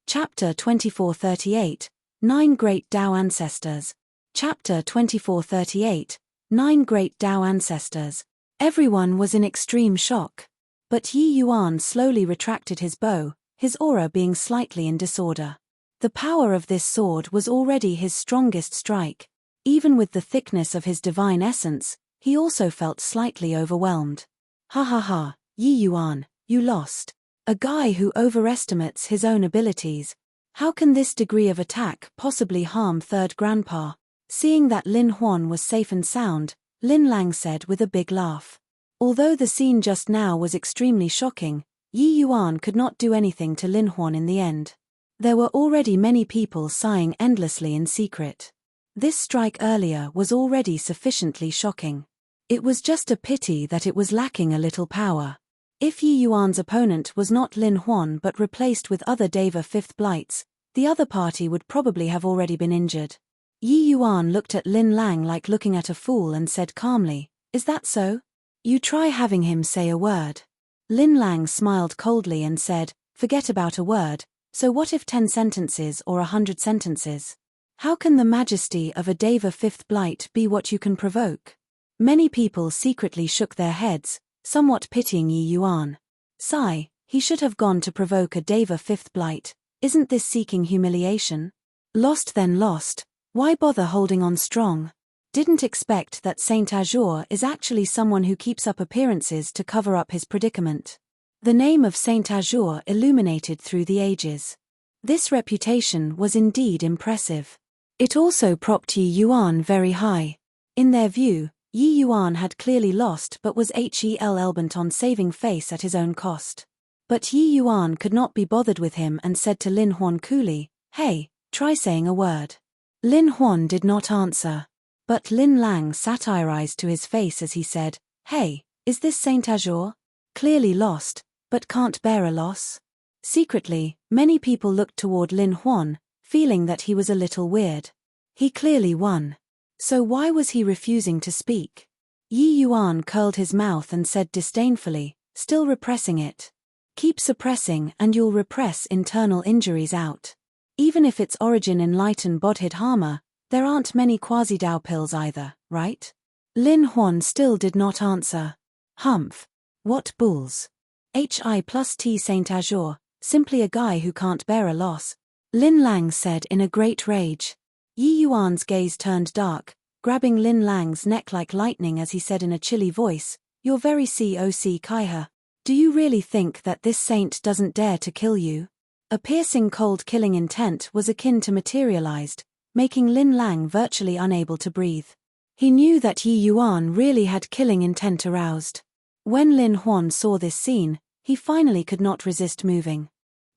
Chapter 2438, 9 Great Tao Ancestors. Chapter 2438, 9 Great Tao Ancestors. Everyone was in extreme shock. But Yi Yuan slowly retracted his bow, his aura being slightly in disorder. The power of this sword was already his strongest strike. Even with the thickness of his divine essence, he also felt slightly overwhelmed. Ha ha ha, Yi Yuan, you lost. A guy who overestimates his own abilities. How can this degree of attack possibly harm third grandpa? Seeing that Lin Huan was safe and sound, Lin Lang said with a big laugh. Although the scene just now was extremely shocking, Yi Yuan could not do anything to Lin Huan in the end. There were already many people sighing endlessly in secret. This strike earlier was already sufficiently shocking. It was just a pity that it was lacking a little power. If Yi Yuan's opponent was not Lin Huan but replaced with other Deva Fifth Blights, the other party would probably have already been injured. Yi Yuan looked at Lin Lang like looking at a fool and said calmly, "Is that so? You try having him say a word." Lin Lang smiled coldly and said, "Forget about a word, so what if 10 sentences or 100 sentences? How can the majesty of a Deva Fifth Blight be what you can provoke?" Many people secretly shook their heads, somewhat pitying Yi Yuan. Sigh, he should have gone to provoke a Deva Fifth Blight. Isn't this seeking humiliation? Lost then lost, why bother holding on strong? Didn't expect that Saint Azure is actually someone who keeps up appearances to cover up his predicament. The name of Saint Azure illuminated through the ages. This reputation was indeed impressive. It also propped Yi Yuan very high. In their view, Yi Yuan had clearly lost but was hell-bent on saving face at his own cost. But Yi Yuan could not be bothered with him and said to Lin Huan coolly, "Hey, try saying a word." Lin Huan did not answer. But Lin Lang satirized to his face as he said, "Hey, is this Saint Azure? Clearly lost, but can't bear a loss?" Secretly, many people looked toward Lin Huan, feeling that he was a little weird. He clearly won. So why was he refusing to speak? Yi Yuan curled his mouth and said disdainfully, still repressing it. "Keep suppressing and you'll repress internal injuries out. Even if its origin enlighten Bodhidharma, there aren't many quasi-Dao pills either, right?" Lin Huan still did not answer. Humph. What bulls. Hi+T Saint Azure, simply a guy who can't bear a loss. Lin Lang said in a great rage. Yi Yuan's gaze turned dark, grabbing Lin Lang's neck like lightning as he said in a chilly voice, "You're very COC Kaiha. Do you really think that this saint doesn't dare to kill you?" A piercing cold killing intent was akin to materialized, making Lin Lang virtually unable to breathe. He knew that Yi Yuan really had killing intent aroused. When Lin Huan saw this scene, he finally could not resist moving.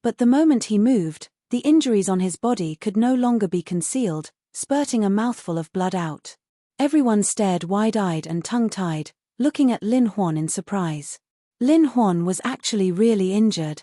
But the moment he moved, the injuries on his body could no longer be concealed, spurting a mouthful of blood out. Everyone stared wide-eyed and tongue-tied, looking at Lin Huan in surprise. Lin Huan was actually really injured.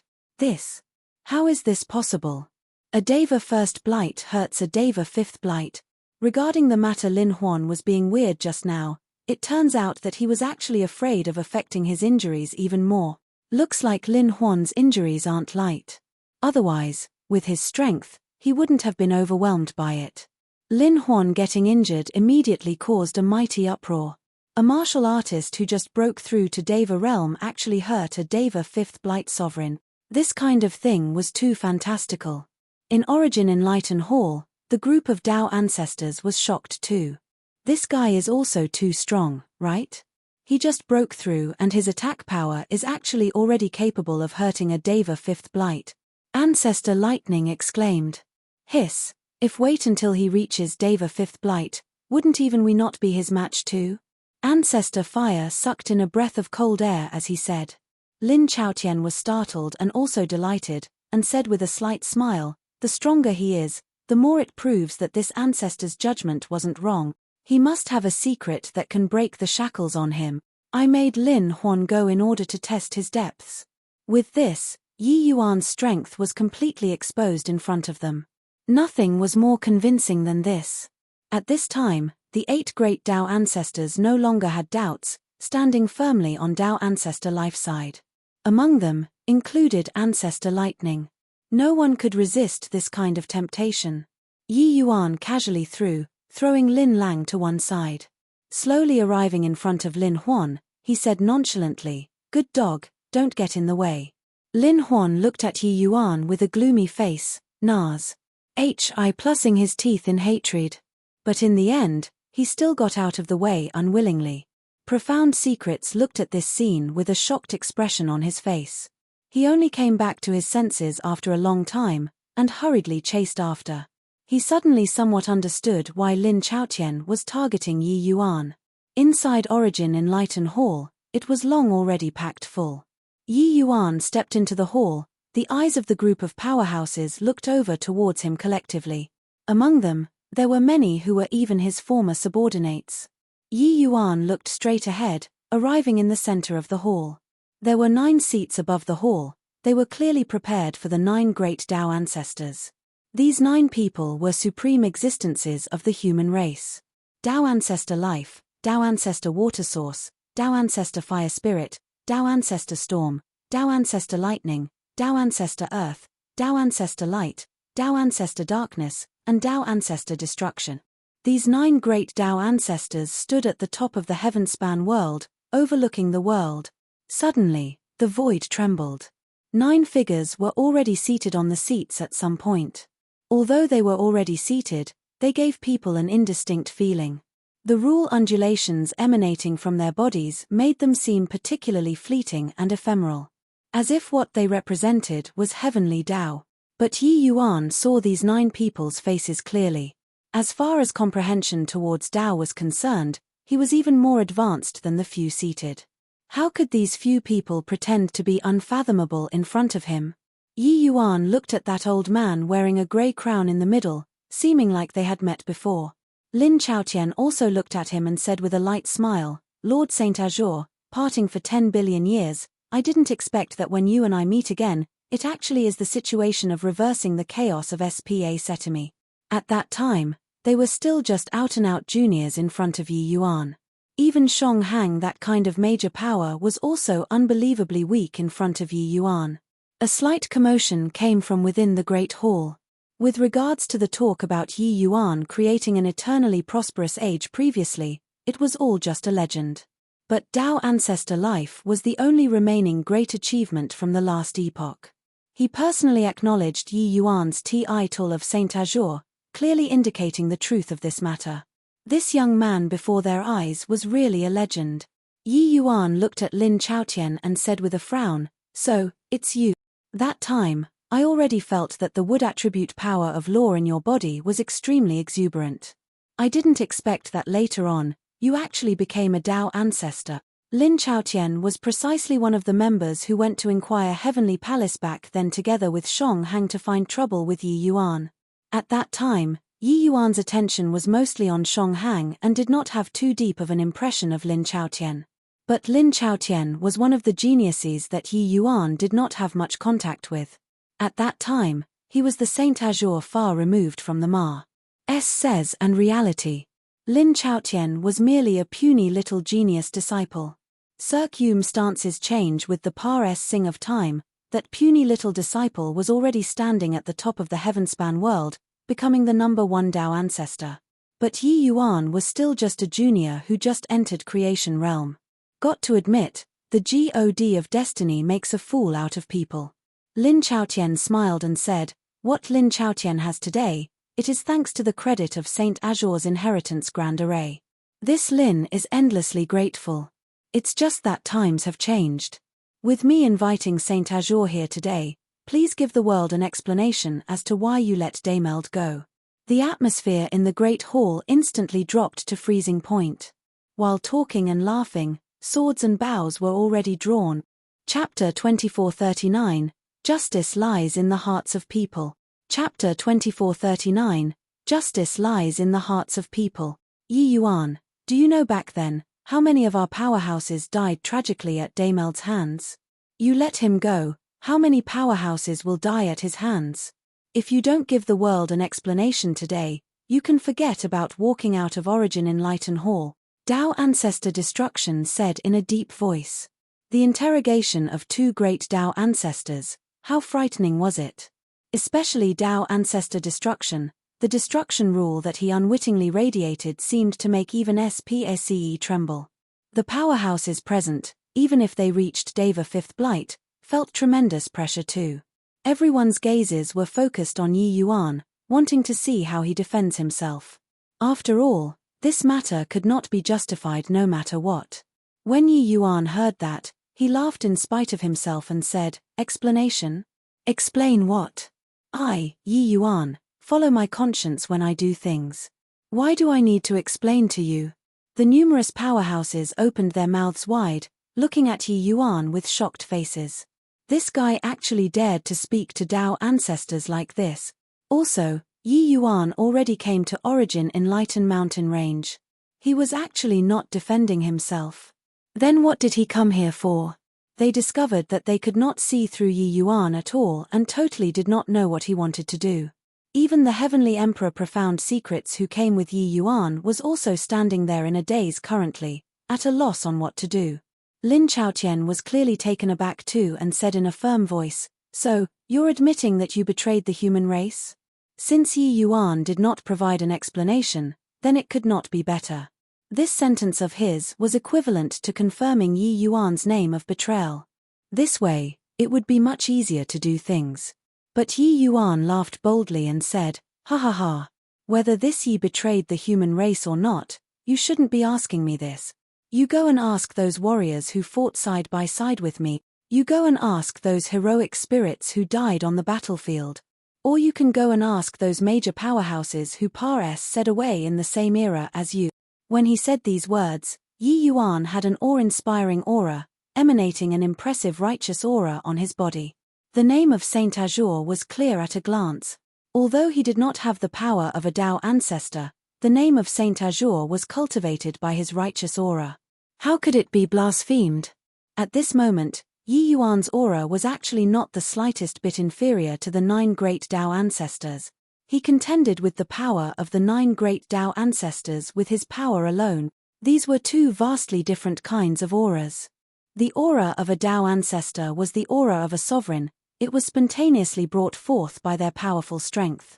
How is this possible? A Deva First Blight hurts a Deva Fifth Blight. Regarding the matter, Lin Huan was being weird just now. It turns out that he was actually afraid of affecting his injuries even more. Looks like Lin Huan's injuries aren't light. Otherwise, with his strength, he wouldn't have been overwhelmed by it. Lin Huan getting injured immediately caused a mighty uproar. A martial artist who just broke through to Deva realm actually hurt a Deva Fifth Blight sovereign. This kind of thing was too fantastical. In Origin Enlighten Hall, the group of Tao ancestors was shocked too. This guy is also too strong, right? He just broke through and his attack power is actually already capable of hurting a Deva Fifth Blight. Ancestor Lightning exclaimed. Hiss, if wait until he reaches Deva Fifth Blight, wouldn't even we not be his match too? Ancestor Fire sucked in a breath of cold air as he said. Lin Chaotian was startled and also delighted, and said with a slight smile, "The stronger he is, the more it proves that this ancestor's judgment wasn't wrong. He must have a secret that can break the shackles on him. I made Lin Huan go in order to test his depths." With this, Yi Yuan's strength was completely exposed in front of them. Nothing was more convincing than this. At this time, the 8 great Tao ancestors no longer had doubts, standing firmly on Tao ancestor life side. Among them, included Ancestor Lightning. No one could resist this kind of temptation. Yi Yuan casually throwing Lin Lang to one side. Slowly arriving in front of Lin Huan, he said nonchalantly, "Good dog, don't get in the way." Lin Huan looked at Yi Yuan with a gloomy face, Nas. Plussing his teeth in hatred. But in the end, he still got out of the way unwillingly. Profound Secrets looked at this scene with a shocked expression on his face. He only came back to his senses after a long time, and hurriedly chased after. He suddenly somewhat understood why Lin Chaotian was targeting Yi Yuan. Inside Origin Enlighten Hall, it was long already packed full. Yi Yuan stepped into the hall, the eyes of the group of powerhouses looked over towards him collectively. Among them, there were many who were even his former subordinates. Yi Yuan looked straight ahead, arriving in the center of the hall. There were 9 seats above the hall. They were clearly prepared for the 9 great Tao ancestors. These 9 people were supreme existences of the human race. Tao Ancestor Life, Tao Ancestor Water Source, Tao Ancestor Fire Spirit, Tao Ancestor Storm, Tao Ancestor Lightning, Tao Ancestor Earth, Tao Ancestor Light, Tao Ancestor Darkness, and Tao Ancestor Destruction. These 9 great Tao ancestors stood at the top of the heaven-span world, overlooking the world. Suddenly, the void trembled. 9 figures were already seated on the seats at some point. Although they were already seated, they gave people an indistinct feeling. The rule undulations emanating from their bodies made them seem particularly fleeting and ephemeral. As if what they represented was heavenly Tao. But Yi Yuan saw these 9 people's faces clearly. As far as comprehension towards Tao was concerned, he was even more advanced than the few seated. How could these few people pretend to be unfathomable in front of him? Yi Yuan looked at that old man wearing a grey crown in the middle, seeming like they had met before. Lin Chaotian also looked at him and said with a light smile, "Lord Saint Azure, parting for 10 billion years, I didn't expect that when you and I meet again, it actually is the situation of reversing the chaos of SPA Setemi." At that time, they were still just out-and-out juniors in front of Yi Yuan. Even Shong Hang, that kind of major power, was also unbelievably weak in front of Yi Yuan. A slight commotion came from within the Great Hall. With regards to the talk about Yi Yuan creating an eternally prosperous age previously, it was all just a legend. But Tao Ancestor Life was the only remaining great achievement from the last epoch. He personally acknowledged Yi Yuan's title of Saint Azure, clearly indicating the truth of this matter. This young man before their eyes was really a legend. Yi Yuan looked at Lin Chaotian and said with a frown, "So, it's you." That time, I already felt that the wood attribute power of law in your body was extremely exuberant. I didn't expect that later on, you actually became a Tao ancestor. Lin Chaotian was precisely one of the members who went to inquire Heavenly Palace back then together with Shong Hang to find trouble with Yi Yuan. At that time, Yi Yuan's attention was mostly on Shong Hang and did not have too deep of an impression of Lin Chaotian. But Lin Chaotian was one of the geniuses that Yi Yuan did not have much contact with. At that time, he was the Saint Azure far removed from the Ma. S says and reality. Lin Chaotian was merely a puny little genius disciple. Circum stances change with the par S sing of time, that puny little disciple was already standing at the top of the heavenspan world, becoming the number 1 Tao ancestor. But Yi Yuan was still just a junior who just entered creation realm. Got to admit, the God of destiny makes a fool out of people. Lin Chaotian smiled and said, "What Lin Chaotian has today, it is thanks to the credit of Saint Azure's inheritance grand array. This Lin is endlessly grateful. It's just that times have changed. With me inviting Saint Azure here today, please give the world an explanation as to why you let Daymeld go." The atmosphere in the Great Hall instantly dropped to freezing point. While talking and laughing, swords and bows were already drawn. Chapter 2439, Justice Lies in the Hearts of People. Chapter 2439, Justice Lies in the Hearts of People. Yi Yuan, do you know back then, how many of our powerhouses died tragically at Daymeld's hands? You let him go, how many powerhouses will die at his hands? If you don't give the world an explanation today, you can forget about walking out of Origin Enlighten Hall. Tao Ancestor Destruction said in a deep voice. The interrogation of 2 great Tao ancestors, how frightening was it? Especially Tao ancestor destruction, the destruction rule that he unwittingly radiated seemed to make even SPSCE tremble. The powerhouses present, even if they reached Deva Fifth Blight, felt tremendous pressure too. Everyone's gazes were focused on Yi Yuan, wanting to see how he defends himself. After all, this matter could not be justified no matter what. When Yi Yuan heard that, he laughed in spite of himself and said, "Explanation? Explain what? I, Yi Yuan, follow my conscience when I do things. Why do I need to explain to you?" The numerous powerhouses opened their mouths wide, looking at Yi Yuan with shocked faces. This guy actually dared to speak to Tao ancestors like this. Also, Yi Yuan already came to Origin Enlightened Mountain Range. He was actually not defending himself. Then what did he come here for? They discovered that they could not see through Yi Yuan at all and totally did not know what he wanted to do. Even the Heavenly Emperor Profound Secrets who came with Yi Yuan was also standing there in a daze currently, at a loss on what to do. Lin Chaotian was clearly taken aback too and said in a firm voice, "So, you're admitting that you betrayed the human race?" Since Yi Yuan did not provide an explanation, then it could not be better. This sentence of his was equivalent to confirming Yi Yuan's name of betrayal. This way, it would be much easier to do things. But Yi Yuan laughed boldly and said, "Ha ha ha. Whether this Yi betrayed the human race or not, you shouldn't be asking me this. You go and ask those warriors who fought side by side with me, you go and ask those heroic spirits who died on the battlefield. Or you can go and ask those major powerhouses who Pares said away in the same era as you." When he said these words, Yi Yuan had an awe-inspiring aura, emanating an impressive righteous aura on his body. The name of Saint Azure was clear at a glance. Although he did not have the power of a Tao ancestor, the name of Saint Azure was cultivated by his righteous aura. How could it be blasphemed? At this moment, Yi Yuan's aura was actually not the slightest bit inferior to the 9 great Tao ancestors. He contended with the power of the 9 great Tao ancestors with his power alone. These were two vastly different kinds of auras. The aura of a Tao ancestor was the aura of a sovereign. It was spontaneously brought forth by their powerful strength.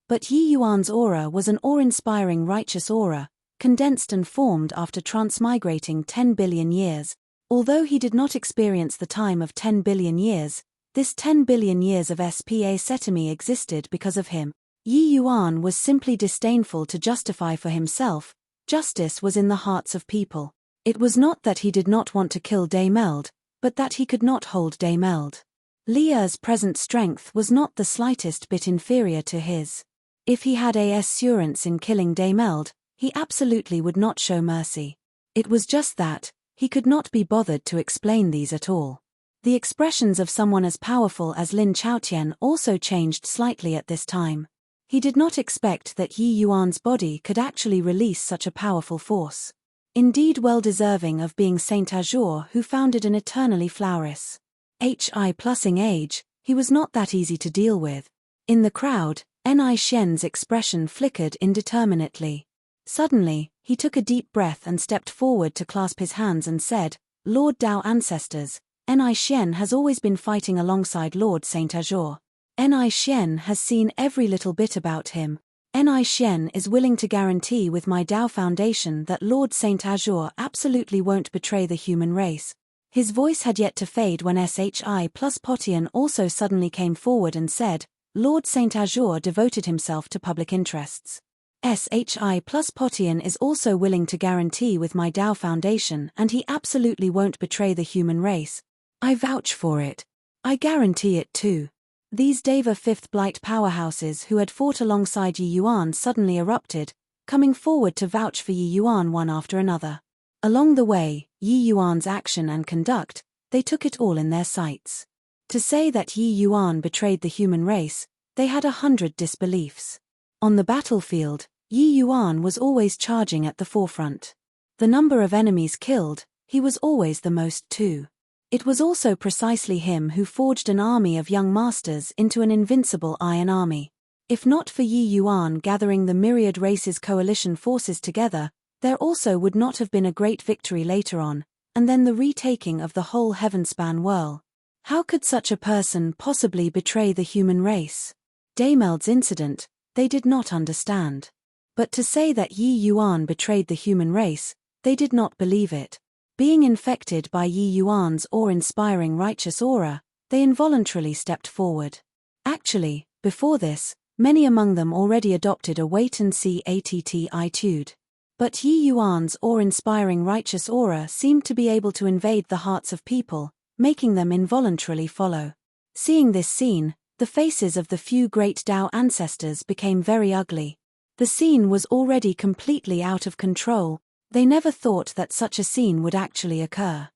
But Yi Yuan's aura was an awe-inspiring righteous aura, condensed and formed after transmigrating 10 billion years. Although he did not experience the time of 10 billion years, this 10 billion years of SPA Setami existed because of him. Yi Yuan was simply disdainful to justify for himself. Justice was in the hearts of people. It was not that he did not want to kill Daymeld, but that he could not hold Daymeld. Lia's present strength was not the slightest bit inferior to his. If he had assurance in killing Daymeld, he absolutely would not show mercy. It was just that, he could not be bothered to explain these at all. The expressions of someone as powerful as Lin Chaotian also changed slightly at this time. He did not expect that Yi Yuan's body could actually release such a powerful force. Indeed well deserving of being Saint Azure who founded an eternally flourish. Hi+ing age, he was not that easy to deal with. In the crowd, Ni Xian's expression flickered indeterminately. Suddenly, he took a deep breath and stepped forward to clasp his hands and said, "Lord Tao ancestors, Ni Xian has always been fighting alongside Lord Saint Azure. Ni Xian has seen every little bit about him. Ni Xian is willing to guarantee with my Tao Foundation that Lord Saint Azure absolutely won't betray the human race." His voice had yet to fade when Shi+Potian also suddenly came forward and said, "Lord Saint Azure devoted himself to public interests. Shi+Potian is also willing to guarantee with my Tao Foundation and he absolutely won't betray the human race. I vouch for it. I guarantee it too." These Deva Fifth Blight powerhouses who had fought alongside Yi Yuan suddenly erupted, coming forward to vouch for Yi Yuan one after another. Along the way, Yi Yuan's action and conduct, they took it all in their sights. To say that Yi Yuan betrayed the human race, they had 100 disbeliefs. On the battlefield, Yi Yuan was always charging at the forefront. The number of enemies killed, he was always the most too. It was also precisely him who forged an army of young masters into an invincible iron army. If not for Yi Yuan gathering the myriad races coalition forces together, there also would not have been a great victory later on, and then the retaking of the whole Heavenspan whirl. How could such a person possibly betray the human race? Daimeld's incident, they did not understand. But to say that Yi Yuan betrayed the human race, they did not believe it. Being infected by Yi Yuan's awe-inspiring righteous aura, they involuntarily stepped forward. Actually, before this, many among them already adopted a wait-and-see attitude. But Yi Yuan's awe-inspiring righteous aura seemed to be able to invade the hearts of people, making them involuntarily follow. Seeing this scene, the faces of the few great Tao ancestors became very ugly. The scene was already completely out of control. They never thought that such a scene would actually occur.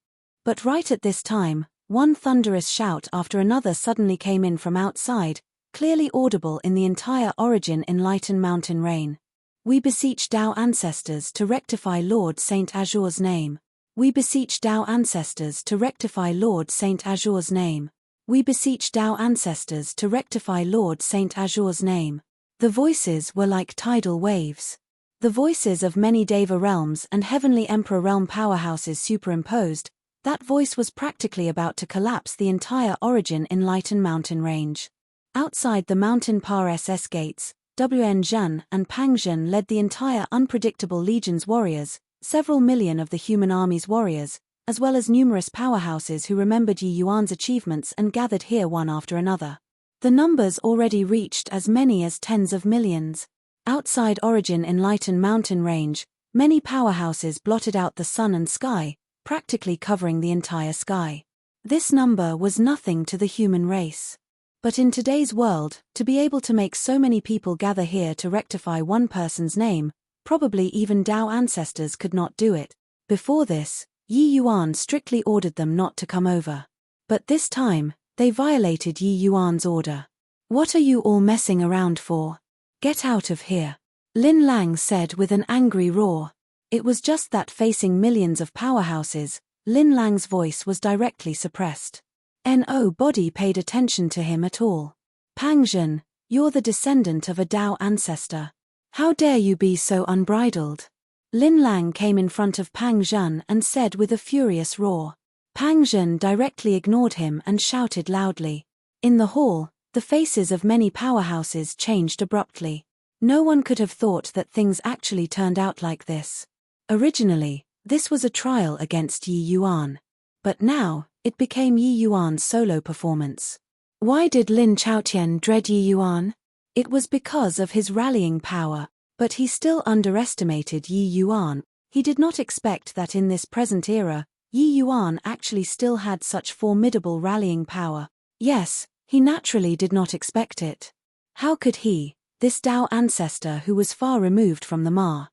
But right at this time, one thunderous shout after another suddenly came in from outside, clearly audible in the entire Origin Enlightened mountain range. We beseech Tao ancestors to rectify Lord Saint Azure's name. We beseech Tao ancestors to rectify Lord Saint Azure's name. We beseech Tao ancestors to rectify Lord Saint Azure's name. The voices were like tidal waves. The voices of many Deva realms and Heavenly Emperor realm powerhouses superimposed. That voice was practically about to collapse the entire Origin Enlightened mountain range. Outside the mountain Par SS gates, Wn Zhen and Pang Zhen led the entire unpredictable legion's warriors, several million of the human army's warriors, as well as numerous powerhouses who remembered Yi Yuan's achievements and gathered here one after another. The numbers already reached as many as tens of millions. Outside Origin Enlightened mountain range, many powerhouses blotted out the sun and sky, practically covering the entire sky. This number was nothing to the human race. But in today's world, to be able to make so many people gather here to rectify one person's name, probably even Tao ancestors could not do it. Before this, Yi Yuan strictly ordered them not to come over. But this time, they violated Yi Yuan's order. "What are you all messing around for? Get out of here," Lin Lang said with an angry roar. It was just that facing millions of powerhouses, Lin Lang's voice was directly suppressed. Nobody paid attention to him at all. "Pang Zhen, you're the descendant of a Tao ancestor. How dare you be so unbridled?" Lin Lang came in front of Pang Zhen and said with a furious roar. Pang Zhen directly ignored him and shouted loudly. In the hall, the faces of many powerhouses changed abruptly. No one could have thought that things actually turned out like this. Originally, this was a trial against Yi Yuan. But now, it became Yi Yuan's solo performance. Why did Lin Chaotian dread Yi Yuan? It was because of his rallying power, but he still underestimated Yi Yuan. He did not expect that in this present era, Yi Yuan actually still had such formidable rallying power. Yes, he naturally did not expect it. How could he, this Tao ancestor who was far removed from the Ma's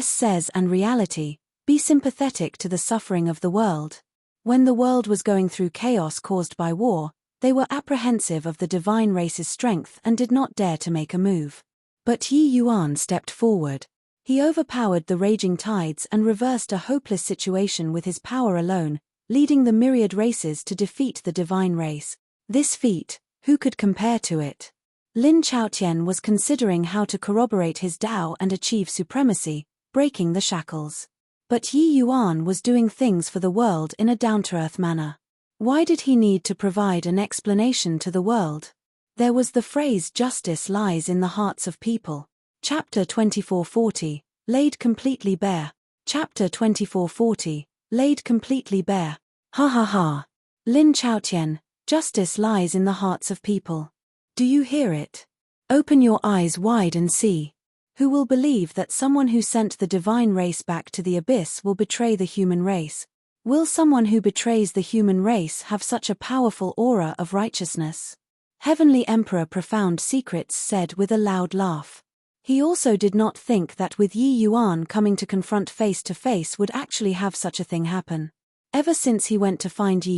says and reality, be sympathetic to the suffering of the world? When the world was going through chaos caused by war, they were apprehensive of the divine race's strength and did not dare to make a move. But Yi Yuan stepped forward. He overpowered the raging tides and reversed a hopeless situation with his power alone, leading the myriad races to defeat the divine race. This feat, who could compare to it? Lin Chaotian was considering how to corroborate his Tao and achieve supremacy, breaking the shackles. But Yi Yuan was doing things for the world in a down-to-earth manner. Why did he need to provide an explanation to the world? There was the phrase "justice lies in the hearts of people." Chapter 2440, laid completely bare. Chapter 2440, laid completely bare. Ha ha ha. Lin Chaotian, justice lies in the hearts of people. Do you hear it? Open your eyes wide and see. Who will believe that someone who sent the divine race back to the abyss will betray the human race? Will someone who betrays the human race have such a powerful aura of righteousness? Heavenly Emperor Profound Secrets said with a loud laugh. He also did not think that with Yi Yuan coming to confront face to face would actually have such a thing happen. Ever since he went to find Yi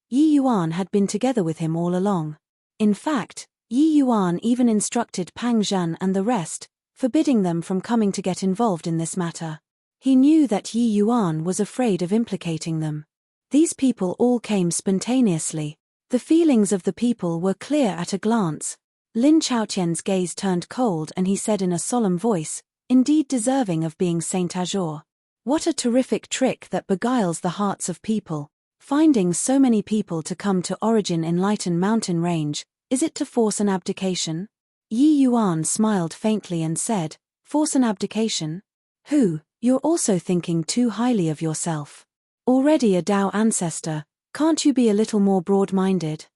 Yuan had been together with him all along. In fact, Yi Yuan even instructed Pang Zhen and the rest, forbidding them from coming to get involved in this matter. He knew that Yi Yuan was afraid of implicating them. These people all came spontaneously. The feelings of the people were clear at a glance. Lin Chaotian's gaze turned cold and he said in a solemn voice, indeed deserving of being Saint Azure. What a terrific trick that beguiles the hearts of people. Finding so many people to come to Origin Enlightened mountain range, is it to force an abdication? Yi Yuan smiled faintly and said, "Force an abdication? Who? You're also thinking too highly of yourself. Already a Dao ancestor, can't you be a little more broad-minded?"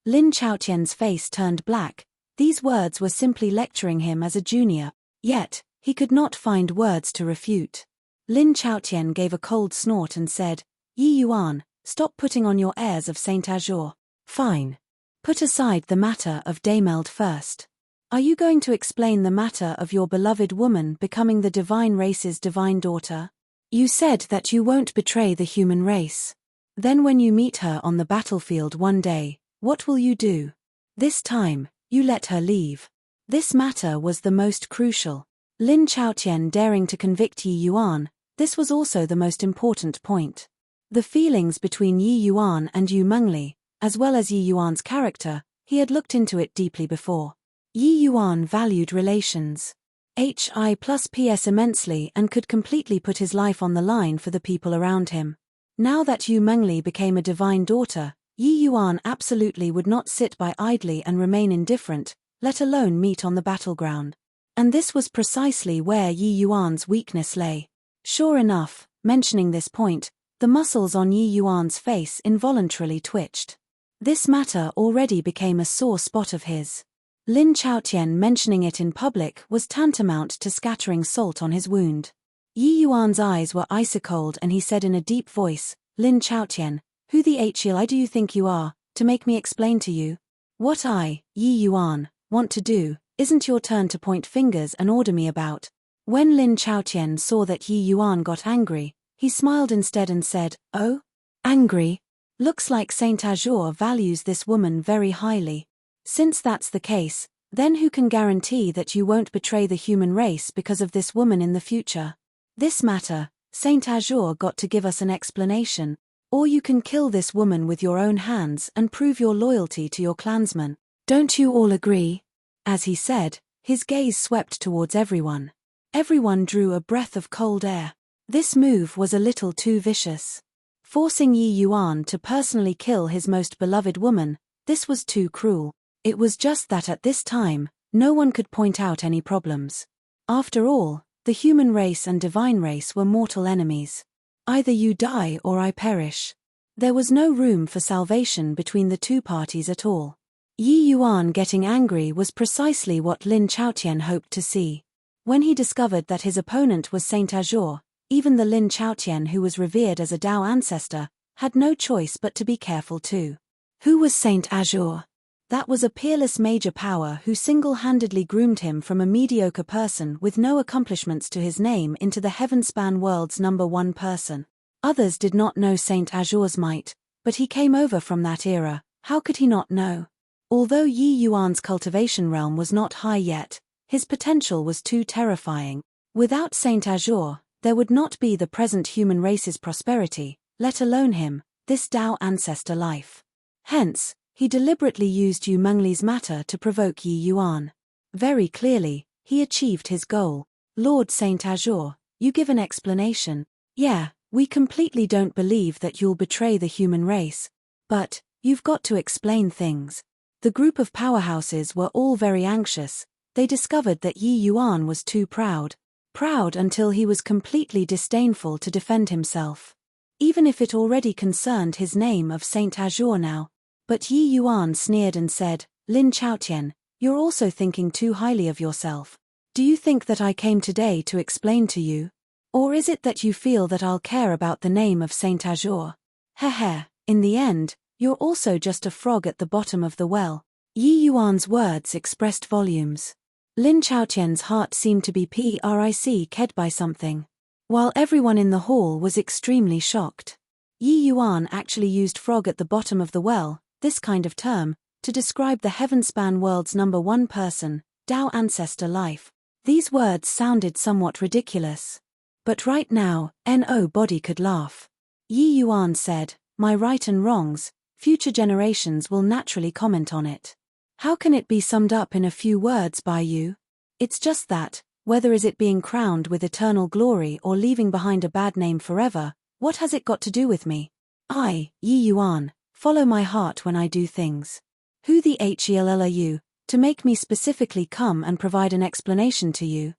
Lin Chaotian's face turned black. These words were simply lecturing him as a junior, yet, he could not find words to refute. Lin Chaotian gave a cold snort and said, "Yi Yuan, stop putting on your airs of Saint Azure. Fine. Put aside the matter of Daymeld first. Are you going to explain the matter of your beloved woman becoming the divine race's divine daughter? You said that you won't betray the human race. Then when you meet her on the battlefield one day, what will you do? This time, you let her leave." This matter was the most crucial. Lin Chaotian daring to convict Yi Yuan, this was also the most important point. The feelings between Yi Yuan and Yu Mengli, as well as Yi Yuan's character, he had looked into it deeply before. Yi Yuan valued relations. Hi+PS immensely and could completely put his life on the line for the people around him. Now that Yu Mengli became a divine daughter, Yi Yuan absolutely would not sit by idly and remain indifferent, let alone meet on the battleground. And this was precisely where Yi Yuan's weakness lay. Sure enough, mentioning this point, the muscles on Yi Yuan's face involuntarily twitched. This matter already became a sore spot of his. Lin Chaotian mentioning it in public was tantamount to scattering salt on his wound. Yi Yuan's eyes were icy-cold and he said in a deep voice, "Lin Chaotian, who the hell do you think you are, to make me explain to you? What I, Yi Yuan, want to do, isn't your turn to point fingers and order me about." When Lin Chaotian saw that Yi Yuan got angry, he smiled instead and said, "Oh? Angry? Looks like Saint Azure values this woman very highly. Since that's the case, then who can guarantee that you won't betray the human race because of this woman in the future? This matter, Saint Azure got to give us an explanation, or you can kill this woman with your own hands and prove your loyalty to your clansmen. Don't you all agree?" As he said, his gaze swept towards everyone. Everyone drew a breath of cold air. This move was a little too vicious. Forcing Yi Yuan to personally kill his most beloved woman, this was too cruel. It was just that at this time, no one could point out any problems. After all, the human race and divine race were mortal enemies. Either you die or I perish. There was no room for salvation between the two parties at all. Yi Yuan getting angry was precisely what Lin Chaotian hoped to see. When he discovered that his opponent was Saint Azure, even the Lin Chaotian who was revered as a Dao ancestor, had no choice but to be careful too. Who was Saint Azure? That was a peerless major power who single-handedly groomed him from a mediocre person with no accomplishments to his name into the heaven-span world's #1 person. Others did not know Saint Azure's might, but he came over from that era, how could he not know? Although Yi Yuan's cultivation realm was not high yet, his potential was too terrifying. Without Saint Azure, there would not be the present human race's prosperity, let alone him, this Dao ancestor life. Hence, he deliberately used Yu Mengli's matter to provoke Yi Yuan. Very clearly, he achieved his goal. "Lord Saint Azure, you give an explanation. Yeah, we completely don't believe that you'll betray the human race. But, you've got to explain things." The group of powerhouses were all very anxious. They discovered that Yi Yuan was too proud. Proud until he was completely disdainful to defend himself. Even if it already concerned his name of Saint Azure now. But Yi Yuan sneered and said, "Lin Chaotian, you're also thinking too highly of yourself. Do you think that I came today to explain to you? Or is it that you feel that I'll care about the name of Saint Azure? Heh, in the end, you're also just a frog at the bottom of the well." Yi Yuan's words expressed volumes. Lin Chaotian's heart seemed to be pricked by something. While everyone in the hall was extremely shocked. Yi Yuan actually used frog at the bottom of the well, this kind of term, to describe the heaven-span world's #1 person, Dao ancestor life. These words sounded somewhat ridiculous. But right now, nobody could laugh. Yi Yuan said, "My right and wrongs, future generations will naturally comment on it. How can it be summed up in a few words by you? It's just that, whether is it being crowned with eternal glory or leaving behind a bad name forever, what has it got to do with me? I, Yi Yuan, follow my heart when I do things. Who the hell are you, To make me specifically come and provide an explanation to you.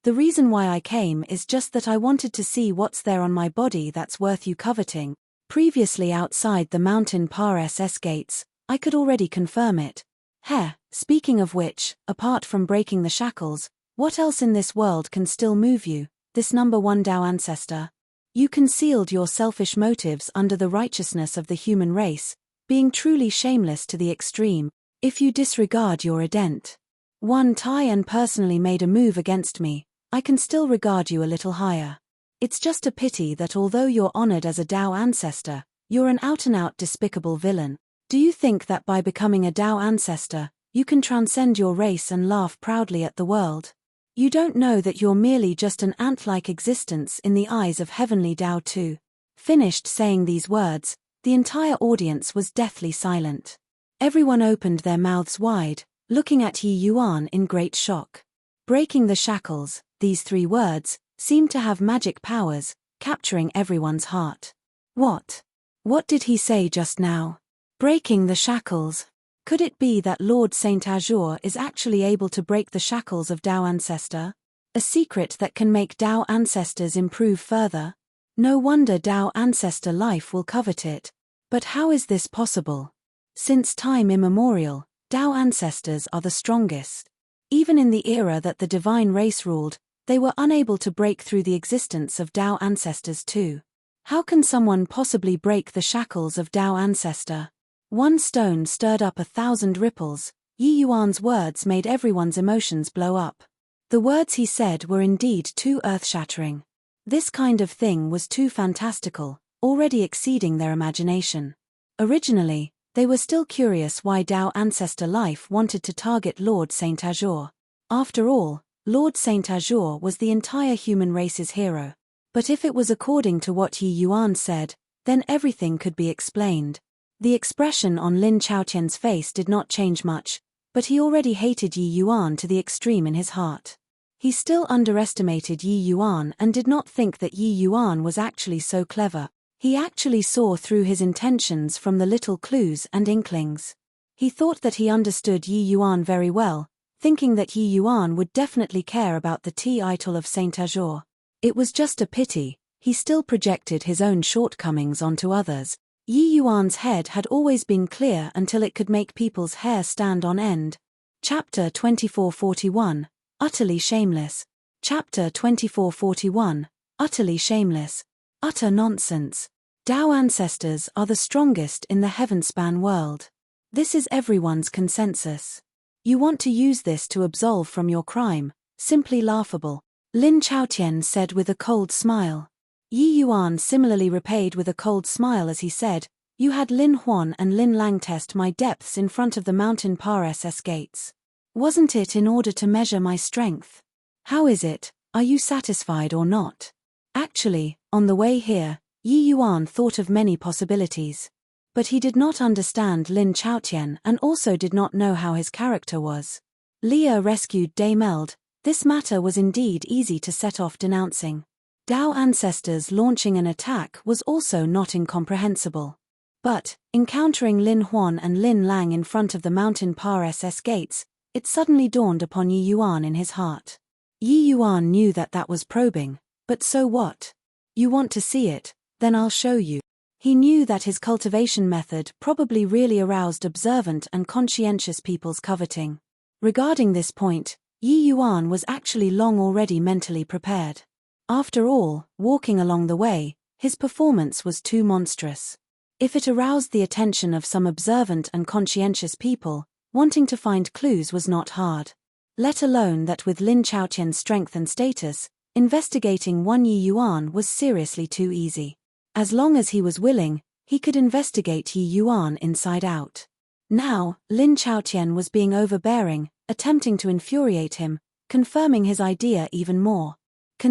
The reason why I came is just that I wanted to see what's there on my body that's worth you coveting. Previously outside the mountain SS gates, I could already confirm it. Speaking of which, apart from breaking the shackles, what else in this world can still move you, this number one Tao ancestor? You concealed your selfish motives under the righteousness of the human race, being truly shameless to the extreme. If you disregard your ident. One Tai and personally made a move against me, I can still regard you a little higher. It's just a pity that although you're honored as a Tao ancestor, you're an out-and-out despicable villain. Do you think that by becoming a Tao ancestor, you can transcend your race and laugh proudly at the world? You don't know that you're merely just an ant-like existence in the eyes of heavenly Tao too. Finished saying these words, the entire audience was deathly silent. Everyone opened their mouths wide, looking at Yi Yuan in great shock. Breaking the shackles, these three words, seemed to have magic powers, capturing everyone's heart. What? What did he say just now? Breaking the shackles. Could it be that Lord Saint Azure is actually able to break the shackles of Tao Ancestor? A secret that can make Tao Ancestors improve further? No wonder Tao Ancestor life will covet it. But how is this possible? Since time immemorial, Tao ancestors are the strongest. Even in the era that the divine race ruled, they were unable to break through the existence of Tao ancestors too. How can someone possibly break the shackles of Tao ancestor? One stone stirred up 1,000 ripples. Yi Yuan's words made everyone's emotions blow up. The words he said were indeed too earth-shattering. This kind of thing was too fantastical, already exceeding their imagination. Originally, they were still curious why Tao ancestor life wanted to target Lord Saint Azure. After all, Lord Saint Azure was the entire human race's hero. But if it was according to what Yi Yuan said, then everything could be explained. The expression on Lin Chaotian's face did not change much, but he already hated Yi Yuan to the extreme in his heart. He still underestimated Yi Yuan and did not think that Yi Yuan was actually so clever. He actually saw through his intentions from the little clues and inklings. He thought that he understood Yi Yuan very well, thinking that Yi Yuan would definitely care about the title of Saint Azure. It was just a pity, he still projected his own shortcomings onto others. Yi Yuan's head had always been clear until it could make people's hair stand on end. Chapter 2441, Utterly Shameless. Chapter 2441, Utterly Shameless. Utter nonsense. Tao ancestors are the strongest in the heavenspan world. This is everyone's consensus. You want to use this to absolve from your crime, simply laughable. Lin Chaotian said with a cold smile. Yi Yuan similarly repaid with a cold smile as he said, "You had Lin Huan and Lin Lang test my depths in front of the mountain SS gates. Wasn't it in order to measure my strength? How is it, are you satisfied or not?" Actually, on the way here, Yi Yuan thought of many possibilities. But he did not understand Lin Chaotian and also did not know how his character was. Leah rescued Dame Eld. This matter was indeed easy to set off denouncing. Tao ancestors launching an attack was also not incomprehensible. But, encountering Lin Huan and Lin Lang in front of the mountain SS gates, it suddenly dawned upon Yi Yuan in his heart. Yi Yuan knew that that was probing, but so what? You want to see it? Then I'll show you. He knew that his cultivation method probably really aroused observant and conscientious people's coveting. Regarding this point, Yi Yuan was actually long already mentally prepared. After all, walking along the way, his performance was too monstrous. If it aroused the attention of some observant and conscientious people, wanting to find clues was not hard. Let alone that with Lin Chaotian's strength and status, investigating one Yi Yuan was seriously too easy. As long as he was willing, he could investigate Yi Yuan inside out. Now, Lin Chaotian was being overbearing, attempting to infuriate him, confirming his idea even more.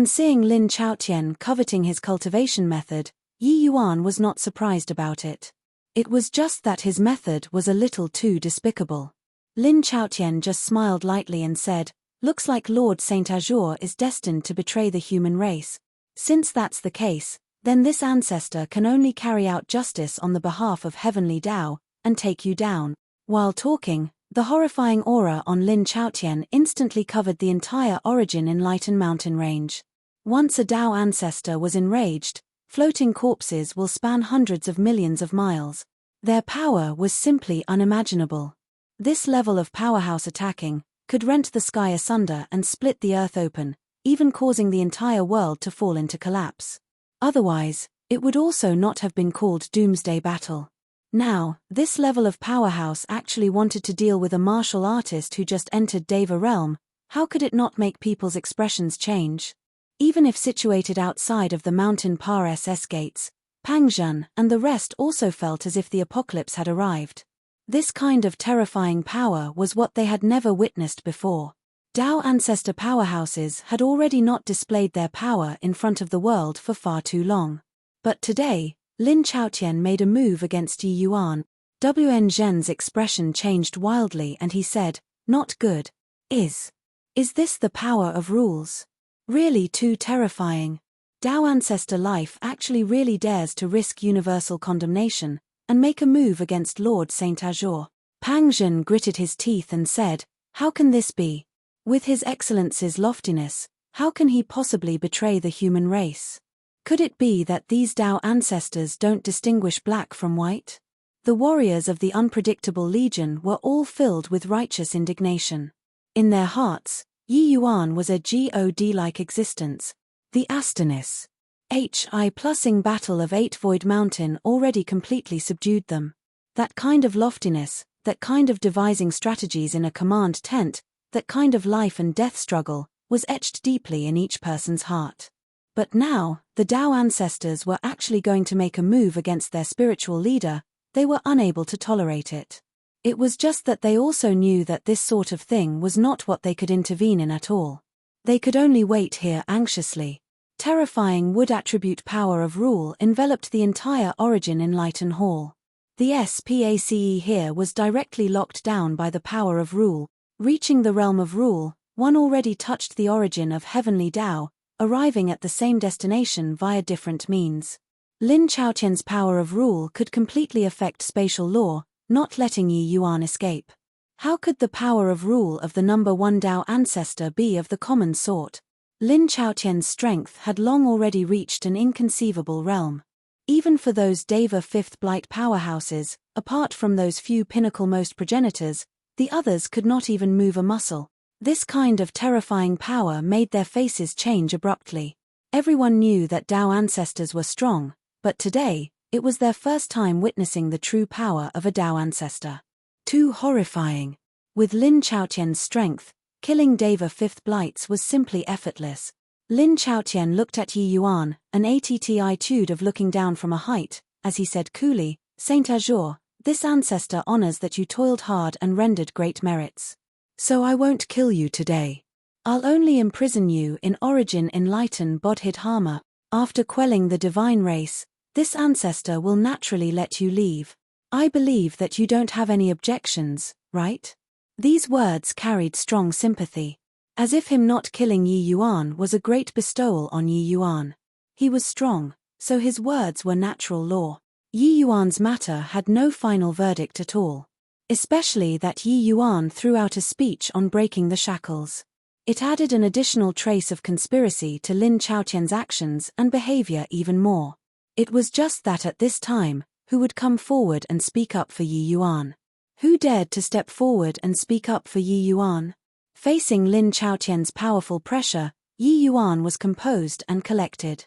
Seeing Lin Chaotian coveting his cultivation method, Yi Yuan was not surprised about it. It was just that his method was a little too despicable. Lin Chaotian just smiled lightly and said, "Looks like Lord Saint Azure is destined to betray the human race. Since that's the case, then this ancestor can only carry out justice on the behalf of heavenly Tao, and take you down." While talking, The horrifying aura on Lin Chaotian instantly covered the entire Origin Enlightened mountain range. Once a Dao ancestor was enraged, floating corpses will span hundreds of millions of miles. Their power was simply unimaginable. This level of powerhouse attacking could rent the sky asunder and split the earth open, even causing the entire world to fall into collapse. Otherwise, it would also not have been called Doomsday Battle. Now, this level of powerhouse actually wanted to deal with a martial artist who just entered Deva realm. How could it not make people's expressions change? Even if situated outside of the mountain Par-SS gates, Pang Zhen and the rest also felt as if the apocalypse had arrived. This kind of terrifying power was what they had never witnessed before. Dao ancestor powerhouses had already not displayed their power in front of the world for far too long. But today, Lin Chaotian made a move against Yi Yuan. Wen Zhen's expression changed wildly and he said, "Not good. Is this the power of rules? Really too terrifying. Dao ancestor life actually really dares to risk universal condemnation and make a move against Lord Saint Azure." Pang Zhen gritted his teeth and said, "How can this be? With His Excellency's loftiness, how can he possibly betray the human race? Could it be that these Dao ancestors don't distinguish black from white?" The warriors of the unpredictable legion were all filled with righteous indignation. In their hearts, Yi Yuan was a god-like existence. The Astonis Hi+ing battle of 8 Void Mountain already completely subdued them. That kind of loftiness, that kind of devising strategies in a command tent, that kind of life and death struggle, was etched deeply in each person's heart. But now, the Dao ancestors were actually going to make a move against their spiritual leader. They were unable to tolerate it. It was just that they also knew that this sort of thing was not what they could intervene in at all. They could only wait here anxiously. Terrifying wood attribute power of rule enveloped the entire Origin Enlightened Hall. The SPACE here was directly locked down by the power of rule. Reaching the realm of rule, one already touched the origin of heavenly Dao, arriving at the same destination via different means. Lin Chaotian's power of rule could completely affect spatial law, not letting Yi Yuan escape. How could the power of rule of the number 1 Dao ancestor be of the common sort? Lin Chaotian's strength had long already reached an inconceivable realm. Even for those Deva 5th Blight powerhouses, apart from those few pinnacle-most progenitors, the others could not even move a muscle. This kind of terrifying power made their faces change abruptly. Everyone knew that Dao ancestors were strong, but today, it was their first time witnessing the true power of a Dao ancestor. Too horrifying. With Lin Chaotian's strength, killing Deva 5th Blights was simply effortless. Lin Chaotian looked at Yi Yuan, an attitude of looking down from a height, as he said coolly, "Saint Azure, this ancestor honors that you toiled hard and rendered great merits. So I won't kill you today. I'll only imprison you in Origin Enlightened Bodhidharma. After quelling the divine race, this ancestor will naturally let you leave. I believe that you don't have any objections, right?" These words carried strong sympathy. As if him not killing Yi Yuan was a great bestowal on Yi Yuan. He was strong, so his words were natural law. Yi Yuan's matter had no final verdict at all. Especially that Yi Yuan threw out a speech on breaking the shackles. It added an additional trace of conspiracy to Lin Chaotian's actions and behavior even more. It was just that at this time, who would come forward and speak up for Yi Yuan? Who dared to step forward and speak up for Yi Yuan? Facing Lin Chaotian's powerful pressure, Yi Yuan was composed and collected.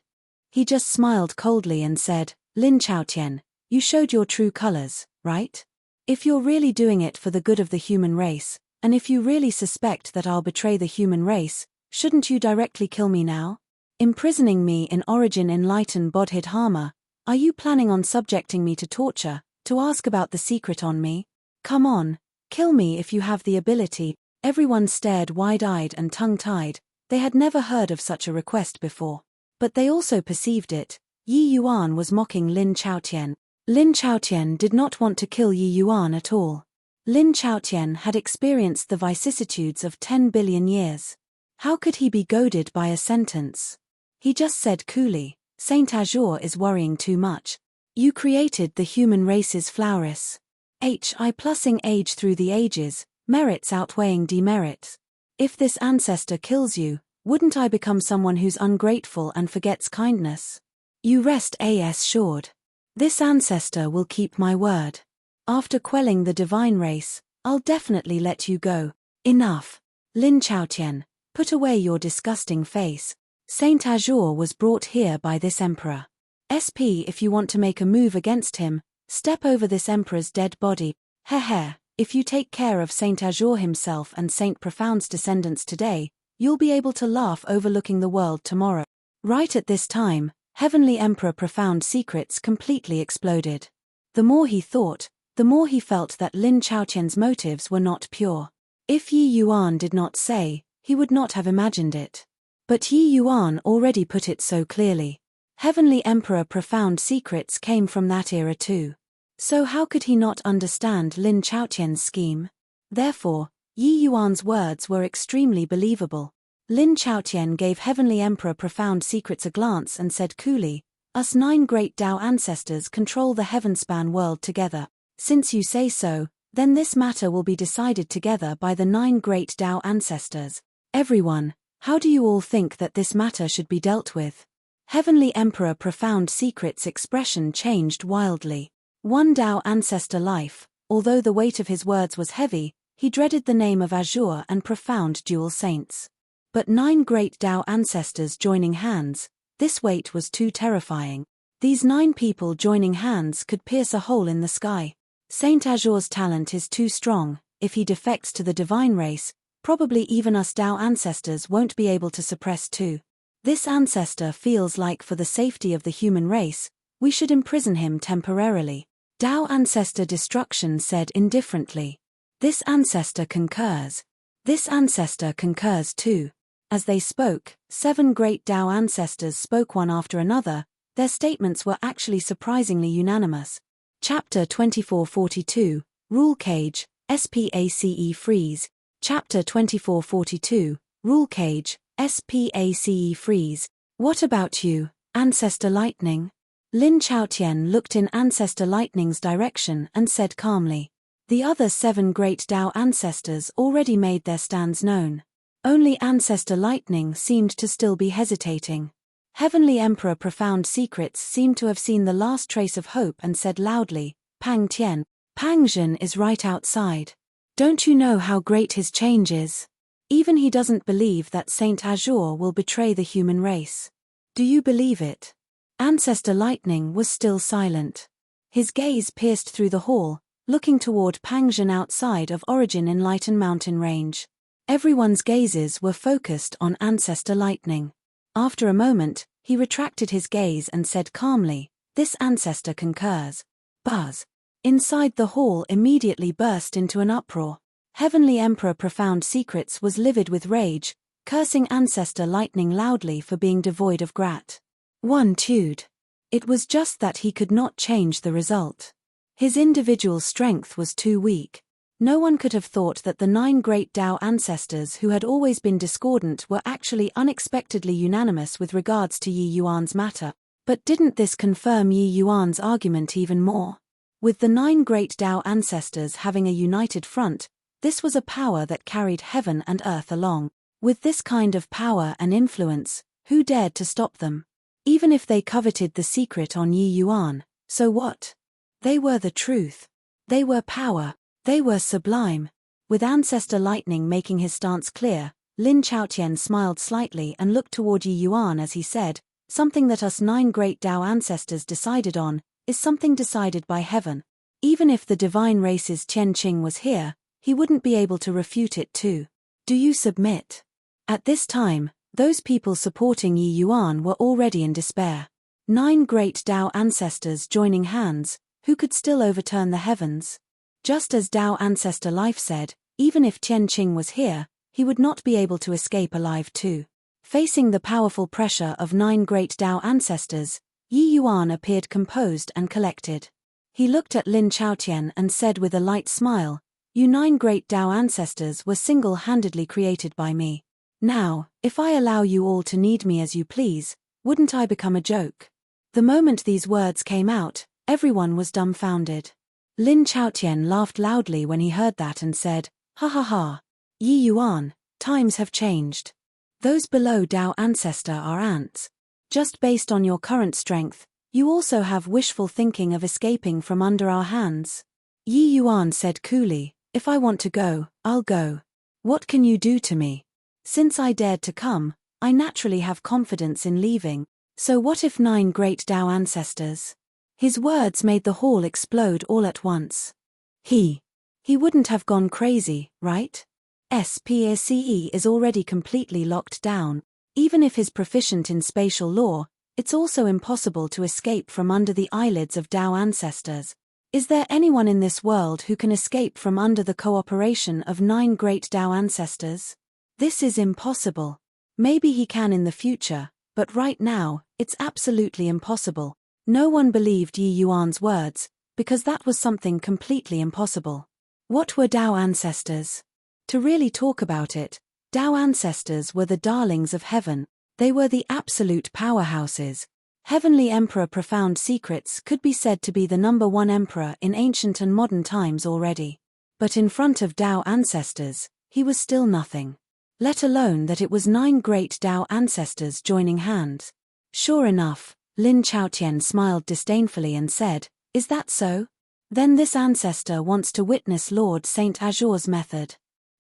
He just smiled coldly and said, "Lin Chaotian, you showed your true colors, right? If you're really doing it for the good of the human race, and if you really suspect that I'll betray the human race, shouldn't you directly kill me now? Imprisoning me in Origin Enlightened Bodhidharma, are you planning on subjecting me to torture, to ask about the secret on me? Come on, kill me if you have the ability." Everyone stared wide-eyed and tongue-tied. They had never heard of such a request before. But they also perceived it. Yi Yuan was mocking Lin Chaotian. Lin Chaotian did not want to kill Yi Yuan at all. Lin Chaotian had experienced the vicissitudes of 10 billion years. How could he be goaded by a sentence? He just said coolly, "Saint Azure is worrying too much. You created the human race's flowers. Hi+ing age through the ages, merits outweighing demerits. If this ancestor kills you, wouldn't I become someone who's ungrateful and forgets kindness? You rest assured. This ancestor will keep my word. After quelling the divine race, I'll definitely let you go. Enough. Lin Chaotian, put away your disgusting face. Saint Azure was brought here by this emperor. If you want to make a move against him, step over this emperor's dead body. If you take care of Saint Azure himself and Saint Profound's descendants today, you'll be able to laugh overlooking the world tomorrow. Right at this time, Heavenly Emperor Profound's secrets completely exploded. The more he thought, the more he felt that Lin Chaotian's motives were not pure. If Yi Yuan did not say, he would not have imagined it. But Yi Yuan already put it so clearly. Heavenly Emperor Profound's secrets came from that era too. So how could he not understand Lin Chaotian's scheme? Therefore, Yi Yuan's words were extremely believable. Lin Chaotian gave Heavenly Emperor Profound's secrets a glance and said coolly, "Us 9 great Tao ancestors control the heavenspan world together. Since you say so, then this matter will be decided together by the 9 great Tao ancestors. Everyone, how do you all think that this matter should be dealt with?" Heavenly Emperor Profound's secrets expression changed wildly. One Tao ancestor life, although the weight of his words was heavy, he dreaded the name of Azure and Profound dual saints. But 9 great Tao ancestors joining hands, this weight was too terrifying. These 9 people joining hands could pierce a hole in the sky. Saint Azure's talent is too strong. If he defects to the divine race, probably even us Tao ancestors won't be able to suppress too. This ancestor feels like for the safety of the human race, we should imprison him temporarily. Tao ancestor destruction said indifferently. This ancestor concurs. This ancestor concurs too. As they spoke, 7 great Tao ancestors spoke one after another. Their statements were actually surprisingly unanimous. Chapter 2442, Rule Cage, SPACE Freeze. Chapter 2442, Rule Cage, SPACE Freeze. What about you, Ancestor Lightning? Lin Chaotian looked in Ancestor Lightning's direction and said calmly. The other 7 great Tao ancestors already made their stands known. Only Ancestor Lightning seemed to still be hesitating. Heavenly Emperor Profound Secrets seemed to have seen the last trace of hope and said loudly, "Pang Tian, Pang Zhen is right outside. Don't you know how great his change is? Even he doesn't believe that Saint Azure will betray the human race. Do you believe it?" Ancestor Lightning was still silent. His gaze pierced through the hall, looking toward Pang Zhen outside of Origin Enlightened Mountain Range. Everyone's gazes were focused on Ancestor Lightning. After a moment, he retracted his gaze and said calmly, "This ancestor concurs." Buzz. Inside the hall immediately burst into an uproar. Heavenly Emperor Profound Secrets was livid with rage, cursing Ancestor Lightning loudly for being devoid of gratitude. It was just that he could not change the result. His individual strength was too weak. No one could have thought that the 9 great Tao ancestors who had always been discordant were actually unexpectedly unanimous with regards to Yi Yuan's matter. But didn't this confirm Yi Yuan's argument even more? With the 9 great Tao ancestors having a united front, this was a power that carried heaven and earth along. With this kind of power and influence, who dared to stop them? Even if they coveted the secret on Yi Yuan, so what? They were the truth. They were power. They were sublime. With Ancestor Lightning making his stance clear, Lin Chaotian smiled slightly and looked toward Yi Yuan as he said, "Something that us 9 great Tao ancestors decided on, is something decided by heaven. Even if the divine race's Tian Qing was here, he wouldn't be able to refute it too. Do you submit?" At this time, those people supporting Yi Yuan were already in despair. 9 great Tao ancestors joining hands, who could still overturn the heavens? Just as Tao Ancestor Life said, even if Tian Qing was here, he would not be able to escape alive too. Facing the powerful pressure of 9 great Tao ancestors, Yi Yuan appeared composed and collected. He looked at Lin Chaotian and said with a light smile, "You 9 great Tao ancestors were single-handedly created by me. Now, if I allow you all to need me as you please, wouldn't I become a joke?" The moment these words came out, everyone was dumbfounded. Lin Chaotian laughed loudly when he heard that and said, Ha ha ha. Yi Yuan, times have changed. Those below Dao Ancestor are ants. Just based on your current strength, you also have wishful thinking of escaping from under our hands. Yi Yuan said coolly, if I want to go, I'll go. What can you do to me? Since I dared to come, I naturally have confidence in leaving. So what if 9 great Dao ancestors? His words made the hall explode all at once. He wouldn't have gone crazy, right? SPACE is already completely locked down. Even if he's proficient in spatial law, it's also impossible to escape from under the eyelids of Dao ancestors. Is there anyone in this world who can escape from under the cooperation of 9 great Dao ancestors? This is impossible. Maybe he can in the future, but right now, it's absolutely impossible. No one believed Yi Yuan's words, because that was something completely impossible. What were Dao ancestors? To really talk about it, Dao ancestors were the darlings of heaven. They were the absolute powerhouses. Heavenly Emperor Profound Secrets could be said to be the #1 emperor in ancient and modern times already. But in front of Dao ancestors, he was still nothing. Let alone that it was 9 great Dao ancestors joining hands. Sure enough, Lin Chaotian smiled disdainfully and said, is that so? Then this ancestor wants to witness Lord Saint Azure's method.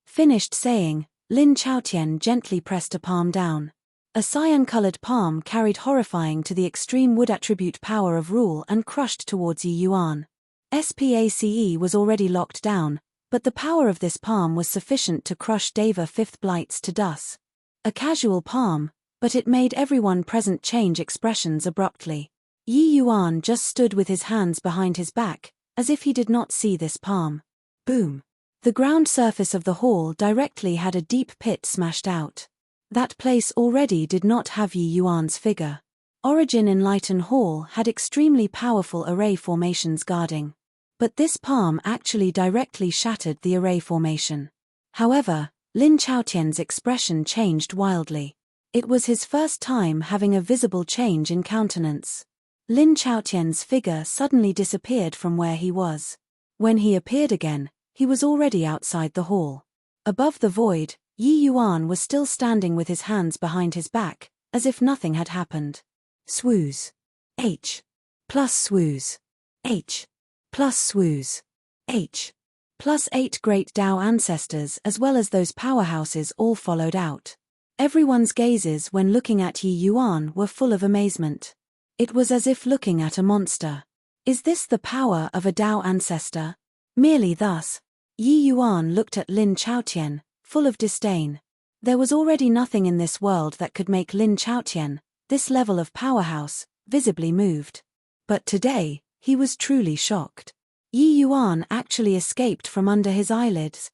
Finished saying, Lin Chaotian gently pressed a palm down. A cyan-colored palm carried horrifying to the extreme wood attribute power of rule and crushed towards Yi Yuan. SPACE was already locked down, but the power of this palm was sufficient to crush Deva 5th blights to dust. A casual palm, but it made everyone present change expressions abruptly. Yi Yuan just stood with his hands behind his back, as if he did not see this palm. Boom. The ground surface of the hall directly had a deep pit smashed out. That place already did not have Yi Yuan's figure. Origin Enlighten Hall had extremely powerful array formations guarding. But this palm actually directly shattered the array formation. However, Lin Chaotian's expression changed wildly. It was his first time having a visible change in countenance. Lin Chaotian's figure suddenly disappeared from where he was. When he appeared again, he was already outside the hall. Above the void, Yi Yuan was still standing with his hands behind his back, as if nothing had happened. Swooze. H. Plus swooze. H. Plus swooze. H. Plus 8 great Dao ancestors as well as those powerhouses all followed out. Everyone's gazes when looking at Yi Yuan were full of amazement. It was as if looking at a monster. Is this the power of a Dao ancestor? Merely thus. Yi Yuan looked at Lin Chaotian, full of disdain. There was already nothing in this world that could make Lin Chaotian, this level of powerhouse, visibly moved. But today, he was truly shocked. Yi Yuan actually escaped from under his eyelids.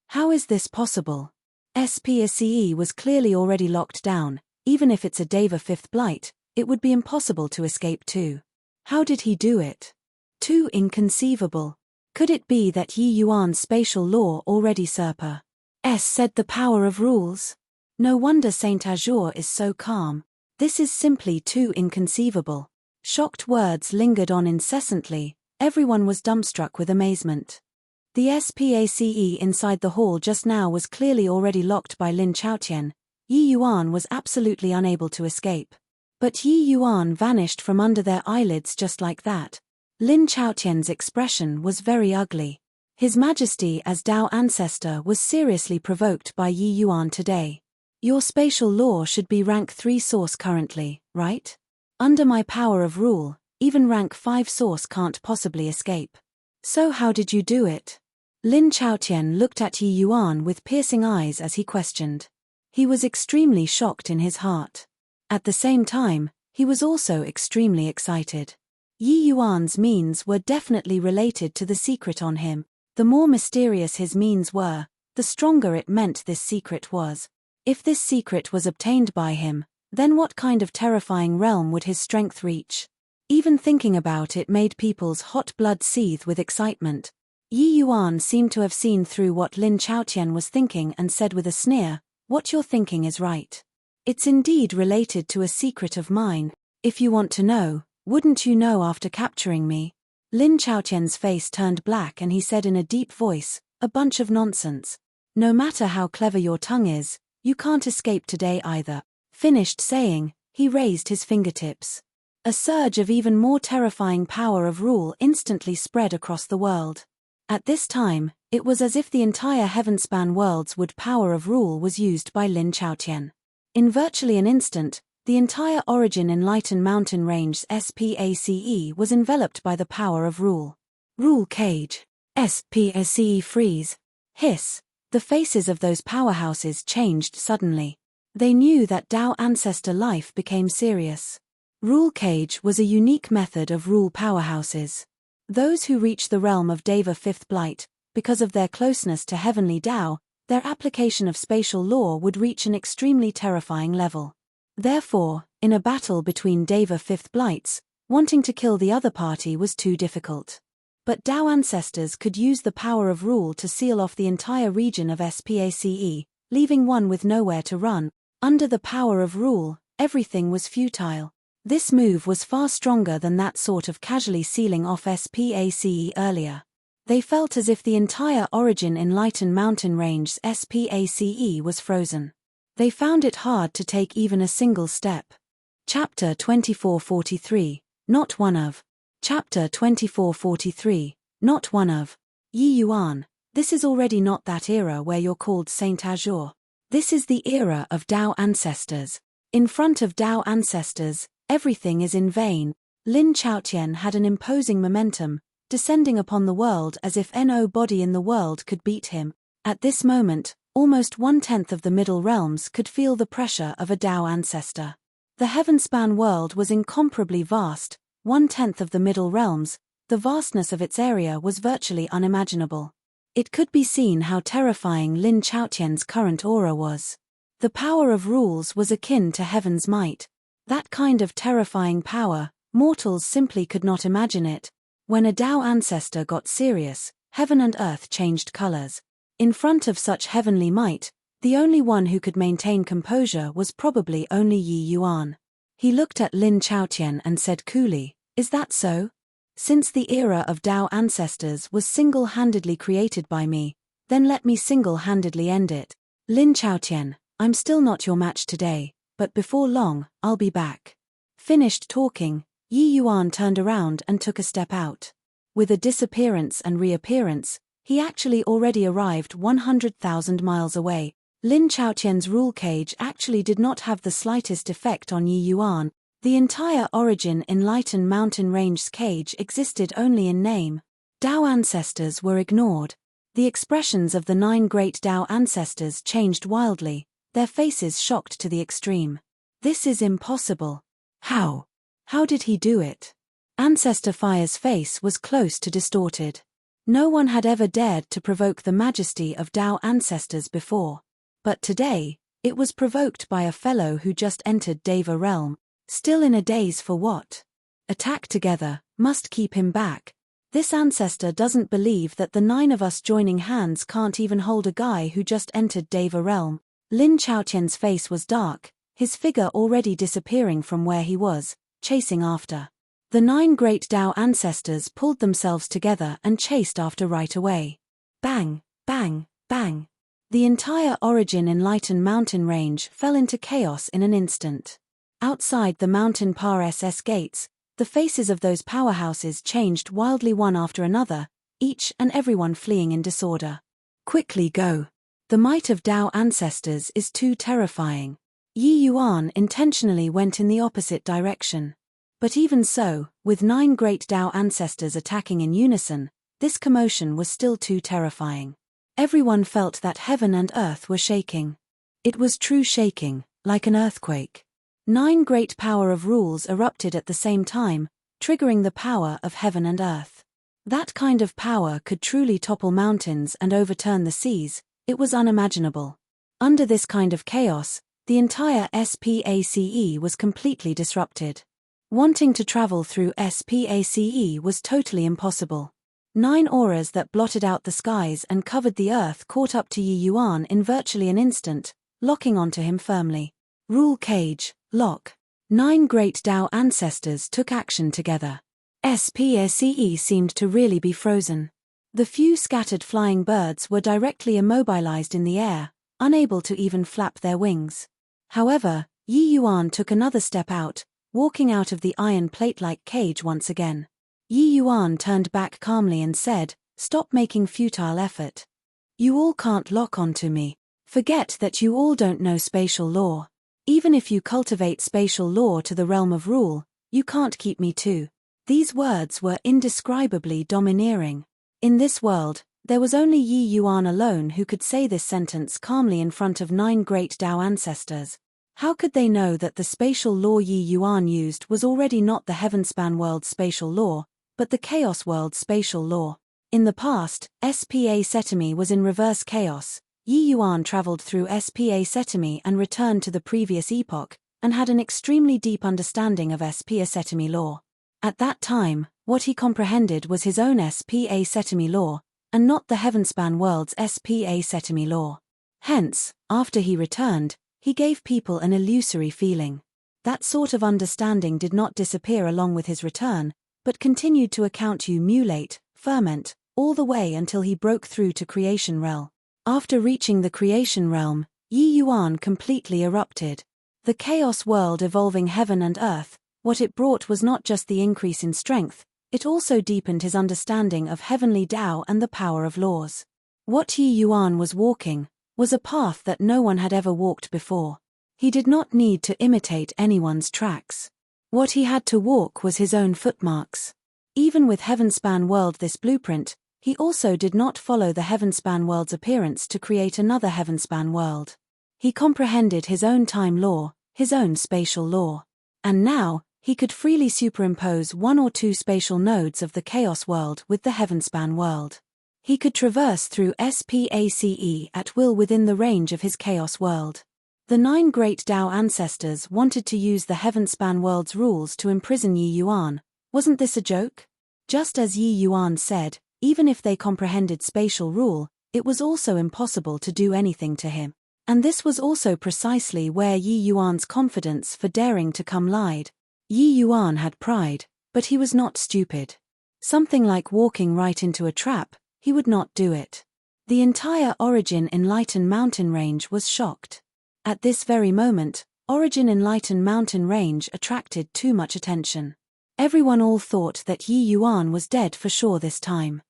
How is this possible? SPACE was clearly already locked down. Even if it's a Deva 5th blight, it would be impossible to escape too. How did he do it? Too inconceivable. Could it be that Yi Yuan's spatial law already surpassed said the power of rules? No wonder Saint Azure is so calm. This is simply too inconceivable. Shocked words lingered on incessantly. Everyone was dumbstruck with amazement. The SPACE inside the hall just now was clearly already locked by Lin Chaotian. Yi Yuan was absolutely unable to escape. But Yi Yuan vanished from under their eyelids just like that. Lin Chaotian's expression was very ugly. His Majesty as Dao ancestor was seriously provoked by Yi Yuan today. Your spatial law should be rank 3 source currently, right? Under my power of rule, even rank 5 source can't possibly escape. So how did you do it? Lin Chaotian looked at Yi Yuan with piercing eyes as he questioned. He was extremely shocked in his heart. At the same time, he was also extremely excited. Yi Yuan's means were definitely related to the secret on him. The more mysterious his means were, the stronger it meant this secret was. If this secret was obtained by him, then what kind of terrifying realm would his strength reach? Even thinking about it made people's hot blood seethe with excitement. Yi Yuan seemed to have seen through what Lin Chaotian was thinking and said with a sneer, "What you're thinking is right. It's indeed related to a secret of mine. If you want to know, wouldn't you know after capturing me?" Lin Chaotian's face turned black and he said in a deep voice, A bunch of nonsense. No matter how clever your tongue is, you can't escape today either. Finished saying, he raised his fingertips. A surge of even more terrifying power of rule instantly spread across the world. At this time, it was as if the entire heavenspan world's wood power of rule was used by Lin Chaotian. In virtually an instant, the entire Origin Enlightened mountain range's SPACE was enveloped by the power of rule. Rule cage. SPACE freeze. Hiss. The faces of those powerhouses changed suddenly. They knew that Tao ancestor life became serious. Rule cage was a unique method of rule powerhouses. Those who reach the realm of Deva Fifth Blight, because of their closeness to heavenly Tao, their application of spatial law would reach an extremely terrifying level. Therefore, in a battle between Deva Fifth Blights, wanting to kill the other party was too difficult. But Tao ancestors could use the power of rule to seal off the entire region of SPACE, leaving one with nowhere to run. Under the power of rule, everything was futile. This move was far stronger than that sort of casually sealing off SPACE earlier. They felt as if the entire Origin Enlightened mountain range's SPACE was frozen. They found it hard to take even a single step. Chapter 2443, Not One of. Chapter 2443, Not One of. Yi Yuan, this is already not that era where you're called Saint Azure. This is the era of Tao ancestors. In front of Tao ancestors, everything is in vain. Lin Chaotian had an imposing momentum, descending upon the world as if no body in the world could beat him. At this moment, almost 1/10 of the Middle Realms could feel the pressure of a Tao ancestor. The heavenspan world was incomparably vast. 1/10 of the Middle Realms, the vastness of its area was virtually unimaginable. It could be seen how terrifying Lin Chaotian's current aura was. The power of rules was akin to heaven's might. That kind of terrifying power, mortals simply could not imagine it. When a Tao ancestor got serious, heaven and earth changed colors. In front of such heavenly might, the only one who could maintain composure was probably only Yi Yuan. He looked at Lin Chaotian and said coolly, "Is that so? Since the era of Tao ancestors was single-handedly created by me, then let me single-handedly end it. Lin Chaotian, I'm still not your match today, but before long, I'll be back." Finished talking, Yi Yuan turned around and took a step out. With a disappearance and reappearance, he actually already arrived 100,000 miles away. Lin Chaotian's rule cage actually did not have the slightest effect on Yi Yuan. The entire Origin Enlightened mountain range's cage existed only in name. Tao ancestors were ignored. The expressions of the 9 great Tao ancestors changed wildly, their faces shocked to the extreme. This is impossible. How? How did he do it? Ancestor Fire's face was close to distorted. No one had ever dared to provoke the majesty of Tao ancestors before. But today, it was provoked by a fellow who just entered Deva realm. Still in a daze for what? Attack together, must keep him back. This ancestor doesn't believe that the 9 of us joining hands can't even hold a guy who just entered Deva realm. Lin Chaotian's face was dark, his figure already disappearing from where he was, chasing after. The 9 great Tao ancestors pulled themselves together and chased after right away. Bang, bang, bang. The entire Origin Enlightened mountain range fell into chaos in an instant. Outside the mountain Par-SS gates, the faces of those powerhouses changed wildly one after another, each and everyone fleeing in disorder. Quickly go. The might of Tao ancestors is too terrifying. Yi Yuan intentionally went in the opposite direction. But even so, with 9 great Tao ancestors attacking in unison, this commotion was still too terrifying. Everyone felt that heaven and earth were shaking. It was true shaking, like an earthquake. 9 great power of rules erupted at the same time, triggering the power of heaven and earth. That kind of power could truly topple mountains and overturn the seas. It was unimaginable. Under this kind of chaos, the entire SPACE was completely disrupted. Wanting to travel through SPACE was totally impossible. 9 auras that blotted out the skies and covered the earth caught up to Yi Yuan in virtually an instant, locking onto him firmly. Rule cage, lock. 9 great Tao ancestors took action together. SPACE seemed to really be frozen. The few scattered flying birds were directly immobilized in the air, unable to even flap their wings. However, Yi Yuan took another step out, walking out of the iron plate-like cage once again. Yi Yuan turned back calmly and said, "Stop making futile effort. You all can't lock onto me. Forget that you all don't know spatial law. Even if you cultivate spatial law to the realm of rule, you can't keep me too." These words were indescribably domineering. In this world, there was only Yi Yuan alone who could say this sentence calmly in front of 9 great Tao ancestors. How could they know that the spatial law Yi Yuan used was already not the Heavenspan world's spatial law, but the Chaos world's spatial law? In the past, SPA Setemi was in reverse chaos. Yi Yuan traveled through SPA Setemi and returned to the previous epoch, and had an extremely deep understanding of SPA Setemi law. At that time, what he comprehended was his own SPA Setemi law, and not the Heavenspan world's SPA Setemi law. Hence, after he returned, he gave people an illusory feeling. That sort of understanding did not disappear along with his return, but continued to accumulate, ferment, all the way until he broke through to creation realm. After reaching the creation realm, Yi Yuan completely erupted. The chaos world evolving heaven and earth, what it brought was not just the increase in strength, it also deepened his understanding of heavenly Tao and the power of laws. What Yi Yuan was walking was a path that no one had ever walked before. He did not need to imitate anyone's tracks. What he had to walk was his own footmarks. Even with Heavenspan world this blueprint, he also did not follow the Heavenspan world's appearance to create another Heavenspan world. He comprehended his own time law, his own spatial law. And now, he could freely superimpose 1 or 2 spatial nodes of the Chaos world with the Heavenspan world. He could traverse through SPACE at will within the range of his Chaos world. The 9 great Tao ancestors wanted to use the Heavenspan world's rules to imprison Yi Yuan. Wasn't this a joke? Just as Yi Yuan said, even if they comprehended spatial rule, it was also impossible to do anything to him. And this was also precisely where Yi Yuan's confidence for daring to come lied. Yi Yuan had pride, but he was not stupid. Something like walking right into a trap, he would not do it. The entire Origin Enlightened mountain range was shocked. At this very moment, Origin Enlightened mountain range attracted too much attention. Everyone all thought that Yi Yuan was dead for sure this time.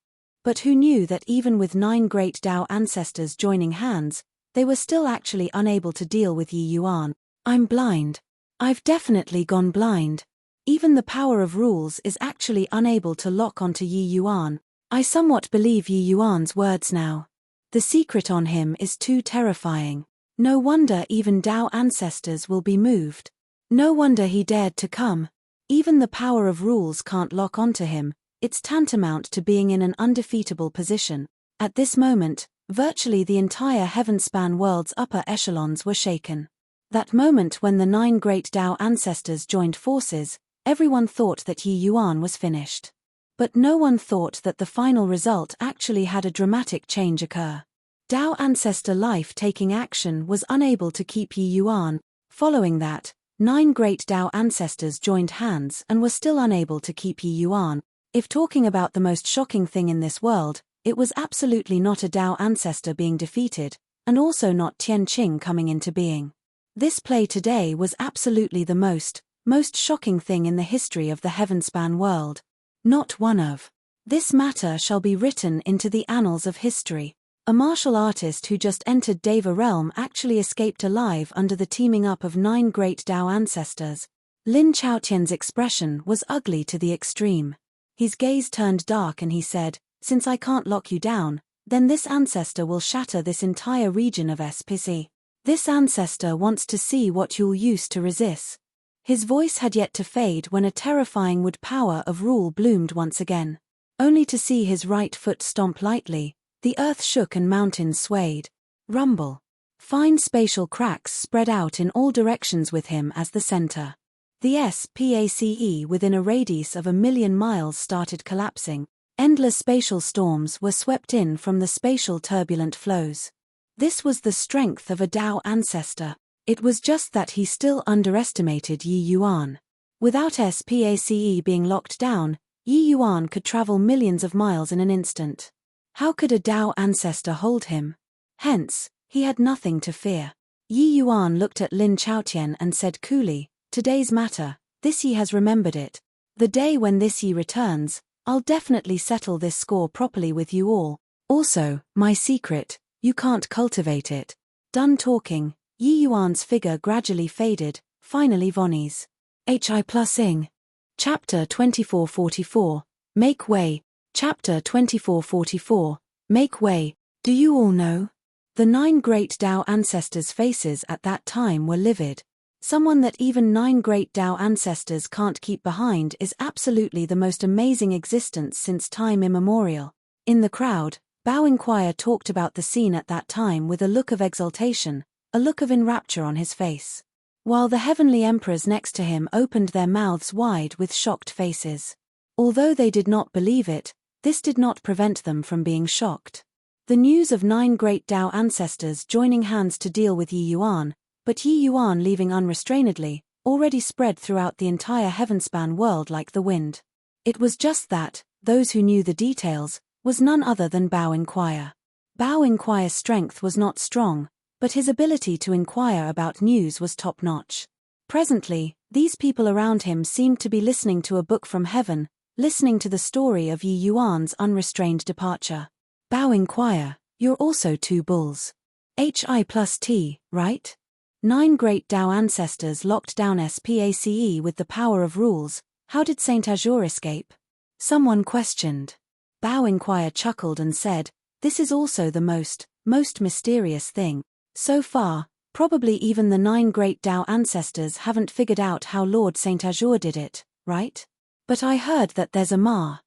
But who knew that even with 9 great Tao ancestors joining hands, they were still actually unable to deal with Yi Yuan. "I'm blind. I've definitely gone blind. Even the power of rules is actually unable to lock onto Yi Yuan. I somewhat believe Yi Yuan's words now. The secret on him is too terrifying. No wonder even Tao ancestors will be moved. No wonder he dared to come. Even the power of rules can't lock onto him. It's tantamount to being in an undefeatable position." At this moment, virtually the entire Heavenspan world's upper echelons were shaken. That moment when the 9 great Tao ancestors joined forces, everyone thought that Yi Yuan was finished. But no one thought that the final result actually had a dramatic change occur. Tao ancestor life taking action was unable to keep Yi Yuan. Following that, 9 great Tao ancestors joined hands and were still unable to keep Yi Yuan. If talking about the most shocking thing in this world, it was absolutely not a Tao ancestor being defeated, and also not Tian Qing coming into being. This play today was absolutely the most shocking thing in the history of the Heavenspan world. Not one of. This matter shall be written into the annals of history. A martial artist who just entered Deva realm actually escaped alive under the teaming up of 9 great Tao ancestors. Lin Chaotian's expression was ugly to the extreme. His gaze turned dark and he said, "Since I can't lock you down, then this ancestor will shatter this entire region of SPC. This ancestor wants to see what you'll use to resist." His voice had yet to fade when a terrifying wood power of rule bloomed once again. Only to see his right foot stomp lightly, the earth shook and mountains swayed. Rumble. Fine spatial cracks spread out in all directions with him as the center. The SPACE within a radius of 1,000,000 miles started collapsing. Endless spatial storms were swept in from the spatial turbulent flows. This was the strength of a Tao ancestor. It was just that he still underestimated Yi Yuan. Without SPACE being locked down, Yi Yuan could travel millions of miles in an instant. How could a Tao ancestor hold him? Hence, he had nothing to fear. Yi Yuan looked at Lin Chaotian and said coolly, "Today's matter, this Yi has remembered it. The day when this Yi returns, I'll definitely settle this score properly with you all. Also, my secret, you can't cultivate it." Done talking, Yi Yuan's figure gradually faded, finally Vonnie's. Hi plus ing. Chapter 2444, Make Way. Chapter 2444, Make Way. Do you all know? The 9 great Tao ancestors' faces at that time were livid. Someone that even 9 great Tao ancestors can't keep behind is absolutely the most amazing existence since time immemorial. In the crowd, Bao Inquire talked about the scene at that time with a look of exultation, a look of enrapture on his face. While the heavenly emperors next to him opened their mouths wide with shocked faces. Although they did not believe it, this did not prevent them from being shocked. The news of 9 great Tao ancestors joining hands to deal with Yi Yuan, but Yi Yuan leaving unrestrainedly, already spread throughout the entire heavenspan world like the wind. It was just that, those who knew the details, was none other than Bao Inquire. Bao Inquire's strength was not strong, but his ability to inquire about news was top-notch. Presently, these people around him seemed to be listening to a book from heaven, listening to the story of Yi Yuan's unrestrained departure. Bao Inquire, you're also 2 bulls. Hi plus T, right? 9 great Tao ancestors locked down SPACE with the power of rules. How did Saint Azure escape? Someone questioned. Bao Inquire chuckled and said, "This is also the most mysterious thing. So far, probably even the 9 great Tao ancestors haven't figured out how Lord Saint Azure did it, right? But I heard that there's a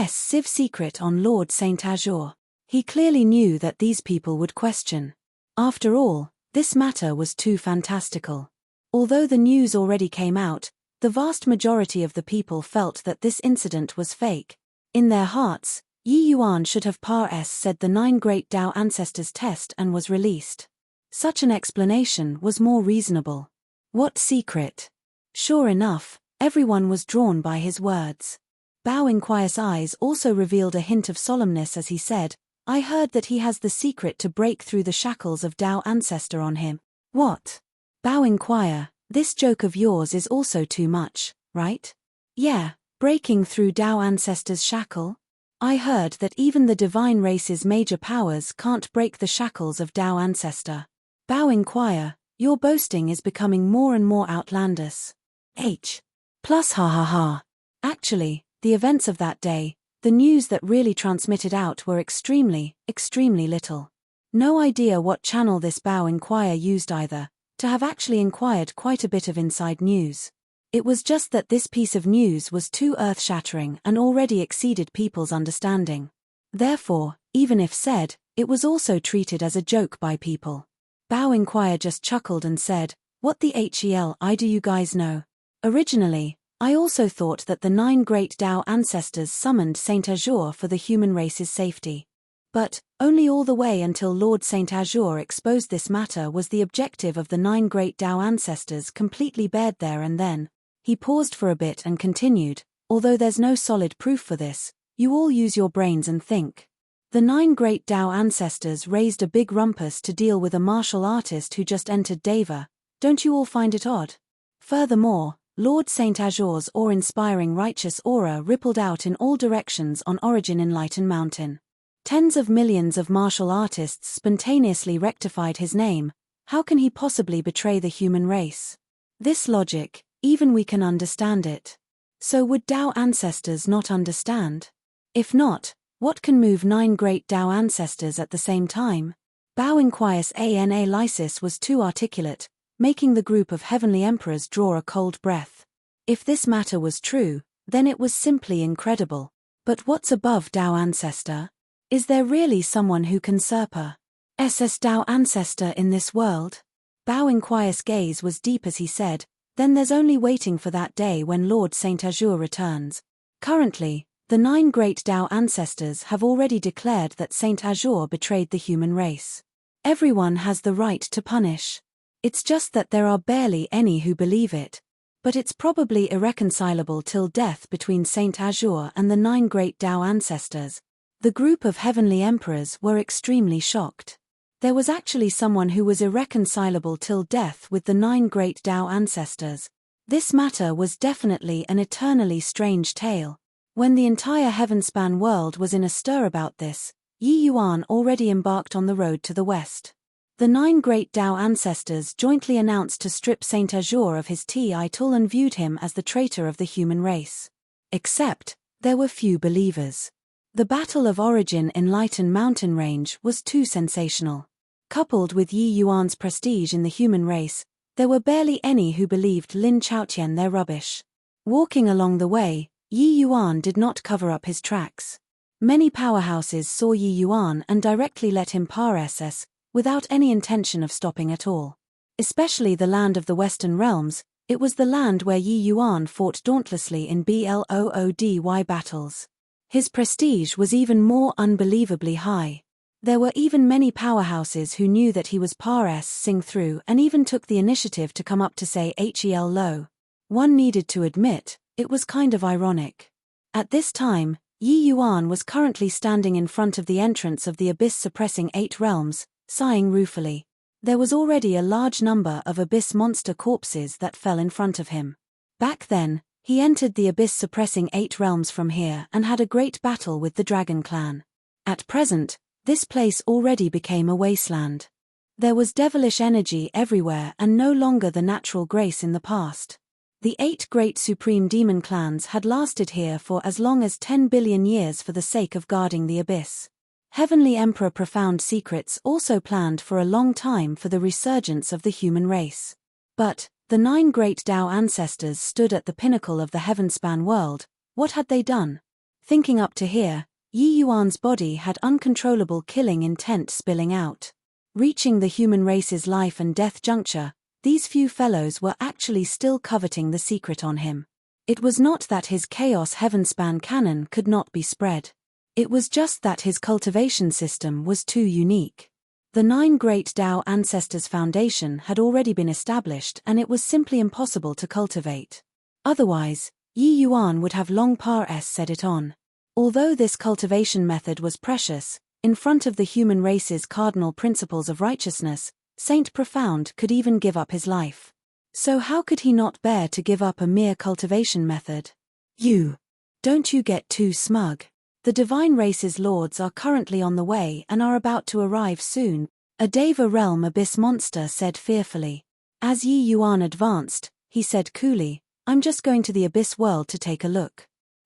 Civ secret on Lord Saint Azure." He clearly knew that these people would question. After all, this matter was too fantastical. Although the news already came out, the vast majority of the people felt that this incident was fake. In their hearts, Yi Yuan should have said the 9 great Tao ancestors test and was released. Such an explanation was more reasonable. What secret? Sure enough, everyone was drawn by his words. Bao Inquire's eyes also revealed a hint of solemnness as he said, "I heard that he has the secret to break through the shackles of Tao ancestor on him." What? Bao Inquire, this joke of yours is also too much, right? Yeah, breaking through Tao ancestor's shackle? I heard that even the divine race's major powers can't break the shackles of Tao ancestor. Bao Inquire, your boasting is becoming more and more outlandish. Plus ha ha ha. Actually, the events of that day, the news that really transmitted out were extremely little. No idea what channel this Bao Inquire used either, to have actually inquired quite a bit of inside news. It was just that this piece of news was too earth-shattering and already exceeded people's understanding. Therefore, even if said, it was also treated as a joke by people. Bao Inquire just chuckled and said, "What the hell do you guys know? Originally, I also thought that the 9 great Tao ancestors summoned Saint Azure for the human race's safety. But, only all the way until Lord Saint Azure exposed this matter was the objective of the 9 great Tao ancestors completely bared there and then." He paused for a bit and continued, "Although there's no solid proof for this, you all use your brains and think. The 9 great Tao ancestors raised a big rumpus to deal with a martial artist who just entered Deva. Don't you all find it odd? Furthermore, Lord Saint Azure's awe-inspiring righteous aura rippled out in all directions on Origin Enlightened Mountain. Tens of millions of martial artists spontaneously rectified his name. How can he possibly betray the human race? This logic, even we can understand it. So would Tao ancestors not understand? If not, what can move 9 great Tao ancestors at the same time? Bao Inquire's analysis was too articulate, making the group of heavenly emperors draw a cold breath. If this matter was true, then it was simply incredible. But what's above Tao ancestor? Is there really someone who can surpass Tao ancestor in this world? Bao Inquire's gaze was deep as he said, "Then there's only waiting for that day when Lord Saint Azure returns. Currently, the 9 great Tao ancestors have already declared that Saint Azure betrayed the human race. Everyone has the right to punish. It's just that there are barely any who believe it. But it's probably irreconcilable till death between Saint Azure and the 9 great Tao ancestors. The group of heavenly emperors were extremely shocked. There was actually someone who was irreconcilable till death with the 9 great Tao ancestors. This matter was definitely an eternally strange tale. When the entire heavenspan world was in a stir about this, Yi Yuan already embarked on the road to the west. The 9 great Tao ancestors jointly announced to strip Saint Azure of his title and viewed him as the traitor of the human race. Except, there were few believers. The Battle of Origin in Lighten Mountain Range was too sensational. Coupled with Yi Yuan's prestige in the human race, there were barely any who believed Lin Chaotian their rubbish. Walking along the way, Yi Yuan did not cover up his tracks. Many powerhouses saw Yi Yuan and directly let him pass, without any intention of stopping at all. Especially the land of the Western Realms, it was the land where Yi Yuan fought dauntlessly in Bloody battles. His prestige was even more unbelievably high. There were even many powerhouses who knew that he was passing through and even took the initiative to come up to say hello. One needed to admit, it was kind of ironic. At this time, Yi Yuan was currently standing in front of the entrance of the abyss suppressing 8 realms, sighing ruefully. There was already a large number of abyss monster corpses that fell in front of him. Back then, he entered the abyss suppressing 8 realms from here and had a great battle with the Dragon Clan. At present, this place already became a wasteland. There was devilish energy everywhere and no longer the natural grace in the past. The 8 great supreme demon clans had lasted here for as long as 10 billion years for the sake of guarding the abyss. Heavenly Emperor Profound Secrets also planned for a long time for the resurgence of the human race. But, the 9 great Tao ancestors stood at the pinnacle of the heavenspan world. What had they done? Thinking up to here, Yi Yuan's body had uncontrollable killing intent spilling out. Reaching the human race's life and death juncture, these few fellows were actually still coveting the secret on him. It was not that his chaos heavenspan canon could not be spread. It was just that his cultivation system was too unique. The 9 great Tao ancestors' foundation had already been established and it was simply impossible to cultivate. Otherwise, Yi Yuan would have long set it on. Although this cultivation method was precious, in front of the human race's cardinal principles of righteousness, Saint Profound could even give up his life. So how could he not bear to give up a mere cultivation method? Don't you get too smug. The divine race's lords are currently on the way and are about to arrive soon, a Deva realm abyss monster said fearfully. As Yi Yuan advanced, he said coolly, I'm just going to the abyss world to take a look.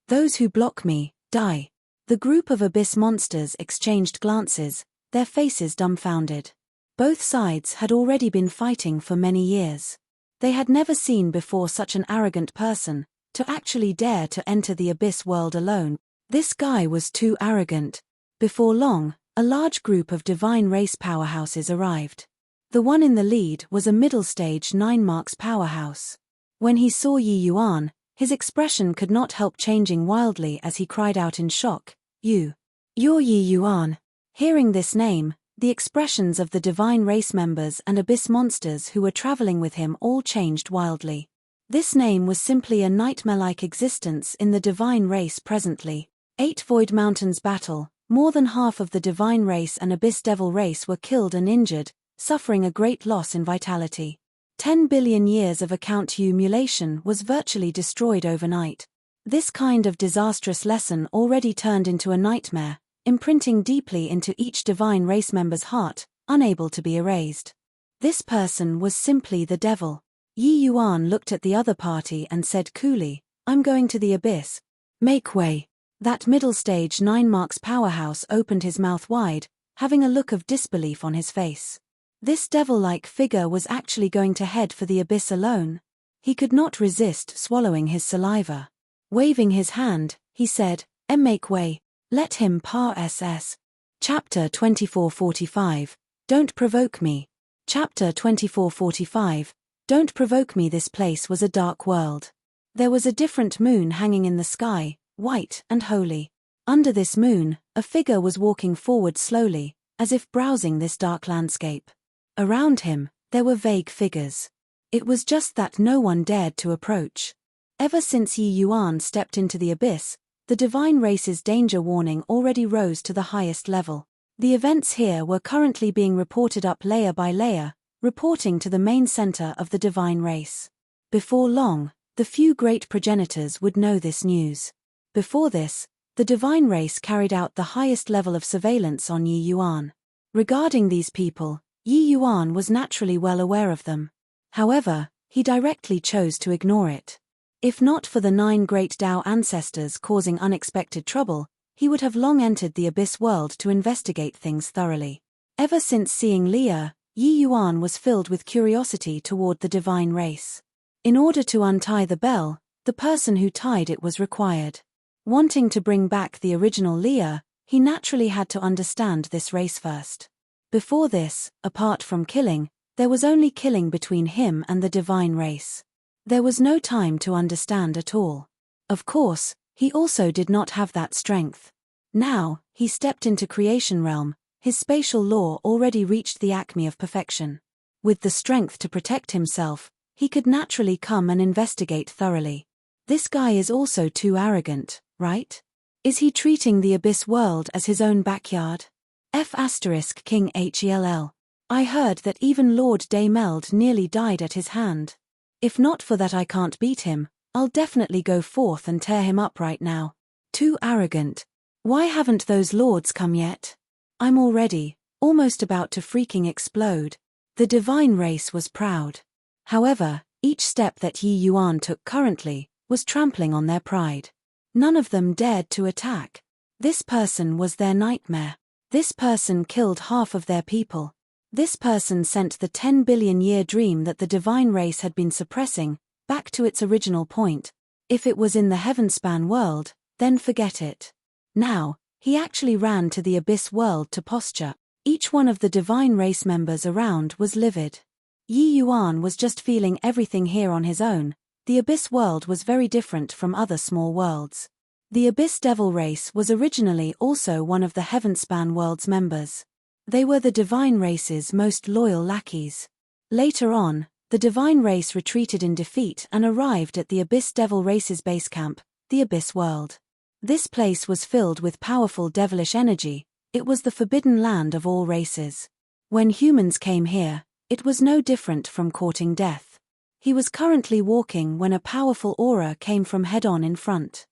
Those who block me, die. The group of abyss monsters exchanged glances, their faces dumbfounded. Both sides had already been fighting for many years. They had never seen before such an arrogant person, to actually dare to enter the abyss world alone. This guy was too arrogant. Before long, a large group of divine race powerhouses arrived. The one in the lead was a middle-stage 9 marks powerhouse. When he saw Yi Yuan, his expression could not help changing wildly as he cried out in shock, You're Yi Yuan. Hearing this name, the expressions of the divine race members and abyss monsters who were traveling with him all changed wildly. This name was simply a nightmare-like existence in the divine race presently. 8 Void Mountains battle, more than half of the divine race and abyss devil race were killed and injured, suffering a great loss in vitality. 10 billion years of accumulation was virtually destroyed overnight. This kind of disastrous lesson already turned into a nightmare, imprinting deeply into each divine race member's heart, unable to be erased. This person was simply the devil. Yi Yuan looked at the other party and said coolly, I'm going to the abyss. Make way. That middle-stage 9 marks powerhouse opened his mouth wide, having a look of disbelief on his face. This devil-like figure was actually going to head for the abyss alone. He could not resist swallowing his saliva. Waving his hand, he said, make way. Let him pass. Chapter 2445, Don't Provoke Me. Chapter 2445, Don't Provoke Me. This place was a dark world. There was a different moon hanging in the sky, white and holy. Under this moon, a figure was walking forward slowly, as if browsing this dark landscape. Around him, there were vague figures. It was just that no one dared to approach. Ever since Yi Yuan stepped into the abyss, The divine race's danger warning already rose to the highest level. The events here were currently being reported up layer by layer, reporting to the main center of the divine race. Before long, the few great progenitors would know this news. Before this, the divine race carried out the highest level of surveillance on Yi Yuan. Regarding these people, Yi Yuan was naturally well aware of them. However, he directly chose to ignore it. If not for the 9 great Tao ancestors causing unexpected trouble, he would have long entered the abyss world to investigate things thoroughly. Ever since seeing Leah, Yi Yuan was filled with curiosity toward the divine race. In order to untie the bell, the person who tied it was required. Wanting to bring back the original Leah, he naturally had to understand this race first. Before this, apart from killing, there was only killing between him and the divine race. There was no time to understand at all. Of course, he also did not have that strength. Now, he stepped into creation realm, his spatial law already reached the acme of perfection. With the strength to protect himself, he could naturally come and investigate thoroughly. This guy is also too arrogant, right? Is he treating the abyss world as his own backyard? King Hell. I heard that even Lord Daymeld nearly died at his hand. If not for that I can't beat him, I'll definitely go forth and tear him up right now. Too arrogant. Why haven't those lords come yet? I'm already, almost about to freaking explode. The divine race was proud. However, each step that Yi Yuan took currently was trampling on their pride. None of them dared to attack. This person was their nightmare. This person killed half of their people. This person sent the 10 billion year dream that the divine race had been suppressing back to its original point. If it was in the heavenspan world, then forget it. Now, he actually ran to the abyss world to posture. Each one of the divine race members around was livid. Yi Yuan was just feeling everything here on his own. The abyss world was very different from other small worlds. The abyss devil race was originally also one of the heavenspan world's members. They were the divine race's most loyal lackeys. Later on, the divine race retreated in defeat and arrived at the abyss devil race's base camp, the abyss world. This place was filled with powerful devilish energy. It was the forbidden land of all races. When humans came here, it was no different from courting death. He was currently walking when a powerful aura came from head-on in front.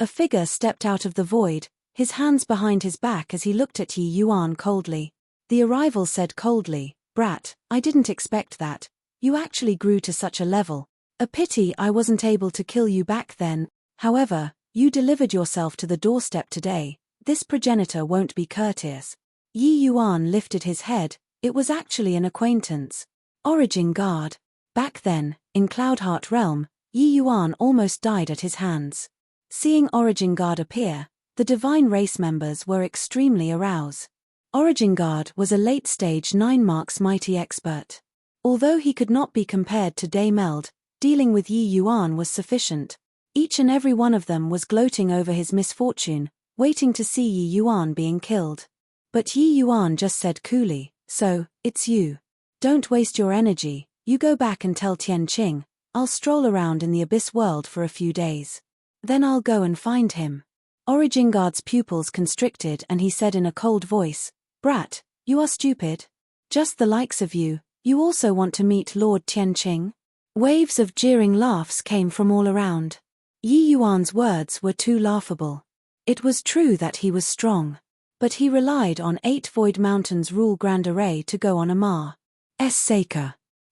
A figure stepped out of the void, his hands behind his back as he looked at Yi Yuan coldly. The arrival said coldly, "Brat, I didn't expect that. You actually grew to such a level. A pity I wasn't able to kill you back then. However, you delivered yourself to the doorstep today. This progenitor won't be courteous." Yi Yuan lifted his head. It was actually an acquaintance. Origin Guard. Back then, in Cloudheart Realm, Yi Yuan almost died at his hands. Seeing Origin Guard appear, the divine race members were extremely aroused. Origin Guard was a late-stage 9 marks mighty expert. Although he could not be compared to Daymeld, dealing with Yi Yuan was sufficient. Each and every one of them was gloating over his misfortune, waiting to see Yi Yuan being killed. But Yi Yuan just said coolly, "So, it's you. Don't waste your energy, you go back and tell Tian Qing. I'll stroll around in the abyss world for a few days. Then I'll go and find him." Origin Guard's pupils constricted and he said in a cold voice, "Brat, you are stupid. Just the likes of you, you also want to meet Lord Tian Qing?" Waves of jeering laughs came from all around. Yi Yuan's words were too laughable. It was true that he was strong. But he relied on 8 Void Mountains Rule Grand Array to go on Amar's sake.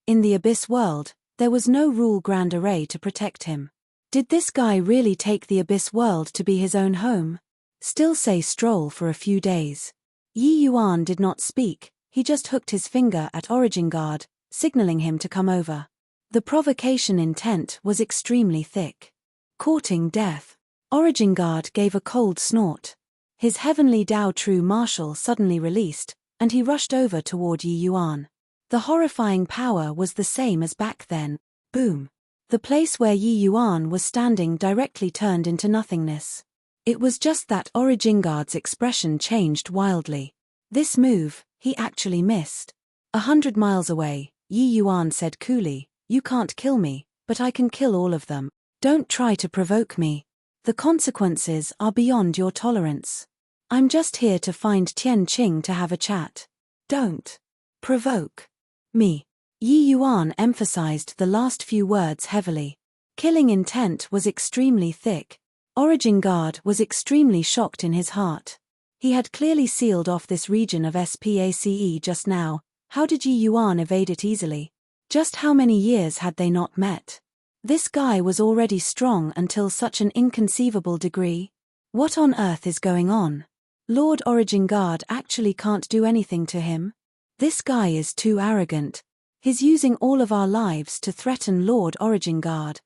In the abyss world, there was no Rule Grand Array to protect him. Did this guy really take the abyss world to be his own home? Still say stroll for a few days. Yi Yuan did not speak, he just hooked his finger at Origin Guard, signaling him to come over. The provocation intent was extremely thick. Courting death. Origin Guard gave a cold snort. His heavenly Dao True Martial suddenly released, and he rushed over toward Yi Yuan. The horrifying power was the same as back then. Boom. The place where Yi Yuan was standing directly turned into nothingness. It was just that Origin Guard's expression changed wildly. This move, he actually missed. 100 miles away, Yi Yuan said coolly, "You can't kill me, but I can kill all of them. Don't try to provoke me." The consequences are beyond your tolerance. I'm just here to find Tian Qing to have a chat. Don't provoke me. Yi Yuan emphasized the last few words heavily. Killing intent was extremely thick. Origin Guard was extremely shocked in his heart. He had clearly sealed off this region of SPACE just now. How did Yi Yuan evade it easily? Just how many years had they not met? This guy was already strong until such an inconceivable degree. What on earth is going on? Lord Origin Guard actually can't do anything to him? This guy is too arrogant. He's using all of our lives to threaten Lord Origin Guard.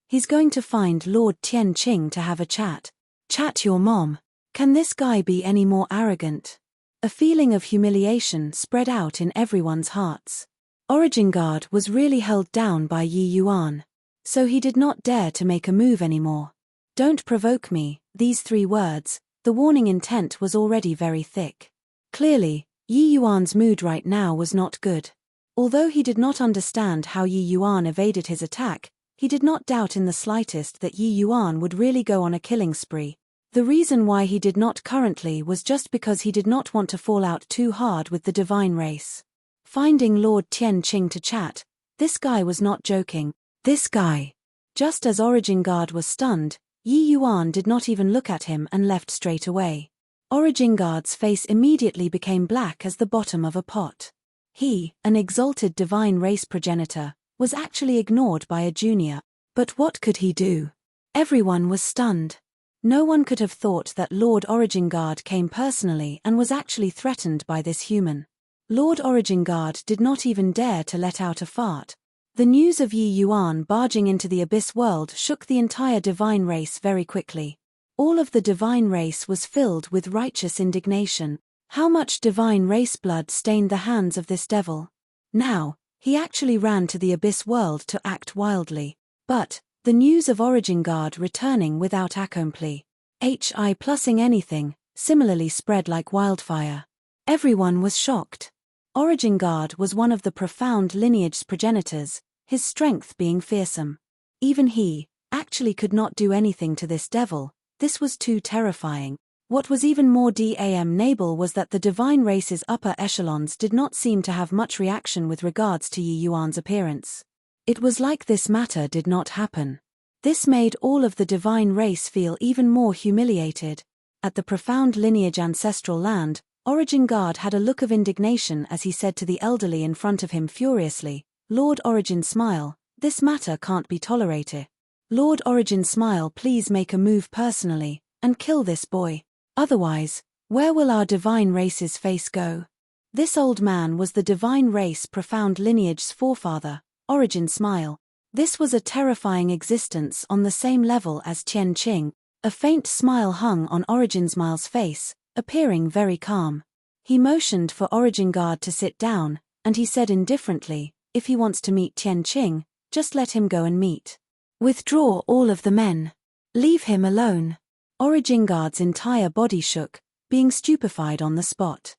He's going to find Lord Tian Qing to have a chat. Chat your mom. Can this guy be any more arrogant? A feeling of humiliation spread out in everyone's hearts. Origin Guard was really held down by Yi Yuan. So he did not dare to make a move anymore. Don't provoke me, these 3 words, the warning intent was already very thick. Clearly, Yi Yuan's mood right now was not good. Although he did not understand how Yi Yuan evaded his attack, he did not doubt in the slightest that Yi Yuan would really go on a killing spree. The reason why he did not currently was just because he did not want to fall out too hard with the divine race. Finding Lord Tian Qing to chat, this guy was not joking. This guy. Just as Origin Guard was stunned, Yi Yuan did not even look at him and left straight away. Origin Guard's face immediately became black as the bottom of a pot. He, an exalted divine race progenitor, was actually ignored by a junior. But what could he do? Everyone was stunned. No one could have thought that Lord Origin Guard came personally and was actually threatened by this human. Lord Origin Guard did not even dare to let out a fart. The news of Yi Yuan barging into the abyss world shook the entire divine race very quickly. All of the divine race was filled with righteous indignation. How much divine race blood stained the hands of this devil? Now, he actually ran to the abyss world to act wildly. But, the news of Origin Guard returning without accompli, plussing anything, similarly spread like wildfire. Everyone was shocked. Origin Guard was one of the profound lineage's progenitors, his strength being fearsome. Even he, actually could not do anything to this devil. This was too terrifying. What was even more damnable was that the divine race's upper echelons did not seem to have much reaction with regards to Yi Yuan's appearance. It was like this matter did not happen. This made all of the divine race feel even more humiliated. At the profound lineage ancestral land, Origin Guard had a look of indignation as he said to the elderly in front of him furiously, "Lord Origin Smile, this matter can't be tolerated. Lord Origin Smile, please make a move personally, and kill this boy. Otherwise, where will our divine race's face go?" This old man was the divine race profound lineage's forefather, Origin Smile. This was a terrifying existence on the same level as Tian Qing. A faint smile hung on Origin Smile's face, appearing very calm. He motioned for Origin Guard to sit down, and he said indifferently, "If he wants to meet Tian Qing, just let him go and meet. Withdraw all of the men. Leave him alone." Origin Guard's entire body shook, being stupefied on the spot.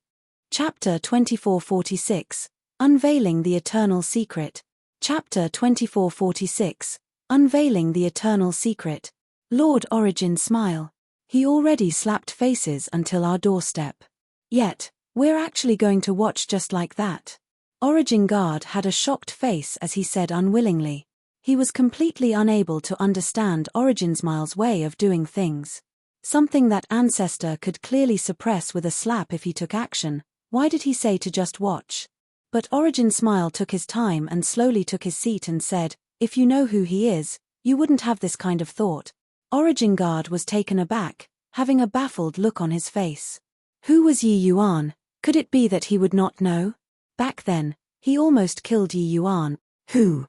Chapter 2446, Unveiling the Eternal Secret. Chapter 2446, Unveiling the Eternal Secret. Lord Origin Smile. He already slapped faces until our doorstep. Yet, we're actually going to watch just like that. Origin Guard had a shocked face as he said unwillingly. He was completely unable to understand Origin Smile's way of doing things. Something that ancestor could clearly suppress with a slap if he took action. Why did he say to just watch? But Origin Smile took his time and slowly took his seat and said, "If you know who he is, you wouldn't have this kind of thought." Origin Guard was taken aback, having a baffled look on his face. Who was Yi Yuan? Could it be that he would not know? Back then, he almost killed Yi Yuan. Who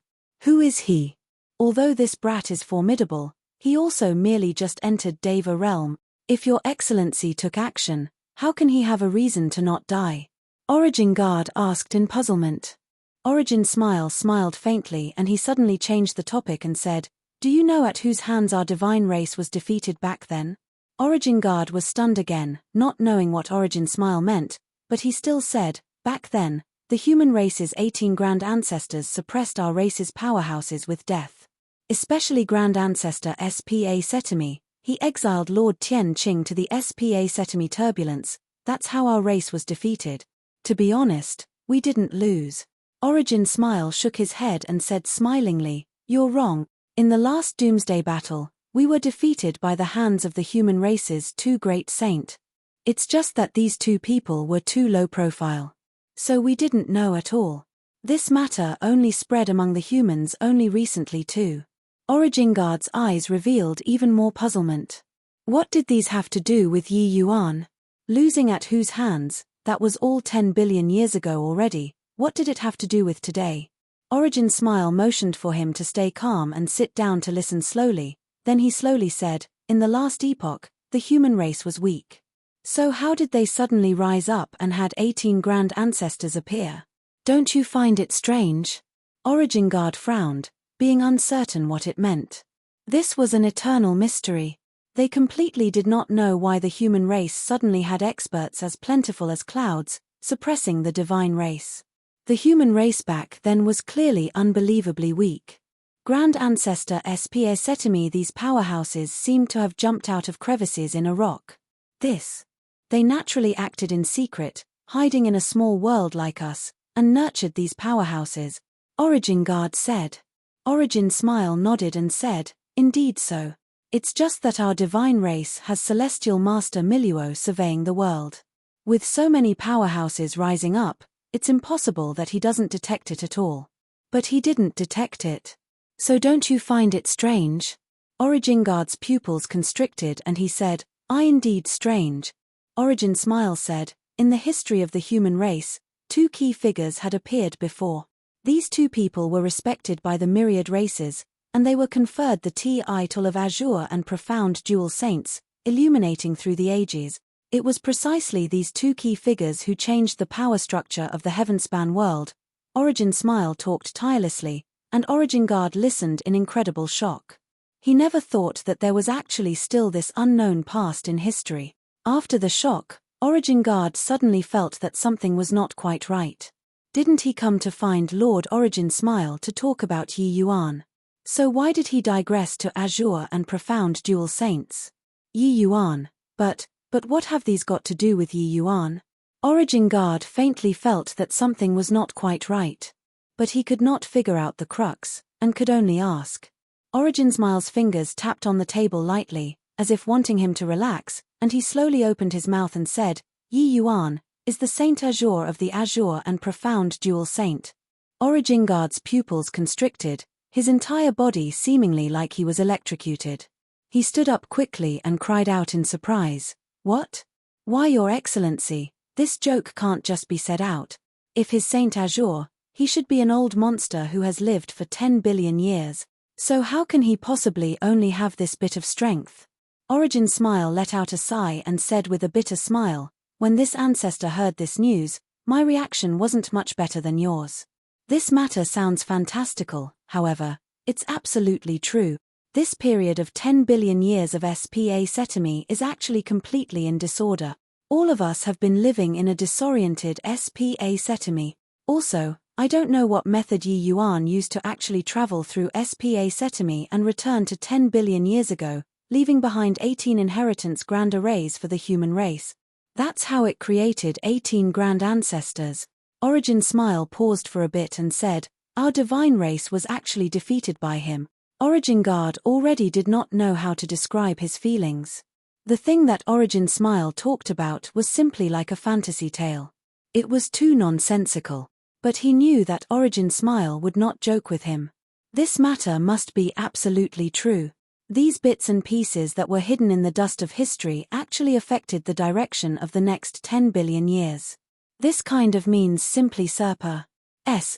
is he? Although this brat is formidable, he also merely just entered Deva realm. If your excellency took action, how can he have a reason to not die? Origin Guard asked in puzzlement. Origin Smile smiled faintly and he suddenly changed the topic and said, "Do you know at whose hands our divine race was defeated back then?" Origin Guard was stunned again, not knowing what Origin Smile meant, but he still said, "Back then, the human race's 18 grand ancestors suppressed our race's powerhouses with death. Especially Grand Ancestor SPA Setemi. He exiled Lord Tian Qing to the SPA Setemi turbulence. That's how our race was defeated. To be honest, we didn't lose. Origin Smile shook his head and said smilingly, "You're wrong. In the last doomsday battle, we were defeated by the hands of the human race's two great saint. It's just that these two people were too low profile. So we didn't know at all. This matter only spread among the humans only recently too." Origingard's eyes revealed even more puzzlement. What did these have to do with Yi Yuan? Losing at whose hands? That was all 10 billion years ago already. What did it have to do with today? Origin Smile motioned for him to stay calm and sit down to listen slowly. Then he slowly said, "In the last epoch, the human race was weak. So how did they suddenly rise up and had 18 grand ancestors appear? Don't you find it strange?" Origingard frowned, being uncertain what it meant. This was an eternal mystery. They completely did not know why the human race suddenly had experts as plentiful as clouds, suppressing the divine race. The human race back then was clearly unbelievably weak. Grand Ancestor SPA Setemi. These powerhouses seemed to have jumped out of crevices in a rock. They naturally acted in secret, hiding in a small world like us, and nurtured these powerhouses, Origingard said. Origin Smile nodded and said, "Indeed so. It's just that our divine race has Celestial Master Miluo surveying the world. With so many powerhouses rising up, it's impossible that he doesn't detect it at all." But he didn't detect it. So don't you find it strange? Origingard's pupils constricted and he said, Indeed strange." Origin Smile said, "In the history of the human race, two key figures had appeared before. These two people were respected by the myriad races, and they were conferred the title of Azure and Profound Dual Saints, illuminating through the ages. It was precisely these two key figures who changed the power structure of the Heavenspan world." Origin Smile talked tirelessly, and Origingard listened in incredible shock. He never thought that there was actually still this unknown past in history. After the shock, Origingard suddenly felt that something was not quite right. Didn't he come to find Lord Origin Smile to talk about Yi Yuan? So why did he digress to Azure and Profound Dual Saints? Yi Yuan. But what have these got to do with Yi Yuan? Origingard faintly felt that something was not quite right. But he could not figure out the crux, and could only ask. Origin Smile's fingers tapped on the table lightly, as if wanting him to relax, and he slowly opened his mouth and said, "Yi Yuan is the Saint Azure of the Azure and Profound Dual Saint." Origingard's pupils constricted, his entire body seemingly like he was electrocuted. He stood up quickly and cried out in surprise, "What? Why, Your Excellency, this joke can't just be said out. If his Saint Azure, he should be an old monster who has lived for 10 billion years. So how can he possibly only have this bit of strength?" Origin Smile let out a sigh and said with a bitter smile, "When this ancestor heard this news, my reaction wasn't much better than yours. This matter sounds fantastical, however, it's absolutely true. This period of 10 billion years of SPA Setemi is actually completely in disorder. All of us have been living in a disoriented SPA Setemi. Also, I don't know what method Yi Yuan used to actually travel through SPA Setemi and return to 10 billion years ago, leaving behind 18 inheritance grand arrays for the human race. That's how it created 18 grand ancestors." Origin Smile paused for a bit and said, "Our divine race was actually defeated by him." Origingard already did not know how to describe his feelings. The thing that Origin Smile talked about was simply like a fantasy tale. It was too nonsensical. But he knew that Origin Smile would not joke with him. This matter must be absolutely true. These bits and pieces that were hidden in the dust of history actually affected the direction of the next 10 billion years. This kind of means simply Serpa.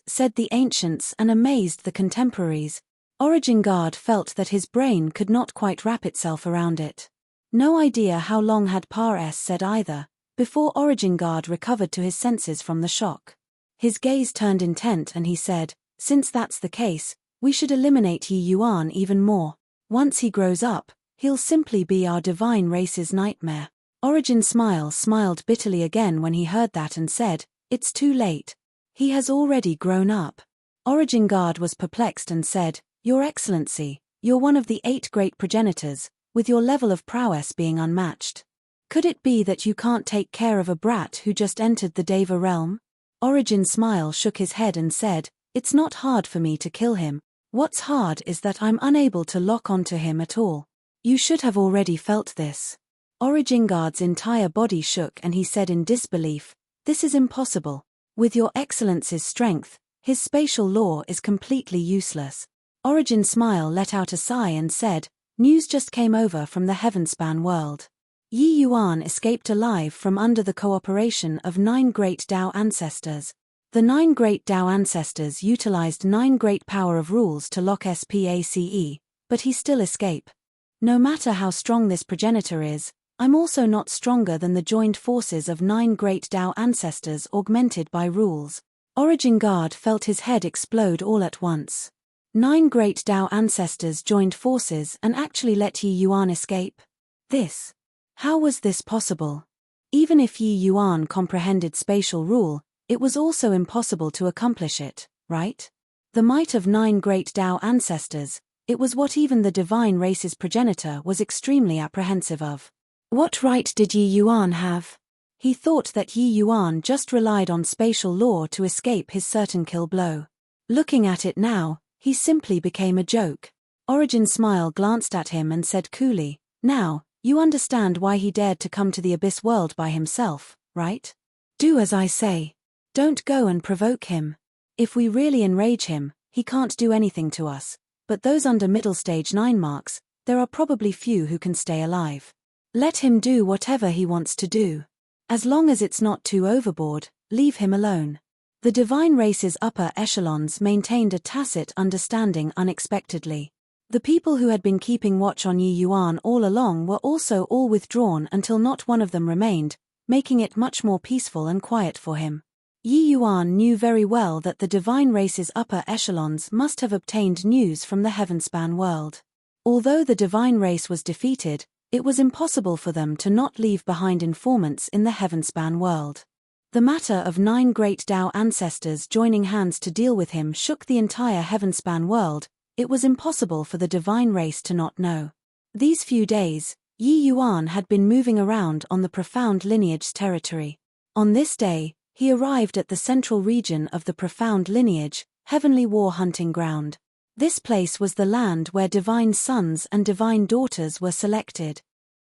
Said the ancients and amazed the contemporaries. Origingard felt that his brain could not quite wrap itself around it. No idea how long had Par said either, before Origingard recovered to his senses from the shock. His gaze turned intent and he said, "Since that's the case, we should eliminate Yi Yuan even more. Once he grows up, he'll simply be our divine race's nightmare." Origin Smile smiled bitterly again when he heard that and said, "It's too late. He has already grown up." Origingard was perplexed and said, Your Excellency, you're one of the 8 great progenitors, with your level of prowess being unmatched. Could it be that you can't take care of a brat who just entered the Deva realm? Origin Smile shook his head and said, It's not hard for me to kill him. What's hard is that I'm unable to lock onto him at all. You should have already felt this. Origingard's entire body shook and he said in disbelief, This is impossible. With your Excellency's strength, his spatial law is completely useless. Origin Smile let out a sigh and said, News just came over from the Heavenspan world. Yi Yuan escaped alive from under the cooperation of 9 great Tao ancestors. The 9 great Tao ancestors utilized 9 great power of rules to lock SPACE, but he still escaped. No matter how strong this progenitor is, I'm also not stronger than the joined forces of 9 great Tao ancestors augmented by rules. Origin Guard felt his head explode all at once. 9 great Tao ancestors joined forces and actually let Yi Yuan escape? How was this possible? Even if Yi Yuan comprehended spatial rule, it was also impossible to accomplish it, right? The might of 9 great Tao ancestors, it was what even the divine race's progenitor was extremely apprehensive of. What right did Yi Yuan have? He thought that Yi Yuan just relied on spatial law to escape his certain kill blow. Looking at it now, he simply became a joke. Origin Smile glanced at him and said coolly, Now, you understand why he dared to come to the Abyss world by himself, right? Do as I say. Don't go and provoke him. If we really enrage him, he can't do anything to us, but those under middle stage 9 marks, there are probably few who can stay alive. Let him do whatever he wants to do. As long as it's not too overboard, leave him alone. The divine race's upper echelons maintained a tacit understanding unexpectedly. The people who had been keeping watch on Yi Yuan all along were also all withdrawn until not one of them remained, making it much more peaceful and quiet for him. Yi Yuan knew very well that the divine race's upper echelons must have obtained news from the Heavenspan world. Although the divine race was defeated, it was impossible for them to not leave behind informants in the Heavenspan world. The matter of 9 great Tao ancestors joining hands to deal with him shook the entire Heavenspan world. It was impossible for the divine race to not know. These few days, Yi Yuan had been moving around on the profound lineage's territory. On this day, he arrived at the central region of the profound lineage, heavenly war hunting ground. This place was the land where divine sons and divine daughters were selected.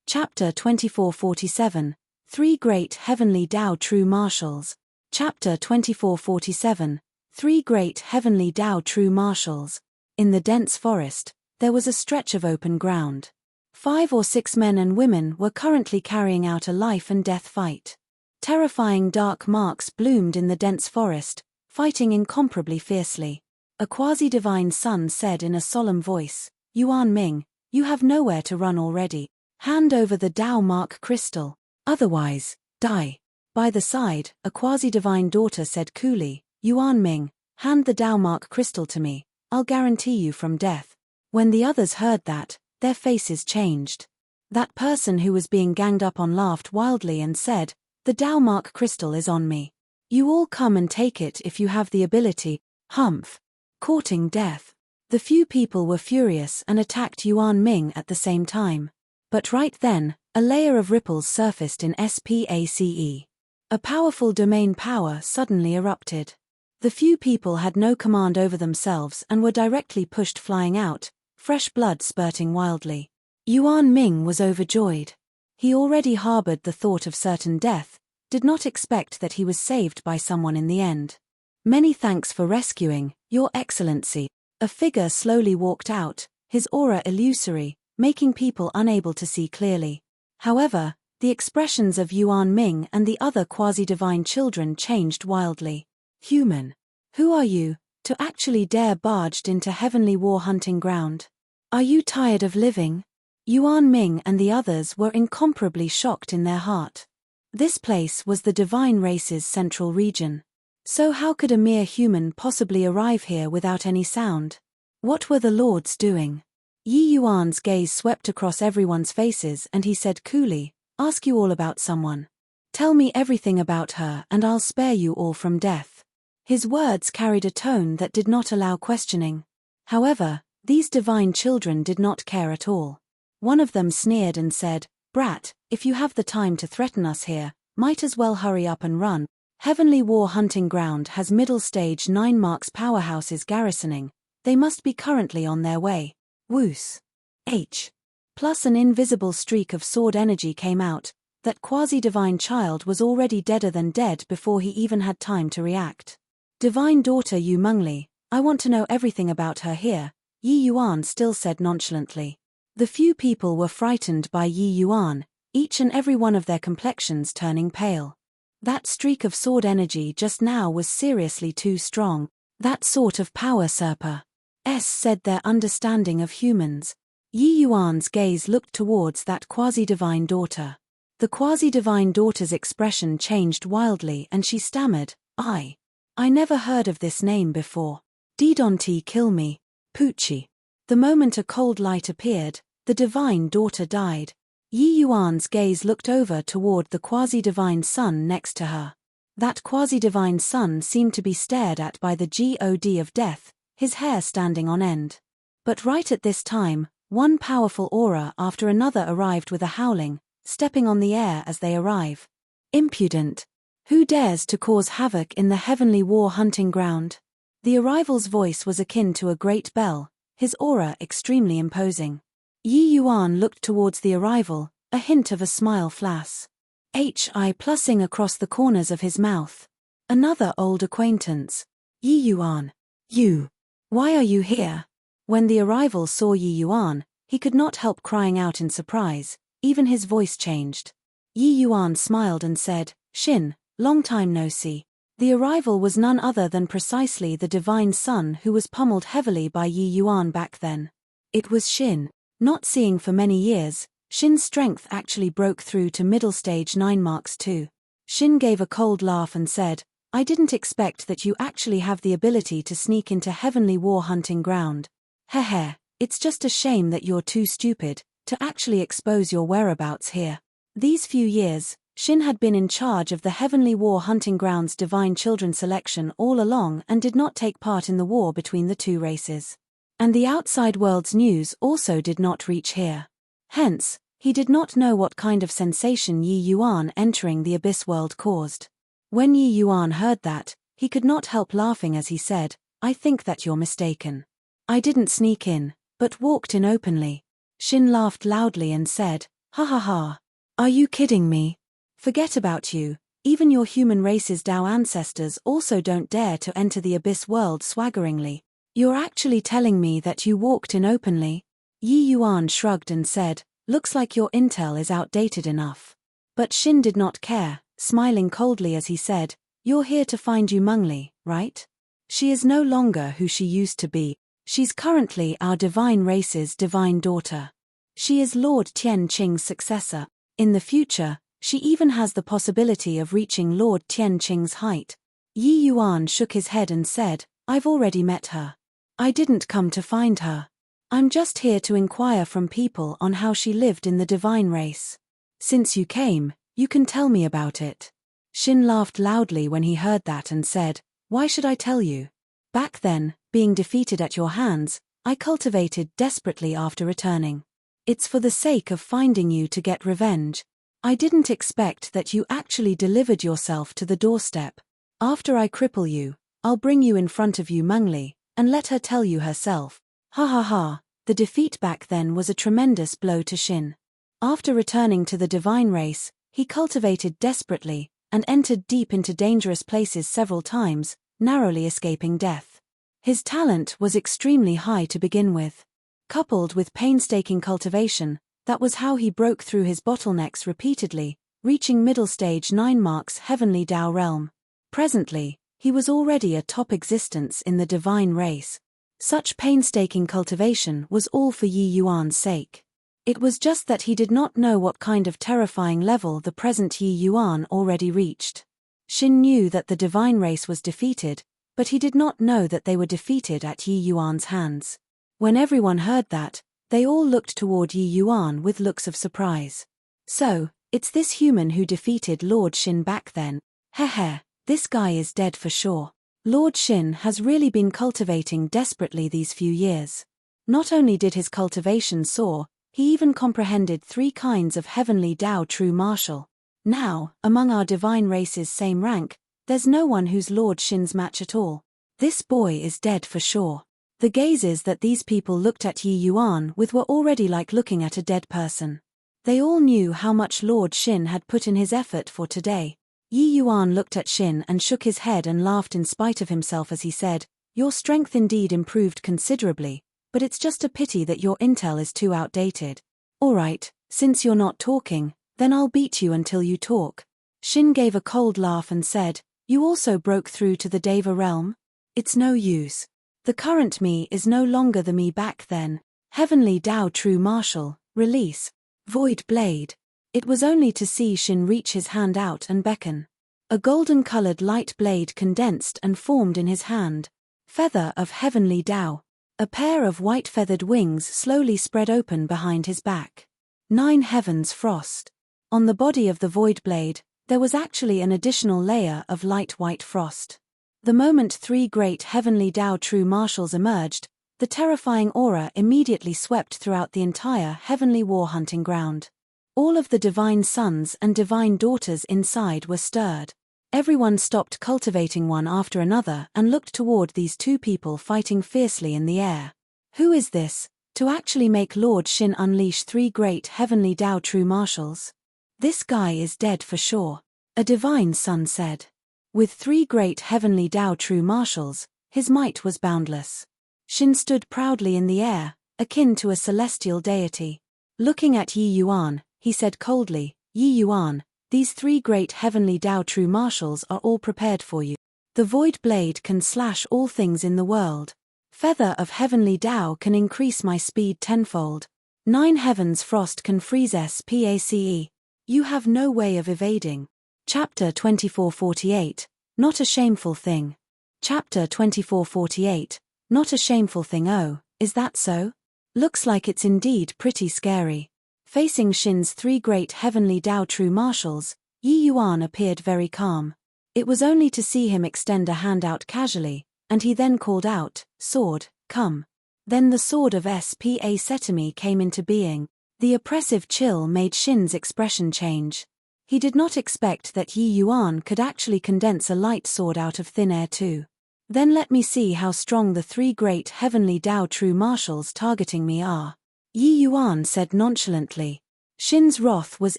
Chapter 2447, 3 Great Heavenly Tao True Marshals. Chapter 2447, 3 Great Heavenly Tao True Marshals. In the dense forest, there was a stretch of open ground. 5 or 6 men and women were currently carrying out a life and death fight. Terrifying dark marks bloomed in the dense forest, fighting incomparably fiercely. A quasi-divine son said in a solemn voice, Yuan Ming, you have nowhere to run already. Hand over the Tao Mark crystal. Otherwise, die. By the side, a quasi-divine daughter said coolly, Yuan Ming, hand the Tao Mark crystal to me. I'll guarantee you from death. When the others heard that, their faces changed. That person who was being ganged up on laughed wildly and said, The Tao Mark crystal is on me. You all come and take it if you have the ability. Humph. Courting death. The few people were furious and attacked Yuan Ming at the same time. But right then, a layer of ripples surfaced in SPACE. A powerful domain power suddenly erupted. The few people had no command over themselves and were directly pushed flying out, fresh blood spurting wildly. Yuan Ming was overjoyed. He already harbored the thought of certain death, did not expect that he was saved by someone in the end. Many thanks for rescuing, Your Excellency. A figure slowly walked out, his aura illusory, making people unable to see clearly. However, the expressions of Yuan Ming and the other quasi-divine children changed wildly. Human. Who are you, to actually dare barged into heavenly war hunting ground? Are you tired of living? Yuan Ming and the others were incomparably shocked in their heart. This place was the divine race's central region. So how could a mere human possibly arrive here without any sound? What were the lords doing? Yi Yuan's gaze swept across everyone's faces and he said coolly, Ask you all about someone. Tell me everything about her and I'll spare you all from death. His words carried a tone that did not allow questioning. However, These divine children did not care at all. One of them sneered and said, "Brat, if you have the time to threaten us here, might as well hurry up and run. Heavenly War Hunting Ground has middle stage 9 marks powerhouses garrisoning. They must be currently on their way." Woos. H. Plus an invisible streak of sword energy came out. That quasi-divine child was already deader than dead before he even had time to react. "Divine daughter Yu Mengli, I want to know everything about her here," Yi Yuan still said nonchalantly. The few people were frightened by Yi Yuan, each and every one of their complexions turning pale. That streak of sword energy just now was seriously too strong. That sort of power surpassed their understanding of humans. Yi Yuan's gaze looked towards that quasi-divine daughter. The quasi-divine daughter's expression changed wildly and she stammered, I never heard of this name before. Didonti kill me, Pucci." The moment a cold light appeared, the divine daughter died. Yi Yuan's gaze looked over toward the quasi-divine son next to her. That quasi-divine son seemed to be stared at by the god of death, his hair standing on end. But right at this time, one powerful aura after another arrived with a howling, stepping on the air as they arrive. "Impudent! Who dares to cause havoc in the Heavenly War Hunting Ground?" The arrival's voice was akin to a great bell, his aura extremely imposing. Yi Yuan looked towards the arrival, a hint of a smile flash. Plussing across the corners of his mouth. Another old acquaintance. "Yi Yuan. You. Why are you here?" When the arrival saw Yi Yuan, he could not help crying out in surprise, even his voice changed. Yi Yuan smiled and said, "Shin, long time no see." The arrival was none other than precisely the divine son who was pummeled heavily by Yi Yuan back then. It was Shin. Not seeing for many years, Shin's strength actually broke through to middle stage 9 marks too. Shin gave a cold laugh and said, "I didn't expect that you actually have the ability to sneak into Heavenly War Hunting Ground. Heh, it's just a shame that you're too stupid to actually expose your whereabouts here." These few years, Shin had been in charge of the Heavenly War Hunting Ground's divine children selection all along and did not take part in the war between the two races. And the outside world's news also did not reach here. Hence, he did not know what kind of sensation Yi Yuan entering the Abyss world caused. When Yi Yuan heard that, he could not help laughing as he said, "I think that you're mistaken. I didn't sneak in, but walked in openly." Shin laughed loudly and said, "Ha ha ha. Are you kidding me? Forget about you, even your human race's Dao ancestors also don't dare to enter the Abyss world swaggeringly. You're actually telling me that you walked in openly?" Yi Yuan shrugged and said, "Looks like your intel is outdated enough." But Shin did not care, smiling coldly as he said, "You're here to find Yu Mengli, right? She is no longer who she used to be. She's currently our divine race's divine daughter. She is Lord Tian Qing's successor. In the future, she even has the possibility of reaching Lord Tian Qing's height." Yi Yuan shook his head and said, "I've already met her. I didn't come to find her. I'm just here to inquire from people on how she lived in the divine race. Since you came, you can tell me about it." Shin laughed loudly when he heard that and said, "Why should I tell you? Back then, being defeated at your hands, I cultivated desperately after returning. It's for the sake of finding you to get revenge. I didn't expect that you actually delivered yourself to the doorstep. After I cripple you, I'll bring you in front of Yu Mengli, and let her tell you herself." Ha ha ha, the defeat back then was a tremendous blow to Shin. After returning to the divine race, he cultivated desperately, and entered deep into dangerous places several times, narrowly escaping death. His talent was extremely high to begin with. Coupled with painstaking cultivation, that was how he broke through his bottlenecks repeatedly, reaching middle stage 9 marks Heavenly Dao realm. Presently, he was already a top existence in the divine race. Such painstaking cultivation was all for Yi Yuan's sake. It was just that he did not know what kind of terrifying level the present Yi Yuan already reached. Shin knew that the divine race was defeated, but he did not know that they were defeated at Yi Yuan's hands. When everyone heard that, they all looked toward Yi Yuan with looks of surprise. "So, it's this human who defeated Lord Shin back then. Heh, this guy is dead for sure. Lord Shin has really been cultivating desperately these few years. Not only did his cultivation soar, he even comprehended 3 kinds of heavenly Tao true martial. Now, among our divine race's same rank, there's no one whose Lord Shin's match at all. This boy is dead for sure. The gazes that these people looked at Yi Yuan with were already like looking at a dead person. They all knew how much Lord Shin had put in his effort for today. Yi Yuan looked at Shin and shook his head and laughed in spite of himself as he said, "Your strength indeed improved considerably, but it's just a pity that your intel is too outdated. Alright, since you're not talking, then I'll beat you until you talk." Shin gave a cold laugh and said, "You also broke through to the Deva realm? It's no use. The current me is no longer the me back then. Heavenly Tao true martial, release. Void blade." It was only to see Shin reach his hand out and beckon. A golden-colored light blade condensed and formed in his hand. Feather of heavenly Tao. A pair of white-feathered wings slowly spread open behind his back. 9 heavens frost. On the body of the void blade, there was actually an additional layer of light white frost. The moment 3 great heavenly Tao true martials emerged, the terrifying aura immediately swept throughout the entire heavenly war hunting ground. All of the divine sons and divine daughters inside were stirred. Everyone stopped cultivating one after another and looked toward these 2 people fighting fiercely in the air. Who is this, to actually make Lord Shin unleash 3 great heavenly Tao true martials? This guy is dead for sure, a divine son said. With 3 great heavenly Tao true martials, his might was boundless. Shin stood proudly in the air, akin to a celestial deity. Looking at Yi Yuan, he said coldly, "Yi Yuan, these 3 great heavenly Tao true martials are all prepared for you. The void blade can slash all things in the world. Feather of heavenly Tao can increase my speed tenfold. 9 heavens frost can freeze SPACE. You have no way of evading." Chapter 2448, Not a Shameful Thing. Chapter 2448, Not a Shameful Thing. Oh, is that so? Looks like it's indeed pretty scary. Facing Shin's 3 great heavenly Tao true martials, Yi Yuan appeared very calm. It was only to see him extend a hand out casually, and he then called out, "Sword, come." Then the sword of SPA Setami came into being. The oppressive chill made Shin's expression change. He did not expect that Yi Yuan could actually condense a light sword out of thin air too. "Then let me see how strong the 3 great heavenly Tao true martials targeting me are," Yi Yuan said nonchalantly. Shin's wrath was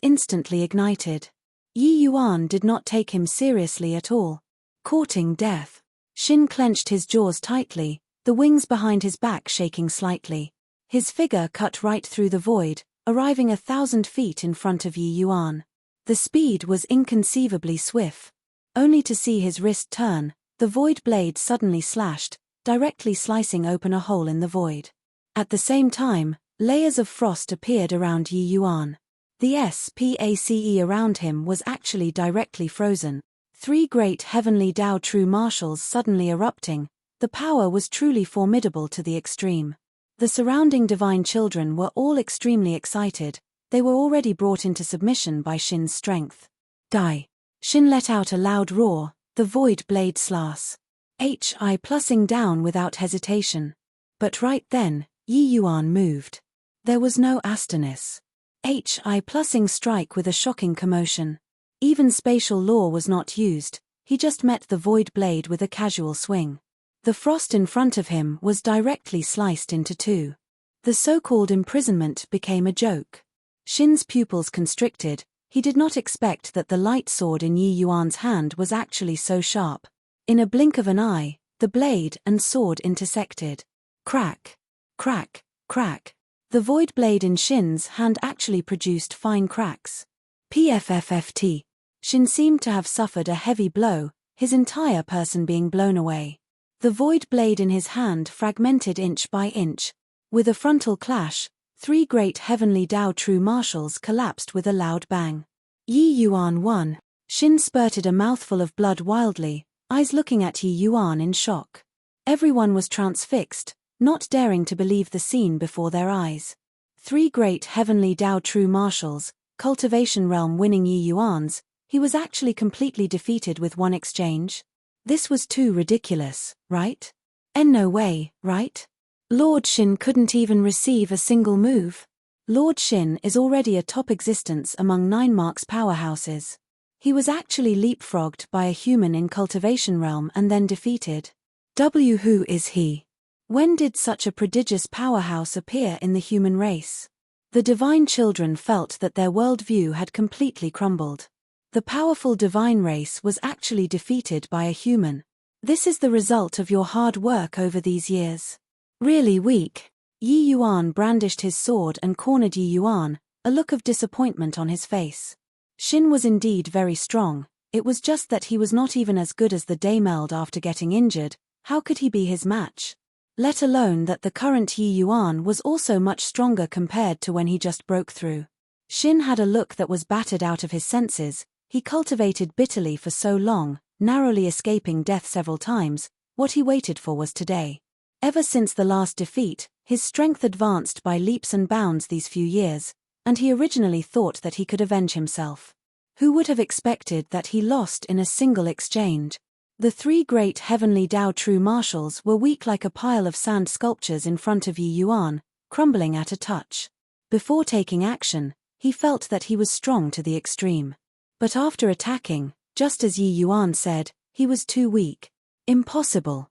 instantly ignited. Yi Yuan did not take him seriously at all. Courting death. Shin clenched his jaws tightly, the wings behind his back shaking slightly. His figure cut right through the void, arriving 1,000 feet in front of Yi Yuan. The speed was inconceivably swift. Only to see his wrist turn, the void blade suddenly slashed, directly slicing open a hole in the void. At the same time, layers of frost appeared around Yi Yuan. The SPACE around him was actually directly frozen. 3 great heavenly Tao true martials suddenly erupting, the power was truly formidable to the extreme. The surrounding divine children were all extremely excited. They were already brought into submission by Shin's strength. Die. Shin let out a loud roar, the void blade slas. HI plussing down without hesitation. But right then, Yi Yuan moved. There was no astonis. HI plussing strike with a shocking commotion. Even spatial law was not used, he just met the void blade with a casual swing. The frost in front of him was directly sliced into 2. The so-called imprisonment became a joke. Shin's pupils constricted, he did not expect that the light sword in Yi Yuan's hand was actually so sharp. In a blink of an eye, the blade and sword intersected. Crack, crack, crack. The void blade in Shin's hand actually produced fine cracks. PFFFT. Shin seemed to have suffered a heavy blow, his entire person being blown away. The void blade in his hand fragmented inch by inch. With a frontal clash, 3 great heavenly Tao true martials collapsed with a loud bang. Yi Yuan won. Shin spurted a mouthful of blood wildly, eyes looking at Yi Yuan in shock. Everyone was transfixed, not daring to believe the scene before their eyes. 3 great heavenly Tao true martials, cultivation realm winning Yi Yuan's, he was actually completely defeated with one exchange? This was too ridiculous, right? No way, right? Lord Shin couldn't even receive a single move. Lord Shin is already a top existence among 9 marks powerhouses. He was actually leapfrogged by a human in cultivation realm and then defeated. Who is he? When did such a prodigious powerhouse appear in the human race? The divine children felt that their worldview had completely crumbled. The powerful divine race was actually defeated by a human. This is the result of your hard work over these years. Really weak. Yi Yuan brandished his sword and cornered Yi Yuan, a look of disappointment on his face. Shin was indeed very strong, it was just that he was not even as good as the Daimeld after getting injured. How could he be his match? Let alone that the current Yi Yuan was also much stronger compared to when he just broke through. Shin had a look that was battered out of his senses. He cultivated bitterly for so long, narrowly escaping death several times. What he waited for was today. Ever since the last defeat, his strength advanced by leaps and bounds these few years, and he originally thought that he could avenge himself. Who would have expected that he lost in a single exchange? The 3 great heavenly Dao true marshals were weak like a pile of sand sculptures in front of Yi Yuan, crumbling at a touch. Before taking action, he felt that he was strong to the extreme. But after attacking, just as Yi Yuan said, he was too weak. Impossible.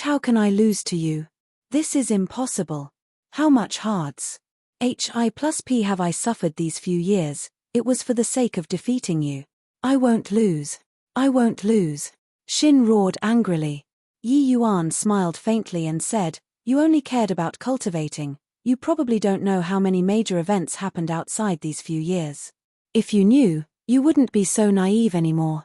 How can I lose to you? This is impossible. How much hards? I plus P have I suffered these few years, it was for the sake of defeating you. I won't lose. I won't lose. Shin roared angrily. Yi Yuan smiled faintly and said, you only cared about cultivating, you probably don't know how many major events happened outside these few years. If you knew, you wouldn't be so naive anymore.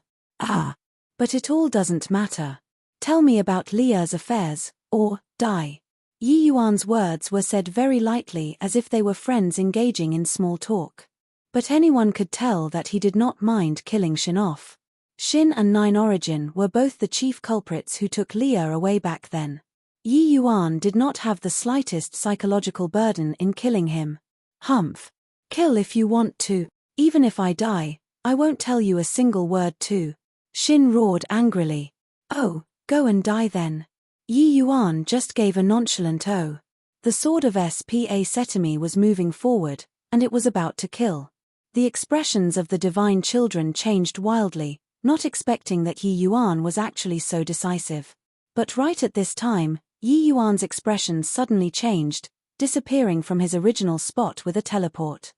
But it all doesn't matter. Tell me about Leah's affairs, or die. Yi Yuan's words were said very lightly as if they were friends engaging in small talk. But anyone could tell that he did not mind killing Shin off. Shin and 9 Origin were both the chief culprits who took Leah away back then. Yi Yuan did not have the slightest psychological burden in killing him. Humph. Kill if you want to, even if I die, I won't tell you a single word too. Shin roared angrily. Oh, go and die then. Yi Yuan just gave a nonchalant oh. The sword of Spa Setami was moving forward, and it was about to kill. The expressions of the divine children changed wildly, not expecting that Yi Yuan was actually so decisive. But right at this time, Yi Yuan's expressions suddenly changed, disappearing from his original spot with a teleport.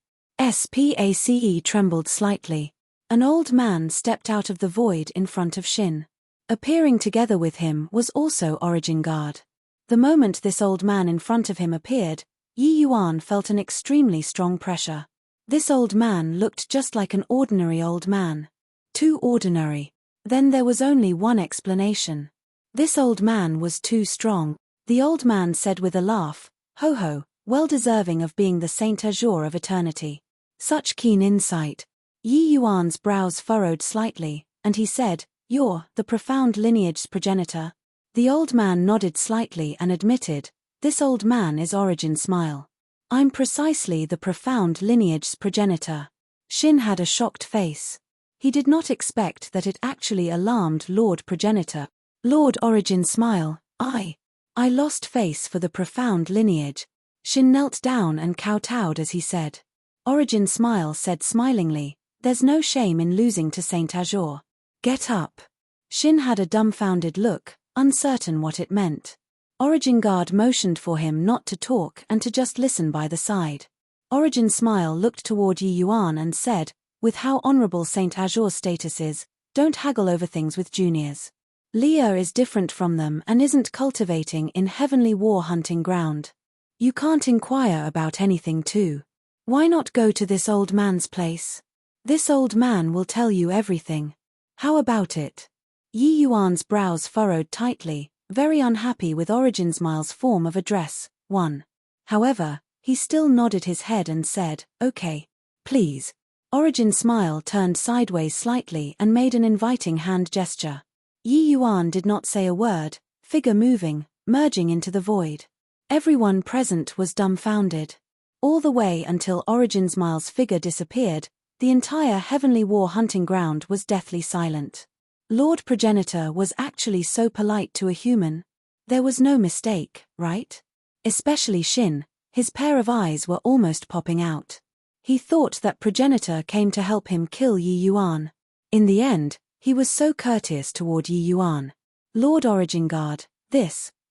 Space trembled slightly. An old man stepped out of the void in front of Shin. Appearing together with him was also Origin Guard. The moment this old man in front of him appeared, Yi Yuan felt an extremely strong pressure. This old man looked just like an ordinary old man. Too ordinary. Then there was only one explanation. This old man was too strong. The old man said with a laugh, ho ho, well deserving of being the Saint Azure of eternity. Such keen insight. Yi Yuan's brows furrowed slightly, and he said, you're the profound lineage's progenitor. The old man nodded slightly and admitted, this old man is Origin Smile. I'm precisely the profound lineage's progenitor. Shin had a shocked face. He did not expect that it actually alarmed Lord Progenitor. Lord Origin Smile, I lost face for the profound lineage. Shin knelt down and kowtowed as he said. Origin Smile said smilingly, there's no shame in losing to Saint Azure. Get up. Shin had a dumbfounded look, uncertain what it meant. Origin Guard motioned for him not to talk and to just listen by the side. Origin Smile looked toward Yi Yuan and said, with how honorable Saint Azure's status is, don't haggle over things with juniors. Leah is different from them and isn't cultivating in heavenly war hunting ground. You can't inquire about anything too. Why not go to this old man's place? This old man will tell you everything. How about it? Yi Yuan's brows furrowed tightly, very unhappy with Origin Smile's form of address. 1. However, he still nodded his head and said, okay. Please. Origin Smile turned sideways slightly and made an inviting hand gesture. Yi Yuan did not say a word, figure moving, merging into the void. Everyone present was dumbfounded. All the way until Origin Smile's figure disappeared, the entire heavenly war hunting ground was deathly silent. Lord Progenitor was actually so polite to a human. There was no mistake, right? Especially Shin, his pair of eyes were almost popping out. He thought that progenitor came to help him kill Yi Yuan. In the end, he was so courteous toward Yi Yuan. Lord Origin Guard,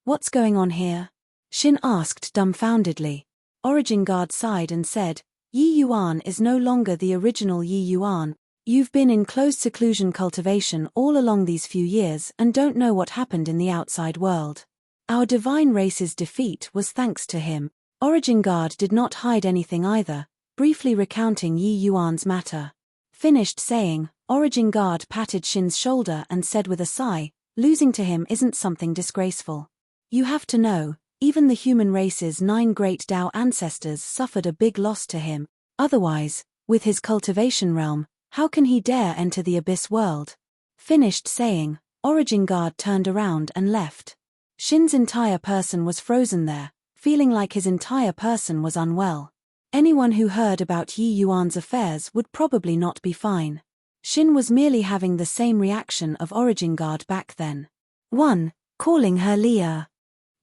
what's going on here? Shin asked dumbfoundedly. Origin Guard sighed and said, Yi Yuan is no longer the original Yi Yuan. You've been in closed seclusion cultivation all along these few years and don't know what happened in the outside world. Our divine race's defeat was thanks to him. Origin Guard did not hide anything either, briefly recounting Yi Yuan's matter. Finished saying, Origin Guard patted Shin's shoulder and said with a sigh, losing to him isn't something disgraceful. You have to know, even the human race's 9 great Tao ancestors suffered a big loss to him. Otherwise, with his cultivation realm, how can he dare enter the abyss world? Finished saying, Origin Guard turned around and left. Shin's entire person was frozen there, feeling like his entire person was unwell. Anyone who heard about Yi Yuan's affairs would probably not be fine. Shin was merely having the same reaction of Origin Guard back then. 1. Calling her Leah.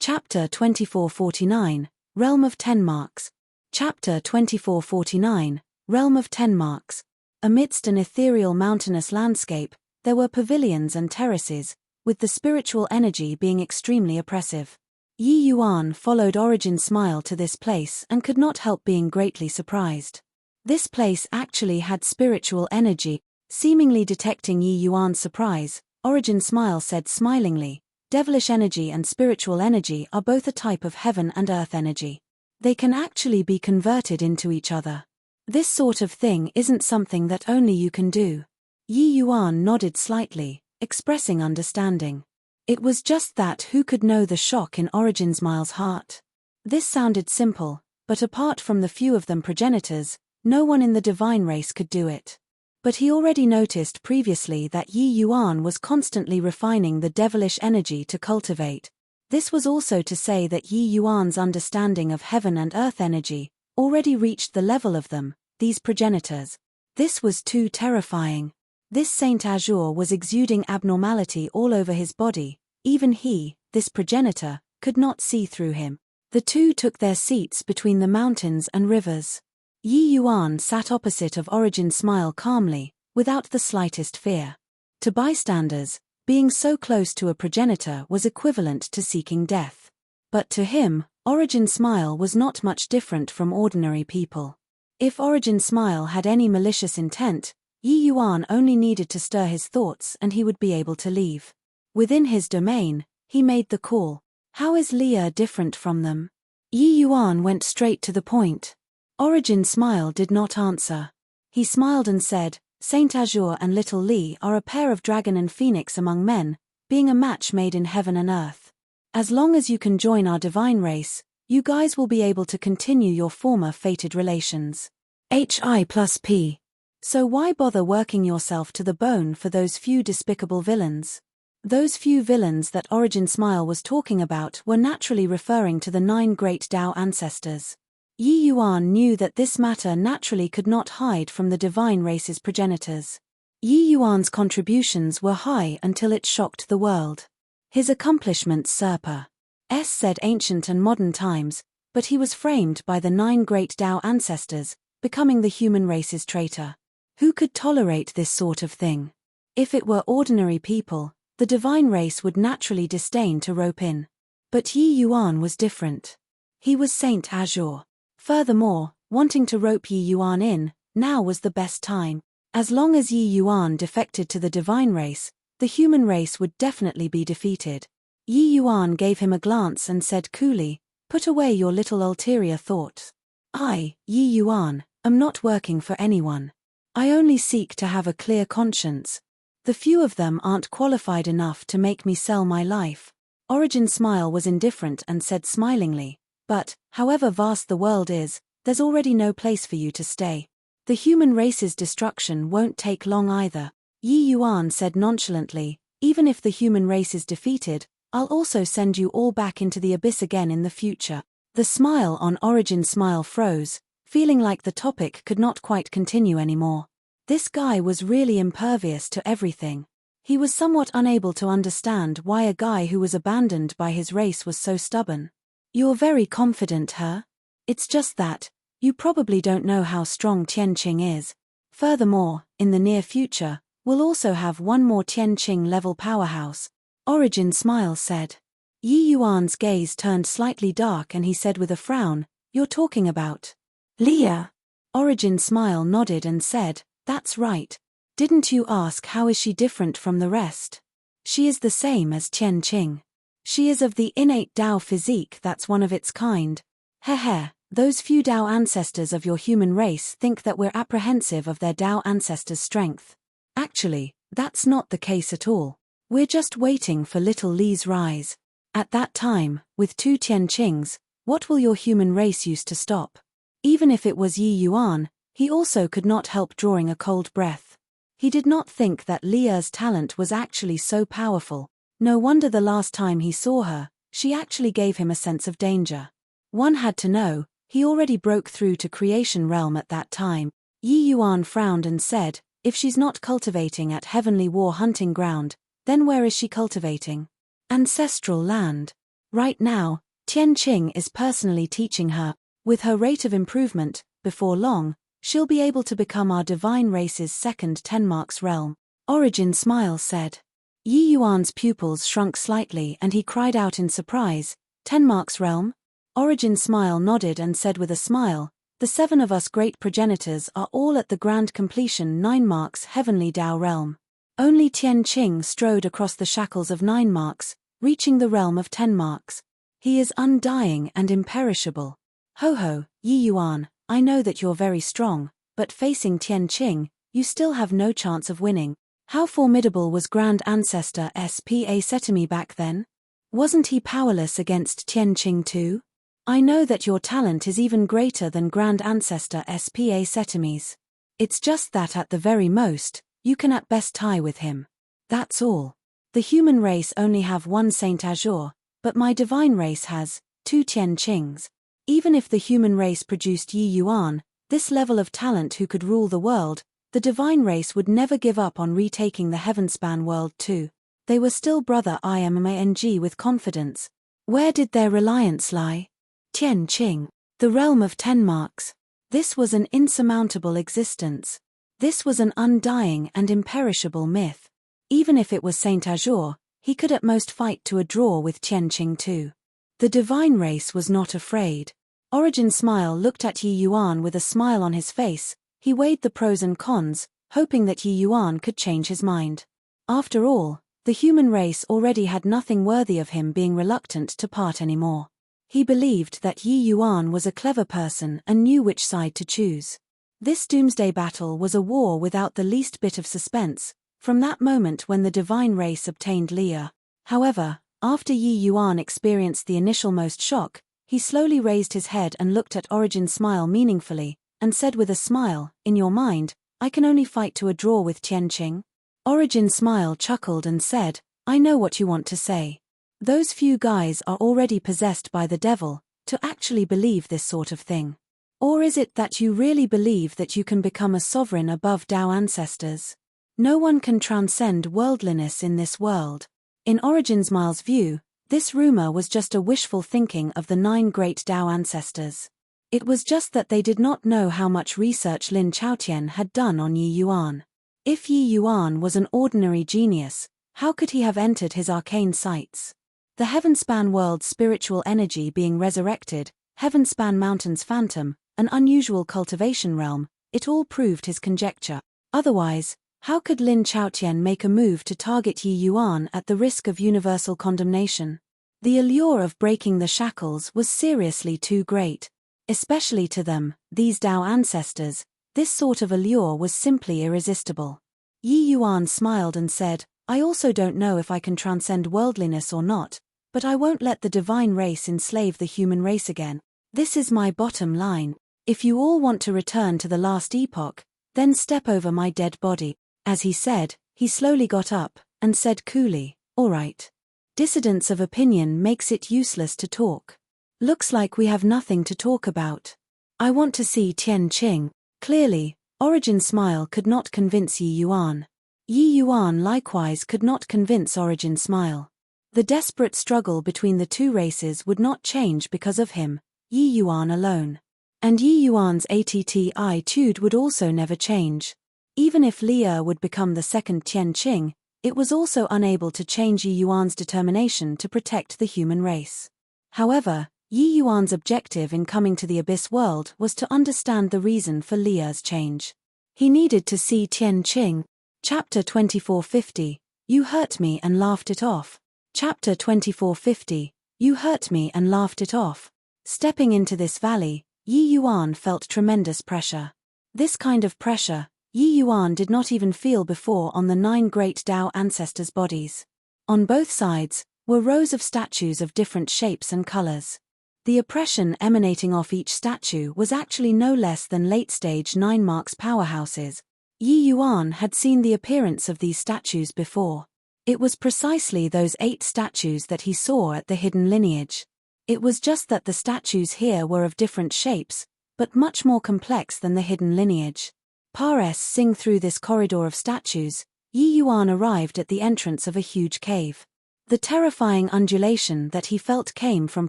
Chapter 2449, Realm of 10 Marks. Chapter 2449, Realm of 10 Marks. Amidst an ethereal mountainous landscape, there were pavilions and terraces, with the spiritual energy being extremely oppressive. Yi Yuan followed Origin's smile to this place and could not help being greatly surprised. This place actually had spiritual energy. Seemingly detecting Yi Yuan's surprise, Origin's smile said smilingly, devilish energy and spiritual energy are both a type of heaven and earth energy. They can actually be converted into each other. This sort of thing isn't something that only you can do. Yi Yuan nodded slightly, expressing understanding. It was just that who could know the shock in Origin's smile's heart. This sounded simple, but apart from the few of them progenitors, no one in the divine race could do it. But he already noticed previously that Yi Yuan was constantly refining the devilish energy to cultivate. This was also to say that Yi Yuan's understanding of heaven and earth energy already reached the level of them, these progenitors. This was too terrifying. This Saint Azure was exuding abnormality all over his body. Even he, this progenitor, could not see through him. The two took their seats between the mountains and rivers. Yi Yuan sat opposite of Origin's smile calmly, without the slightest fear. To bystanders, being so close to a progenitor was equivalent to seeking death. But to him, Origin's smile was not much different from ordinary people. If Origin's smile had any malicious intent, Yi Yuan only needed to stir his thoughts and he would be able to leave. Within his domain, he made the call. How is Leah different from them? Yi Yuan went straight to the point. Origin's smile did not answer. He smiled and said, Saint Azure and Little Li are a pair of dragon and phoenix among men, being a match made in heaven and earth. As long as you can join our divine race, you guys will be able to continue your former fated relations. HI+P. So why bother working yourself to the bone for those few despicable villains? Those few villains that Origin's smile was talking about were naturally referring to the 9 great Tao ancestors. Yi Yuan knew that this matter naturally could not hide from the divine race's progenitors. Yi Yuan's contributions were high until it shocked the world. His accomplishments said ancient and modern times, but he was framed by the 9 great Tao ancestors, becoming the human race's traitor. Who could tolerate this sort of thing? If it were ordinary people, the divine race would naturally disdain to rope in. But Yi Yuan was different. He was Saint Azure. Furthermore, wanting to rope Yi Yuan in, now was the best time. As long as Yi Yuan defected to the divine race, the human race would definitely be defeated. Yi Yuan gave him a glance and said coolly, put away your little ulterior thoughts. I, Yi Yuan, am not working for anyone. I only seek to have a clear conscience. The few of them aren't qualified enough to make me sell my life. Origin's smile was indifferent and said smilingly, but, however vast the world is, there's already no place for you to stay. The human race's destruction won't take long either. Yi Yuan said nonchalantly, even if the human race is defeated, I'll also send you all back into the abyss again in the future. The smile on Origin's smile froze, feeling like the topic could not quite continue anymore. This guy was really impervious to everything. He was somewhat unable to understand why a guy who was abandoned by his race was so stubborn. You're very confident, huh? It's just that, you probably don't know how strong Tianqing is. Furthermore, in the near future, we'll also have one more Tianqing level powerhouse. Origin Smile said. Yi Yuan's gaze turned slightly dark and he said with a frown, "You're talking about Leah?" Origin Smile nodded and said, "That's right. Didn't you ask how is she different from the rest? She is the same as Tianqing. She is of the innate Dao physique that's one of its kind. Heh, those few Dao ancestors of your human race think that we're apprehensive of their Dao ancestors' strength. Actually, that's not the case at all. We're just waiting for little Li's rise. At that time, with two Tianqings, what will your human race use to stop?" Even if it was Yi Yuan, he also could not help drawing a cold breath. He did not think that Leah's talent was actually so powerful. No wonder the last time he saw her, she actually gave him a sense of danger. One had to know, he already broke through to creation realm at that time. Yi Yuan frowned and said, "If she's not cultivating at Heavenly War Hunting Ground, then where is she cultivating? Ancestral land. Right now, Tianqing is personally teaching her. With her rate of improvement, before long, she'll be able to become our divine race's second Tenmark's realm." Origin Smile said. Yi Yuan's pupils shrunk slightly and he cried out in surprise, "Tenmark's realm?" Origin Smile nodded and said with a smile, "The 7 of us great progenitors are all at the grand completion 9 marks heavenly Dao realm. Only Tianqing strode across the shackles of 9 marks, reaching the realm of 10 marks. He is undying and imperishable. Ho, Yi Yuan, I know that you're very strong, but facing Tianqing, you still have no chance of winning. How formidable was Grand Ancestor Spa Setemi back then? Wasn't he powerless against Tianqing too? I know that your talent is even greater than Grand Ancestor Spa Setemi's. It's just that at the very most, you can at best tie with him. That's all. The human race only have one Saint Azure, but my divine race has 2 Tianqings. Even if the human race produced Yi Yuan, this level of talent who could rule the world, the divine race would never give up on retaking the Heavenspan world too. They were still brother Imang with confidence. Where did their reliance lie? Tianqing, the realm of 10 marks. This was an insurmountable existence. This was an undying and imperishable myth. Even if it was Saint Azure, he could at most fight to a draw with Tianqing too. The divine race was not afraid. Origin Smile looked at Yi Yuan with a smile on his face. He weighed the pros and cons, hoping that Yi Yuan could change his mind. After all, the human race already had nothing worthy of him being reluctant to part anymore. He believed that Yi Yuan was a clever person and knew which side to choose. This doomsday battle was a war without the least bit of suspense, from that moment when the divine race obtained Leah. However, after Yi Yuan experienced the initial most shock, he slowly raised his head and looked at Origin Smile meaningfully, and said with a smile, "In your mind, I can only fight to a draw with Tianqing?" Origin Smile chuckled and said, "I know what you want to say. Those few guys are already possessed by the devil, to actually believe this sort of thing. Or is it that you really believe that you can become a sovereign above Dao ancestors? No one can transcend worldliness in this world." In Origin Smile's view, this rumor was just a wishful thinking of the 9 great Dao ancestors. It was just that they did not know how much research Lin Chaotian had done on Yi Yuan. If Yi Yuan was an ordinary genius, how could he have entered his arcane sights? The Heavenspan world's spiritual energy being resurrected, Heavenspan Mountain's phantom, an unusual cultivation realm, it all proved his conjecture. Otherwise, how could Lin Chaotian make a move to target Yi Yuan at the risk of universal condemnation? The allure of breaking the shackles was seriously too great. Especially to them, these Dao ancestors, this sort of allure was simply irresistible. Yi Yuan smiled and said, "I also don't know if I can transcend worldliness or not, but I won't let the divine race enslave the human race again. This is my bottom line. If you all want to return to the last epoch, then step over my dead body." As he said, he slowly got up, and said coolly, "All right. Dissidence of opinion makes it useless to talk. Looks like we have nothing to talk about. I want to see Tianqing." Clearly, Origin Smile could not convince Yi Yuan. Yi Yuan likewise could not convince Origin Smile. The desperate struggle between the two races would not change because of him, Yi Yuan alone. And Yi Yuan's attitude would also never change. Even if Liu would become the second Tian Qing, it was also unable to change Yi Yuan's determination to protect the human race. However, Yi Yuan's objective in coming to the Abyss World was to understand the reason for Liu's change. He needed to see Tian Qing. Chapter 2450, You hurt me and laughed it off. Chapter 2450, You hurt me and laughed it off. Stepping into this valley, Yi Yuan felt tremendous pressure. This kind of pressure, Yi Yuan did not even feel before on the 9 great Tao ancestors' bodies. On both sides were rows of statues of different shapes and colors. The oppression emanating off each statue was actually no less than late-stage 9 marks powerhouses. Yi Yuan had seen the appearance of these statues before. It was precisely those 8 statues that he saw at the hidden lineage. It was just that the statues here were of different shapes, but much more complex than the hidden lineage. Passing through this corridor of statues, Yi Yuan arrived at the entrance of a huge cave. The terrifying undulation that he felt came from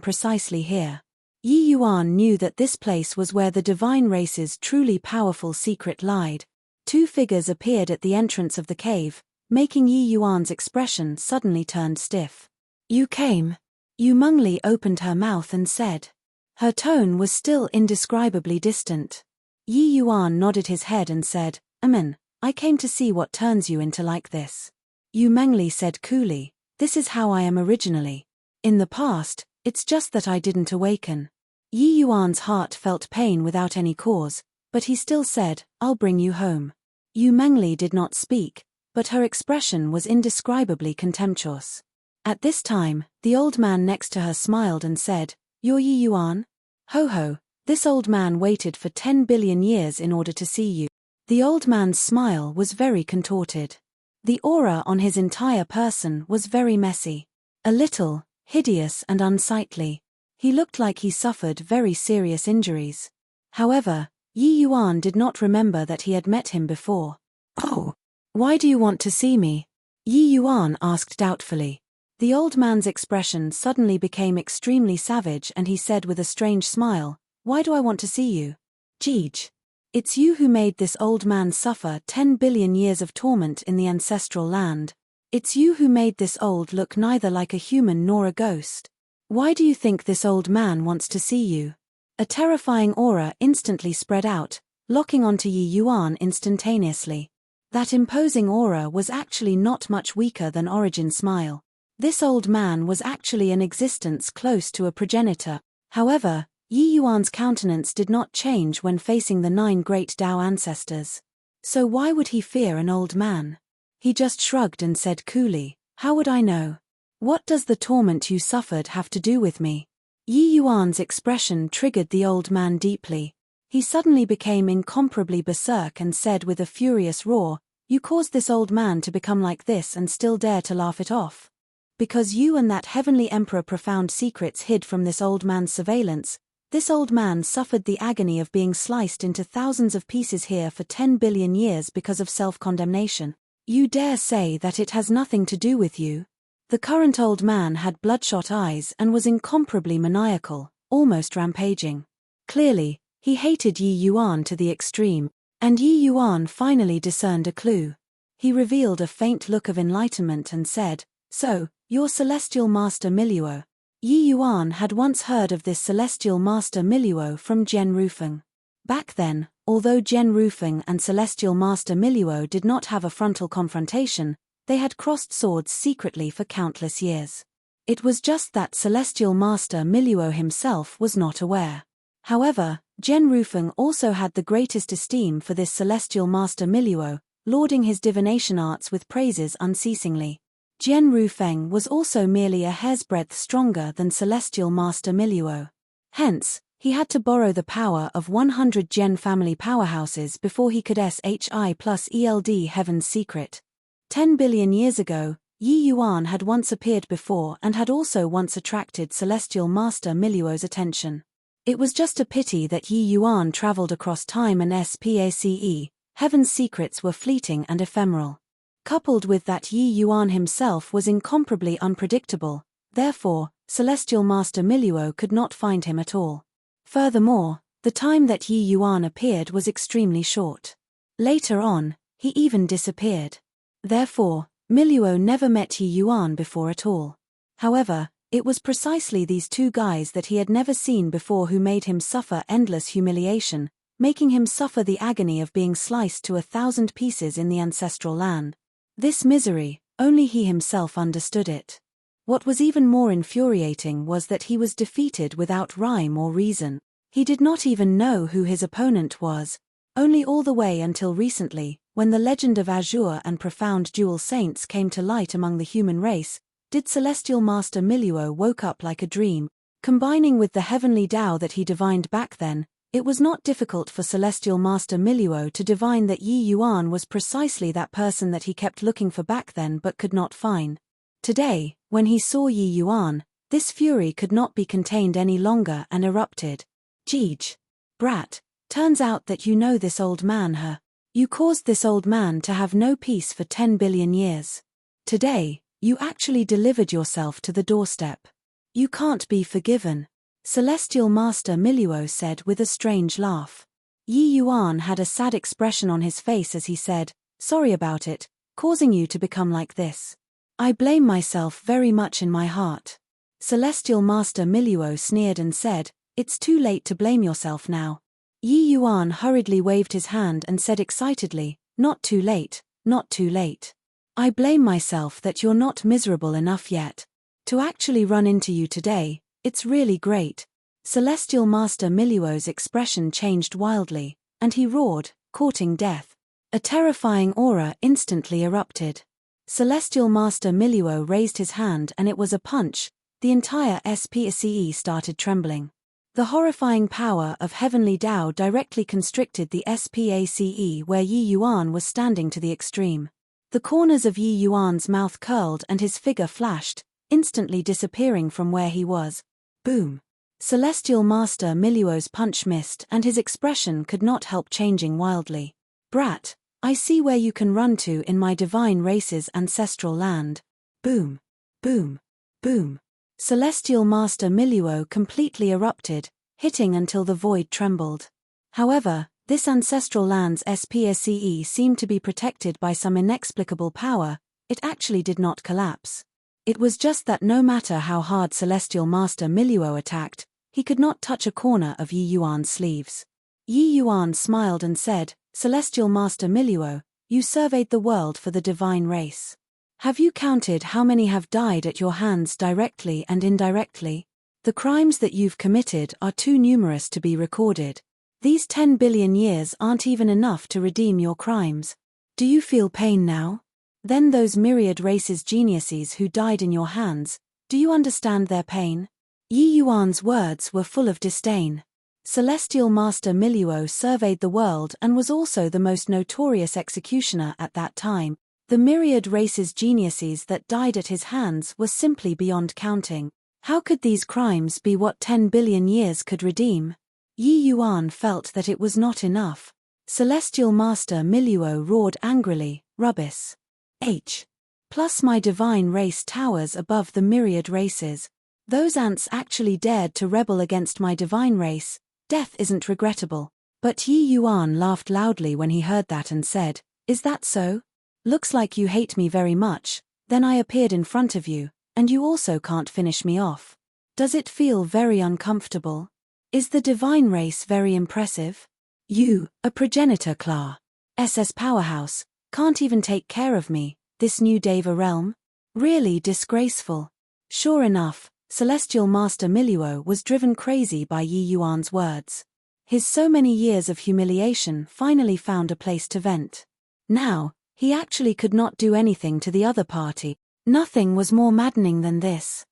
precisely here. Yi Yuan knew that this place was where the divine race's truly powerful secret lied. 2 figures appeared at the entrance of the cave, making Yi Yuan's expression suddenly turned stiff. You came. Yu Mengli opened her mouth and said. Her tone was still indescribably distant. Yi Yuan nodded his head and said, Amen, I came to see what turns you into like this. Yu Mengli said coolly, This is how I am originally. In the past, it's just that I didn't awaken. Yi Yuan's heart felt pain without any cause, but he still said, I'll bring you home. Yu Mengli did not speak, but her expression was indescribably contemptuous. At this time, the old man next to her smiled and said, You're Yi Yuan? Ho ho, this old man waited for 10 billion years in order to see you. The old man's smile was very contorted. The aura on his entire person was very messy. A little, hideous and unsightly. He looked like he suffered very serious injuries. However, Yi Yuan did not remember that he had met him before. Oh, why do you want to see me? Yi Yuan asked doubtfully. The old man's expression suddenly became extremely savage and he said with a strange smile, Why do I want to see you? Jeej. It's you who made this old man suffer 10 billion years of torment in the ancestral land. It's you who made this old look neither like a human nor a ghost. Why do you think this old man wants to see you? A terrifying aura instantly spread out, locking onto Yi Yuan instantaneously. That imposing aura was actually not much weaker than Origin's smile. This old man was actually an existence close to a progenitor. However, Yi Yuan's countenance did not change when facing the 9 great Tao ancestors. So why would he fear an old man? He just shrugged and said coolly, How would I know? What does the torment you suffered have to do with me? Yi Yuan's expression triggered the old man deeply. He suddenly became incomparably berserk and said with a furious roar, You caused this old man to become like this and still dare to laugh it off. Because you and that heavenly emperor profound secrets hid from this old man's surveillance, this old man suffered the agony of being sliced into thousands of pieces here for 10 billion years because of self-condemnation. You dare say that it has nothing to do with you? The current old man had bloodshot eyes and was incomparably maniacal, almost rampaging. Clearly, he hated Yi Yuan to the extreme, and Yi Yuan finally discerned a clue. He revealed a faint look of enlightenment and said, So, you're Celestial Master Miluo. Yi Yuan had once heard of this Celestial Master Miluo from Jian Rufeng. Back then, although Jian Rufeng and Celestial Master Miluo did not have a frontal confrontation, they had crossed swords secretly for countless years. It was just that Celestial Master Miluo himself was not aware. However, Jian Rufeng also had the greatest esteem for this Celestial Master Miluo, lauding his divination arts with praises unceasingly. Jian Rufeng was also merely a hair's breadth stronger than Celestial Master Miluo. Hence, he had to borrow the power of 100 Jian family powerhouses before he could SHI plus ELD Heaven's Secret. 10 billion years ago, Yi Yuan had once appeared before and had also once attracted Celestial Master Miluo's attention. It was just a pity that Yi Yuan traveled across time and SPACE, Heaven's secrets were fleeting and ephemeral. Coupled with that Yi Yuan himself was incomparably unpredictable, therefore, Celestial Master Miluo could not find him at all. Furthermore, the time that Yi Yuan appeared was extremely short. Later on, he even disappeared. Therefore, Miluo never met Yi Yuan before at all. However, it was precisely these two guys that he had never seen before who made him suffer endless humiliation, making him suffer the agony of being sliced to 1,000 pieces in the ancestral land. This misery, only he himself understood it. What was even more infuriating was that he was defeated without rhyme or reason. He did not even know who his opponent was. Only all the way until recently, when the legend of Azure and profound dual saints came to light among the human race, did Celestial Master Miluo woke up like a dream. Combining with the heavenly Tao that he divined back then, it was not difficult for Celestial Master Miluo to divine that Yi Yuan was precisely that person that he kept looking for back then but could not find. Today, when he saw Yi Yuan, this fury could not be contained any longer and erupted. "Jeej. Brat, turns out that you know this old man her. You caused this old man to have no peace for 10 billion years. Today, you actually delivered yourself to the doorstep. You can't be forgiven," Celestial Master Miluo said with a strange laugh. Yi Yuan had a sad expression on his face as he said, "Sorry about it, causing you to become like this. I blame myself very much in my heart." Celestial Master Miluo sneered and said, "It's too late to blame yourself now." Yi Yuan hurriedly waved his hand and said excitedly, "Not too late, not too late. I blame myself that you're not miserable enough yet. To actually run into you today, it's really great." Celestial Master Miluo's expression changed wildly, and he roared, courting death. A terrifying aura instantly erupted. Celestial Master Miluo raised his hand and it was a punch. The entire SPACE started trembling. The horrifying power of Heavenly Tao directly constricted the SPACE where Yi Yuan was standing to the extreme. The corners of Yi Yuan's mouth curled and his figure flashed, instantly disappearing from where he was. Boom! Celestial Master Miluo's punch missed and his expression could not help changing wildly. "Brat, I see where you can run to in my divine race's ancestral land." Boom! Boom! Boom! Celestial Master Miluo completely erupted, hitting until the void trembled. However, this ancestral land's SPACE seemed to be protected by some inexplicable power. It actually did not collapse. It was just that no matter how hard Celestial Master Miluo attacked, he could not touch a corner of Yi Yuan's sleeves. Yi Yuan smiled and said, "Celestial Master Miluo, you surveyed the world for the divine race. Have you counted how many have died at your hands directly and indirectly? The crimes that you've committed are too numerous to be recorded. These 10 billion years aren't even enough to redeem your crimes. Do you feel pain now? Then those myriad races geniuses who died in your hands, do you understand their pain?" Yi Yuan's words were full of disdain. Celestial Master Miluo surveyed the world and was also the most notorious executioner at that time. The myriad races geniuses that died at his hands were simply beyond counting. How could these crimes be what 10 billion years could redeem? Yi Yuan felt that it was not enough. Celestial Master Miluo roared angrily, "Rubbish. H. Plus my divine race towers above the myriad races. Those ants actually dared to rebel against my divine race. Death isn't regrettable." But Yi Yuan laughed loudly when he heard that and said, "Is that so? Looks like you hate me very much. Then I appeared in front of you, and you also can't finish me off. Does it feel very uncomfortable? Is the divine race very impressive? You, a progenitor class, SS powerhouse, can't even take care of me, this new Deva realm? Really disgraceful." Sure enough, Celestial Master Miluo was driven crazy by Yi Yuan's words. His so many years of humiliation finally found a place to vent. Now, he actually could not do anything to the other party. Nothing was more maddening than this.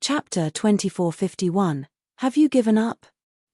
Chapter 2451. Have you given up?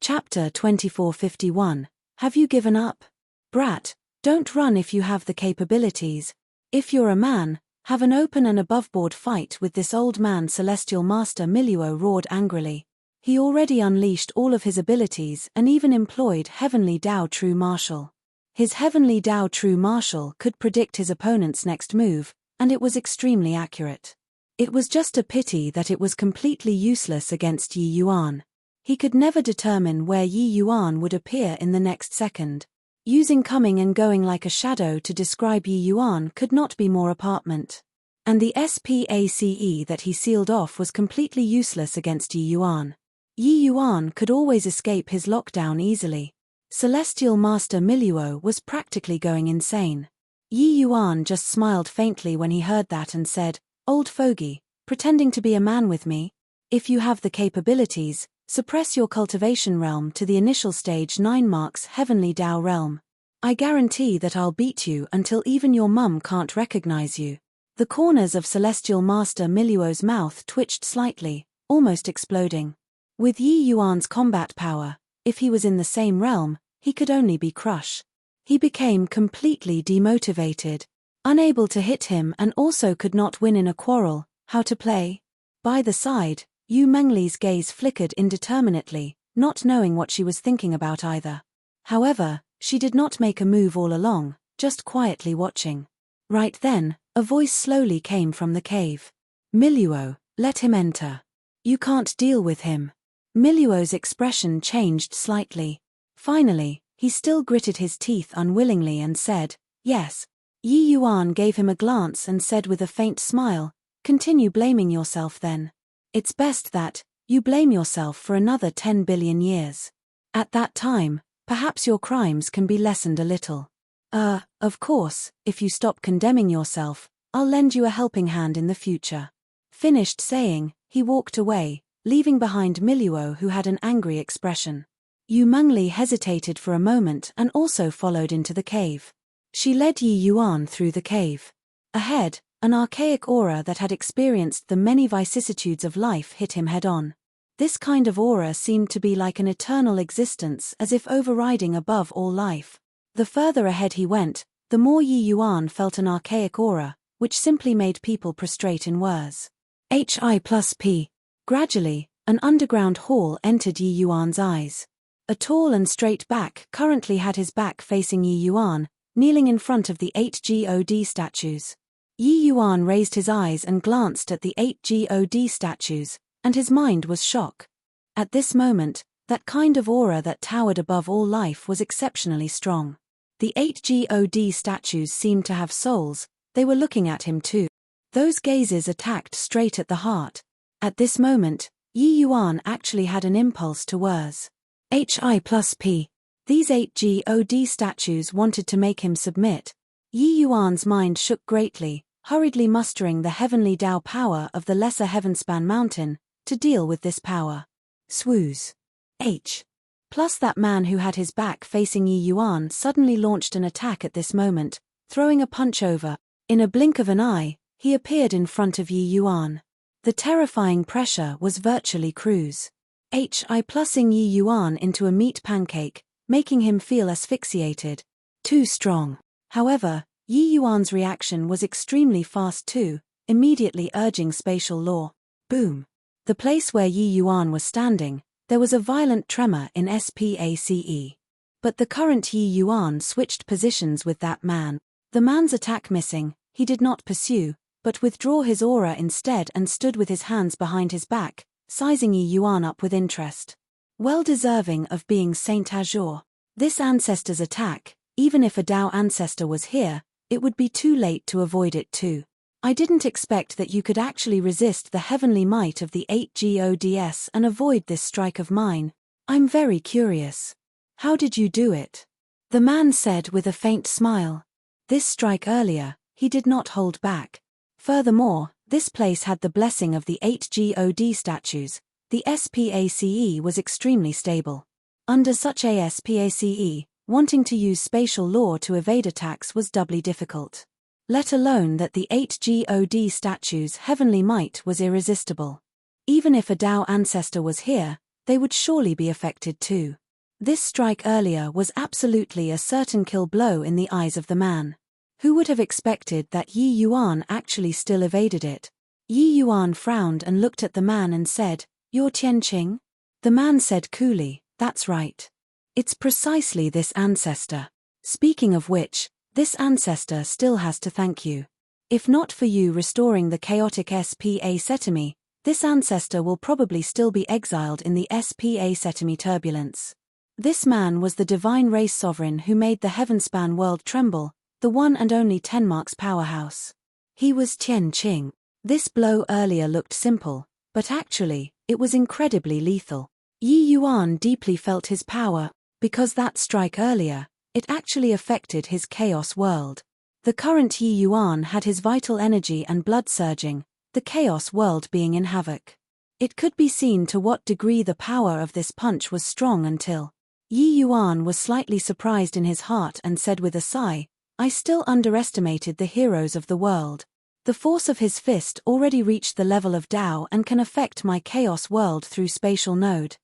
Chapter 2451. Have you given up? Brat, don't run if you have the capabilities. If you're a man, have an open and aboveboard fight with this old man. Celestial Master Miluo roared angrily. He already unleashed all of his abilities and even employed Heavenly Tao True Martial. His heavenly Dao true martial could predict his opponent's next move, and it was extremely accurate. It was just a pity that it was completely useless against Yi Yuan. He could never determine where Yi Yuan would appear in the next second. Using coming and going like a shadow to describe Yi Yuan could not be more apartment. And the SPACE that he sealed off was completely useless against Yi Yuan. Yi Yuan could always escape his lockdown easily. Celestial Master Miluo was practically going insane. Yi Yuan just smiled faintly when he heard that and said, "Old fogey, pretending to be a man with me? If you have the capabilities, suppress your cultivation realm to the initial stage 9 marks Heavenly Dao realm. I guarantee that I'll beat you until even your mum can't recognize you." The corners of Celestial Master Miluo's mouth twitched slightly, almost exploding. With Yi Yuan's combat power, if he was in the same realm, he could only be crushed. He became completely demotivated, unable to hit him, and also could not win in a quarrel. How to play? By the side, Yu Mengli's gaze flickered indeterminately, not knowing what she was thinking about either. However, she did not make a move all along, just quietly watching. Right then, a voice slowly came from the cave. "Miluo, let him enter. You can't deal with him." Miluo's expression changed slightly. Finally, he still gritted his teeth unwillingly and said, "Yes." Yi Yuan gave him a glance and said with a faint smile, "Continue blaming yourself then. It's best that you blame yourself for another 10 billion years. At that time, perhaps your crimes can be lessened a little. Of course, if you stop condemning yourself, I'll lend you a helping hand in the future." Finished saying, he walked away, leaving behind Miluo, who had an angry expression. Yu Mengli hesitated for a moment and also followed into the cave. She led Yi Yuan through the cave. Ahead, an archaic aura that had experienced the many vicissitudes of life hit him head-on. This kind of aura seemed to be like an eternal existence, as if overriding above all life. The further ahead he went, the more Yi Yuan felt an archaic aura, which simply made people prostrate in whirs. HI+P. Gradually, an underground hall entered Yi Yuan's eyes. A tall and straight back currently had his back facing Yi Yuan, kneeling in front of the 8 God statues. Yi Yuan raised his eyes and glanced at the 8 God statues, and his mind was shocked. At this moment, that kind of aura that towered above all life was exceptionally strong. The 8 God statues seemed to have souls. They were looking at him too. Those gazes attacked straight at the heart. At this moment, Yi Yuan actually had an impulse to whirs. HI+P. These 8 God statues wanted to make him submit. Yi Yuan's mind shook greatly, hurriedly mustering the heavenly Dao power of the lesser Heavenspan mountain to deal with this power. Swoosh. H. Plus that man who had his back facing Yi Yuan suddenly launched an attack at this moment, throwing a punch over. In a blink of an eye, he appeared in front of Yi Yuan. The terrifying pressure was virtually cruise. HI plussing Yi Yuan into a meat pancake, making him feel asphyxiated. Too strong. However, Yi Yuan's reaction was extremely fast too, immediately urging spatial law. Boom. The place where Yi Yuan was standing, there was a violent tremor in SPACE. But the current Yi Yuan switched positions with that man. The man's attack missing, he did not pursue, but withdraw his aura instead and stood with his hands behind his back, sizing Yi Yuan up with interest. Well deserving of being Saint Azure. This ancestor's attack, even if a Dao ancestor was here, it would be too late to avoid it too. I didn't expect that you could actually resist the heavenly might of the 8 Gods and avoid this strike of mine. I'm very curious. How did you do it? The man said with a faint smile. This strike earlier, he did not hold back. Furthermore, this place had the blessing of the 8 God statues. The SPACE was extremely stable. Under such a SPACE, wanting to use spatial law to evade attacks was doubly difficult. Let alone that the 8 God statues' heavenly might was irresistible. Even if a Dao ancestor was here, they would surely be affected too. This strike earlier was absolutely a certain kill blow in the eyes of the man. Who would have expected that Yi Yuan actually still evaded it? Yi Yuan frowned and looked at the man and said, "You're Tianqing?" The man said coolly, "That's right. It's precisely this ancestor." Speaking of which, this ancestor still has to thank you. If not for you restoring the chaotic SPA Setemi, this ancestor will probably still be exiled in the SPA Setemi turbulence. This man was the divine race sovereign who made the heavenspan world tremble, the one and only Tenmark's powerhouse. He was Tian Qing. This blow earlier looked simple, but actually, it was incredibly lethal. Yi Yuan deeply felt his power, because that strike earlier, it actually affected his chaos world. The current Yi Yuan had his vital energy and blood surging, the chaos world being in havoc. It could be seen to what degree the power of this punch was strong until Yi Yuan was slightly surprised in his heart and said with a sigh, I still underestimated the heroes of the world. The force of his fist already reached the level of Tao and can affect my chaos world through spatial node.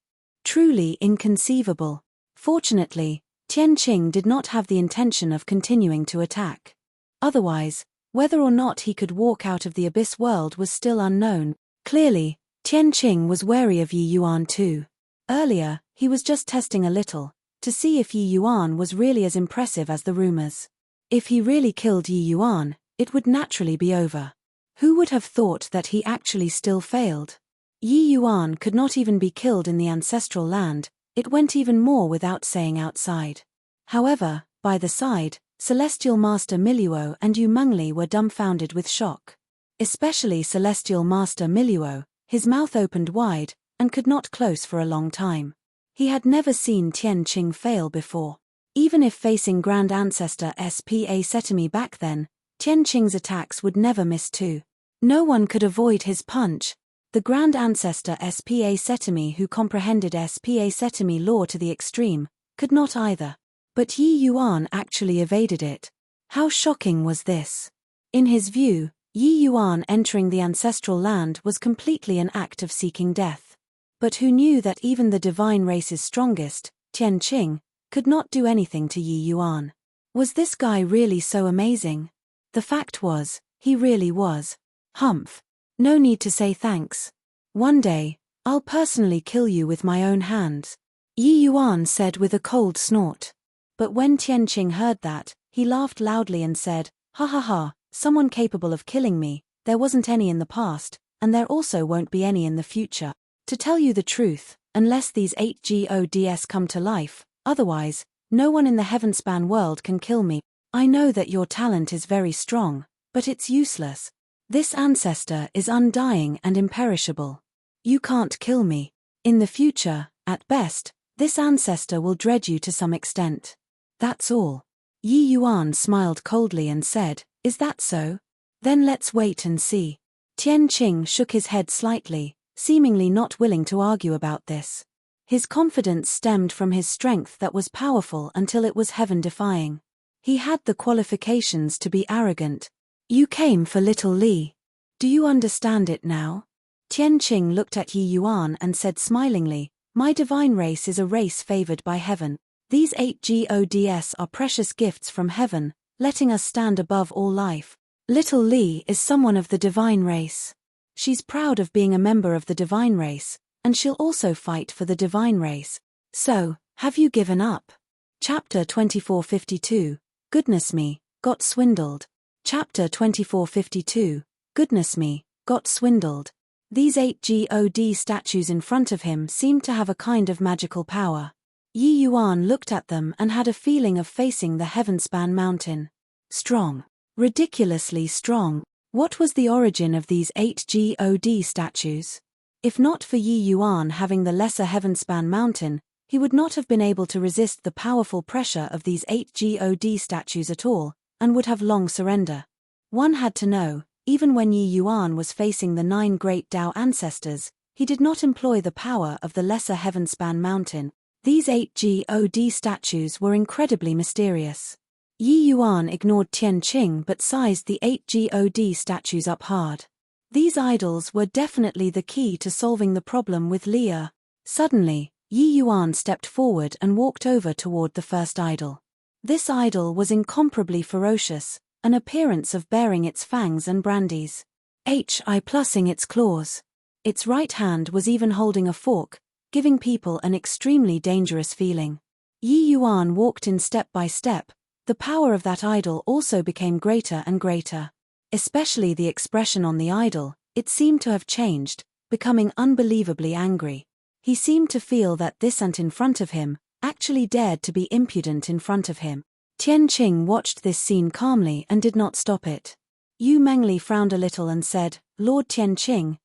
Truly inconceivable. Fortunately, Tian Qing did not have the intention of continuing to attack. Otherwise, whether or not he could walk out of the abyss world was still unknown. Clearly, Tian Qing was wary of Yi Yuan too. Earlier, he was just testing a little, to see if Yi Yuan was really as impressive as the rumors. If he really killed Yi Yuan, it would naturally be over. Who would have thought that he actually still failed? Yi Yuan could not even be killed in the ancestral land, it went even more without saying outside. However, by the side, Celestial Master Miluo and Yu Mengli were dumbfounded with shock. Especially Celestial Master Miluo, his mouth opened wide, and could not close for a long time. He had never seen Tian Qing fail before. Even if facing Grand Ancestor SPA Setemi back then, Tian Qing's attacks would never miss too. No one could avoid his punch. The Grand Ancestor SPA Setemi who comprehended SPA Setemi lore to the extreme, could not either. But Yi Yuan actually evaded it. How shocking was this? In his view, Yi Yuan entering the ancestral land was completely an act of seeking death. But who knew that even the divine race's strongest, Tian Qing, could not do anything to Yi Yuan? Was this guy really so amazing? The fact was, he really was. Humph. No need to say thanks. One day, I'll personally kill you with my own hands, Yi Yuan said with a cold snort. But when Tian Qing heard that, he laughed loudly and said, ha ha ha, someone capable of killing me, there wasn't any in the past, and there also won't be any in the future. To tell you the truth, unless these 8 gods come to life, otherwise, no one in the heavenspan world can kill me. I know that your talent is very strong, but it's useless. This ancestor is undying and imperishable. You can't kill me. In the future, at best, this ancestor will dread you to some extent. That's all. Yi Yuan smiled coldly and said, is that so? Then let's wait and see. Tian Qing shook his head slightly, seemingly not willing to argue about this. His confidence stemmed from his strength that was powerful until it was heaven-defying. He had the qualifications to be arrogant. You came for little Li. Do you understand it now? Tian Qing looked at Yi Yuan and said smilingly, my divine race is a race favored by heaven. These 8 gods are precious gifts from heaven, letting us stand above all life. Little Li is someone of the divine race. She's proud of being a member of the divine race, and she'll also fight for the divine race. So, have you given up? Chapter 2452, Goodness me, got swindled. Chapter 2452, Goodness me, got swindled. These 8 god statues in front of him seemed to have a kind of magical power. Yi Yuan looked at them and had a feeling of facing the heavenspan mountain. Strong. Ridiculously strong. What was the origin of these 8 god statues? If not for Yi Yuan having the lesser heavenspan mountain, he would not have been able to resist the powerful pressure of these 8 god statues at all, and would have long surrender. One had to know, even when Yi Yuan was facing the 9 great Tao ancestors, he did not employ the power of the lesser heavenspan mountain. These 8 god statues were incredibly mysterious. Yi Yuan ignored Tian Qing but sized the 8 god statues up hard. These idols were definitely the key to solving the problem with Leah. Suddenly, Yi Yuan stepped forward and walked over toward the first idol. This idol was incomparably ferocious, an appearance of baring its fangs and brandies. Plussing its claws. Its right hand was even holding a fork, giving people an extremely dangerous feeling. Yi Yuan walked in step by step, The power of that idol also became greater and greater. Especially the expression on the idol, it seemed to have changed, becoming unbelievably angry. He seemed to feel that this ant in front of him actually dared to be impudent in front of him. Tianqing watched this scene calmly and did not stop it. Yu Mengli frowned a little and said, "Lord Tianqing."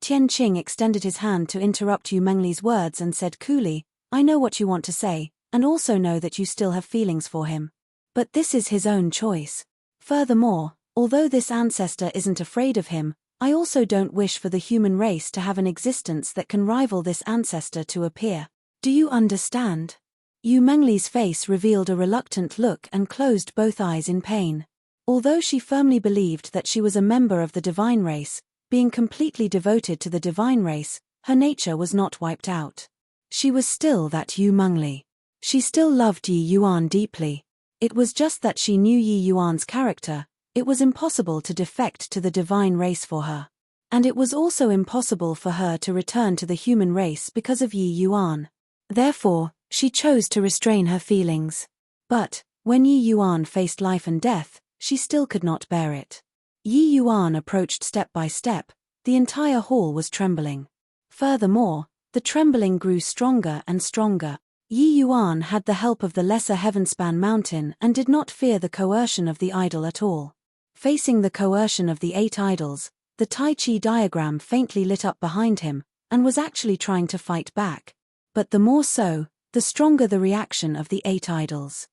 Tianqing extended his hand to interrupt Yu Mengli's words and said coolly, "I know what you want to say, and also know that you still have feelings for him. But this is his own choice. Furthermore, although this ancestor isn't afraid of him, I also don't wish for the human race to have an existence that can rival this ancestor to appear. Do you understand?" Yu Mengli's face revealed a reluctant look and closed both eyes in pain. Although she firmly believed that she was a member of the divine race, being completely devoted to the divine race, her nature was not wiped out. She was still that Yu Mengli. She still loved Yi Yuan deeply. It was just that she knew Yi Yuan's character. It was impossible to defect to the divine race for her. And it was also impossible for her to return to the human race because of Yi Yuan. Therefore, she chose to restrain her feelings. But, when Yi Yuan faced life and death, she still could not bear it. Yi Yuan approached step by step. The entire hall was trembling. Furthermore, the trembling grew stronger and stronger. Yi Yuan had the help of the lesser Heavenspan mountain and did not fear the coercion of the idol at all. Facing the coercion of the 8 idols, the Tai Chi diagram faintly lit up behind him, and was actually trying to fight back. But the more so, the stronger the reaction of the 8 idols.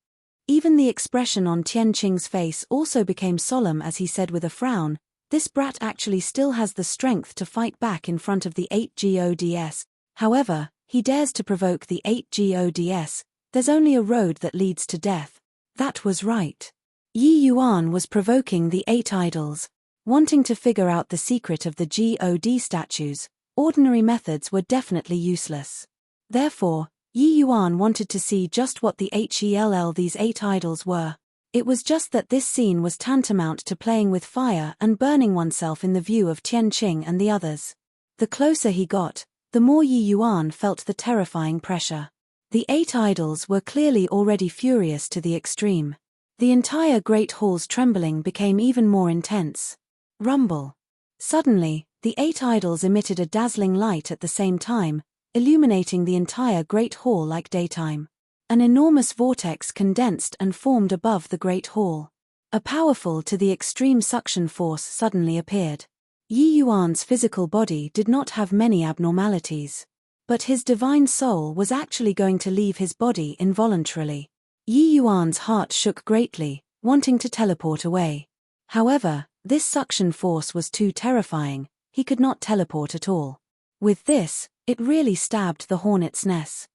Even the expression on Tianqing's face also became solemn as he said with a frown, "This brat actually still has the strength to fight back in front of the 8 gods. However, he dares to provoke the 8 gods. There's only a road that leads to death." That was right. Yi Yuan was provoking the 8 idols. Wanting to figure out the secret of the god statues, ordinary methods were definitely useless. Therefore, Yi Yuan wanted to see just what the hell these 8 idols were. It was just that this scene was tantamount to playing with fire and burning oneself in the view of Tianqing and the others. The closer he got, the more Yi Yuan felt the terrifying pressure. The 8 idols were clearly already furious to the extreme. The entire great hall's trembling became even more intense. Rumble. Suddenly, the 8 idols emitted a dazzling light at the same time, illuminating the entire great hall like daytime. An enormous vortex condensed and formed above the great hall. A powerful to the extreme suction force suddenly appeared. Yi Yuan's physical body did not have many abnormalities. But his divine soul was actually going to leave his body involuntarily. Yi Yuan's heart shook greatly, wanting to teleport away. However, this suction force was too terrifying, he could not teleport at all. With this, it really stabbed the hornet's nest.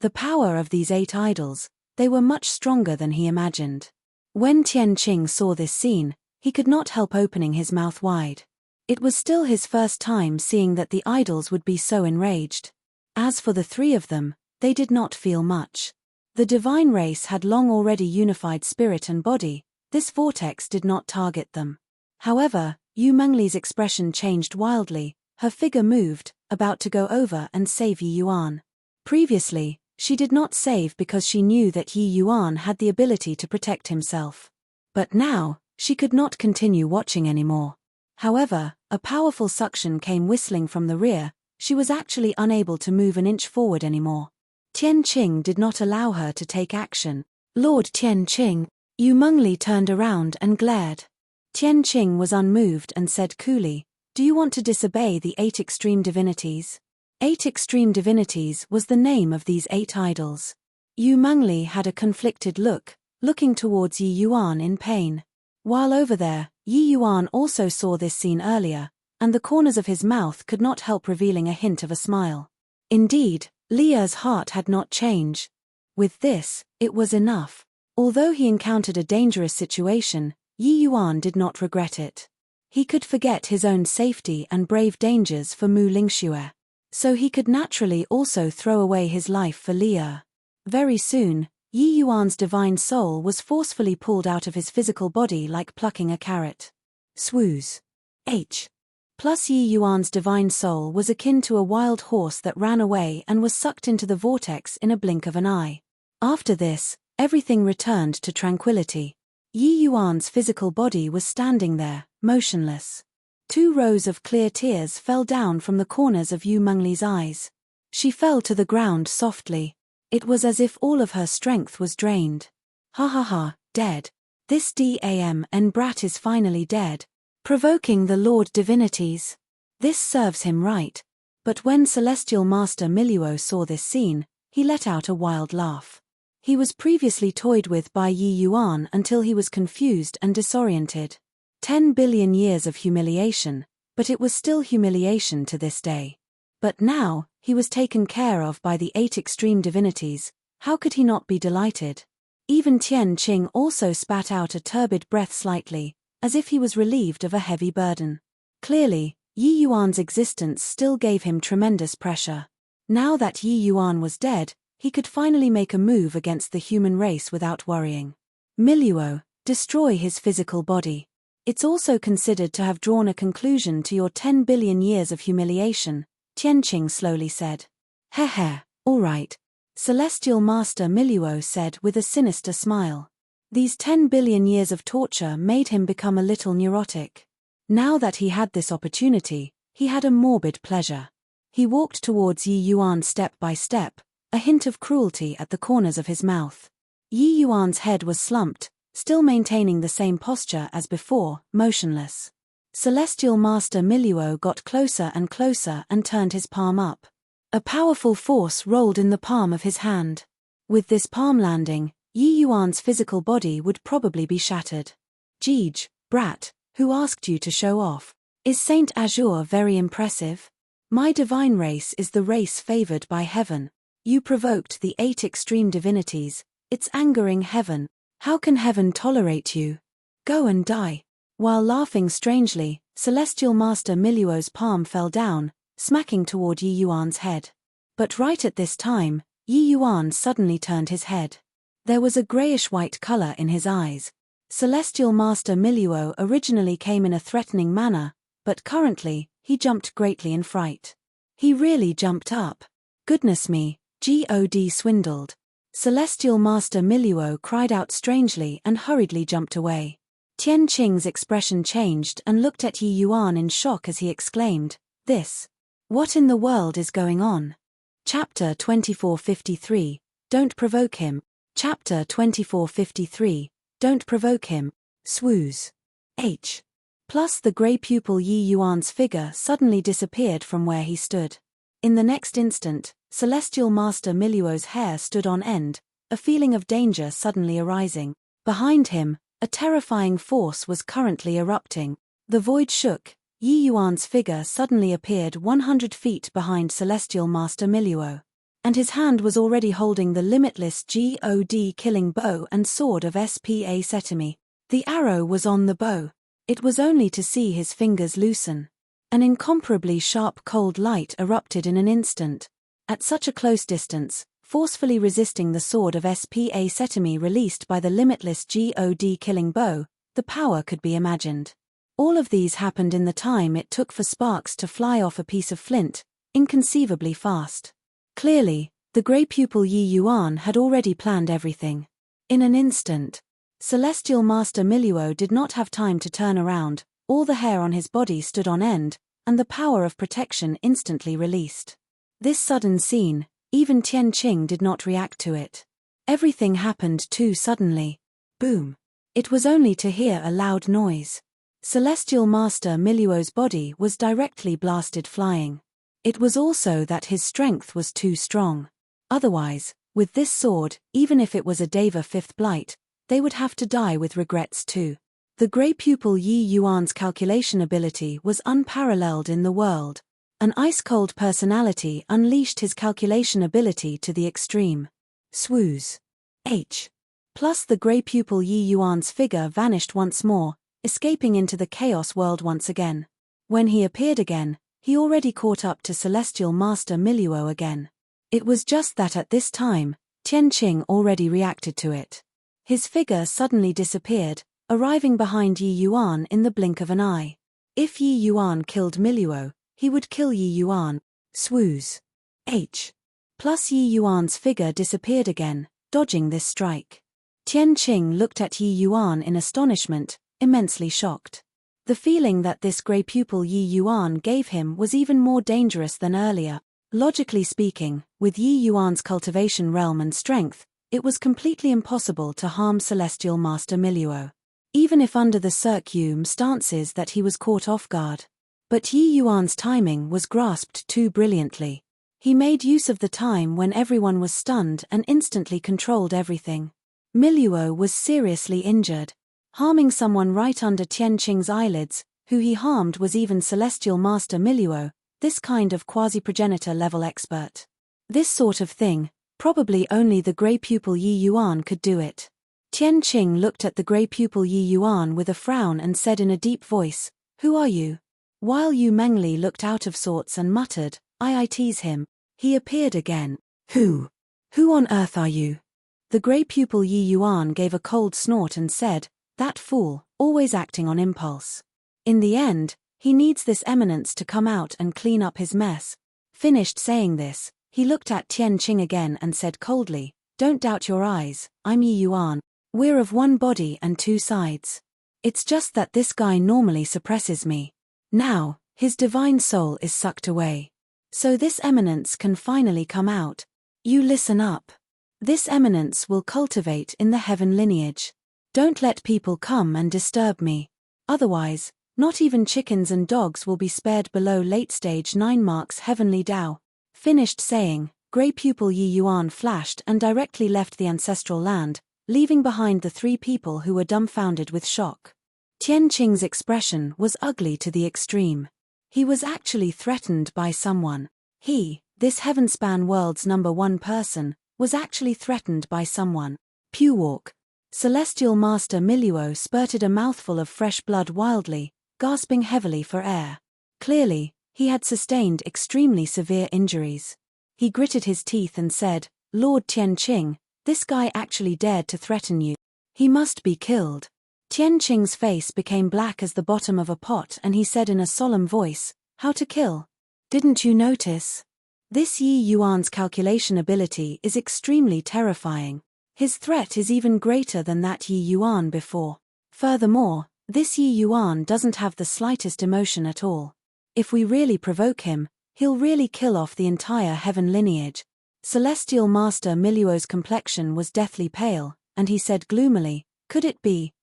The power of these 8 idols, they were much stronger than he imagined. When Tianqing saw this scene, he could not help opening his mouth wide. It was still his first time seeing that the idols would be so enraged. As for the 3 of them, they did not feel much. The divine race had long already unified spirit and body, this vortex did not target them. However, Yu Mengli's expression changed wildly, her figure moved, about to go over and save Yi Yuan. Previously, she did not save because she knew that Yi Yuan had the ability to protect himself. But now, she could not continue watching anymore. However, a powerful suction came whistling from the rear, she was actually unable to move an inch forward anymore. Tianqing did not allow her to take action. "Lord Tianqing." Yu Mengli turned around and glared. Tianqing was unmoved and said coolly, "Do you want to disobey the 8 extreme divinities?" 8 extreme divinities was the name of these 8 idols. Yu Mengli had a conflicted look, looking towards Yi Yuan in pain. While over there, Yi Yuan also saw this scene earlier, and the corners of his mouth could not help revealing a hint of a smile. Indeed, Lia's heart had not changed. With this, it was enough. Although he encountered a dangerous situation, Yi Yuan did not regret it. He could forget his own safety and brave dangers for Mu Lingxue. So he could naturally also throw away his life for Lia. Very soon, Yi Yuan's divine soul was forcefully pulled out of his physical body like plucking a carrot. Swooze. Plus Yi Yuan's divine soul was akin to a wild horse that ran away and was sucked into the vortex in a blink of an eye. After this, everything returned to tranquility. Yi Yuan's physical body was standing there, motionless. 2 rows of clear tears fell down from the corners of Yu Mengli's eyes. She fell to the ground softly. It was as if all of her strength was drained. Ha ha ha, dead. This damn brat is finally dead. Provoking the Lord Divinities. This serves him right. But when Celestial Master Miluo saw this scene, he let out a wild laugh. He was previously toyed with by Yi Yuan until he was confused and disoriented. 10 billion years of humiliation, but it was still humiliation to this day. But now, he was taken care of by the 8 extreme divinities. How could he not be delighted? Even Tian Qing also spat out a turbid breath slightly, as if he was relieved of a heavy burden. Clearly, Yi Yuan's existence still gave him tremendous pressure. Now that Yi Yuan was dead, he could finally make a move against the human race without worrying. Miluo, destroy his physical body. It's also considered to have drawn a conclusion to your 10 billion years of humiliation, Tianqing slowly said. Heh, all right. Celestial Master Miluo said with a sinister smile. These 10 billion years of torture made him become a little neurotic. Now that he had this opportunity, he had a morbid pleasure. He walked towards Yi Yuan step by step, a hint of cruelty at the corners of his mouth. Yi Yuan's head was slumped, still maintaining the same posture as before, motionless. Celestial Master Miluo got closer and closer and turned his palm up. A powerful force rolled in the palm of his hand. With this palm landing, Yi Yuan's physical body would probably be shattered. Jeej, brat, who asked you to show off? Is Saint Azure very impressive? My divine race is the race favored by heaven. You provoked the 8 extreme divinities. It's angering heaven. How can heaven tolerate you? Go and die. While laughing strangely, Celestial Master Miluo's palm fell down, smacking toward Yi Yuan's head. But right at this time, Yi Yuan suddenly turned his head. There was a grayish-white color in his eyes. Celestial Master Miluo originally came in a threatening manner, but currently, he jumped greatly in fright. He really jumped up. Goodness me, God swindled. Celestial Master Miluo cried out strangely and hurriedly jumped away. Tian Qing's expression changed and looked at Yi Yuan in shock as he exclaimed, "This? What in the world is going on?" Chapter 2453, Don't Provoke Him. Chapter 2453, Don't Provoke Him. Swooze. H. Plus the grey pupil Yi Yuan's figure suddenly disappeared from where he stood. In the next instant, Celestial Master Miluo's hair stood on end, a feeling of danger suddenly arising. Behind him, a terrifying force was currently erupting. The void shook. Yi Yuan's figure suddenly appeared 100 feet behind Celestial Master Miluo. And his hand was already holding the limitless God killing bow and sword of Spa Setemi. The arrow was on the bow. It was only to see his fingers loosen. An incomparably sharp cold light erupted in an instant. At such a close distance, forcefully resisting the sword of Spa Setemi released by the limitless God killing bow, the power could be imagined. All of these happened in the time it took for sparks to fly off a piece of flint, inconceivably fast. Clearly, the grey pupil Yi Yuan had already planned everything. In an instant, Celestial Master Miluo did not have time to turn around, all the hair on his body stood on end, and the power of protection instantly released. This sudden scene, even Tian Qing did not react to it. Everything happened too suddenly. Boom. It was only to hear a loud noise. Celestial Master Miluo's body was directly blasted flying. It was also that his strength was too strong. Otherwise, with this sword, even if it was a Deva 5th blight, they would have to die with regrets too. The grey pupil Yi Yuan's calculation ability was unparalleled in the world. An ice-cold personality unleashed his calculation ability to the extreme. Swooze. H. Plus the grey pupil Yi Yuan's figure vanished once more, escaping into the chaos world once again. When he appeared again, he already caught up to Celestial Master Miluo again. It was just that at this time, Tian Qing already reacted to it. His figure suddenly disappeared, arriving behind Yi Yuan in the blink of an eye. If Yi Yuan killed Miluo, he would kill Yi Yuan. Swooze. H. Plus Yi Yuan's figure disappeared again, dodging this strike. Tian Qing looked at Yi Yuan in astonishment, immensely shocked. The feeling that this grey pupil Yi Yuan gave him was even more dangerous than earlier. Logically speaking, with Yi Yuan's cultivation realm and strength, it was completely impossible to harm Celestial Master Miluo. Even if under the circumstances that he was caught off guard. But Yi Yuan's timing was grasped too brilliantly. He made use of the time when everyone was stunned and instantly controlled everything. Miluo was seriously injured. Harming someone right under Tian Qing's eyelids, who he harmed was even Celestial Master Miluo, this kind of quasi-progenitor level expert. This sort of thing, probably only the grey pupil Yi Yuan could do it. Tian Qing looked at the grey pupil Yi Yuan with a frown and said in a deep voice, "Who are you?" While Yu Mengli looked out of sorts and muttered, I tease him," he appeared again. Who on earth are you?" The grey pupil Yi Yuan gave a cold snort and said, "That fool, always acting on impulse. In the end, he needs this eminence to come out and clean up his mess." Finished saying this, he looked at Tian Qing again and said coldly, "Don't doubt your eyes, I'm Yi Yuan. We're of one body and two sides. It's just that this guy normally suppresses me. Now, his divine soul is sucked away. So this eminence can finally come out. You listen up. This eminence will cultivate in the heaven lineage. Don't let people come and disturb me. Otherwise, not even chickens and dogs will be spared below late stage 9 marks heavenly Tao." Finished saying, grey pupil Yi Yuan flashed and directly left the ancestral land, leaving behind the 3 people who were dumbfounded with shock. Tian Qing's expression was ugly to the extreme. He was actually threatened by someone. He, this heaven-span world's #1 person, was actually threatened by someone. Pewalk. Celestial Master Miluo spurted a mouthful of fresh blood wildly, gasping heavily for air. Clearly, he had sustained extremely severe injuries. He gritted his teeth and said, "Lord Tian Qing, this guy actually dared to threaten you. He must be killed." Tian Qing's face became black as the bottom of a pot and he said in a solemn voice, "How to kill? Didn't you notice? This Yi Yuan's calculation ability is extremely terrifying. His threat is even greater than that Yi Yuan before. Furthermore, this Yi Yuan doesn't have the slightest emotion at all. If we really provoke him, he'll really kill off the entire heaven lineage." Celestial Master Miluo's complexion was deathly pale, and he said gloomily, Could it be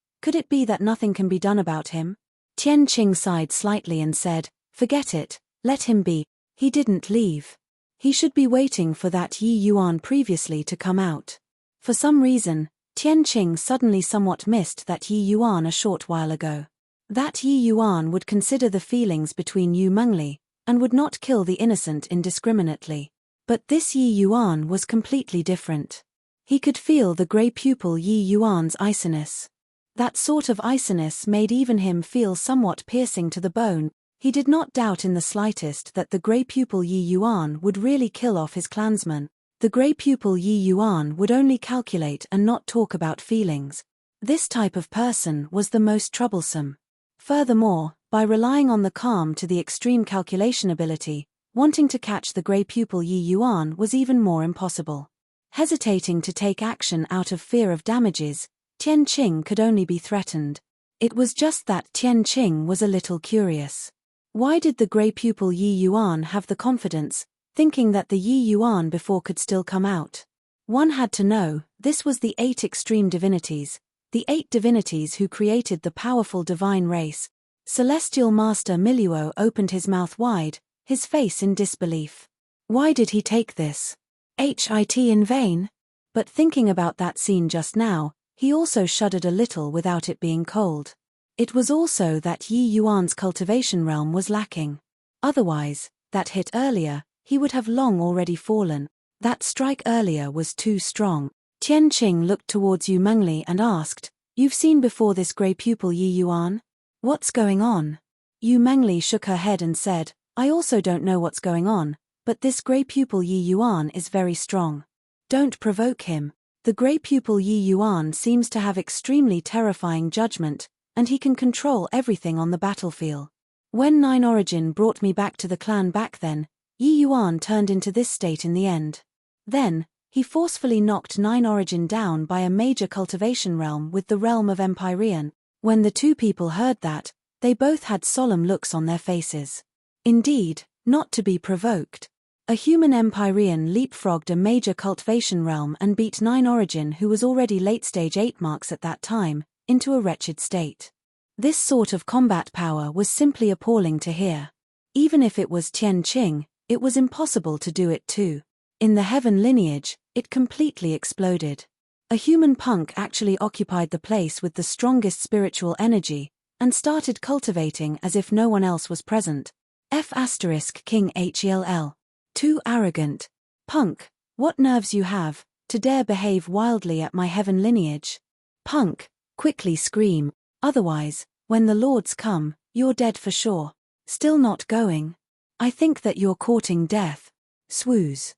that nothing can be done about him?" Tian Qing sighed slightly and said, "Forget it, let him be. He didn't leave. He should be waiting for that Yi Yuan previously to come out." For some reason, Tian Qing suddenly somewhat missed that Yi Yuan a short while ago. That Yi Yuan would consider the feelings between Yu Mengli, and would not kill the innocent indiscriminately. But this Yi Yuan was completely different. He could feel the grey pupil Yi Yuan's iciness. That sort of iciness made even him feel somewhat piercing to the bone. He did not doubt in the slightest that the grey pupil Yi Yuan would really kill off his clansmen. The grey pupil Yi Yuan would only calculate and not talk about feelings. This type of person was the most troublesome. Furthermore, by relying on the calm to the extreme calculation ability, wanting to catch the grey pupil Yi Yuan was even more impossible. Hesitating to take action out of fear of damages, Tian Qing could only be threatened. It was just that Tian Qing was a little curious. Why did the grey pupil Yi Yuan have the confidence, thinking that the Yi Yuan before could still come out? One had to know, this was the 8 extreme divinities, the 8 divinities who created the powerful divine race. Celestial Master Miluo opened his mouth wide, his face in disbelief. Why did he take this hit in vain? But thinking about that scene just now, he also shuddered a little without it being cold. It was also that Yi Yuan's cultivation realm was lacking. Otherwise, that hit earlier, he would have long already fallen. That strike earlier was too strong. Tian Qing looked towards Yu Mengli and asked, "You've seen before this grey pupil Yi Yuan? What's going on?" Yu Mengli shook her head and said, "I also don't know what's going on, but this grey pupil Yi Yuan is very strong. Don't provoke him. The grey pupil Yi Yuan seems to have extremely terrifying judgment, and he can control everything on the battlefield. When 9 Origin brought me back to the clan back then, Yi Yuan turned into this state in the end. Then, He forcefully knocked 9 Origin down by a major cultivation realm with the realm of Empyrean. When the two people heard that, they both had solemn looks on their faces. Indeed, not to be provoked. A human Empyrean leapfrogged a major cultivation realm and beat 9 Origin, who was already late stage 8 marks at that time, into a wretched state. This sort of combat power was simply appalling to hear. Even if it was Tian Qing, it was impossible to do it too. In the Heaven lineage, it completely exploded. A human punk actually occupied the place with the strongest spiritual energy, and started cultivating as if no one else was present. King HELL. Too arrogant. Punk, what nerves you have, to dare behave wildly at my Heaven lineage. Punk, quickly scream, otherwise, when the lords come, you're dead for sure. Still not going? I think that you're courting death. Swooze.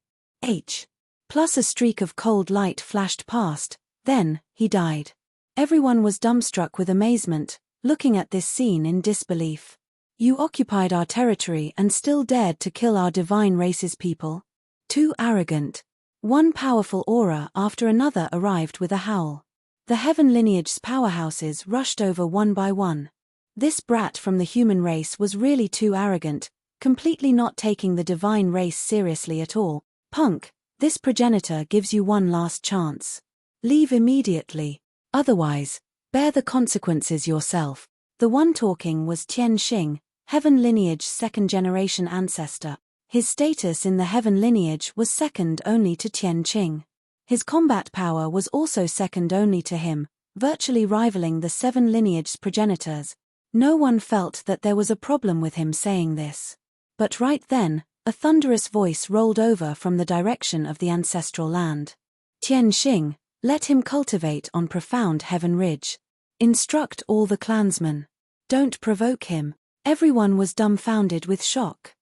Plus a streak of cold light flashed past, then, he died. Everyone was dumbstruck with amazement, looking at this scene in disbelief. You occupied our territory and still dared to kill our divine race's people? Too arrogant. One powerful aura after another arrived with a howl. The Heaven lineage's powerhouses rushed over one by one. This brat from the human race was really too arrogant, completely not taking the divine race seriously at all. Punk, this progenitor gives you one last chance. Leave immediately. Otherwise, bear the consequences yourself. The one talking was Tian Qing, Heaven lineage's second-generation ancestor. His status in the Heaven lineage was second only to Tian Qing. His combat power was also second only to him, virtually rivaling the 7 lineage's progenitors. No one felt that there was a problem with him saying this. But right then, a thunderous voice rolled over from the direction of the ancestral land. Tian Qing, let him cultivate on profound Heaven ridge. Instruct all the clansmen. Don't provoke him. Everyone was dumbfounded with shock.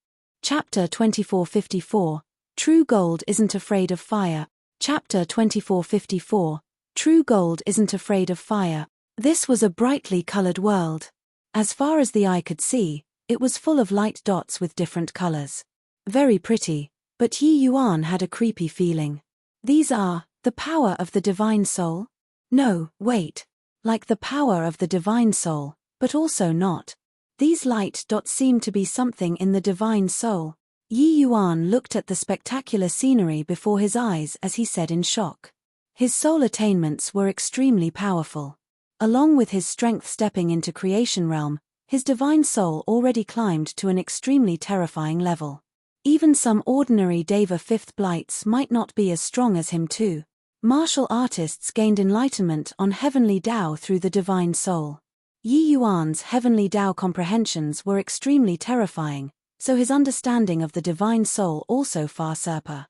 Chapter 2454, True Gold Isn't Afraid of Fire. Chapter 2454, True Gold Isn't Afraid of Fire. This was a brightly colored world. As far as the eye could see, it was full of light dots with different colors. Very pretty, but Yi Yuan had a creepy feeling. These are the power of the divine soul? No, wait. Like the power of the divine soul, but also not. These light dots seem to be something in the divine soul. Yi Yuan looked at the spectacular scenery before his eyes as he said in shock. His soul attainments were extremely powerful. Along with his strength stepping into creation realm, his divine soul already climbed to an extremely terrifying level. Even some ordinary Deva 5th blights might not be as strong as him too. Martial artists gained enlightenment on heavenly Tao through the divine soul. Yi Yuan's heavenly Tao comprehensions were extremely terrifying, so his understanding of the divine soul also far surpassed,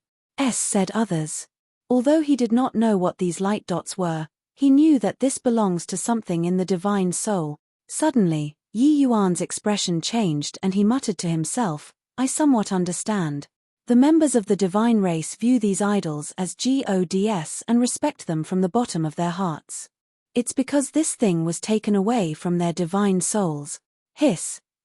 said others. Although he did not know what these light dots were, he knew that this belongs to something in the divine soul. Suddenly, Yi Yuan's expression changed and he muttered to himself, I somewhat understand. The members of the divine race view these idols as gods and respect them from the bottom of their hearts. It's because this thing was taken away from their divine souls.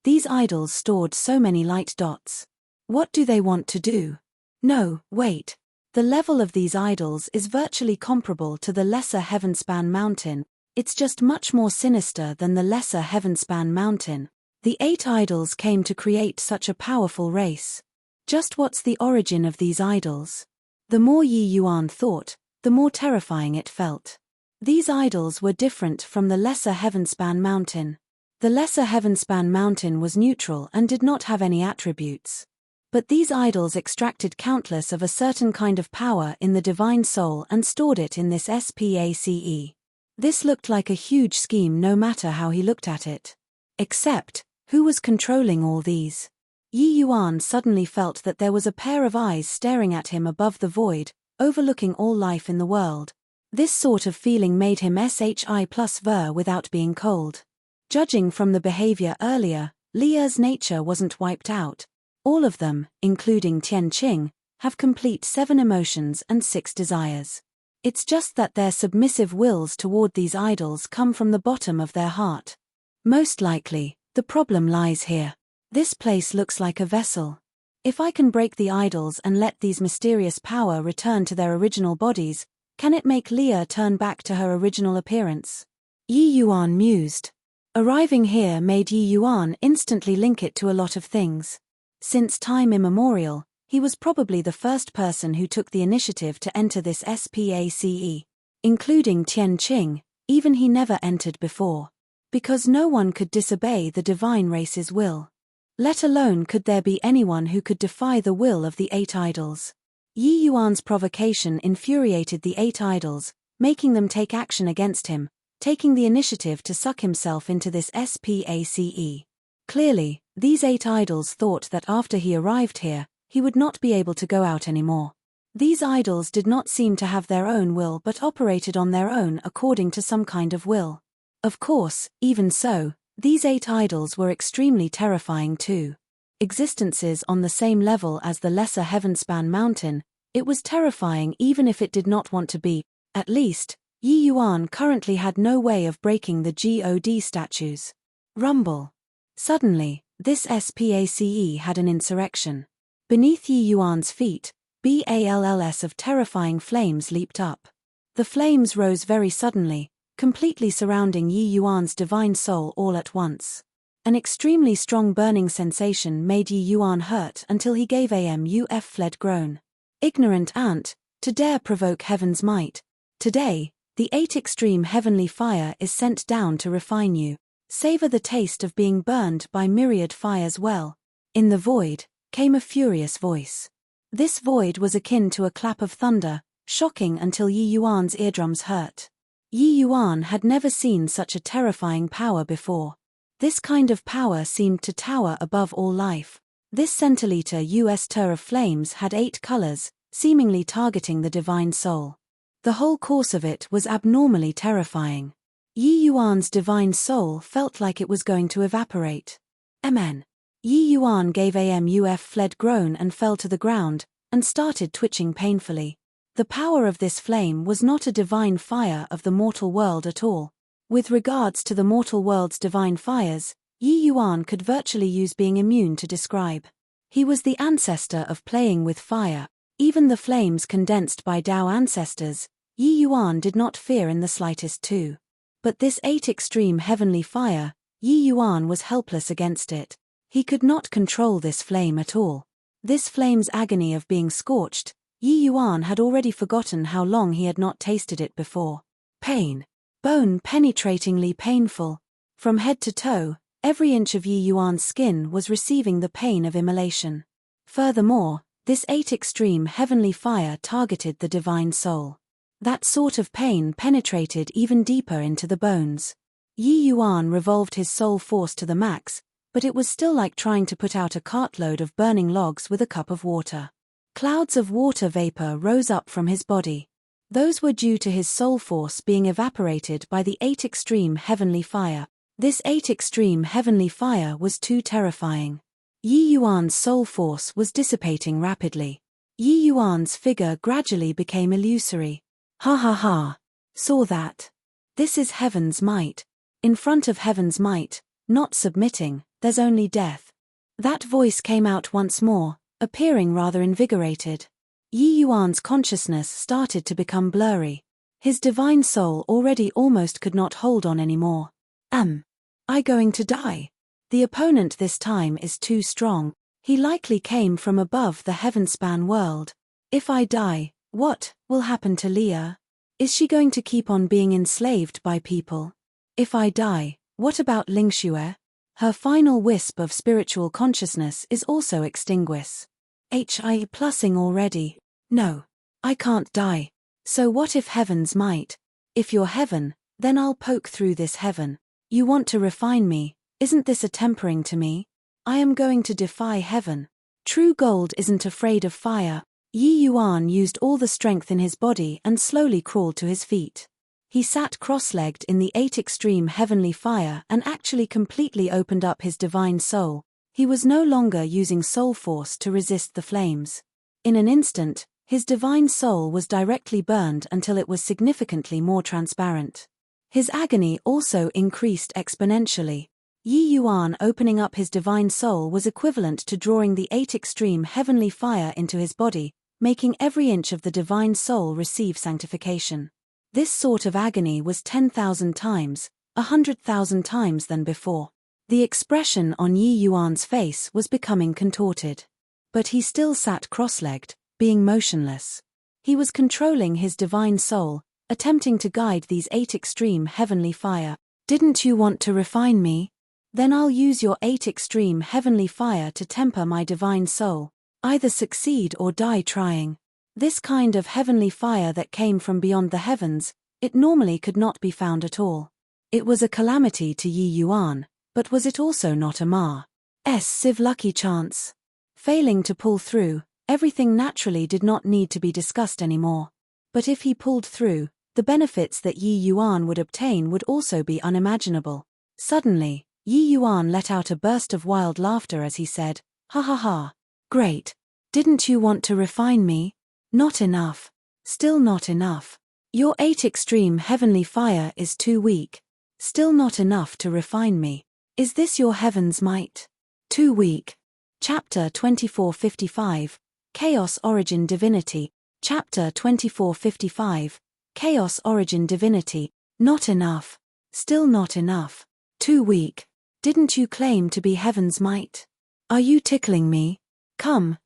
These idols stored so many light dots. What do they want to do? No, wait. The level of these idols is virtually comparable to the lesser Heavenspan mountain. It's just much more sinister than the lesser Heavenspan mountain. The 8 idols came to create such a powerful race. Just what's the origin of these idols? The more Yi Yuan thought, the more terrifying it felt. These idols were different from the lesser Heavenspan mountain. The lesser Heavenspan mountain was neutral and did not have any attributes. But these idols extracted countless of a certain kind of power in the divine soul and stored it in this space. This looked like a huge scheme no matter how he looked at it. Except, who was controlling all these? Yi Yuan suddenly felt that there was a pair of eyes staring at him above the void, overlooking all life in the world. This sort of feeling made him shi plus ver without being cold. Judging from the behavior earlier, Lia's nature wasn't wiped out. All of them, including Tian Qing, have complete 7 emotions and 6 desires. It's just that their submissive wills toward these idols come from the bottom of their heart. Most likely, the problem lies here. This place looks like a vessel. If I can break the idols and let these mysterious power return to their original bodies, can it make Leah turn back to her original appearance? Yi Yuan mused. Arriving here made Yi Yuan instantly link it to a lot of things. Since time immemorial, he was probably the first person who took the initiative to enter this space, including Tian Qing, even he never entered before. Because no one could disobey the divine race's will. Let alone could there be anyone who could defy the will of the 8 idols. Yi Yuan's provocation infuriated the 8 idols, making them take action against him, taking the initiative to suck himself into this space. Clearly, these 8 idols thought that after he arrived here, he would not be able to go out anymore. These idols did not seem to have their own will but operated on their own according to some kind of will. Of course, even so, these 8 idols were extremely terrifying too. Existences on the same level as the lesser Heavenspan mountain, it was terrifying even if it did not want to be. At least, Yi Yuan currently had no way of breaking the God statues. Rumble. Suddenly, this space had an insurrection. Beneath Yi Yuan's feet, balls of terrifying flames leaped up. The flames rose very suddenly, completely surrounding Yi Yuan's divine soul all at once. An extremely strong burning sensation made Yi Yuan hurt until he gave a fled groan. Ignorant ant, to dare provoke heaven's might. Today, the 8 extreme heavenly fire is sent down to refine you. Savor the taste of being burned by myriad fires well. In the void, came a furious voice. This void was akin to a clap of thunder, shocking until Yi Yuan's eardrums hurt. Yi Yuan had never seen such a terrifying power before. This kind of power seemed to tower above all life. This centiliter of flames had 8 colors, seemingly targeting the divine soul. The whole course of it was abnormally terrifying. Yi Yuan's divine soul felt like it was going to evaporate. Amen. Yi Yuan gave a fled groan and fell to the ground, and started twitching painfully. The power of this flame was not a divine fire of the mortal world at all. With regards to the mortal world's divine fires, Yi Yuan could virtually use being immune to describe. He was the ancestor of playing with fire. Even the flames condensed by Dao ancestors, Yi Yuan did not fear in the slightest too. But this 8 extreme heavenly fire, Yi Yuan was helpless against it. He could not control this flame at all. This flame's agony of being scorched, Yi Yuan had already forgotten how long he had not tasted it before. Pain. Bone penetratingly painful. From head to toe, every inch of Yi Yuan's skin was receiving the pain of immolation. Furthermore, this 8 extreme heavenly fire targeted the divine soul. That sort of pain penetrated even deeper into the bones. Yi Yuan revolved his soul force to the max, but it was still like trying to put out a cartload of burning logs with a cup of water. Clouds of water vapor rose up from his body. Those were due to his soul force being evaporated by the 8 extreme heavenly fire. This 8 extreme heavenly fire was too terrifying. Yi Yuan's soul force was dissipating rapidly. Yi Yuan's figure gradually became illusory. Ha ha ha. Saw that? This is heaven's might. In front of heaven's might, not submitting, there's only death. That voice came out once more, appearing rather invigorated. Yi Yuan's consciousness started to become blurry. His divine soul already almost could not hold on anymore. I going to die? The opponent this time is too strong. He likely came from above the heavenspan world. If I die, what will happen to Leah? Is she going to keep on being enslaved by people? If I die, what about Lingxue? Her final wisp of spiritual consciousness is also extinguished. Plussing already. No. I can't die. So what if heaven's might? If you're heaven, then I'll poke through this heaven. You want to refine me, isn't this a tempering to me? I am going to defy heaven. True gold isn't afraid of fire. Yi Yuan used all the strength in his body and slowly crawled to his feet. He sat cross-legged in the 8 extreme heavenly fire and actually completely opened up his divine soul. He was no longer using soul force to resist the flames. In an instant, his divine soul was directly burned until it was significantly more transparent. His agony also increased exponentially. Yi Yuan opening up his divine soul was equivalent to drawing the 8 extreme heavenly fire into his body, making every inch of the divine soul receive sanctification. This sort of agony was 10,000 times, 100,000 times than before. The expression on Yi Yuan's face was becoming contorted. But he still sat cross-legged, being motionless. He was controlling his divine soul, attempting to guide these 8 extreme heavenly fire. Didn't you want to refine me? Then I'll use your 8 extreme heavenly fire to temper my divine soul. Either succeed or die trying. This kind of heavenly fire that came from beyond the heavens, it normally could not be found at all. It was a calamity to Yi Yuan, but was it also not a Ma's sieve lucky chance? Failing to pull through, everything naturally did not need to be discussed anymore. But if he pulled through, the benefits that Yi Yuan would obtain would also be unimaginable. Suddenly, Yi Yuan let out a burst of wild laughter as he said, "Ha ha ha. Great. Didn't you want to refine me? Not enough. Still not enough. Your 8 extreme heavenly fire is too weak. Still not enough to refine me. Is this your heaven's might? Too weak." Chapter 2455, Chaos Origin Divinity. Chapter 2455, Chaos Origin Divinity. Not enough. Still not enough. Too weak. Didn't you claim to be heaven's might? Are you tickling me? Come,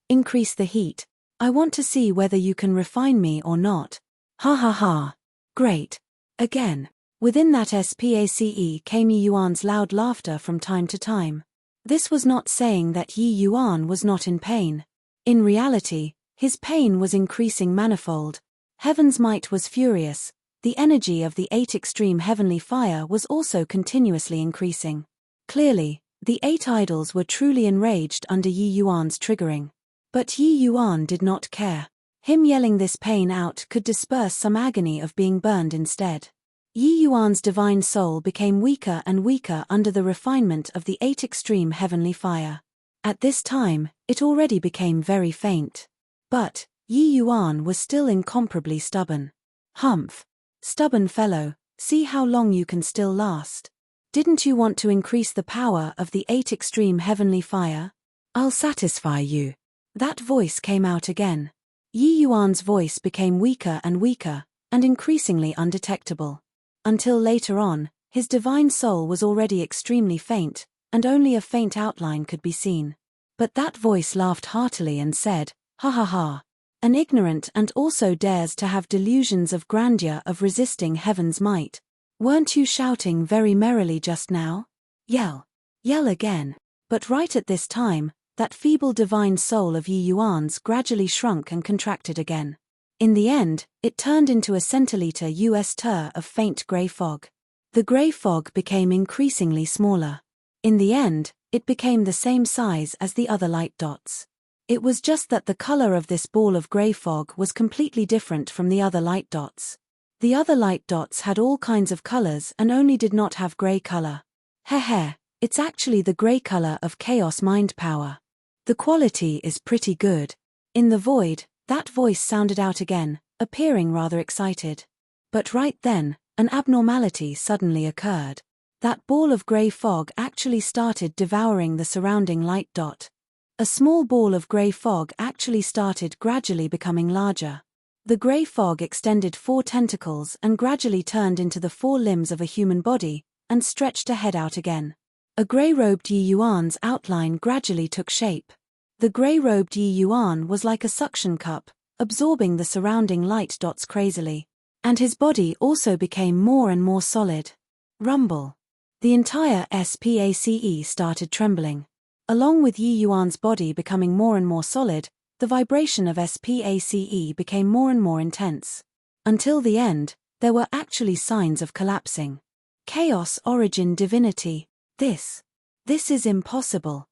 increase the heat. I want to see whether you can refine me or not. Ha ha ha. Great. Again. Within that space came Yi Yuan's loud laughter from time to time. This was not saying that Yi Yuan was not in pain. In reality, his pain was increasing manifold. Heaven's might was furious. The energy of the 8 extreme heavenly fire was also continuously increasing. Clearly, the 8 idols were truly enraged under Yi Yuan's triggering. But Yi Yuan did not care. Him yelling this pain out could disperse some agony of being burned instead. Yi Yuan's divine soul became weaker and weaker under the refinement of the 8 extreme heavenly fire. At this time, it already became very faint. But Yi Yuan was still incomparably stubborn. Humph. Stubborn fellow, see how long you can still last. Didn't you want to increase the power of the 8 extreme heavenly fire? I'll satisfy you. That voice came out again. Yi Yuan's voice became weaker and weaker, and increasingly undetectable. Until later on, his divine soul was already extremely faint, and only a faint outline could be seen. But that voice laughed heartily and said, "Ha ha ha. An ignorant and also dares to have delusions of grandeur of resisting heaven's might. Weren't you shouting very merrily just now? Yell. Yell again." But right at this time, that feeble divine soul of Yi Yuan's gradually shrunk and contracted again. In the end, it turned into a centiliter US of faint grey fog. The grey fog became increasingly smaller. In the end, it became the same size as the other light dots. It was just that the color of this ball of grey fog was completely different from the other light dots. The other light dots had all kinds of colors and only did not have grey color. Heh, it's actually the grey color of chaos mind power. The quality is pretty good. In the void, that voice sounded out again, appearing rather excited. But right then, an abnormality suddenly occurred. That ball of grey fog actually started devouring the surrounding light dot. A small ball of grey fog actually started gradually becoming larger. The grey fog extended 4 tentacles and gradually turned into the 4 limbs of a human body, and stretched a head out again. A grey-robed Yi Yuan's outline gradually took shape. The grey-robed Yi Yuan was like a suction cup, absorbing the surrounding light dots crazily. And his body also became more and more solid. Rumble. The entire space started trembling. Along with Yi Yuan's body becoming more and more solid, the vibration of space became more and more intense. Until the end, there were actually signs of collapsing. Chaos Origin Divinity. This is impossible.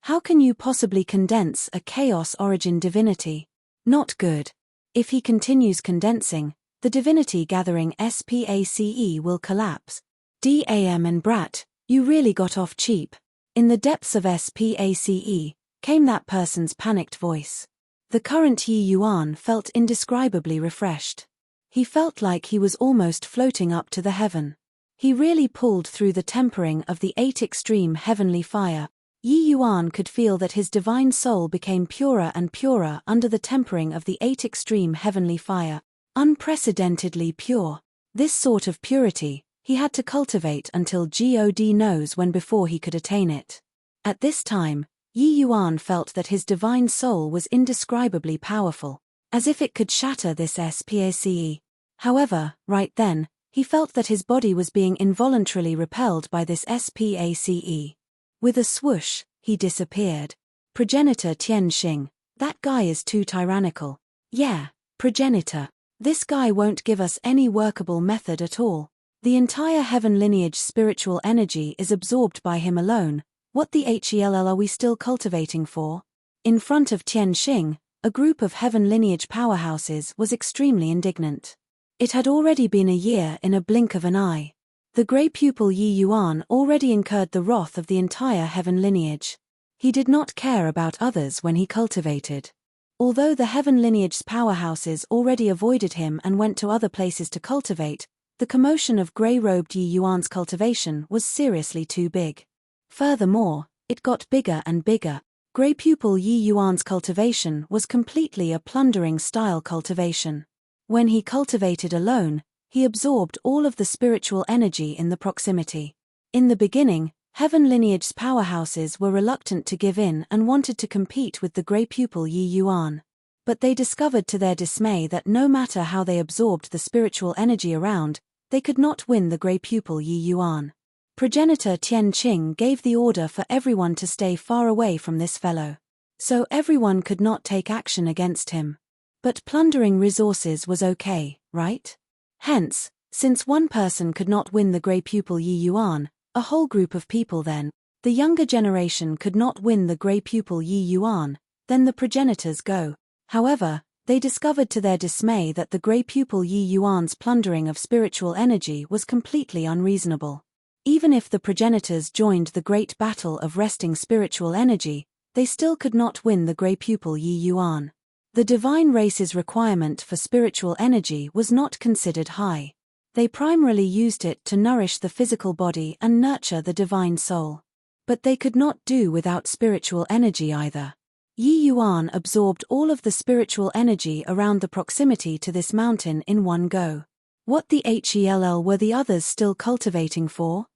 How can you possibly condense a Chaos Origin Divinity? Not good. If he continues condensing, the divinity gathering space will collapse. Damn and brat, you really got off cheap. In the depths of space came that person's panicked voice. The current Yi Yuan felt indescribably refreshed. He felt like he was almost floating up to the heaven. He really pulled through the tempering of the 8 extreme heavenly fire. Yi Yuan could feel that his divine soul became purer and purer under the tempering of the 8 extreme heavenly fire. Unprecedentedly pure. This sort of purity, he had to cultivate until God knows when before he could attain it. At this time, Yi Yuan felt that his divine soul was indescribably powerful, as if it could shatter this space. However, right then, he felt that his body was being involuntarily repelled by this space. With a swoosh, he disappeared. Progenitor Tianxing, that guy is too tyrannical. Yeah, progenitor. This guy won't give us any workable method at all. The entire heaven lineage spiritual energy is absorbed by him alone. What the hell are we still cultivating for? In front of Tianxing, a group of heaven lineage powerhouses was extremely indignant. It had already been a year in a blink of an eye. The grey pupil Yi Yuan already incurred the wrath of the entire heaven lineage. He did not care about others when he cultivated. Although the heaven lineage's powerhouses already avoided him and went to other places to cultivate, the commotion of grey-robed Yi Yuan's cultivation was seriously too big. Furthermore, it got bigger and bigger. Grey pupil Yi Yuan's cultivation was completely a plundering style cultivation. When he cultivated alone, he absorbed all of the spiritual energy in the proximity. In the beginning, heaven lineage's powerhouses were reluctant to give in and wanted to compete with the grey pupil Yi Yuan. But they discovered to their dismay that no matter how they absorbed the spiritual energy around, they could not win the grey pupil Yi Yuan. Progenitor Tianqing gave the order for everyone to stay far away from this fellow. So everyone could not take action against him. But plundering resources was okay, right? Hence, since one person could not win the grey pupil Yi Yuan, a whole group of people then, the younger generation could not win the grey pupil Yi Yuan, then the progenitors go. However, they discovered to their dismay that the grey pupil Yi Yuan's plundering of spiritual energy was completely unreasonable. Even if the progenitors joined the great battle of wresting spiritual energy, they still could not win the grey pupil Yi Yuan. The divine race's requirement for spiritual energy was not considered high. They primarily used it to nourish the physical body and nurture the divine soul. But they could not do without spiritual energy either. Yi Yuan absorbed all of the spiritual energy around the proximity to this mountain in one go. What the hell were the others still cultivating for?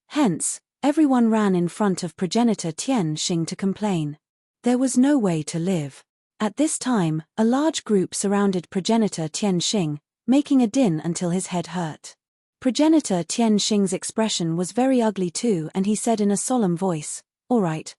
Hence, everyone ran in front of progenitor Tianxing to complain. There was no way to live. At this time, a large group surrounded progenitor Tianxing, making a din until his head hurt. Progenitor Tianxing's expression was very ugly too, and he said in a solemn voice, all right,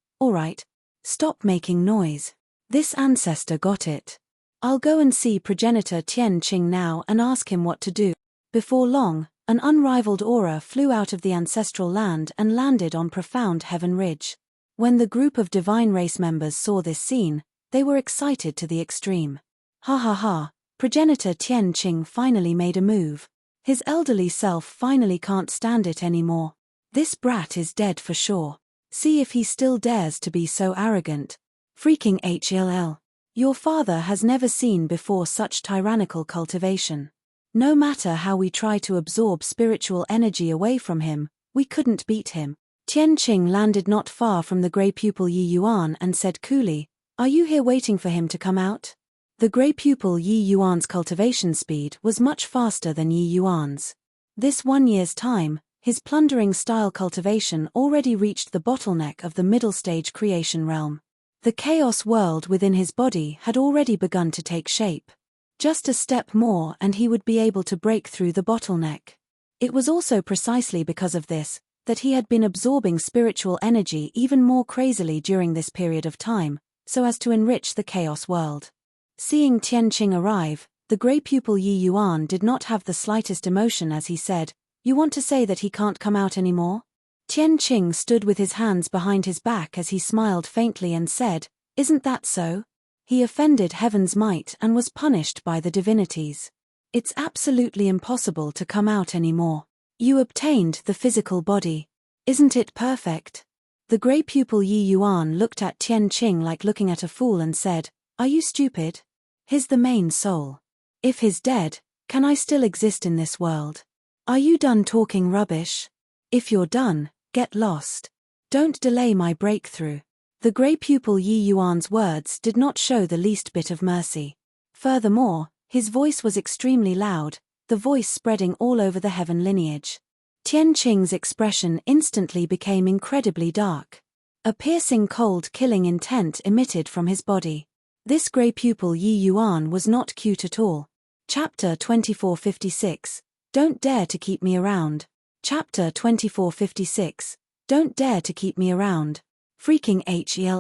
stop making noise. This ancestor got it. I'll go and see progenitor Tianxing now and ask him what to do." Before long, an unrivaled aura flew out of the ancestral land and landed on profound heaven ridge. When the group of divine race members saw this scene, they were excited to the extreme. Ha ha ha, progenitor Tianqing finally made a move. His elderly self finally can't stand it anymore. This brat is dead for sure. See if he still dares to be so arrogant. Freaking hell. Your father has never seen before such tyrannical cultivation. No matter how we try to absorb spiritual energy away from him, we couldn't beat him. Tianqing landed not far from the grey pupil Yi Yuan and said coolly, "Are you here waiting for him to come out?" The grey pupil Yi Yuan's cultivation speed was much faster than Yi Yuan's. This 1 year's time, his plundering style cultivation already reached the bottleneck of the middle stage creation realm. The chaos world within his body had already begun to take shape. Just a step more and he would be able to break through the bottleneck. It was also precisely because of this that he had been absorbing spiritual energy even more crazily during this period of time, so as to enrich the chaos world. Seeing Tianqing arrive, the grey pupil Yi Yuan did not have the slightest emotion as he said, "You want to say that he can't come out anymore?" Tianqing stood with his hands behind his back as he smiled faintly and said, "Isn't that so? He offended heaven's might and was punished by the divinities. It's absolutely impossible to come out anymore. You obtained the physical body. Isn't it perfect?" The grey pupil Yi Yuan looked at Tianqing like looking at a fool and said, "Are you stupid? He's the main soul. If he's dead, can I still exist in this world? Are you done talking rubbish? If you're done, get lost. Don't delay my breakthrough. The grey pupil Yi Yuan's words did not show the least bit of mercy. Furthermore, his voice was extremely loud, the voice spreading all over the heaven lineage. Tian Qing's expression instantly became incredibly dark. A piercing cold killing intent emitted from his body. This grey pupil Yi Yuan was not cute at all. Chapter 2456. Don't dare to keep me around. Chapter 2456. Don't dare to keep me around. Freaking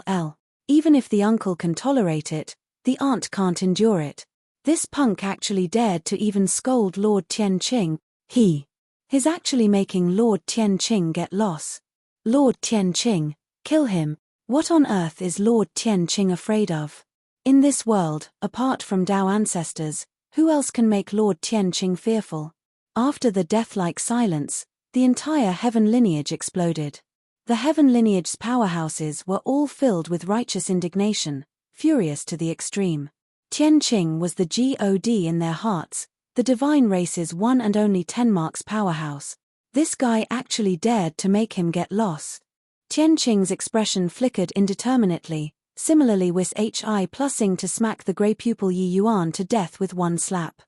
hell. Even if the uncle can tolerate it, the aunt can't endure it. This punk actually dared to even scold Lord Tian Qing. He's actually making Lord Tian Qing get lost. Lord Tian Qing, kill him. What on earth is Lord Tian Qing afraid of? In this world, apart from Dao ancestors, who else can make Lord Tian Qing fearful? After the death-like silence, the entire heaven lineage exploded. The heaven lineage's powerhouses were all filled with righteous indignation, furious to the extreme. Tian Qing was the god in their hearts, the divine race's one and only 10 marks powerhouse. This guy actually dared to make him get lost. Tian Qing's expression flickered indeterminately, similarly was hi plussing to smack the grey pupil Yi Yuan to death with one slap.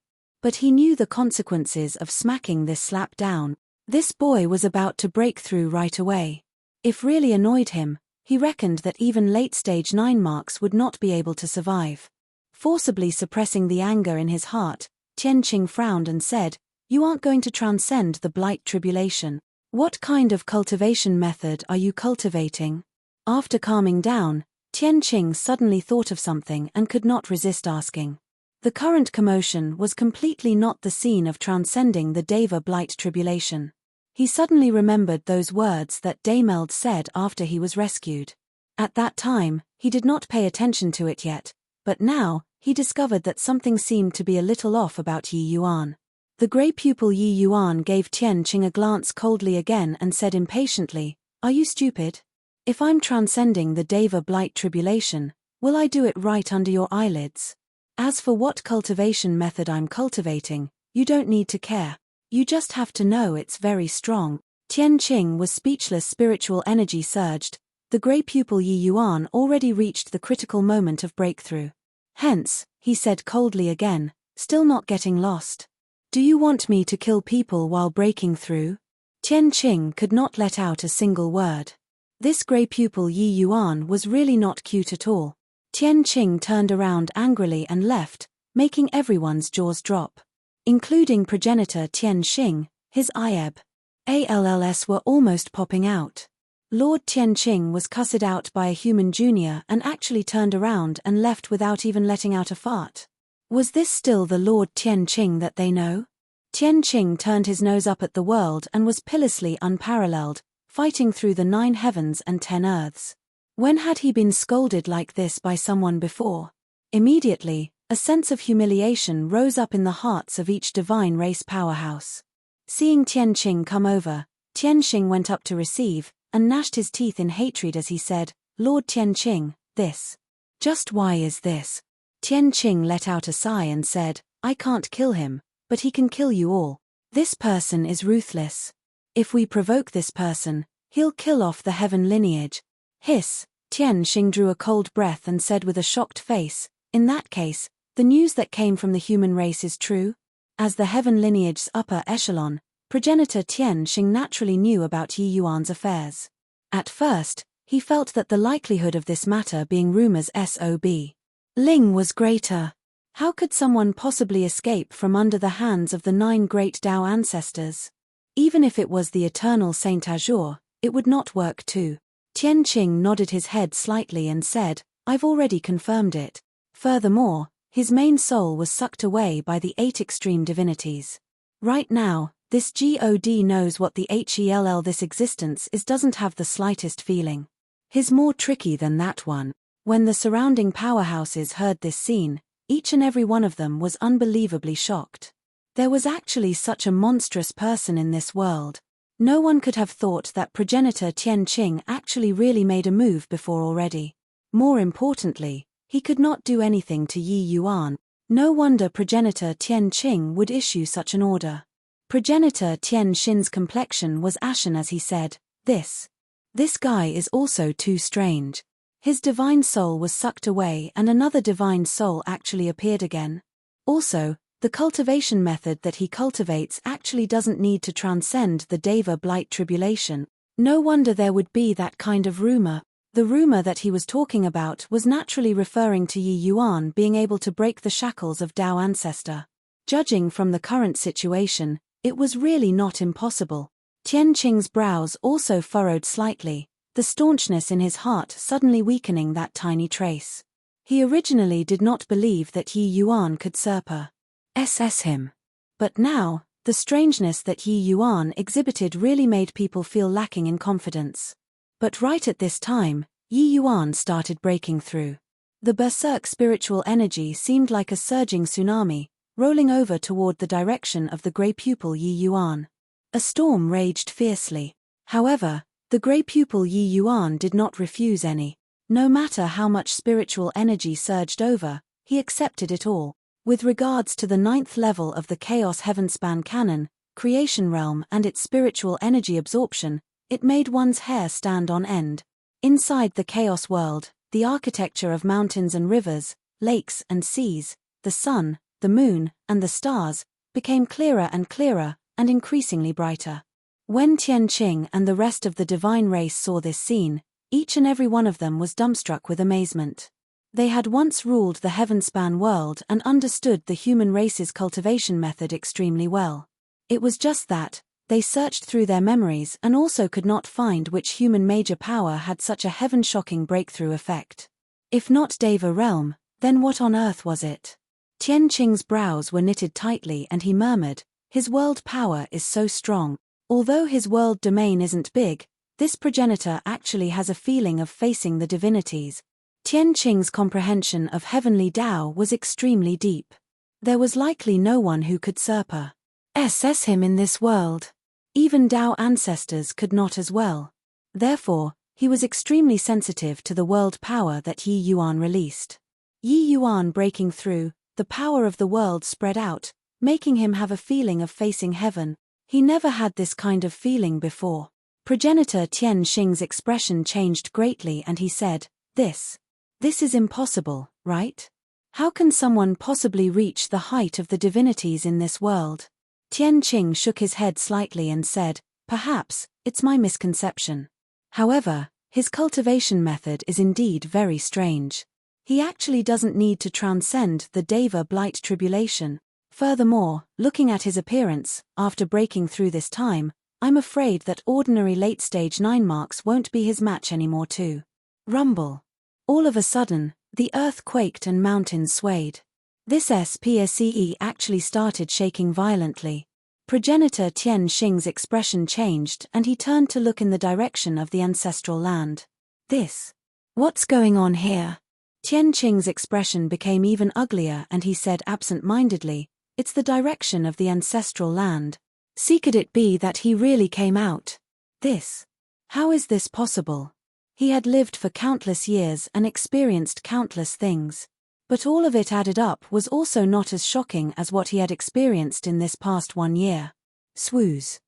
But he knew the consequences of smacking this slap down. This boy was about to break through right away. If really annoyed him, he reckoned that even late-stage 9 marks would not be able to survive. Forcibly suppressing the anger in his heart, Tian Qing frowned and said, "You aren't going to transcend the blight tribulation. What kind of cultivation method are you cultivating?" After calming down, Tian Qing suddenly thought of something and could not resist asking. The current commotion was completely not the scene of transcending the Deva blight tribulation. He suddenly remembered those words that Dameld said after he was rescued. At that time, he did not pay attention to it yet, but now, he discovered that something seemed to be a little off about Yi Yuan. The grey pupil Yi Yuan gave Tian Qing a glance coldly again and said impatiently, "Are you stupid? If I'm transcending the Deva blight tribulation, will I do it right under your eyelids? As for what cultivation method I'm cultivating, you don't need to care. You just have to know it's very strong." Tian Qing was speechless. Spiritual energy surged. The grey pupil Yi Yuan already reached the critical moment of breakthrough. "Hence," he said coldly again, still not getting lost. "Do you want me to kill people while breaking through?" Tian Qing could not let out a single word. This grey pupil Yi Yuan was really not cute at all. Tian Qing turned around angrily and left, making everyone's jaws drop. Including progenitor Tian Qing, his IEB. ALLs were almost popping out. Lord Tian Qing was cussed out by a human junior and actually turned around and left without even letting out a fart. Was this still the Lord Tian Qing that they know? Tian Qing turned his nose up at the world and was pitilessly unparalleled, fighting through the 9 heavens and 10 earths. When had he been scolded like this by someone before? Immediately, a sense of humiliation rose up in the hearts of each divine race powerhouse. Seeing Tian Qing come over, Tian Qing went up to receive, and gnashed his teeth in hatred as he said, "Lord Tian Qing, this. Just why is this?" Tian Qing let out a sigh and said, "I can't kill him, but he can kill you all. This person is ruthless. If we provoke this person, he'll kill off the heaven lineage." Hiss. Tian Qing drew a cold breath and said with a shocked face, "In that case, the news that came from the human race is true?" As the heaven lineage's upper echelon, progenitor Tian Qing naturally knew about Yi Yuan's affairs. At first, he felt that the likelihood of this matter being rumors sob. Ling was greater. How could someone possibly escape from under the hands of the 9 great Dao ancestors? Even if it was the eternal Saint Azure, it would not work too. Tian Qing nodded his head slightly and said, "I've already confirmed it." Furthermore, his main soul was sucked away by the 8 extreme divinities. Right now, this god knows what the hell this existence is, doesn't have the slightest feeling. He's more tricky than that one. When the surrounding powerhouses heard this scene, each and every one of them was unbelievably shocked. There was actually such a monstrous person in this world. No one could have thought that progenitor Tian Qing actually really made a move before already. More importantly, he could not do anything to Yi Yuan. No wonder progenitor Tian Qing would issue such an order. Progenitor Tian Xin's complexion was ashen as he said, This guy is also too strange. His divine soul was sucked away and another divine soul actually appeared again. Also, the cultivation method that he cultivates actually doesn't need to transcend the Deva blight tribulation. No wonder there would be that kind of rumor. The rumor that he was talking about was naturally referring to Yi Yuan being able to break the shackles of Tao ancestor. Judging from the current situation, it was really not impossible. Tian Qing's brows also furrowed slightly, the staunchness in his heart suddenly weakening that tiny trace. He originally did not believe that Yi Yuan could surpass him. But now, the strangeness that Yi Yuan exhibited really made people feel lacking in confidence. But right at this time, Yi Yuan started breaking through. The berserk spiritual energy seemed like a surging tsunami, rolling over toward the direction of the grey pupil Yi Yuan. A storm raged fiercely. However, the grey pupil Yi Yuan did not refuse any. No matter how much spiritual energy surged over, he accepted it all. With regards to the 9th level of the Chaos Heavenspan canon, creation realm and its spiritual energy absorption, it made one's hair stand on end. Inside the chaos world, the architecture of mountains and rivers, lakes and seas, the sun, the moon, and the stars, became clearer and increasingly brighter. When Tian Qing and the rest of the divine race saw this scene, each and every one of them was dumbstruck with amazement. They had once ruled the Heavenspan world and understood the human race's cultivation method extremely well. It was just that, they searched through their memories and also could not find which human major power had such a heaven-shocking breakthrough effect. If not Deva realm, then what on earth was it? Tian Qing's brows were knitted tightly and he murmured, his world power is so strong. Although his world domain isn't big, this progenitor actually has a feeling of facing the divinities. Tian Qing's comprehension of heavenly Tao was extremely deep. There was likely no one who could surpass him in this world. Even Tao ancestors could not as well. Therefore, he was extremely sensitive to the world power that Yi Yuan released. Yi Yuan breaking through, the power of the world spread out, making him have a feeling of facing heaven. He never had this kind of feeling before. Progenitor Tian Xing's expression changed greatly and he said, This is impossible, right? How can someone possibly reach the height of the divinities in this world? Tian Qing shook his head slightly and said, Perhaps, it's my misconception. However, his cultivation method is indeed very strange. He actually doesn't need to transcend the Deva blight tribulation. Furthermore, looking at his appearance, after breaking through this time, I'm afraid that ordinary late-stage 9 marks won't be his match anymore too. Rumble. All of a sudden, the earth quaked and mountains swayed. This SPSCE actually started shaking violently. Progenitor Tian Xing's expression changed and he turned to look in the direction of the ancestral land. What's going on here? Tian Qing's expression became even uglier and he said absent-mindedly, It's the direction of the ancestral land. Could it be that he really came out? How is this possible? He had lived for countless years and experienced countless things. But all of it added up was also not as shocking as what he had experienced in this past 1 year. Swoosh.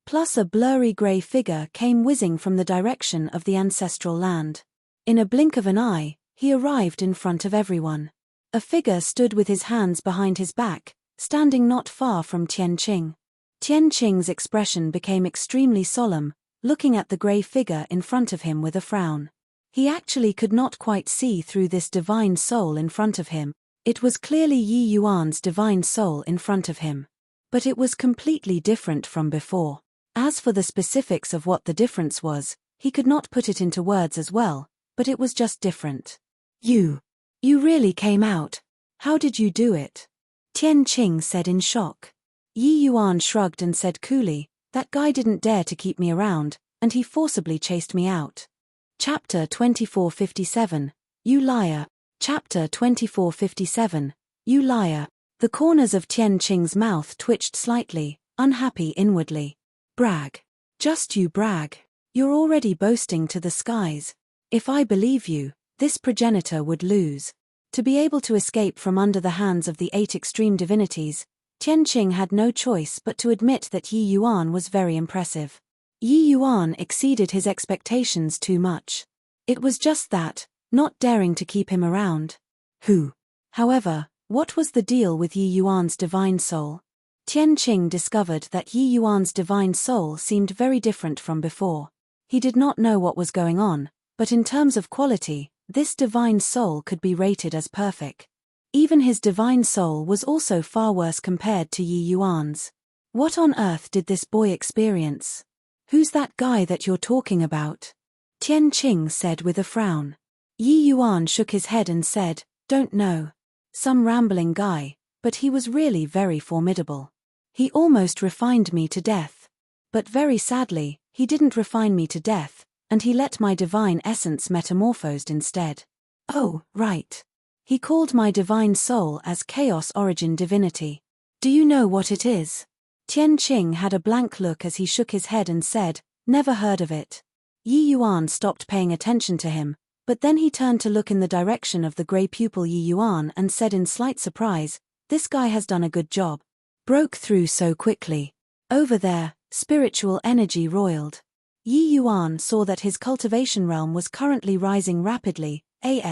Plus a blurry grey figure came whizzing from the direction of the ancestral land. In a blink of an eye, he arrived in front of everyone. A figure stood with his hands behind his back, standing not far from Tian Qing. Tian Qing's expression became extremely solemn, looking at the grey figure in front of him with a frown. He actually could not quite see through this divine soul in front of him. It was clearly Yi Yuan's divine soul in front of him. But it was completely different from before. As for the specifics of what the difference was, he could not put it into words as well, but it was just different. You really came out. How did you do it? Tian Qing said in shock. Yi Yuan shrugged and said coolly, That guy didn't dare to keep me around, and he forcibly chased me out. Chapter 2457, You Liar. Chapter 2457, You Liar. The corners of Tian Qing's mouth twitched slightly, unhappy inwardly. Brag. Just you brag. You're already boasting to the skies. If I believe you, this progenitor would lose. To be able to escape from under the hands of the 8 extreme divinities, Tianqing had no choice but to admit that Yi Yuan was very impressive. Yi Yuan exceeded his expectations too much. It was just that, not daring to keep him around. However, what was the deal with Yi Yuan's divine soul? Tianqing discovered that Yi Yuan's divine soul seemed very different from before. He did not know what was going on, but in terms of quality, this divine soul could be rated as perfect. Even his divine soul was also far worse compared to Yi Yuan's. What on earth did this boy experience? Who's that guy that you're talking about? Tianqing said with a frown. Yi Yuan shook his head and said, "Don't know. Some rambling guy, but he was really very formidable. He almost refined me to death. But very sadly, he didn't refine me to death, and he let my divine essence metamorphosed instead." "Oh, right. He called my divine soul as Chaos Origin Divinity. Do you know what it is?" Tianqing had a blank look as he shook his head and said, "Never heard of it." Yi Yuan stopped paying attention to him, but then he turned to look in the direction of the grey pupil Yi Yuan and said in slight surprise, "This guy has done a good job. Broke through so quickly. Over there, spiritual energy roiled." Yi Yuan saw that his cultivation realm was currently rising rapidly,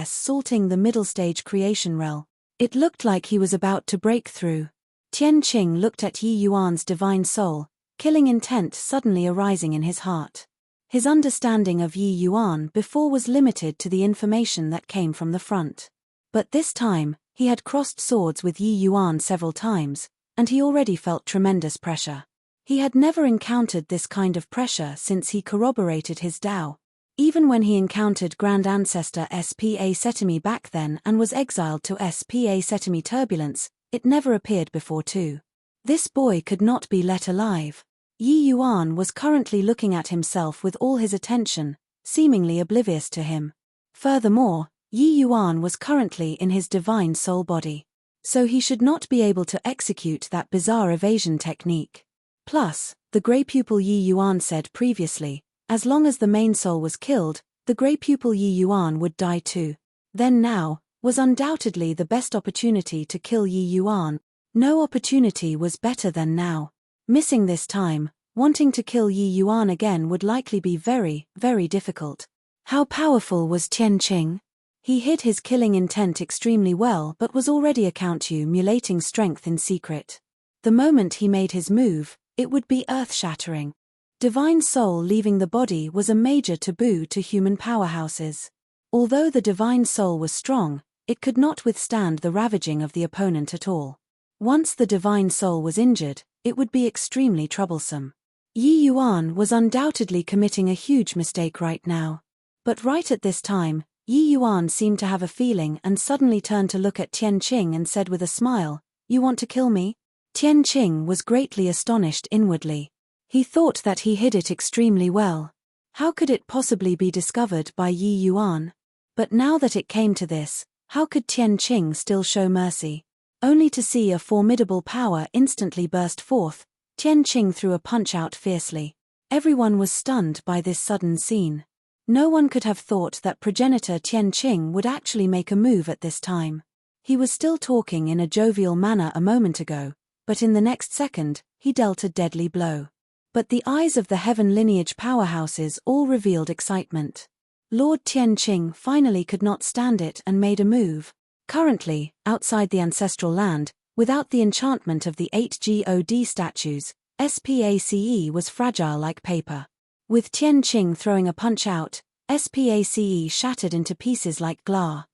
salting the middle stage creation realm. It looked like he was about to break through. Tianqing looked at Yi Yuan's divine soul, killing intent suddenly arising in his heart. His understanding of Yi Yuan before was limited to the information that came from the front. But this time, he had crossed swords with Yi Yuan several times, and he already felt tremendous pressure. He had never encountered this kind of pressure since he corroborated his Tao. Even when he encountered Grand Ancestor Spa Setimi back then and was exiled to Spa Setimi Turbulence, it never appeared before too. This boy could not be let alive. Yi Yuan was currently looking at himself with all his attention, seemingly oblivious to him. Furthermore, Yi Yuan was currently in his divine soul body. So he should not be able to execute that bizarre evasion technique. Plus, the grey pupil Yi Yuan said previously, as long as the main soul was killed, the grey pupil Yi Yuan would die too. Then now, was undoubtedly the best opportunity to kill Yi Yuan. No opportunity was better than now. Missing this time, wanting to kill Yi Yuan again would likely be very, very difficult. How powerful was Tianqing? He hid his killing intent extremely well but was already accumulating strength in secret. The moment he made his move, it would be earth-shattering. Divine soul leaving the body was a major taboo to human powerhouses. Although the divine soul was strong, it could not withstand the ravaging of the opponent at all. Once the divine soul was injured, it would be extremely troublesome. Yi Yuan was undoubtedly committing a huge mistake right now. But right at this time, Yi Yuan seemed to have a feeling and suddenly turned to look at Tianqing and said with a smile, "You want to kill me?" Tianqing was greatly astonished inwardly. He thought that he hid it extremely well. How could it possibly be discovered by Yi Yuan? But now that it came to this, how could Tianqing still show mercy? Only to see a formidable power instantly burst forth, Tianqing threw a punch out fiercely. Everyone was stunned by this sudden scene. No one could have thought that progenitor Tianqing would actually make a move at this time. He was still talking in a jovial manner a moment ago, but in the next second, he dealt a deadly blow. But the eyes of the heaven lineage powerhouses all revealed excitement. Lord Tianqing finally could not stand it and made a move. Currently, outside the ancestral land, without the enchantment of the 8 God statues, SPACE was fragile like paper. With Tianqing throwing a punch out, SPACE shattered into pieces like glass.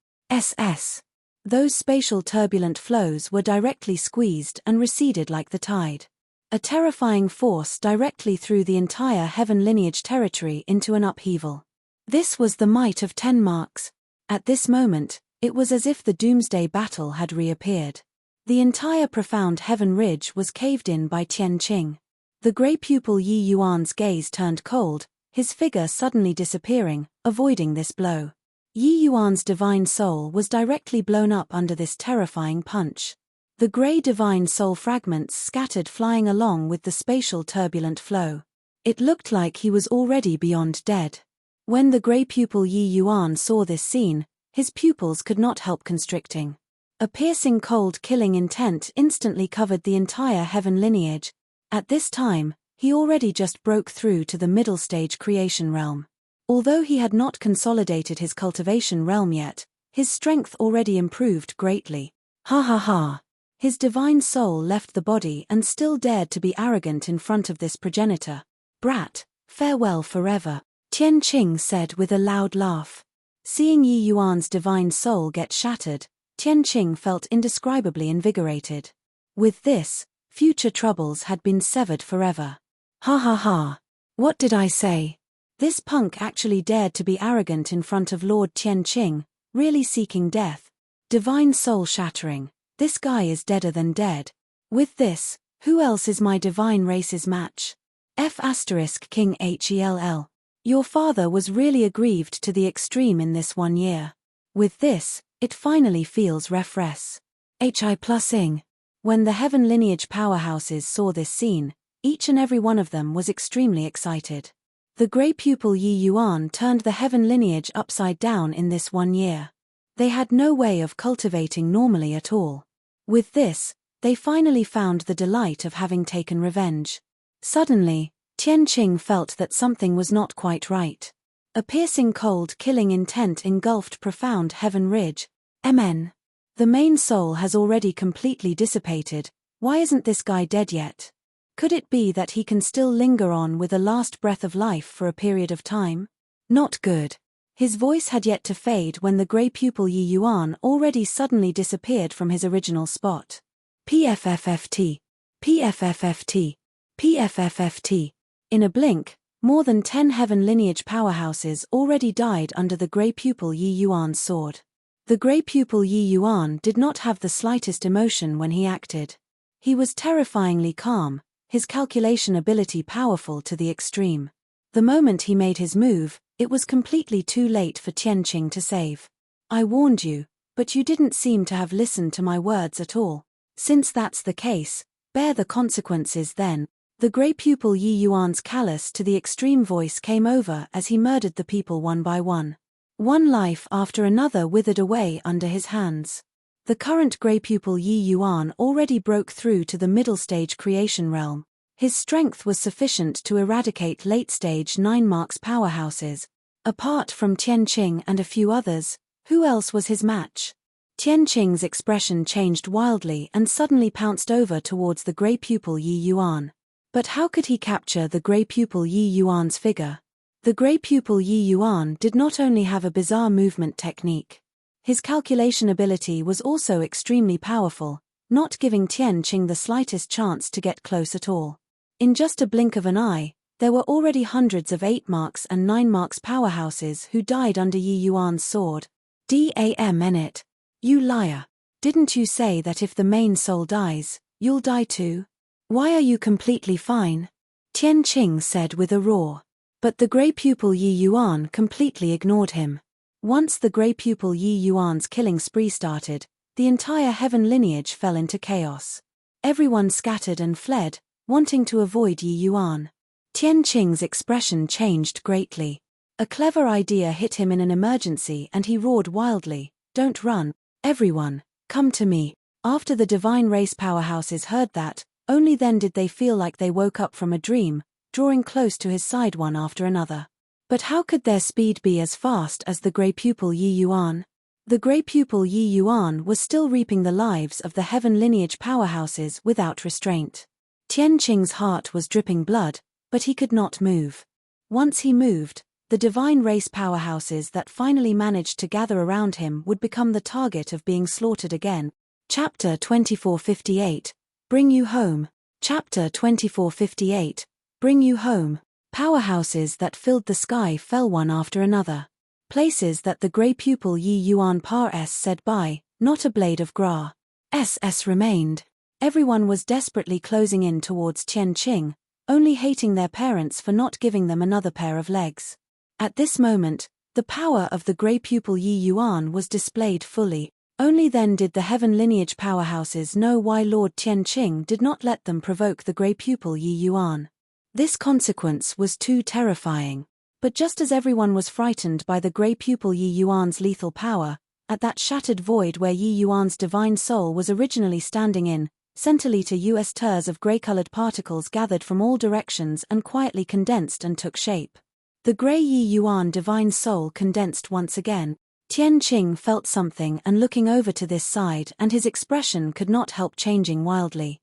Those spatial turbulent flows were directly squeezed and receded like the tide. A terrifying force directly threw the entire heaven lineage territory into an upheaval. This was the might of 10 marks. At this moment, it was as if the doomsday battle had reappeared. The entire profound heaven ridge was caved in by Tianqing. The grey pupil Yi Yuan's gaze turned cold, his figure suddenly disappearing, avoiding this blow. Yi Yuan's divine soul was directly blown up under this terrifying punch. The grey divine soul fragments scattered flying along with the spatial turbulent flow. It looked like he was already beyond dead. When the grey pupil Yi Yuan saw this scene, his pupils could not help constricting. A piercing cold killing intent instantly covered the entire heaven lineage. At this time, he already just broke through to the middle stage creation realm. Although he had not consolidated his cultivation realm yet, his strength already improved greatly. Ha ha ha. His divine soul left the body and still dared to be arrogant in front of this progenitor. Brat, farewell forever, Tian Qing said with a loud laugh. Seeing Yi Yuan's divine soul get shattered, Tian Qing felt indescribably invigorated. With this, future troubles had been severed forever. Ha ha ha. What did I say? This punk actually dared to be arrogant in front of Lord Tian Qing, really seeking death. Divine soul shattering, this guy is deader than dead. With this, who else is my divine race's match? King Hell. Your father was really aggrieved to the extreme in this 1 year. With this, it finally feels refresh. Hi+ing. When the heaven lineage powerhouses saw this scene, each and every one of them was extremely excited. The grey pupil Yi Yuan turned the heaven lineage upside down in this 1 year. They had no way of cultivating normally at all. With this, they finally found the delight of having taken revenge. Suddenly, Tian Qing felt that something was not quite right. A piercing cold killing intent engulfed profound heaven ridge. MN. The main soul has already completely dissipated, why isn't this guy dead yet? Could it be that he can still linger on with a last breath of life for a period of time? Not good. His voice had yet to fade when the grey pupil Yi Yuan already suddenly disappeared from his original spot. PFFFT. PFFFT. PFFFT. In a blink, more than 10 heaven lineage powerhouses already died under the grey pupil Yi Yuan's sword. The grey pupil Yi Yuan did not have the slightest emotion when he acted. He was terrifyingly calm, his calculation ability powerful to the extreme. The moment he made his move, it was completely too late for Tian Qing to save. I warned you, but you didn't seem to have listened to my words at all. Since that's the case, bear the consequences then. The grey pupil Yi Yuan's callous to the extreme voice came over as he murdered the people one by one. One life after another withered away under his hands. The current grey pupil Yi Yuan already broke through to the middle stage creation realm. His strength was sufficient to eradicate late-stage 9 marks powerhouses. Apart from Tian Qing and a few others, who else was his match? Tian Qing's expression changed wildly and suddenly pounced over towards the grey pupil Yi Yuan. But how could he capture the grey pupil Yi Yuan's figure? The grey pupil Yi Yuan did not only have a bizarre movement technique. His calculation ability was also extremely powerful, not giving Tian Qing the slightest chance to get close at all. In just a blink of an eye, there were already hundreds of 8 marks and 9 marks powerhouses who died under Yi Yuan's sword. Damn it. You liar. Didn't you say that if the main soul dies, you'll die too? Why are you completely fine? Tian Qing said with a roar. But the grey pupil Yi Yuan completely ignored him. Once the grey pupil Yi Yuan's killing spree started, the entire heaven lineage fell into chaos. Everyone scattered and fled, wanting to avoid Yi Yuan. Tian Qing's expression changed greatly. A clever idea hit him in an emergency and he roared wildly, "Don't run, everyone, come to me." After the divine race powerhouses heard that, only then did they feel like they woke up from a dream, drawing close to his side one after another. But how could their speed be as fast as the grey pupil Yi Yuan? The grey pupil Yi Yuan was still reaping the lives of the heaven lineage powerhouses without restraint. Tian Qing's heart was dripping blood, but he could not move. Once he moved, the divine race powerhouses that finally managed to gather around him would become the target of being slaughtered again. Chapter 2458, Bring You Home. Chapter 2458, Bring You Home. Powerhouses that filled the sky fell one after another. Places that the grey pupil Yi Yuan Par said by, not a blade of grass remained. Everyone was desperately closing in towards Tian Qing, only hating their parents for not giving them another pair of legs. At this moment, the power of the grey pupil Yi Yuan was displayed fully. Only then did the heaven lineage powerhouses know why Lord Tian Qing did not let them provoke the grey pupil Yi Yuan. This consequence was too terrifying. But just as everyone was frightened by the grey pupil Yi Yuan's lethal power, At that shattered void where Yi Yuan's divine soul was originally standing in, centiliter US of grey-colored particles gathered from all directions and quietly condensed and took shape. The grey Yi Yuan divine soul condensed once again. Tian Qing felt something and looking over to this side, and his expression could not help changing wildly.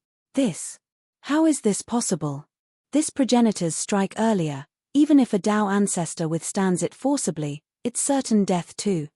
How is this possible? This progenitor's strike earlier, even if a Dao ancestor withstands it forcibly, it's certain death too.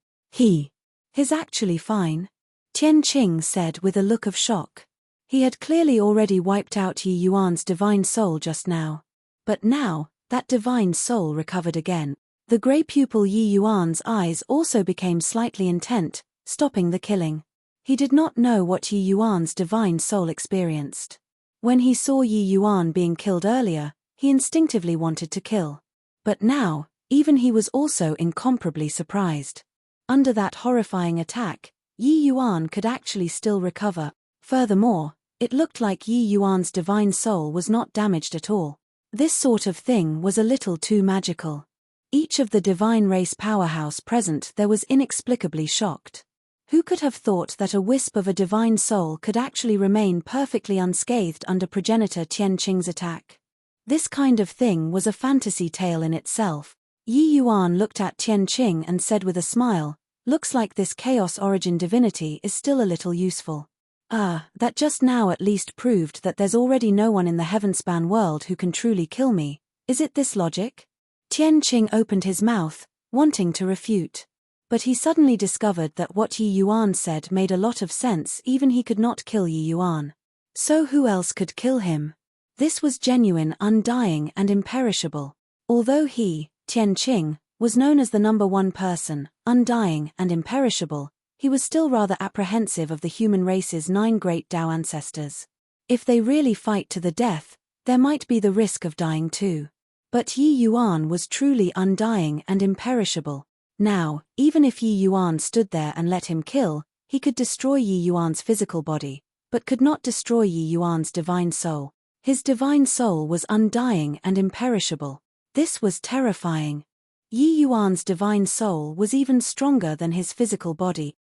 He's actually fine, Tian Qing said with a look of shock. He had clearly already wiped out Yi Yuan's divine soul just now. But now, that divine soul recovered again. The grey pupil Yi Yuan's eyes also became slightly intent, stopping the killing. He did not know what Yi Yuan's divine soul experienced. When he saw Yi Yuan being killed earlier, he instinctively wanted to kill. But now, even he was also incomparably surprised. Under that horrifying attack, Yi Yuan could actually still recover. Furthermore, it looked like Yi Yuan's divine soul was not damaged at all. This sort of thing was a little too magical. Each of the divine race powerhouse present there was inexplicably shocked. Who could have thought that a wisp of a divine soul could actually remain perfectly unscathed under progenitor Tian Qing's attack? This kind of thing was a fantasy tale in itself. Yi Yuan looked at Tian Qing and said with a smile, "Looks like this chaos origin divinity is still a little useful." That just now at least proved that there's already no one in the heavenspan world who can truly kill me. Is it this logic? Tian Qing opened his mouth, wanting to refute. But he suddenly discovered that what Yi Yuan said made a lot of sense. Even he could not kill Yi Yuan. So who else could kill him? This was genuine, undying and imperishable. Although he, Tian Qing, was known as the #1 person, undying and imperishable, he was still rather apprehensive of the human race's 9 great Dao ancestors. If they really fight to the death, there might be the risk of dying too. But Yi Yuan was truly undying and imperishable. Now, even if Yi Yuan stood there and let him kill, he could destroy Yi Yuan's physical body, but could not destroy Yi Yuan's divine soul. His divine soul was undying and imperishable. This was terrifying. Yi Yuan's divine soul was even stronger than his physical body.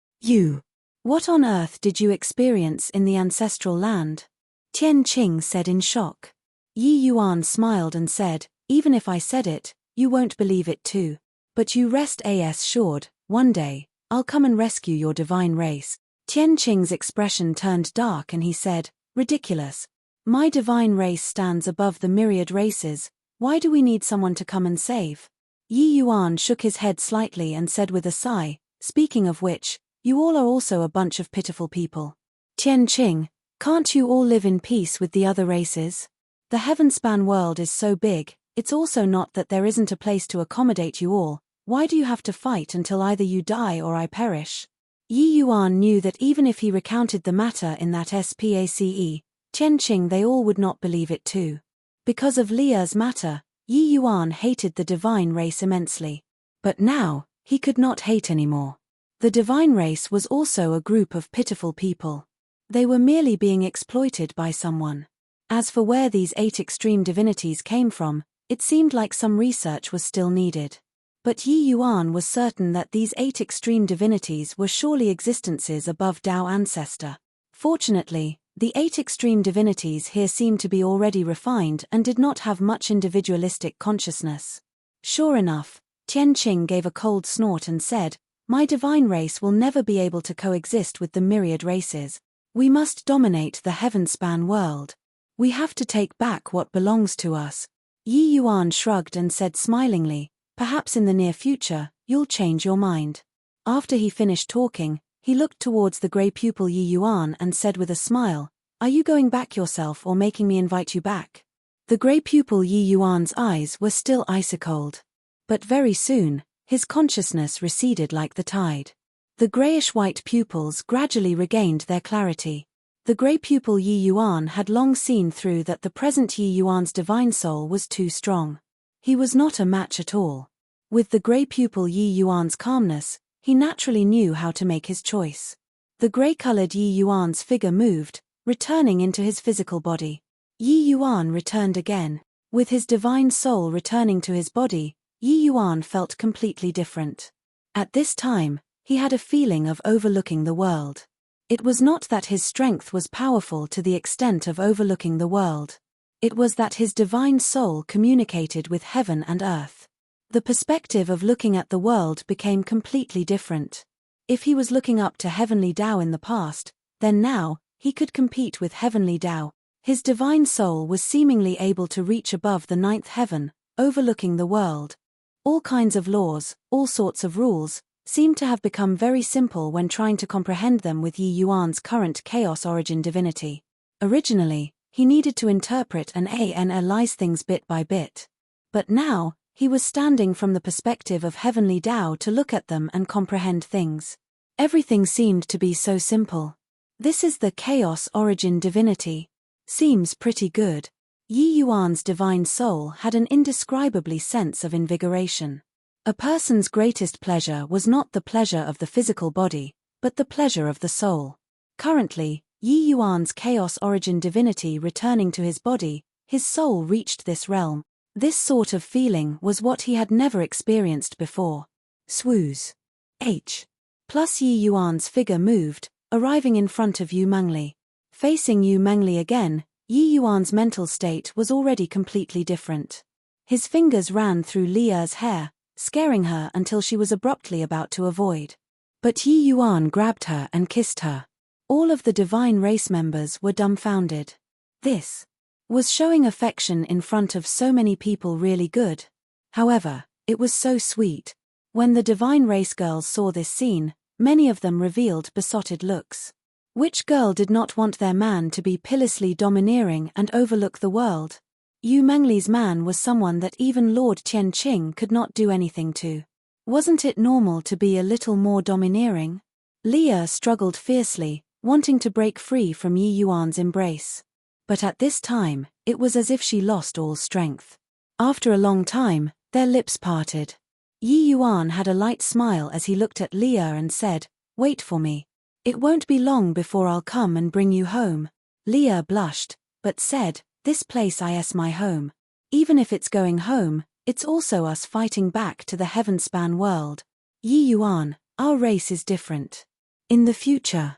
What on earth did you experience in the ancestral land? Tian Qing said in shock. Yi Yuan smiled and said, "Even if I said it, you won't believe it too. But you rest assured, one day, I'll come and rescue your divine race." Tian Qing's expression turned dark and he said, "Ridiculous. My divine race stands above the myriad races. Why do we need someone to come and save?" Yi Yuan shook his head slightly and said with a sigh, "Speaking of which, you all are also a bunch of pitiful people. Tian Qing, can't you all live in peace with the other races? The heavenspan world is so big, it's also not that there isn't a place to accommodate you all. Why do you have to fight until either you die or I perish?" Yi Yuan knew that even if he recounted the matter in that SPACE, Tian Qing they all would not believe it too. Because of Lia's matter, Yi Yuan hated the divine race immensely. But now, he could not hate anymore. The divine race was also a group of pitiful people. They were merely being exploited by someone. As for where these 8 extreme divinities came from, it seemed like some research was still needed. But Yi Yuan was certain that these 8 extreme divinities were surely existences above Dao ancestor. Fortunately, the 8 extreme divinities here seemed to be already refined and did not have much individualistic consciousness. Sure enough, Tian Qing gave a cold snort and said, "My divine race will never be able to coexist with the myriad races. We must dominate the heavenspan world. We have to take back what belongs to us." Yi Yuan shrugged and said smilingly, "Perhaps in the near future, you'll change your mind." After he finished talking, he looked towards the grey pupil Yi Yuan and said with a smile, "Are you going back yourself or making me invite you back?" The grey pupil Yi Yuan's eyes were still ice-cold. But very soon, his consciousness receded like the tide. The greyish-white pupils gradually regained their clarity. The grey pupil Yi Yuan had long seen through that the present Yi Yuan's divine soul was too strong. He was not a match at all. With the grey pupil Yi Yuan's calmness, he naturally knew how to make his choice. The grey-colored Yi Yuan's figure moved, returning into his physical body. Yi Yuan returned again. With his divine soul returning to his body, Yi Yuan felt completely different. At this time, he had a feeling of overlooking the world. It was not that his strength was powerful to the extent of overlooking the world. It was that his divine soul communicated with heaven and earth. The perspective of looking at the world became completely different. If he was looking up to heavenly Tao in the past, then now, he could compete with heavenly Tao. His divine soul was seemingly able to reach above the ninth heaven, overlooking the world. All kinds of laws, all sorts of rules, seemed to have become very simple when trying to comprehend them with Yi Yuan's current chaos origin divinity. Originally, he needed to interpret and analyze things bit by bit. But now, he was standing from the perspective of heavenly Tao to look at them and comprehend things. Everything seemed to be so simple. This is the chaos origin divinity. Seems pretty good. Yi Yuan's divine soul had an indescribably sense of invigoration. A person's greatest pleasure was not the pleasure of the physical body, but the pleasure of the soul. Currently, Yi Yuan's chaos origin divinity returning to his body, his soul reached this realm. This sort of feeling was what he had never experienced before. Swooze. H. Plus Yi Yuan's figure moved, arriving in front of Yu Mengli. Facing Yu Mengli again, Yi Yuan's mental state was already completely different. His fingers ran through Lia's hair, scaring her until she was abruptly about to avoid. But Yi Yuan grabbed her and kissed her. All of the divine race members were dumbfounded. This was showing affection in front of so many people really good. However, it was so sweet. When the divine race girls saw this scene, many of them revealed besotted looks. Which girl did not want their man to be pitilessly domineering and overlook the world? Yu Mengli's man was someone that even Lord Tianqing could not do anything to. Wasn't it normal to be a little more domineering? Lia struggled fiercely, wanting to break free from Yi Yuan's embrace. But at this time, it was as if she lost all strength. After a long time, their lips parted. Yi Yuan had a light smile as he looked at Lia and said, "Wait for me. It won't be long before I'll come and bring you home." Lia blushed, but said, "This place is my home. Even if it's going home, it's also us fighting back to the heaven-span world. Yi Yuan, our race is different. In the future,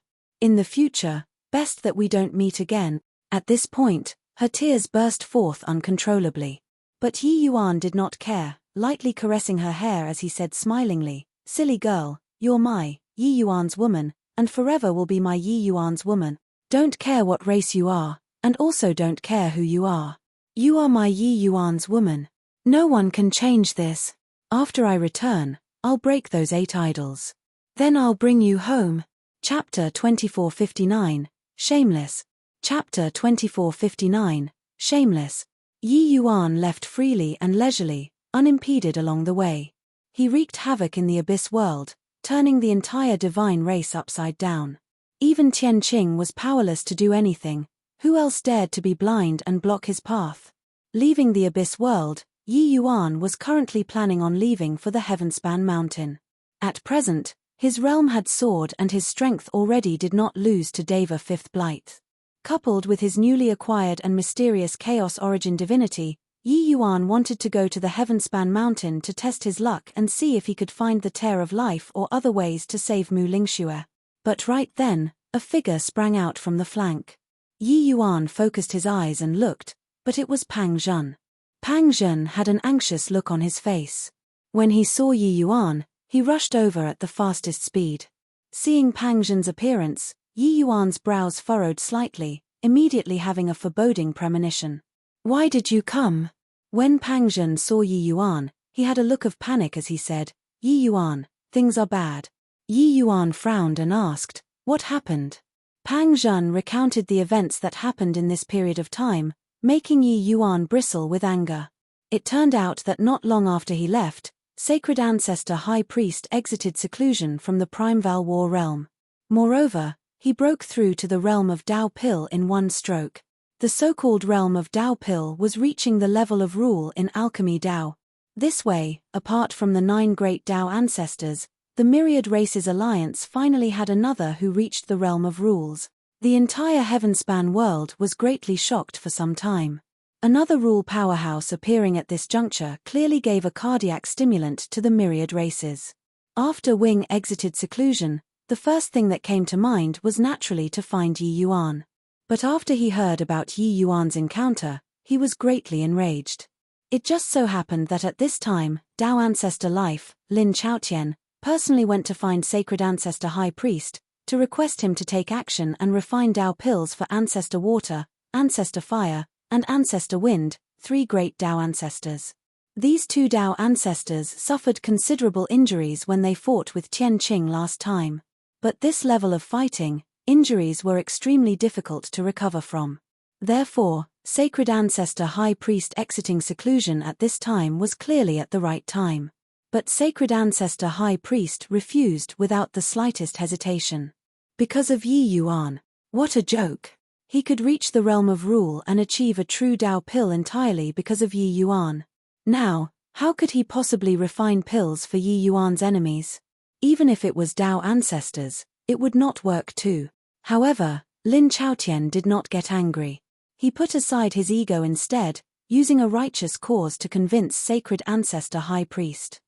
best that we don't meet again." At this point, her tears burst forth uncontrollably. But Yi Yuan did not care, lightly caressing her hair as he said smilingly, "Silly girl, you're my Yi Yuan's woman, and forever will be my Yi Yuan's woman. Don't care what race you are, and also don't care who you are. You are my Yi Yuan's woman. No one can change this. After I return, I'll break those 8 idols. Then I'll bring you home." Chapter 2459, Shameless. Chapter 2459, Shameless. Yi Yuan left freely and leisurely, unimpeded along the way. He wreaked havoc in the abyss world, turning the entire divine race upside down. Even Tianqing was powerless to do anything. Who else dared to be blind and block his path? Leaving the abyss world, Yi Yuan was currently planning on leaving for the Heavenspan mountain. At present, his realm had soared and his strength already did not lose to Deva Fifth Blight. Coupled with his newly acquired and mysterious chaos origin divinity, Yi Yuan wanted to go to the Heavenspan mountain to test his luck and see if he could find the tear of life or other ways to save Mu Lingxue. But right then, a figure sprang out from the flank. Yi Yuan focused his eyes and looked, but it was Pang Zhen. Pang Zhen had an anxious look on his face. When he saw Yi Yuan, he rushed over at the fastest speed. Seeing Pang Zhen's appearance, Yi Yuan's brows furrowed slightly, immediately having a foreboding premonition. "Why did you come?" When Pang Zhen saw Yi Yuan, he had a look of panic as he said, "Yi Yuan, things are bad." Yi Yuan frowned and asked, "What happened?" Pang Zhen recounted the events that happened in this period of time, making Yi Yuan bristle with anger. It turned out that not long after he left, Sacred Ancestor High Priest exited seclusion from the Primeval War realm. Moreover, he broke through to the realm of Dao Pil in one stroke. The so-called realm of Dao Pil was reaching the level of rule in alchemy Dao. This way, apart from the 9 great Dao ancestors, the Myriad Races Alliance finally had another who reached the realm of rules. The entire Heavenspan world was greatly shocked for some time. Another rule powerhouse appearing at this juncture clearly gave a cardiac stimulant to the Myriad Races. After Wing exited seclusion, the first thing that came to mind was naturally to find Yi Yuan. But after he heard about Yi Yuan's encounter, he was greatly enraged. It just so happened that at this time, Tao Ancestor Life, Lin Chaotian, personally went to find Sacred Ancestor High Priest, to request him to take action and refine Tao pills for Ancestor Water, Ancestor Fire, and Ancestor Wind, 3 great Tao ancestors. These 2 Tao ancestors suffered considerable injuries when they fought with Tian Qing last time. But this level of fighting, injuries were extremely difficult to recover from. Therefore, Sacred Ancestor High Priest exiting seclusion at this time was clearly at the right time. But Sacred Ancestor High Priest refused without the slightest hesitation. Because of Yi Yuan. What a joke! He could reach the realm of rule and achieve a true Tao pill entirely because of Yi Yuan. Now, how could he possibly refine pills for Yi Yuan's enemies? Even if it was Tao ancestors, it would not work too. However, Lin Chaotian did not get angry. He put aside his ego instead, using a righteous cause to convince Sacred Ancestor High Priest.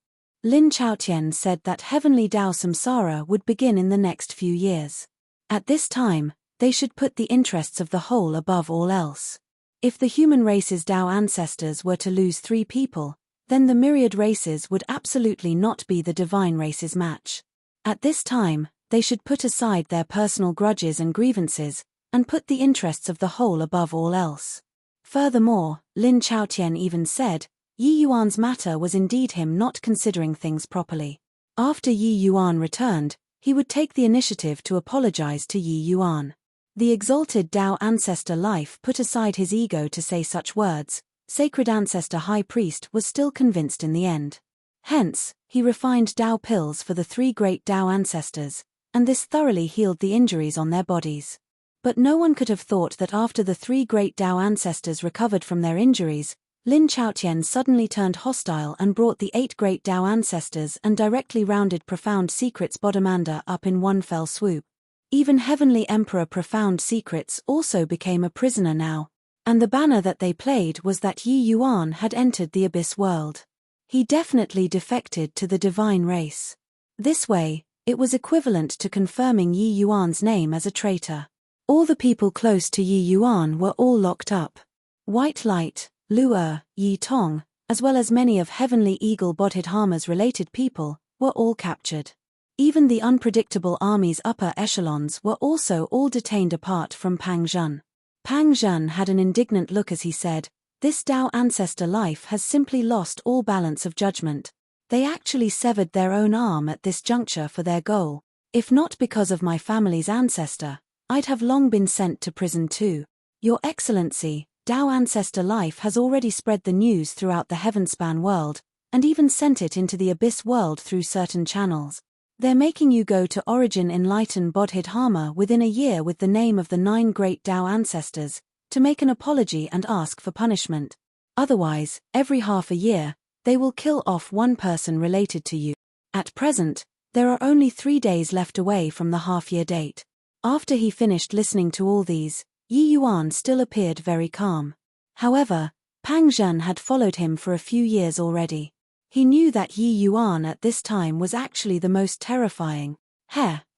Lin Chaotian said that heavenly Tao Samsara would begin in the next few years. At this time, they should put the interests of the whole above all else. If the human race's Tao ancestors were to lose 3 people, then the myriad races would absolutely not be the divine race's match. At this time, they should put aside their personal grudges and grievances, and put the interests of the whole above all else. Furthermore, Lin Chaotian even said, Yi Yuan's matter was indeed him not considering things properly. After Yi Yuan returned, he would take the initiative to apologize to Yi Yuan. The exalted Tao Ancestor Life put aside his ego to say such words. Sacred Ancestor High Priest was still convinced in the end. Hence, he refined Tao pills for the 3 great Tao ancestors, and this thoroughly healed the injuries on their bodies. But no one could have thought that after the 3 great Tao ancestors recovered from their injuries, Lin Chaotian suddenly turned hostile and brought the 8 great Tao ancestors and directly rounded Profound Secrets Bodhimanda up in one fell swoop. Even Heavenly Emperor Profound Secrets also became a prisoner now, and the banner that they played was that Yi Yuan had entered the Abyss world. He definitely defected to the divine race. This way, it was equivalent to confirming Yi Yuan's name as a traitor. All the people close to Yi Yuan were all locked up. White Light, Lu'er, Yi Tong, as well as many of Heavenly Eagle Bodhidharma's related people, were all captured. Even the unpredictable army's upper echelons were also all detained apart from Pang Zhen. Pang Zhen had an indignant look as he said, "This Tao Ancestor Life has simply lost all balance of judgment. They actually severed their own arm at this juncture for their goal. If not because of my family's ancestor, I'd have long been sent to prison too. Your Excellency, Tao Ancestor Life has already spread the news throughout the Heavenspan world, and even sent it into the Abyss world through certain channels. They're making you go to Origin Enlighten Bodhidharma within a year with the name of the 9 great Tao ancestors, to make an apology and ask for punishment. Otherwise, every half a year, they will kill off one person related to you. At present, there are only 3 days left away from the half-year date." After he finished listening to all these, Yi Yuan still appeared very calm. However, Pang Zhen had followed him for a few years already. He knew that Yi Yuan at this time was actually the most terrifying.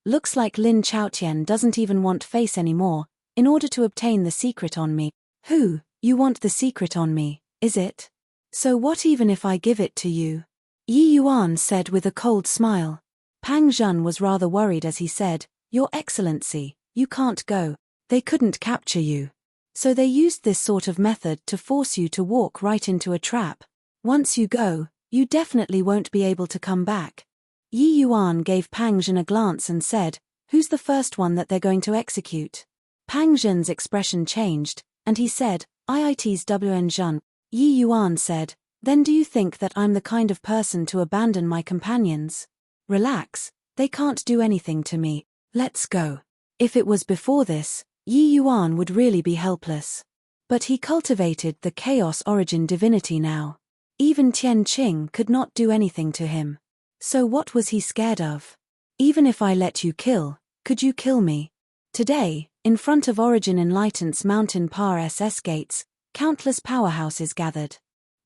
Looks like Lin Chaotian doesn't even want face anymore, in order to obtain the secret on me. Who, you want the secret on me, is it? So what even if I give it to you? Yi Yuan said with a cold smile. Pang Zhen was rather worried as he said, "Your Excellency, you can't go. They couldn't capture you. So they used this sort of method to force you to walk right into a trap. Once you go, you definitely won't be able to come back." Yi Yuan gave Pang Zhen a glance and said, "Who's the first one that they're going to execute?" Pang Zhen's expression changed, and he said, "IIT's WN Zhen." Yi Yuan said, "Then do you think that I'm the kind of person to abandon my companions? Relax, they can't do anything to me. Let's go." If it was before this, Yi Yuan would really be helpless. But he cultivated the Chaos Origin divinity now. Even Tian Qing could not do anything to him. So what was he scared of? "Even if I let you kill, could you kill me?" Today, in front of Origin Enlighten's Mountain Par SS gates, countless powerhouses gathered.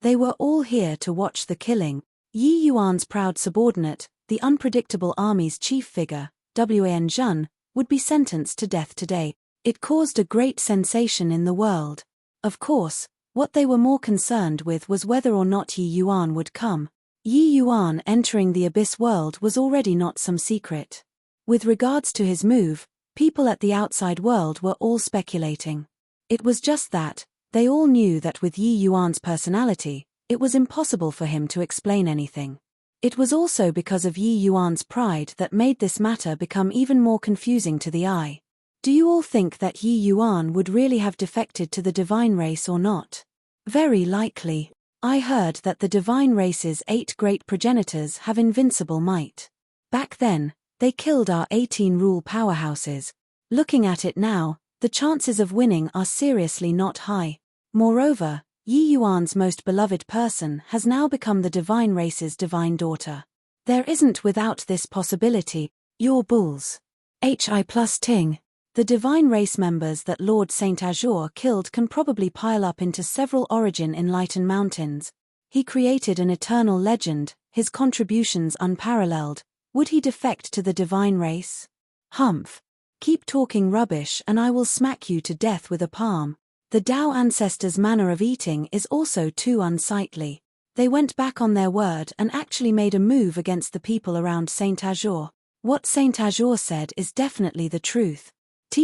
They were all here to watch the killing. Yi Yuan's proud subordinate, the unpredictable army's chief figure, Wan Jun, would be sentenced to death today. It caused a great sensation in the world. Of course, what they were more concerned with was whether or not Yi Yuan would come. Yi Yuan entering the abyss world was already not some secret. With regards to his move, people at the outside world were all speculating. It was just that, they all knew that with Yi Yuan's personality, it was impossible for him to explain anything. It was also because of Yi Yuan's pride that made this matter become even more confusing to the eye. Do you all think that Yi Yuan would really have defected to the divine race or not? Very likely. I heard that the divine race's 8 great progenitors have invincible might. Back then, they killed our 18 rule powerhouses. Looking at it now, the chances of winning are seriously not high. Moreover, Yi Yuan's most beloved person has now become the divine race's divine daughter. There isn't without this possibility, your bulls. Hi plus Ting. The divine race members that Lord Saint Azure killed can probably pile up into several origin enlightened mountains. He created an eternal legend, his contributions unparalleled. Would he defect to the divine race? Humph. Keep talking rubbish and I will smack you to death with a palm. The Tao ancestors' manner of eating is also too unsightly. They went back on their word and actually made a move against the people around Saint Azure. What Saint Azure said is definitely the truth.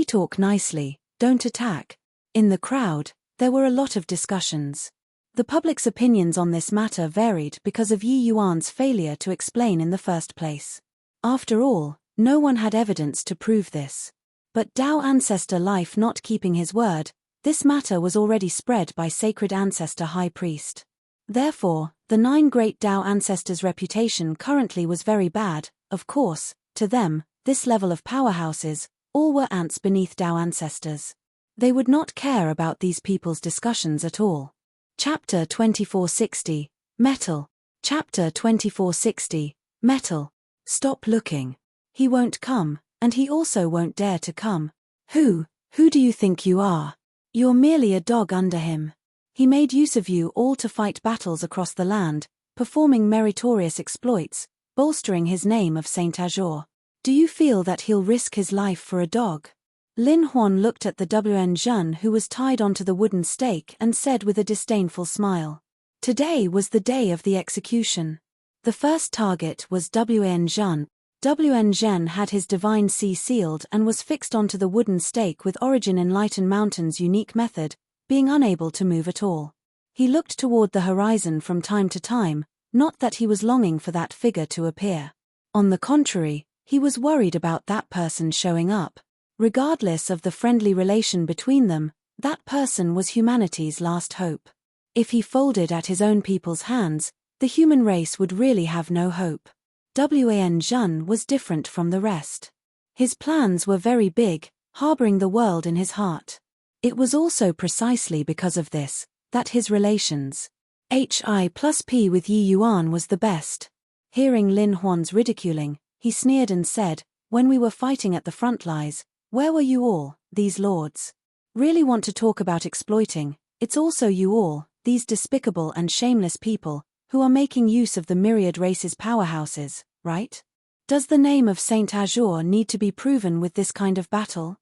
Talk nicely, don't attack. In the crowd, there were a lot of discussions. The public's opinions on this matter varied because of Yi Yuan's failure to explain in the first place. After all, no one had evidence to prove this. But Tao ancestor life not keeping his word, this matter was already spread by sacred ancestor high priest. Therefore, the 9 great Tao ancestors' reputation currently was very bad. Of course, to them, this level of powerhouses, all were ants beneath Tao ancestors. They would not care about these people's discussions at all. Chapter 2460, Metal. Chapter 2460, Metal. Stop looking. He won't come, and he also won't dare to come. Who do you think you are? You're merely a dog under him. He made use of you all to fight battles across the land, performing meritorious exploits, bolstering his name of Saint Azure. Do you feel that he'll risk his life for a dog? Lin Huan looked at the Wan Jun who was tied onto the wooden stake and said with a disdainful smile. Today was the day of the execution. The first target was Wan Jun. Wan Jun had his divine sea sealed and was fixed onto the wooden stake with Origin Enlightened Mountain's unique method, being unable to move at all. He looked toward the horizon from time to time, not that he was longing for that figure to appear. On the contrary, he was worried about that person showing up. Regardless of the friendly relation between them, that person was humanity's last hope. If he folded at his own people's hands, the human race would really have no hope. Wan Jun was different from the rest. His plans were very big, harboring the world in his heart. It was also precisely because of this, that his relations Hi plus P with Yi Yuan was the best. Hearing Lin Huan's ridiculing, he sneered and said, when we were fighting at the front lines, where were you all, these lords? Really want to talk about exploiting, it's also you all, these despicable and shameless people, who are making use of the myriad races' powerhouses, right? Does the name of Saint Azure need to be proven with this kind of battle?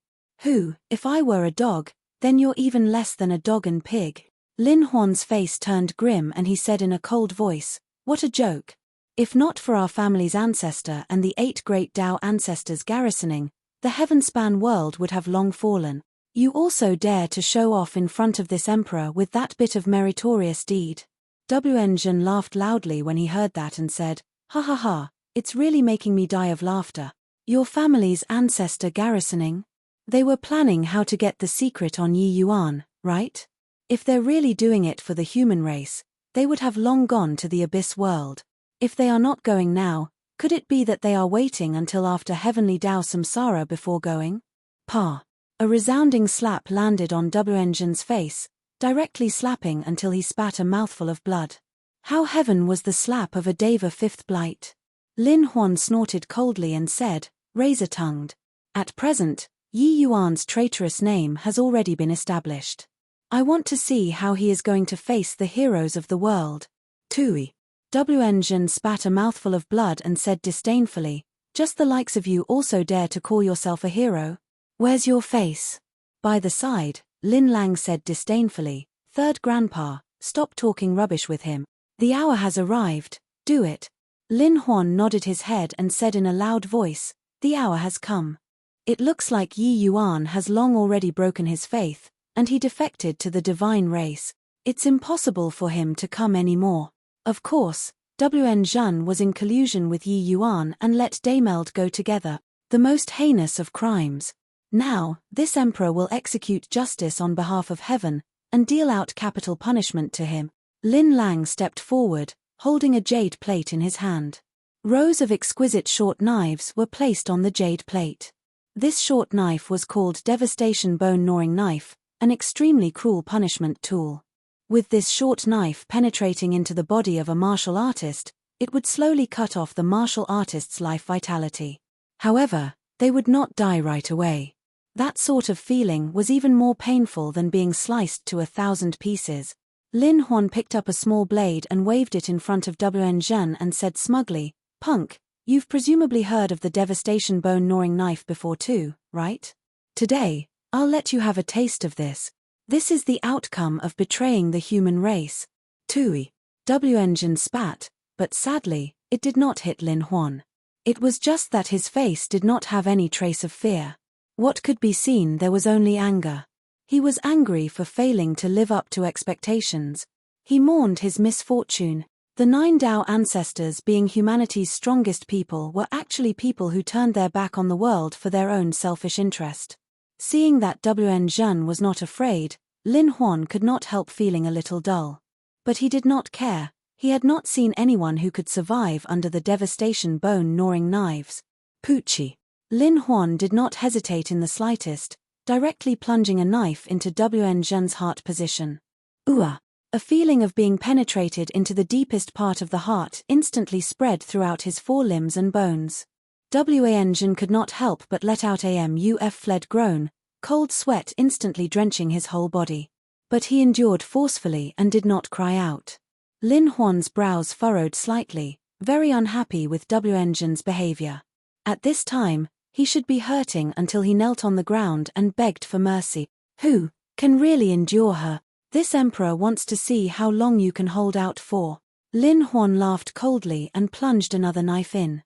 If I were a dog, then you're even less than a dog and pig. Lin Huan's face turned grim and he said in a cold voice, what a joke. If not for our family's ancestor and the 8 great Tao ancestors garrisoning, the heaven-span world would have long fallen. You also dare to show off in front of this emperor with that bit of meritorious deed. Wan Jun laughed loudly when he heard that and said, ha ha ha, it's really making me die of laughter. Your family's ancestor garrisoning? They were planning how to get the secret on Yi Yuan, right? If they're really doing it for the human race, they would have long gone to the abyss world. If they are not going now, could it be that they are waiting until after heavenly Tao Samsara before going? Pa. A resounding slap landed on Wan Jun's face, directly slapping until he spat a mouthful of blood. How heaven was the slap of a Deva 5th blight? Lin Huan snorted coldly and said, razor-tongued. At present, Yi Yuan's traitorous name has already been established. I want to see how he is going to face the heroes of the world. Tui. Wen Zhen spat a mouthful of blood and said disdainfully, "Just the likes of you also dare to call yourself a hero? Where's your face?" By the side, Lin Lang said disdainfully, "Third grandpa, stop talking rubbish with him. The hour has arrived, do it." Lin Huan nodded his head and said in a loud voice, "The hour has come." It looks like Yi Yuan has long already broken his faith, and he defected to the divine race. It's impossible for him to come anymore. Of course, Wen Zhen was in collusion with Yi Yuan and let Dameld go together, the most heinous of crimes. Now, this emperor will execute justice on behalf of heaven, and deal out capital punishment to him. Lin Lang stepped forward, holding a jade plate in his hand. Rows of exquisite short knives were placed on the jade plate. This short knife was called Devastation Bone-Gnawing Knife, an extremely cruel punishment tool. With this short knife penetrating into the body of a martial artist, it would slowly cut off the martial artist's life vitality. However, they would not die right away. That sort of feeling was even more painful than being sliced to 1,000 pieces. Lin Huan picked up a small blade and waved it in front of Wen Zhen and said smugly, "Punk, you've presumably heard of the Devastation Bone-Gnawing Knife before too, right? Today, I'll let you have a taste of this. This is the outcome of betraying the human race." Tui. Wen Zhen spat, but sadly, it did not hit Lin Huan. It was just that his face did not have any trace of fear. What could be seen there was only anger. He was angry for failing to live up to expectations. He mourned his misfortune. The 9 Dao ancestors, being humanity's strongest people, were actually people who turned their back on the world for their own selfish interest. Seeing that Wen Zhen was not afraid, Lin Huan could not help feeling a little dull. But he did not care. He had not seen anyone who could survive under the devastation bone-gnawing knives. Poochie. Lin Huan did not hesitate in the slightest, directly plunging a knife into Wen Zhen's heart position. Ooh! A feeling of being penetrated into the deepest part of the heart instantly spread throughout his forelimbs and bones. Wen Zhen could not help but let out a muf-fled groan, cold sweat instantly drenching his whole body. But he endured forcefully and did not cry out. Lin Huan's brows furrowed slightly, very unhappy with Wen Zhen's behavior. At this time, he should be hurting until he knelt on the ground and begged for mercy. Who can really endure her? This emperor wants to see how long you can hold out for. Lin Huan laughed coldly and plunged another knife in.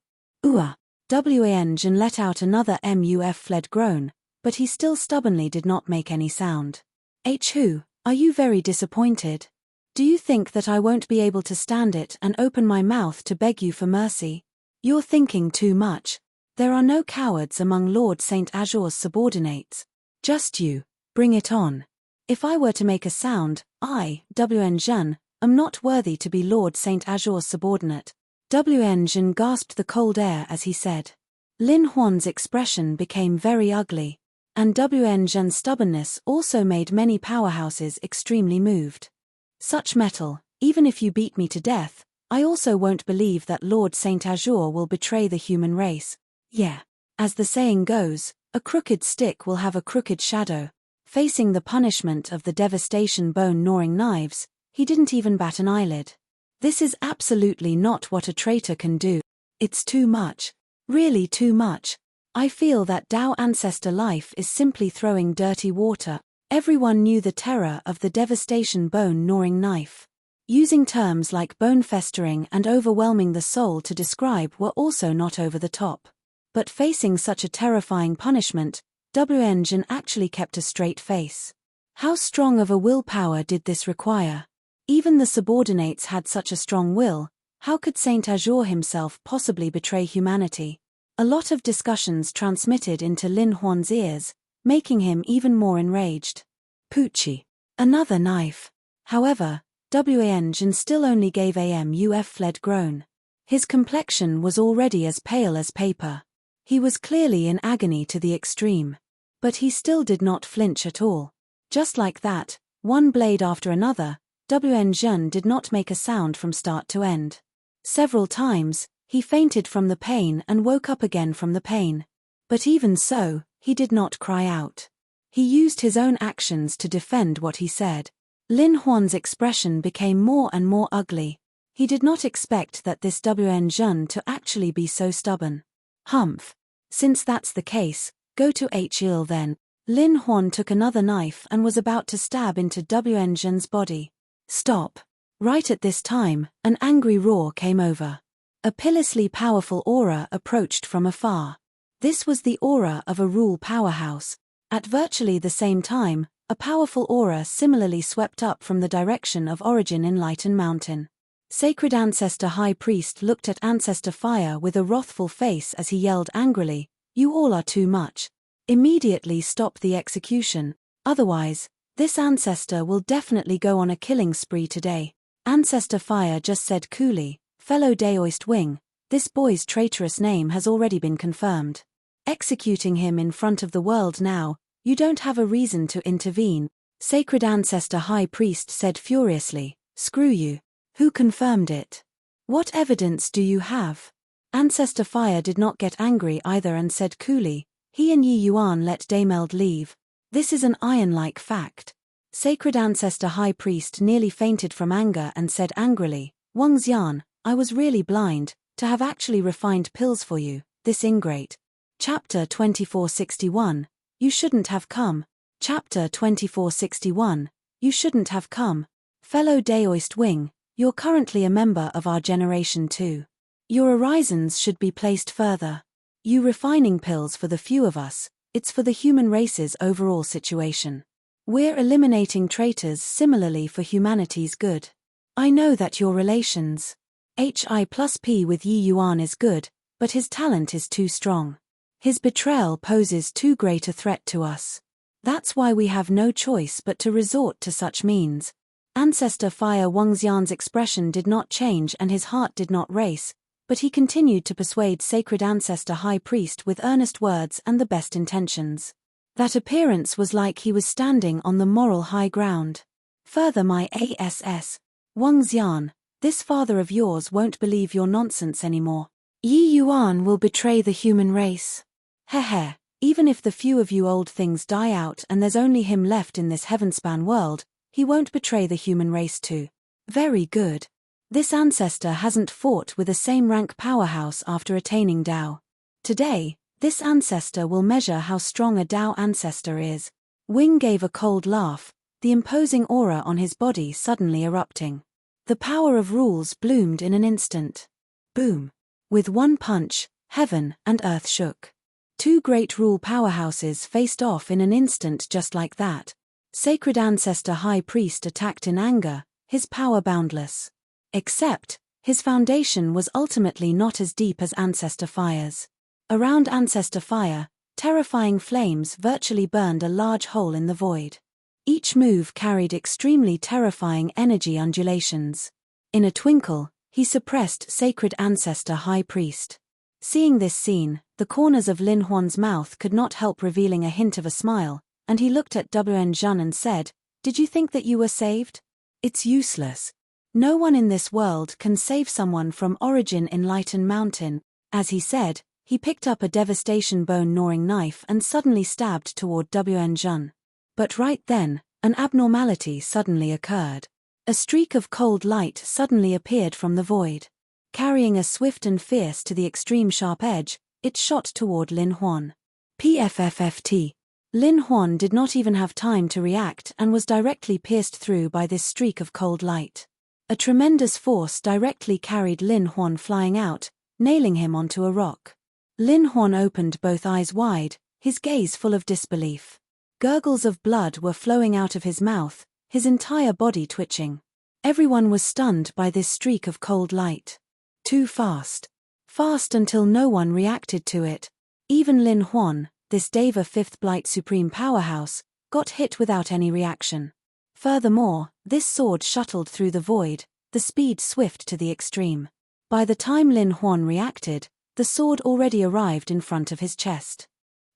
Ooh! Wen Zhen let out another muf-fled groan, but he still stubbornly did not make any sound. Who, are you very disappointed? Do you think that I won't be able to stand it and open my mouth to beg you for mercy? You're thinking too much. There are no cowards among Lord St. Azure's subordinates. Just you, bring it on. If I were to make a sound, I, Wen Zhen, am not worthy to be Lord St. Azure's subordinate. Wen Zhen gasped the cold air as he said. Lin Huan's expression became very ugly, and Wen Zhen's stubbornness also made many powerhouses extremely moved. Such metal, even if you beat me to death, I also won't believe that Lord St. Azure will betray the human race. Yeah. As the saying goes, a crooked stick will have a crooked shadow. Facing the punishment of the devastation bone-gnawing knives, he didn't even bat an eyelid. This is absolutely not what a traitor can do. It's too much. Really too much. I feel that Dao ancestor life is simply throwing dirty water. Everyone knew the terror of the devastation bone-gnawing knife. Using terms like bone-festering and overwhelming the soul to describe were also not over the top. But facing such a terrifying punishment, Wen Zhen actually kept a straight face. How strong of a willpower did this require? Even the subordinates had such a strong will. How could Saint Azure himself possibly betray humanity? A lot of discussions transmitted into Lin Huan's ears, making him even more enraged. Poochie. Another knife. However, Wen Zhen still only gave a muf-fled groan. His complexion was already as pale as paper. He was clearly in agony to the extreme. But he still did not flinch at all. Just like that, one blade after another, Wen Zhen did not make a sound from start to end. Several times, he fainted from the pain and woke up again from the pain. But even so, he did not cry out. He used his own actions to defend what he said. Lin Huan's expression became more and more ugly. He did not expect that this Wn Jun to actually be so stubborn. Humph. Since that's the case, go to Hil then. Lin Huan took another knife and was about to stab into Wn Jun's body. Stop. Right at this time, an angry roar came over. A pitilessly powerful aura approached from afar. This was the aura of a rule powerhouse. At virtually the same time, a powerful aura similarly swept up from the direction of origin in Lighten Mountain. Sacred Ancestor High Priest looked at Ancestor Fire with a wrathful face as he yelled angrily, "You all are too much. Immediately stop the execution, otherwise, this ancestor will definitely go on a killing spree today." Ancestor Fire just said coolly, "Fellow Daoist Wing, this boy's traitorous name has already been confirmed. Executing him in front of the world now, you don't have a reason to intervene." Sacred Ancestor High Priest said furiously, "Screw you. Who confirmed it? What evidence do you have?" Ancestor Fire did not get angry either and said coolly, "He and Yi Yuan let Daimeld leave. This is an iron-like fact." Sacred Ancestor High Priest nearly fainted from anger and said angrily, "Wang Xian, I was really blind, to have actually refined pills for you, this ingrate." Chapter 2461, You Shouldn't Have Come. Chapter 2461, You Shouldn't Have Come. Fellow Daoist Wing, you're currently a member of our generation too. Your orisons should be placed further. You refining pills for the few of us, it's for the human race's overall situation. We're eliminating traitors similarly for humanity's good. I know that your relations Hi+P with Yi Yuan is good, but his talent is too strong. His betrayal poses too great a threat to us. That's why we have no choice but to resort to such means. Ancestor Fire Wang Xian's expression did not change and his heart did not race, but he continued to persuade Sacred Ancestor High Priest with earnest words and the best intentions. That appearance was like he was standing on the moral high ground. "Further my ass. Wang Xian, this father of yours won't believe your nonsense anymore. Yi Yuan will betray the human race. Heh, even if the few of you old things die out and there's only him left in this heavenspan world, he won't betray the human race too. Very good. This ancestor hasn't fought with a same rank powerhouse after attaining Dao. Today, this ancestor will measure how strong a Dao ancestor is." Wing gave a cold laugh, the imposing aura on his body suddenly erupting. The power of rules bloomed in an instant. Boom. With one punch, heaven and earth shook. Two great rule powerhouses faced off in an instant just like that. Sacred Ancestor High Priest attacked in anger, his power boundless. Except, his foundation was ultimately not as deep as Ancestor Fire's. Around Ancestor Fire, terrifying flames virtually burned a large hole in the void. Each move carried extremely terrifying energy undulations. In a twinkle, he suppressed Sacred Ancestor High Priest. Seeing this scene, the corners of Lin Huan's mouth could not help revealing a hint of a smile, and he looked at Wn Jun and said, "Did you think that you were saved? It's useless. No one in this world can save someone from origin in Lighten Mountain." As he said, he picked up a devastation bone-gnawing knife and suddenly stabbed toward Wn Jun. But right then, an abnormality suddenly occurred. A streak of cold light suddenly appeared from the void. Carrying a swift and fierce to the extreme sharp edge, it shot toward Lin Huan. PFFFT. Lin Huan did not even have time to react and was directly pierced through by this streak of cold light. A tremendous force directly carried Lin Huan flying out, nailing him onto a rock. Lin Huan opened both eyes wide, his gaze full of disbelief. Gurgles of blood were flowing out of his mouth, his entire body twitching. Everyone was stunned by this streak of cold light. Too fast. Fast until no one reacted to it. Even Lin Huan, this Deva Fifth Blight Supreme Powerhouse, got hit without any reaction. Furthermore, this sword shuttled through the void, the speed swift to the extreme. By the time Lin Huan reacted, the sword already arrived in front of his chest.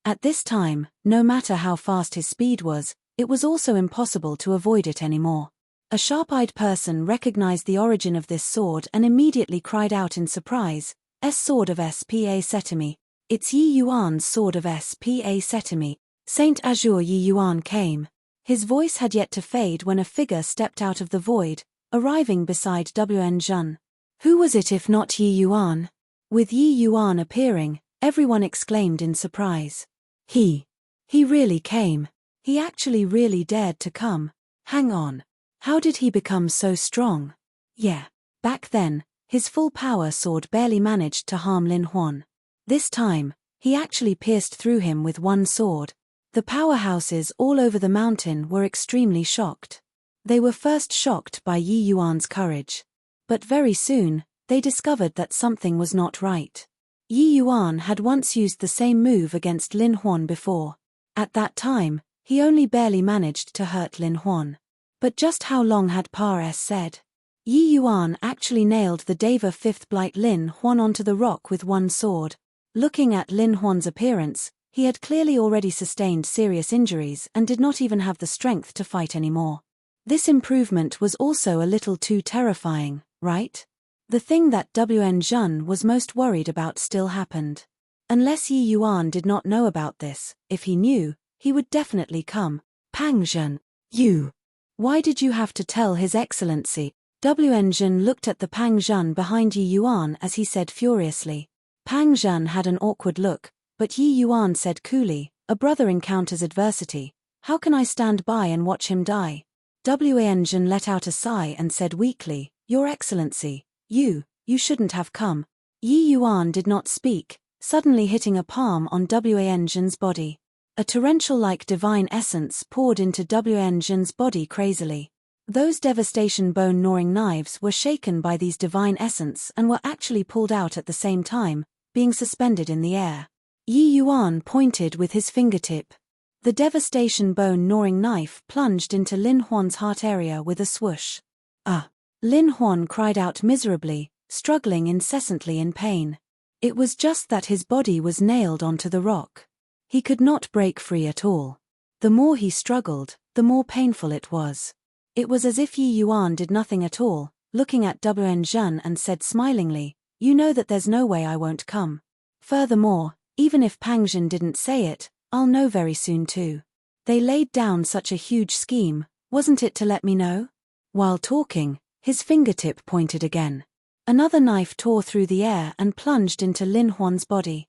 At this time, no matter how fast his speed was, it was also impossible to avoid it anymore. A sharp-eyed person recognized the origin of this sword and immediately cried out in surprise, "S Sword of Spa Setemi. It's Yi Yuan's Sword of Spa Setemi." Saint Azure Yi Yuan came. His voice had yet to fade when a figure stepped out of the void, arriving beside Wn Jun. Who was it if not Yi Yuan? With Yi Yuan appearing, everyone exclaimed in surprise. He really came. He actually really dared to come. Hang on. How did he become so strong? Yeah. Back then, his full power sword barely managed to harm Lin Huan. This time, he actually pierced through him with one sword. The powerhouses all over the mountain were extremely shocked. They were first shocked by Yi Yuan's courage. But very soon, they discovered that something was not right. Yi Yuan had once used the same move against Lin Huan before. At that time, he only barely managed to hurt Lin Huan. But just how long had Pa said? Yi Yuan actually nailed the Deva Fifth Blight Lin Huan onto the rock with one sword. Looking at Lin Huan's appearance, he had clearly already sustained serious injuries and did not even have the strength to fight anymore. This improvement was also a little too terrifying, right? The thing that Wen Zhen was most worried about still happened. Unless Yi Yuan did not know about this, if he knew, he would definitely come. Pang Zhen, you! Why did you have to tell His Excellency? Wen Zhen looked at the Pang Zhen behind Yi Yuan as he said furiously. Pang Zhen had an awkward look, but Yi Yuan said coolly, a brother encounters adversity. How can I stand by and watch him die? Wen Zhen let out a sigh and said weakly, Your Excellency, you shouldn't have come. Yi Yuan did not speak, suddenly hitting a palm on Wen Zhen's body. A torrential-like divine essence poured into Wen Zhen's body crazily. Those devastation bone-gnawing knives were shaken by these divine essence and were actually pulled out at the same time, being suspended in the air. Yi Yuan pointed with his fingertip. The devastation bone-gnawing knife plunged into Lin Huan's heart area with a swoosh. Lin Huan cried out miserably, struggling incessantly in pain. It was just that his body was nailed onto the rock. He could not break free at all. The more he struggled, the more painful it was. It was as if Yi Yuan did nothing at all, looking at Wen Zhen and said smilingly, You know that there's no way I won't come. Furthermore, even if Pang Zhen didn't say it, I'll know very soon too. They laid down such a huge scheme, wasn't it to let me know? While talking, his fingertip pointed again. Another knife tore through the air and plunged into Lin Huan's body.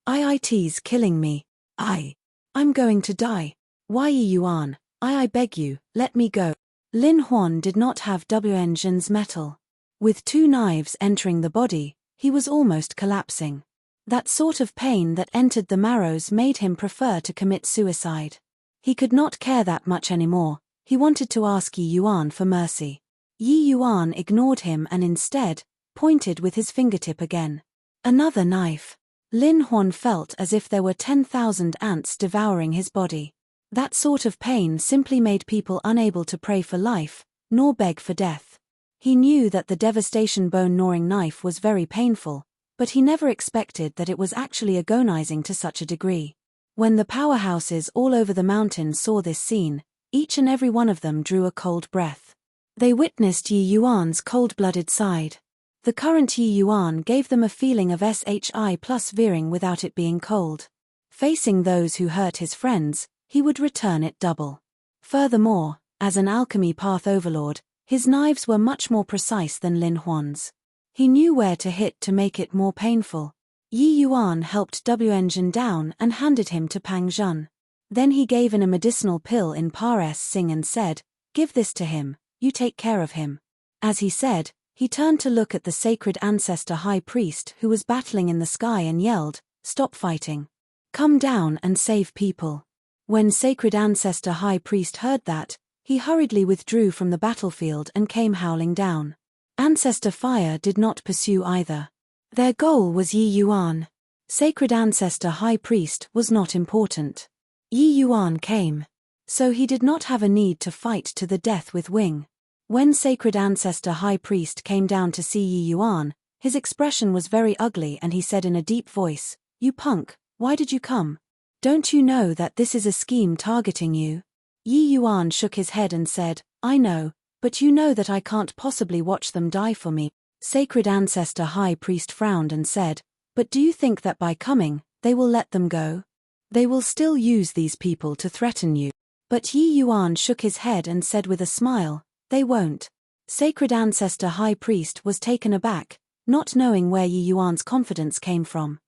IIT's killing me. I'm going to die. Why Yi Yuan? I beg you, let me go. Lin Huan did not have Wen Zhen's mettle. With two knives entering the body, he was almost collapsing. That sort of pain that entered the marrows made him prefer to commit suicide. He could not care that much anymore. He wanted to ask Yi Yuan for mercy. Yi Yuan ignored him and instead pointed with his fingertip again. Another knife. Lin Huan felt as if there were 10,000 ants devouring his body. That sort of pain simply made people unable to pray for life, nor beg for death. He knew that the devastation bone-gnawing knife was very painful, but he never expected that it was actually agonizing to such a degree. When the powerhouses all over the mountain saw this scene, each and every one of them drew a cold breath. They witnessed Yi Yuan's cold-blooded side. The current Yi Yuan gave them a feeling of SHI plus veering without it being cold. Facing those who hurt his friends, he would return it double. Furthermore, as an alchemy path overlord, his knives were much more precise than Lin Huan's. He knew where to hit to make it more painful. Yi Yuan helped Wen Zhen down and handed him to Pang Zhen. Then he gave in a medicinal pill in Pa's sing and said, Give this to him, you take care of him. As he said, he turned to look at the sacred ancestor high priest who was battling in the sky and yelled, Stop fighting. Come down and save people. When sacred ancestor high priest heard that, he hurriedly withdrew from the battlefield and came howling down. Ancestor fire did not pursue either. Their goal was Yi Yuan. Sacred ancestor high priest was not important. Yi Yuan came. So he did not have a need to fight to the death with Wing. When sacred ancestor high priest came down to see Yi Yuan, his expression was very ugly and he said in a deep voice, You punk, why did you come? Don't you know that this is a scheme targeting you? Yi Yuan shook his head and said, I know, but you know that I can't possibly watch them die for me. Sacred ancestor high priest frowned and said, But do you think that by coming, they will let them go? They will still use these people to threaten you. But Yi Yuan shook his head and said with a smile, They won't. Sacred Ancestor High Priest was taken aback, not knowing where Yi Yuan's confidence came from.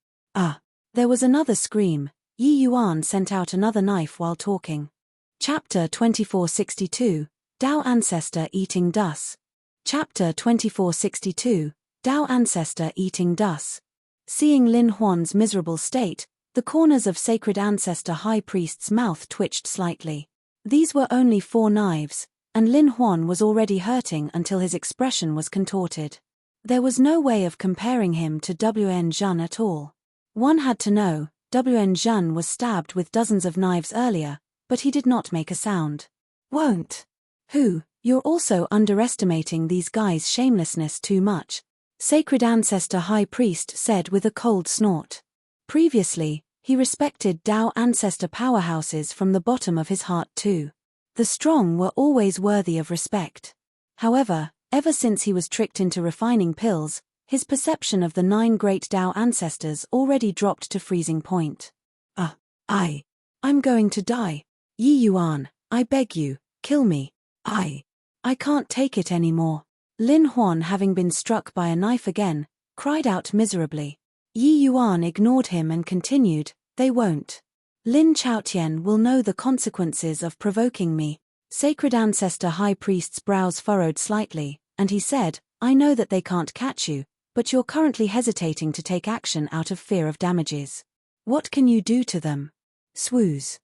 There was another scream. Yi Yuan sent out another knife while talking. Chapter 2462, Tao Ancestor Eating Dust. Chapter 2462, Tao Ancestor Eating Dust. Seeing Lin Huan's miserable state, the corners of Sacred Ancestor High Priest's mouth twitched slightly. These were only 4 knives, and Lin Huan was already hurting until his expression was contorted. There was no way of comparing him to Wen Zhen at all. One had to know, Wen Zhen was stabbed with dozens of knives earlier, but he did not make a sound. Won't. You're also underestimating these guys' shamelessness too much, Sacred Ancestor High Priest said with a cold snort. Previously, he respected Tao Ancestor powerhouses from the bottom of his heart too. The strong were always worthy of respect. However, ever since he was tricked into refining pills, his perception of the 9 great Tao ancestors already dropped to freezing point. I'm going to die. Yi Yuan, I beg you, kill me. I can't take it anymore. Lin Huan, having been struck by a knife again, cried out miserably. Yi Yuan ignored him and continued, they won't. Lin Chaotian will know the consequences of provoking me. Sacred Ancestor High Priest's brows furrowed slightly, and he said, I know that they can't catch you, but you're currently hesitating to take action out of fear of damages. What can you do to them? Swooze.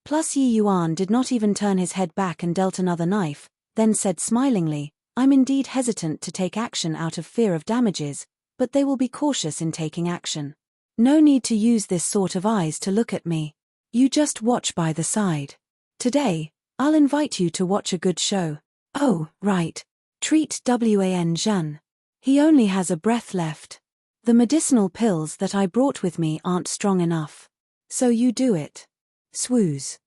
Plus Yi Yuan did not even turn his head back and dealt another knife, then said smilingly, I'm indeed hesitant to take action out of fear of damages, but they will be cautious in taking action. No need to use this sort of eyes to look at me. You just watch by the side. Today, I'll invite you to watch a good show. Oh, right. Treat Wen Zhen. He only has a breath left. The medicinal pills that I brought with me aren't strong enough. So you do it. Swooze.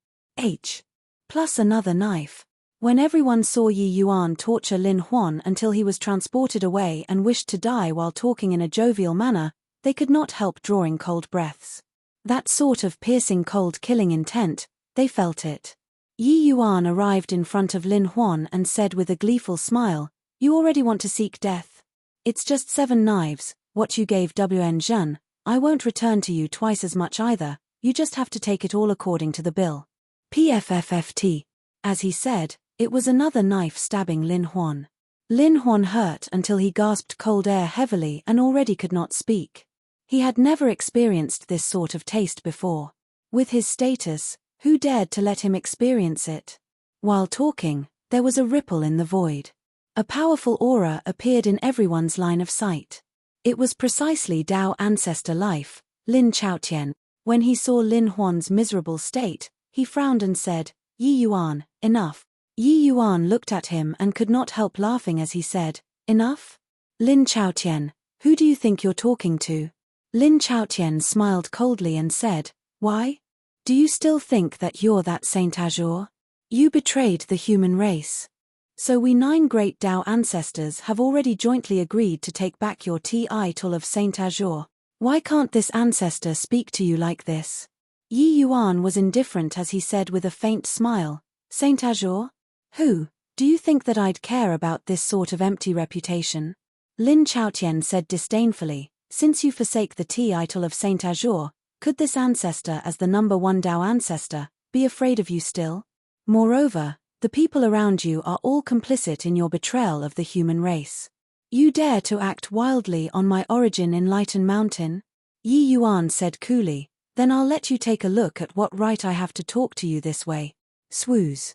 Plus another knife. When everyone saw Yi Yuan torture Lin Huan until he was transported away and wished to die while talking in a jovial manner, they could not help drawing cold breaths. That sort of piercing cold killing intent, they felt it. Yi Yuan arrived in front of Lin Huan and said with a gleeful smile, You already want to seek death? It's just 7 knives, what you gave Wen Zhen. I won't return to you twice as much either, you just have to take it all according to the bill. PFFFT. As he said, it was another knife stabbing Lin Huan. Lin Huan hurt until he gasped cold air heavily and already could not speak. He had never experienced this sort of taste before. With his status, who dared to let him experience it? While talking, there was a ripple in the void. A powerful aura appeared in everyone's line of sight. It was precisely Tao Ancestor Life, Lin Chaotian. When he saw Lin Huan's miserable state, he frowned and said, Yi Yuan, enough. Yi Yuan looked at him and could not help laughing as he said, Enough? Lin Chaotian, who do you think you're talking to? Lin Chaotian smiled coldly and said, Why? Do you still think that you're that Saint Azure? You betrayed the human race. So we 9 great Tao ancestors have already jointly agreed to take back your title of Saint Azure. Why can't this ancestor speak to you like this? Yi Yuan was indifferent as he said with a faint smile, Saint Azure? Who? Do you think that I'd care about this sort of empty reputation? Lin Chaotian said disdainfully, Since you forsake the title of Saint Azure, could this ancestor as the number 1 Tao ancestor be afraid of you still? Moreover, the people around you are all complicit in your betrayal of the human race. You dare to act wildly on my origin in Lighten Mountain? Yi Yuan said coolly, Then I'll let you take a look at what right I have to talk to you this way. Swooze.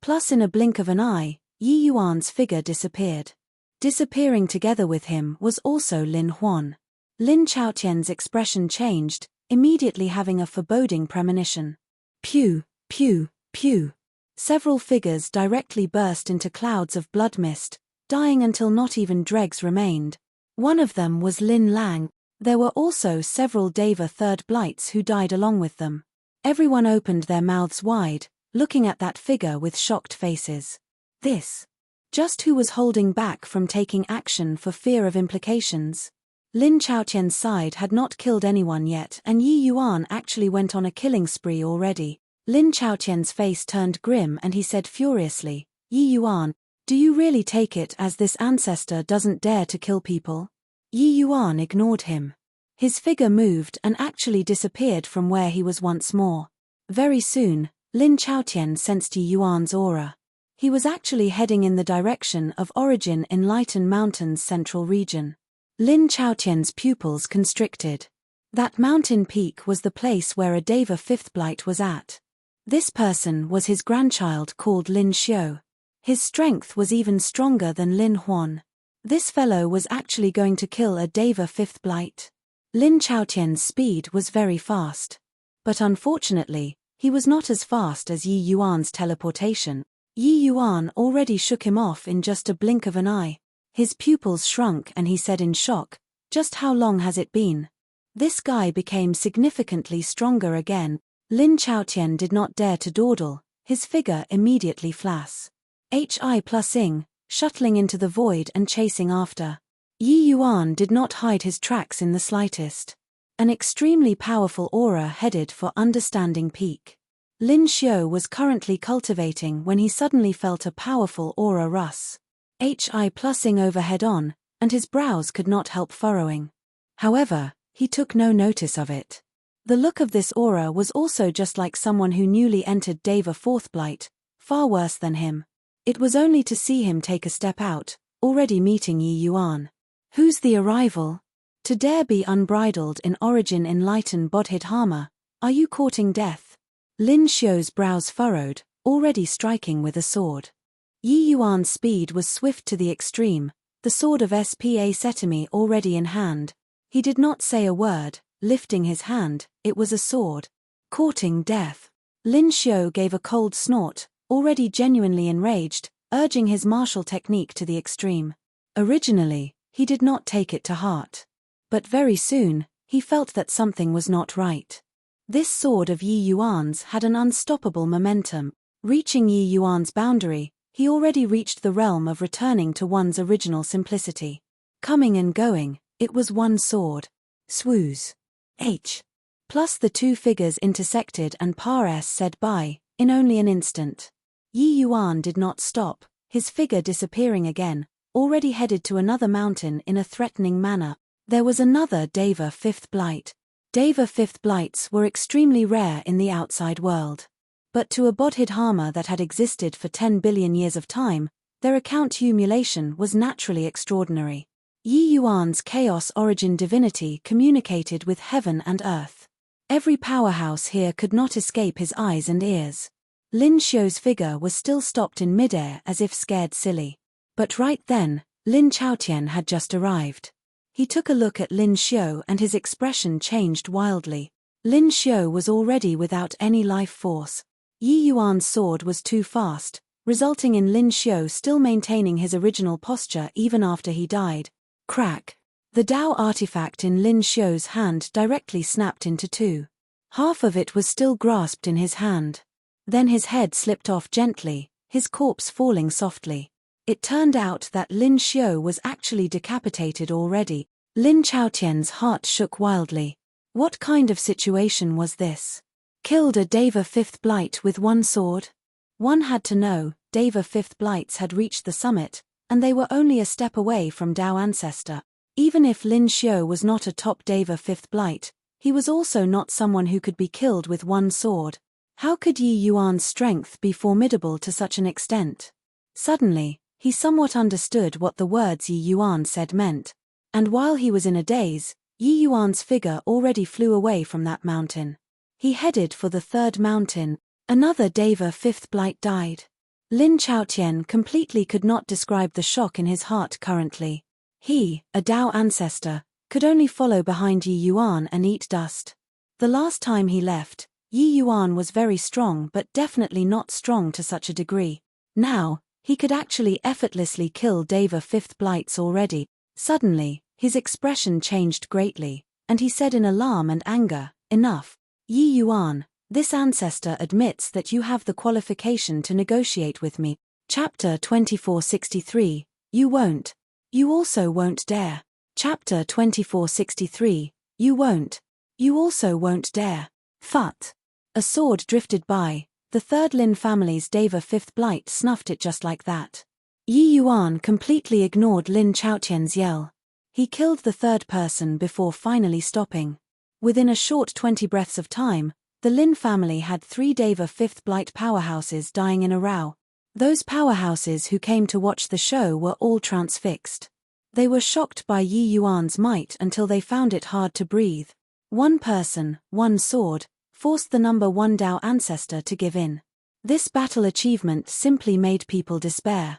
Plus in a blink of an eye, Yi Yuan's figure disappeared. Disappearing together with him was also Lin Huan. Lin Chaotian's expression changed, immediately having a foreboding premonition. Pew, pew, pew. Several figures directly burst into clouds of blood mist, dying until not even dregs remained. One of them was Lin Lang. There were also several Deva Third Blights who died along with them. Everyone opened their mouths wide, looking at that figure with shocked faces. This. Just who was holding back from taking action for fear of implications? Lin Chaotian's side had not killed anyone yet and Yi Yuan actually went on a killing spree already. Lin Chaotian's face turned grim and he said furiously, Yi Yuan, do you really take it as this ancestor doesn't dare to kill people? Yi Yuan ignored him. His figure moved and actually disappeared from where he was once more. Very soon, Lin Chaotian sensed Yi Yuan's aura. He was actually heading in the direction of Origin Enlightened Mountain's central region. Lin Chaotian's pupils constricted. That mountain peak was the place where a Deva fifth blight was at. This person was his grandchild called Lin Xiu. His strength was even stronger than Lin Huan. This fellow was actually going to kill a Deva fifth blight. Lin Chaotian's speed was very fast. But unfortunately, he was not as fast as Yi Yuan's teleportation. Yi Yuan already shook him off in just a blink of an eye. His pupils shrunk and he said in shock, "Just how long has it been?" This guy became significantly stronger again. Lin Chaotian did not dare to dawdle, his figure immediately flash. Hi+ing, shuttling into the void and chasing after. Yi Yuan did not hide his tracks in the slightest. An extremely powerful aura headed for Understanding Peak. Lin Xiu was currently cultivating when he suddenly felt a powerful aura rush. Hi+ing overhead on, and his brows could not help furrowing. However, he took no notice of it. The look of this aura was also just like someone who newly entered Deva fourth blight, far worse than him. It was only to see him take a step out, already meeting Yi Yuan. Who's the arrival? To dare be unbridled in Origin Enlightened Bodhidharma, are you courting death? Lin Xiu's brows furrowed, already striking with a sword. Yi Yuan's speed was swift to the extreme, the sword of Spa Setami already in hand. He did not say a word, lifting his hand, it was a sword. Courting death. Lin Xiu gave a cold snort, already genuinely enraged, urging his martial technique to the extreme. Originally, he did not take it to heart. But very soon, he felt that something was not right. This sword of Yi Yuan's had an unstoppable momentum. Reaching Yi Yuan's boundary, he already reached the realm of returning to one's original simplicity. Coming and going, it was one sword. Swoosh. Plus the two figures intersected and Pares said bye, in only an instant. Yi Yuan did not stop, his figure disappearing again, already headed to another mountain in a threatening manner. There was another Deva fifth blight. Deva fifth blights were extremely rare in the outside world. But to a Bodhidharma that had existed for 10 billion years of time, their accumulation was naturally extraordinary. Yi Yuan's chaos origin divinity communicated with heaven and earth. Every powerhouse here could not escape his eyes and ears. Lin Xiu's figure was still stopped in midair as if scared silly. But right then, Lin Chaotian had just arrived. He took a look at Lin Xiu and his expression changed wildly. Lin Xiu was already without any life force. Yi Yuan's sword was too fast, resulting in Lin Xiu still maintaining his original posture even after he died. Crack. The Dao artifact in Lin Xiu's hand directly snapped into two. Half of it was still grasped in his hand. Then his head slipped off gently, his corpse falling softly. It turned out that Lin Xiu was actually decapitated already. Lin Chaotian's heart shook wildly. What kind of situation was this? Killed a Deva fifth blight with one sword? One had to know, Deva fifth blights had reached the summit, and they were only a step away from Dao Ancestor. Even if Lin Xiu was not a top Deva fifth blight, he was also not someone who could be killed with one sword. How could Yi Yuan's strength be formidable to such an extent? Suddenly, he somewhat understood what the words Yi Yuan said meant. And while he was in a daze, Yi Yuan's figure already flew away from that mountain. He headed for the third mountain. Another Deva fifth blight died. Lin Chaotian completely could not describe the shock in his heart currently. He, a Dao ancestor, could only follow behind Yi Yuan and eat dust. The last time he left, Yi Yuan was very strong but definitely not strong to such a degree. Now, he could actually effortlessly kill Deva fifth blights already. Suddenly, his expression changed greatly, and he said in alarm and anger, "Enough. Yi Yuan, this ancestor admits that you have the qualification to negotiate with me." Chapter 2463, You won't. You also won't dare. Chapter 2463, You won't. You also won't dare. Phut. A sword drifted by, The third Lin family's Deva fifth blight snuffed it just like that. Yi Yuan completely ignored Lin Chaotian's yell. He killed the third person before finally stopping. Within a short 20 breaths of time, the Lin family had 3 Deva fifth blight powerhouses dying in a row. Those powerhouses who came to watch the show were all transfixed. They were shocked by Yi Yuan's might until they found it hard to breathe. One person, one sword, forced the number 1 Dao ancestor to give in. This battle achievement simply made people despair.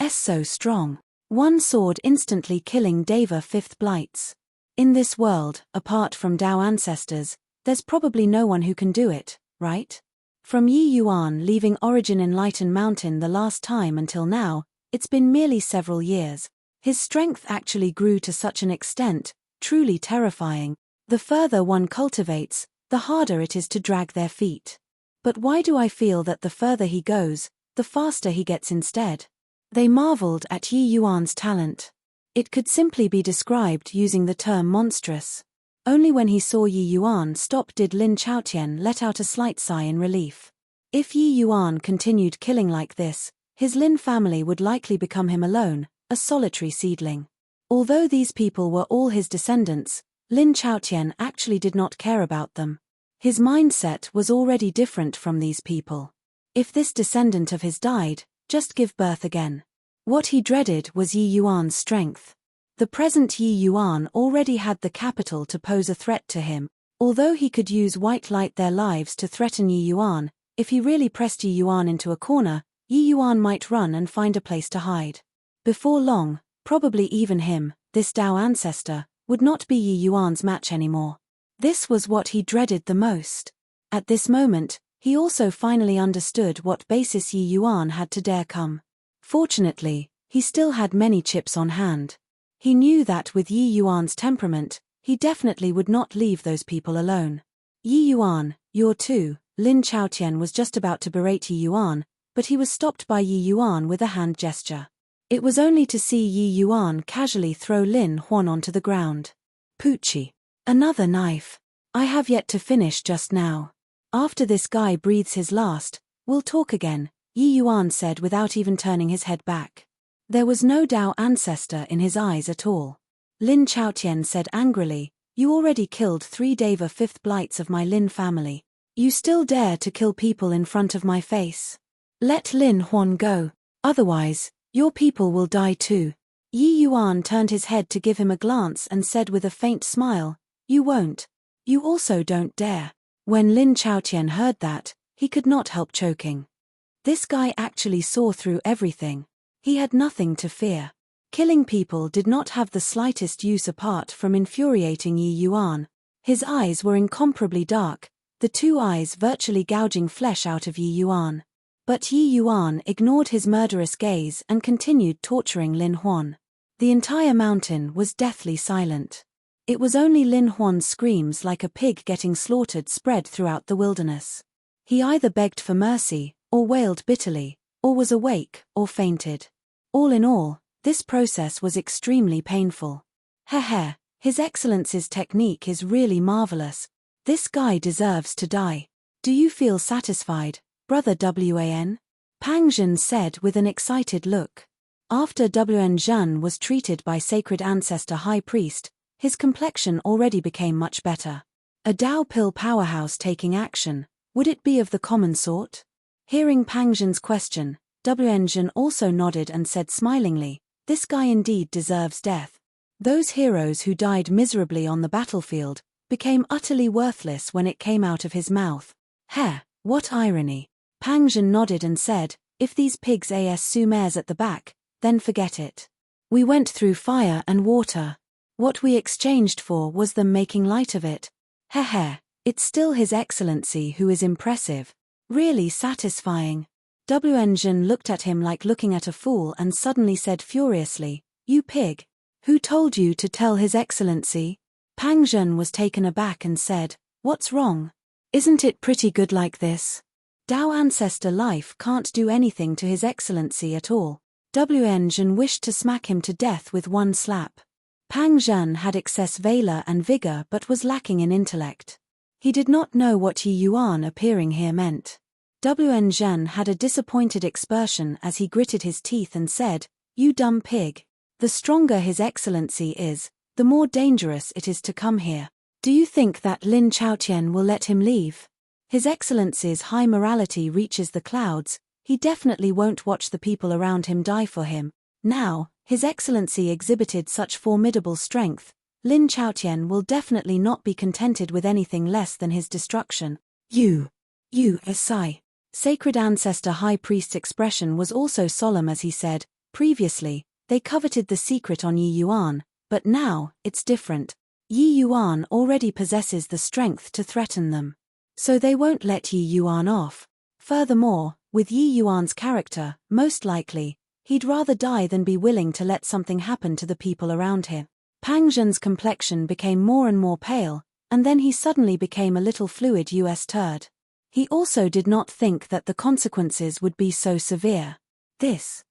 So strong. One sword instantly killing Deva fifth blights. In this world, apart from Dao ancestors, there's probably no one who can do it, right? From Yi Yuan leaving Origin Enlightened Mountain the last time until now, it's been merely several years. His strength actually grew to such an extent, truly terrifying. The further one cultivates, the harder it is to drag their feet. But why do I feel that the further he goes, the faster he gets instead? They marveled at Yi Yuan's talent. It could simply be described using the term monstrous. Only when he saw Yi Yuan stop did Lin Chaotian let out a slight sigh in relief. If Yi Yuan continued killing like this, his Lin family would likely become him alone, a solitary seedling. Although these people were all his descendants, Lin Chaotian actually did not care about them. His mindset was already different from these people. If this descendant of his died, just give birth again. What he dreaded was Yi Yuan's strength. The present Yi Yuan already had the capital to pose a threat to him. Although he could use white light their lives to threaten Yi Yuan, if he really pressed Yi Yuan into a corner, Yi Yuan might run and find a place to hide. Before long, probably even him, this Dao ancestor, would not be Yi Yuan's match anymore. This was what he dreaded the most. At this moment, he also finally understood what basis Yi Yuan had to dare come. Fortunately, he still had many chips on hand. He knew that with Yi Yuan's temperament, he definitely would not leave those people alone. Yi Yuan, you're too. Lin Chaotian was just about to berate Yi Yuan, but he was stopped by Yi Yuan with a hand gesture. It was only to see Yi Yuan casually throw Lin Huan onto the ground. Poochie. Another knife. I have yet to finish just now. After this guy breathes his last, we'll talk again, Yi Yuan said without even turning his head back. There was no Dao ancestor in his eyes at all. Lin Chaotian said angrily, you already killed 3 Deva fifth blights of my Lin family. You still dare to kill people in front of my face? Let Lin Huan go, otherwise, your people will die too. Yi Yuan turned his head to give him a glance and said with a faint smile, you won't. You also don't dare. When Lin Chaotian heard that, he could not help choking. This guy actually saw through everything. He had nothing to fear. Killing people did not have the slightest use apart from infuriating Yi Yuan. His eyes were incomparably dark, the 2 eyes virtually gouging flesh out of Yi Yuan. But Yi Yuan ignored his murderous gaze and continued torturing Lin Huan. The entire mountain was deathly silent. It was only Lin Huan's screams like a pig getting slaughtered spread throughout the wilderness. He either begged for mercy, or wailed bitterly, or was awake, or fainted. All in all, this process was extremely painful. Heh, His Excellency's technique is really marvelous. This guy deserves to die. Do you feel satisfied, Brother Wan? Pang Zhen said with an excited look. After Wan Zhen was treated by Sacred Ancestor High Priest, his complexion already became much better. A Dao pill powerhouse taking action, would it be of the common sort? Hearing Pang Zhen's question, Wan Zhen also nodded and said smilingly, this guy indeed deserves death. Those heroes who died miserably on the battlefield became utterly worthless when it came out of his mouth. What irony. Pang Zhen nodded and said, if these pigs sumares at the back, then forget it. We went through fire and water. What we exchanged for was them making light of it. It's still His Excellency who is impressive. Really satisfying. Wan Zhen looked at him like looking at a fool and suddenly said furiously, you pig. Who told you to tell His Excellency? Pang Zhen was taken aback and said, what's wrong? Isn't it pretty good like this? Dao ancestor life can't do anything to His Excellency at all. Wan Zhen wished to smack him to death with one slap. Pang Zhen had excess valor and vigor but was lacking in intellect. He did not know what Yi Yuan appearing here meant. Wen Zhen had a disappointed expression as he gritted his teeth and said, "You dumb pig. The stronger His Excellency is, the more dangerous it is to come here. Do you think that Lin Chaotian will let him leave? His Excellency's high morality reaches the clouds, he definitely won't watch the people around him die for him. Now, His Excellency exhibited such formidable strength, Lin Chaotian will definitely not be contented with anything less than his destruction." You, Sai. Sacred Ancestor High Priest's expression was also solemn as he said, "Previously, they coveted the secret on Yi Yuan, but now, it's different. Yi Yuan already possesses the strength to threaten them. So they won't let Yi Yuan off. Furthermore, with Yi Yuan's character, most likely, he'd rather die than be willing to let something happen to the people around him." Pang Zhen's complexion became more and more pale, and then he suddenly became a little fluid US turd. He also did not think that the consequences would be so severe. This.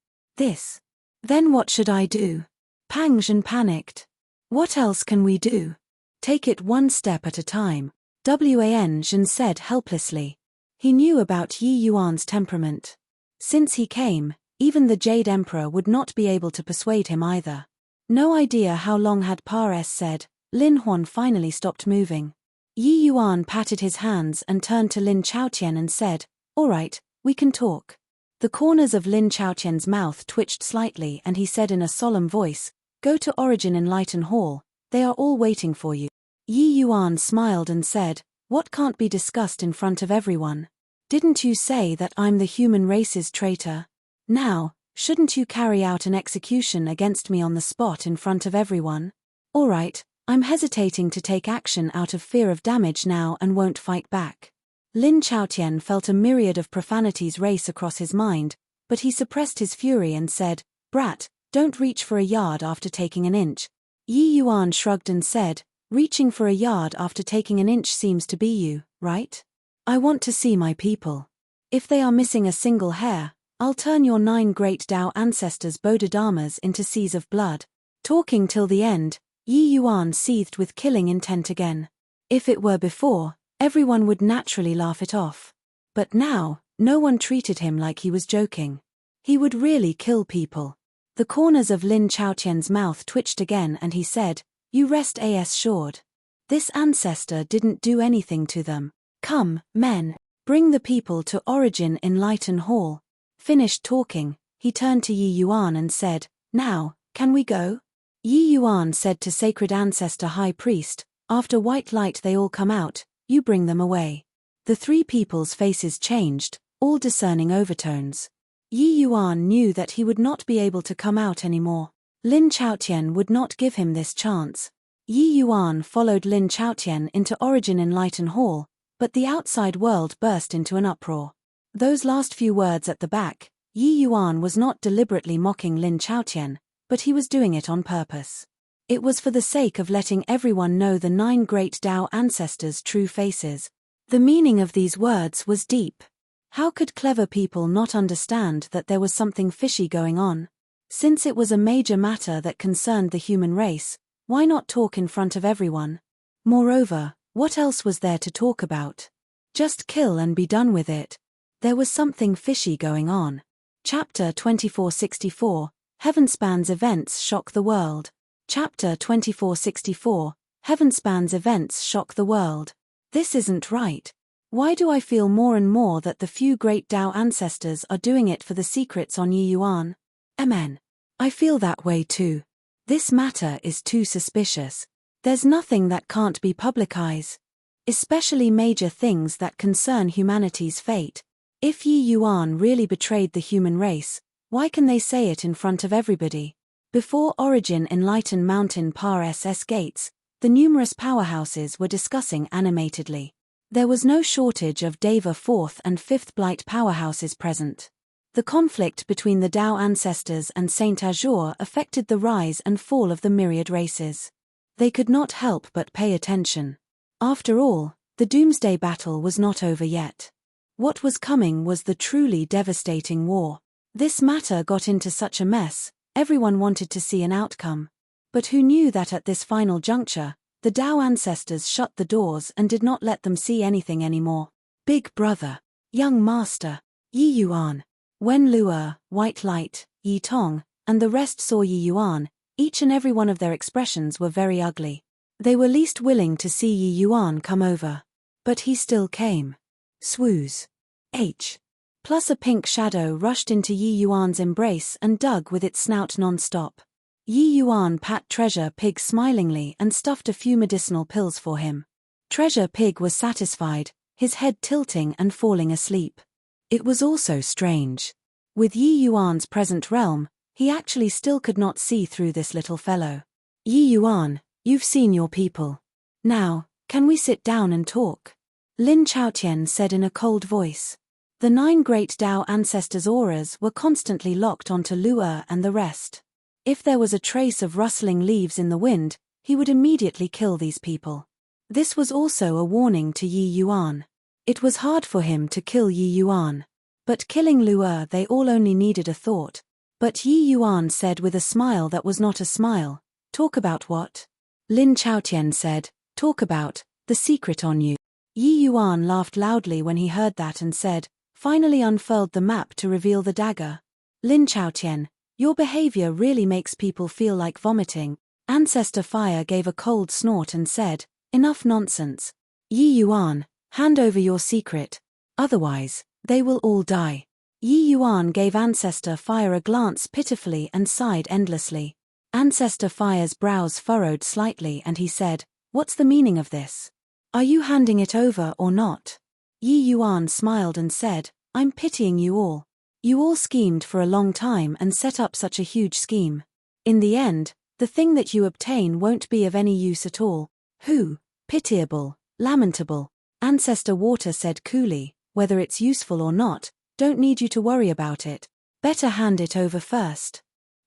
Then what should I do? Pang Zhen panicked. What else can we do? Take it one step at a time, Wan Zhen said helplessly. He knew about Yi Yuan's temperament. Since he came, even the Jade Emperor would not be able to persuade him either. No idea how long had Pares said, Lin Huan finally stopped moving. Yi Yuan patted his hands and turned to Lin Chaotian and said, "All right, we can talk." The corners of Lin Chaotian's mouth twitched slightly and he said in a solemn voice, "Go to Origin Enlighten Hall, they are all waiting for you." Yi Yuan smiled and said, "What can't be discussed in front of everyone? Didn't you say that I'm the human race's traitor? Now, shouldn't you carry out an execution against me on the spot in front of everyone? All right, I'm hesitating to take action out of fear of damage now and won't fight back." Lin Chaotian felt a myriad of profanities race across his mind, but he suppressed his fury and said, "Brat, don't reach for a yard after taking an inch." Yi Yuan shrugged and said, "Reaching for a yard after taking an inch seems to be you, right? I want to see my people. If they are missing a single hair, I'll turn your 9 great Tao ancestors' Bodhidharmas into seas of blood." Talking till the end, Yi Yuan seethed with killing intent again. If it were before, everyone would naturally laugh it off. But now, no one treated him like he was joking. He would really kill people. The corners of Lin Chaotian's mouth twitched again and he said, "You rest assured. This ancestor didn't do anything to them. Come, men, bring the people to Origin Enlighten Hall." Finished talking, he turned to Yi Yuan and said, "Now, can we go?" Yi Yuan said to Sacred Ancestor High Priest, "After white light they all come out, you bring them away." The 3 people's faces changed, all discerning overtones. Yi Yuan knew that he would not be able to come out anymore. Lin Chaotian would not give him this chance. Yi Yuan followed Lin Chaotian into Origin Enlighten Hall, but the outside world burst into an uproar. Those last few words at the back, Yi Yuan was not deliberately mocking Lin Chaotian, but he was doing it on purpose. It was for the sake of letting everyone know the 9 great Tao ancestors' true faces. The meaning of these words was deep. How could clever people not understand that there was something fishy going on? Since it was a major matter that concerned the human race, why not talk in front of everyone? Moreover, what else was there to talk about? Just kill and be done with it. There was something fishy going on. Chapter 2464, Heavenspan's Events Shock the World. Chapter 2464, Heavenspan's Events Shock the World. This isn't right. Why do I feel more and more that the few great Tao ancestors are doing it for the secrets on Yi Yuan? Amen. I feel that way too. This matter is too suspicious. There's nothing that can't be publicized. Especially major things that concern humanity's fate. If Yi Yuan really betrayed the human race, why can they say it in front of everybody? Before Origin Enlighten Mountain Pares S gates, the numerous powerhouses were discussing animatedly. There was no shortage of Deva 4th and 5th Blight powerhouses present. The conflict between the Tao ancestors and Saint Azure affected the rise and fall of the myriad races. They could not help but pay attention. After all, the Doomsday battle was not over yet. What was coming was the truly devastating war. This matter got into such a mess, everyone wanted to see an outcome. But who knew that at this final juncture, the Tao ancestors shut the doors and did not let them see anything anymore? Big brother. Young master, Yi Yuan. When Lu'er, White Light, Yi Tong, and the rest saw Yi Yuan, each and every one of their expressions were very ugly. They were least willing to see Yi Yuan come over. But he still came. Swooze. H. Plus a pink shadow rushed into Yi Yuan's embrace and dug with its snout non-stop. Yi Yuan pat Treasure Pig smilingly and stuffed a few medicinal pills for him. Treasure Pig was satisfied, his head tilting and falling asleep. It was also strange. With Yi Yuan's present realm, he actually still could not see through this little fellow. Yi Yuan, you've seen your people. Now, can we sit down and talk? Lin Chaotian said in a cold voice. The 9 great Tao ancestors' auras were constantly locked onto Lu'er and the rest. If there was a trace of rustling leaves in the wind, he would immediately kill these people. This was also a warning to Yi Yuan. It was hard for him to kill Yi Yuan. But killing Lu'er, they all only needed a thought. But Yi Yuan said with a smile that was not a smile, "Talk about what?" Lin Chaotian said, "Talk about the secret on you." Yi Yuan laughed loudly when he heard that and said, finally unfurled the map to reveal the dagger. Lin Chaotian, your behavior really makes people feel like vomiting. Ancestor Fire gave a cold snort and said, enough nonsense. Yi Yuan, hand over your secret. Otherwise, they will all die. Yi Yuan gave Ancestor Fire a glance pitifully and sighed endlessly. Ancestor Fire's brows furrowed slightly and he said, what's the meaning of this? Are you handing it over or not? Yi Yuan smiled and said, I'm pitying you all. You all schemed for a long time and set up such a huge scheme. In the end, the thing that you obtain won't be of any use at all. Who? Pitiable, lamentable. Ancestor Water said coolly, whether it's useful or not, don't need you to worry about it. Better hand it over first.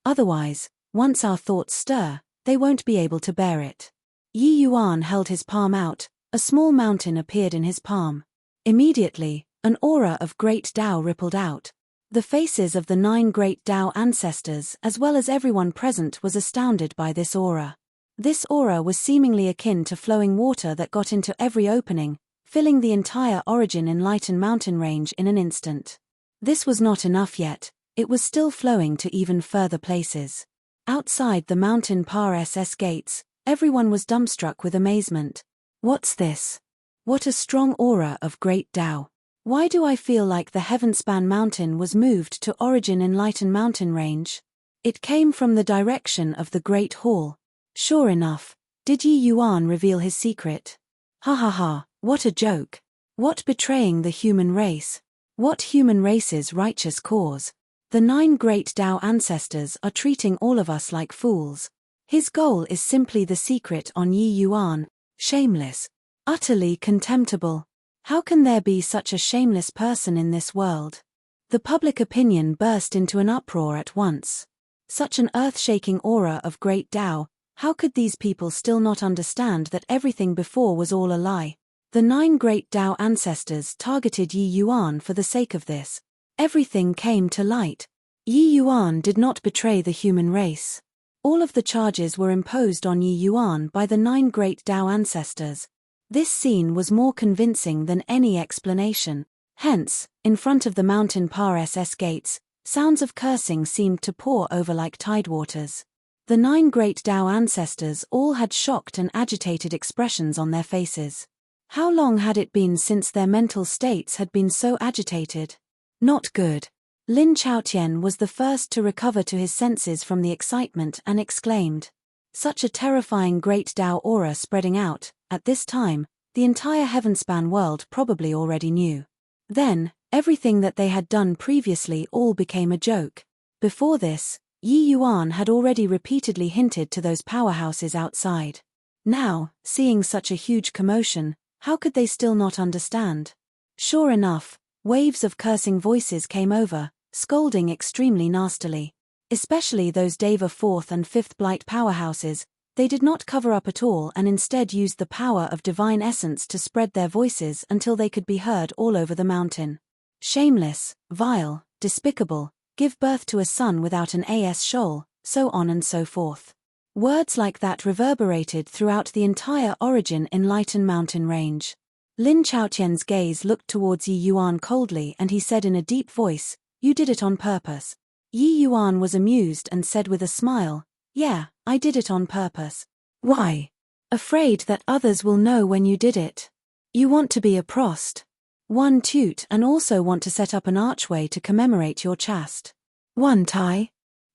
Otherwise, once our thoughts stir, they won't be able to bear it. Yi Yuan held his palm out, a small mountain appeared in his palm. Immediately, an aura of great Tao rippled out. The faces of the 9 great Tao ancestors as well as everyone present was astounded by this aura. This aura was seemingly akin to flowing water that got into every opening, filling the entire Origin Enlightened mountain range in an instant. This was not enough yet, it was still flowing to even further places. Outside the mountain Par SS gates, everyone was dumbstruck with amazement. What's this? What a strong aura of great Tao. Why do I feel like the Heavenspan mountain was moved to Origin Enlightened mountain range? It came from the direction of the Great Hall. Sure enough, did Yi Yuan reveal his secret? Ha ha ha, what a joke. What betraying the human race? What human race's righteous cause? The 9 great Tao ancestors are treating all of us like fools. His goal is simply the secret on Yi Yuan. Shameless. Utterly contemptible. How can there be such a shameless person in this world? The public opinion burst into an uproar at once. Such an earth-shaking aura of great Tao, how could these people still not understand that everything before was all a lie? The 9 great Tao ancestors targeted Yi Yuan for the sake of this. Everything came to light. Yi Yuan did not betray the human race. All of the charges were imposed on Yi Yuan by the 9 great Tao ancestors. This scene was more convincing than any explanation. Hence, in front of the mountain Par SS gates, sounds of cursing seemed to pour over like tidewaters. The 9 great Tao ancestors all had shocked and agitated expressions on their faces. How long had it been since their mental states had been so agitated? Not good. Lin Chaotian was the first to recover to his senses from the excitement and exclaimed. Such a terrifying great Tao aura spreading out, at this time, the entire Heavenspan world probably already knew. Then, everything that they had done previously all became a joke. Before this, Yi Yuan had already repeatedly hinted to those powerhouses outside. Now, seeing such a huge commotion, how could they still not understand? Sure enough, waves of cursing voices came over, scolding extremely nastily. Especially those Deva 4th and 5th Blight powerhouses, they did not cover up at all and instead used the power of divine essence to spread their voices until they could be heard all over the mountain. Shameless, vile, despicable, give birth to a son without an AS shoal, so on and so forth. Words like that reverberated throughout the entire Origin Enlightened mountain range. Lin Chaotian's gaze looked towards Yi Yuan coldly and he said in a deep voice, "You did it on purpose." Yi Yuan was amused and said with a smile, "Yeah, I did it on purpose." "Why?" "Afraid that others will know when you did it. You want to be a prost. One toot and also want to set up an archway to commemorate your chast. One tai."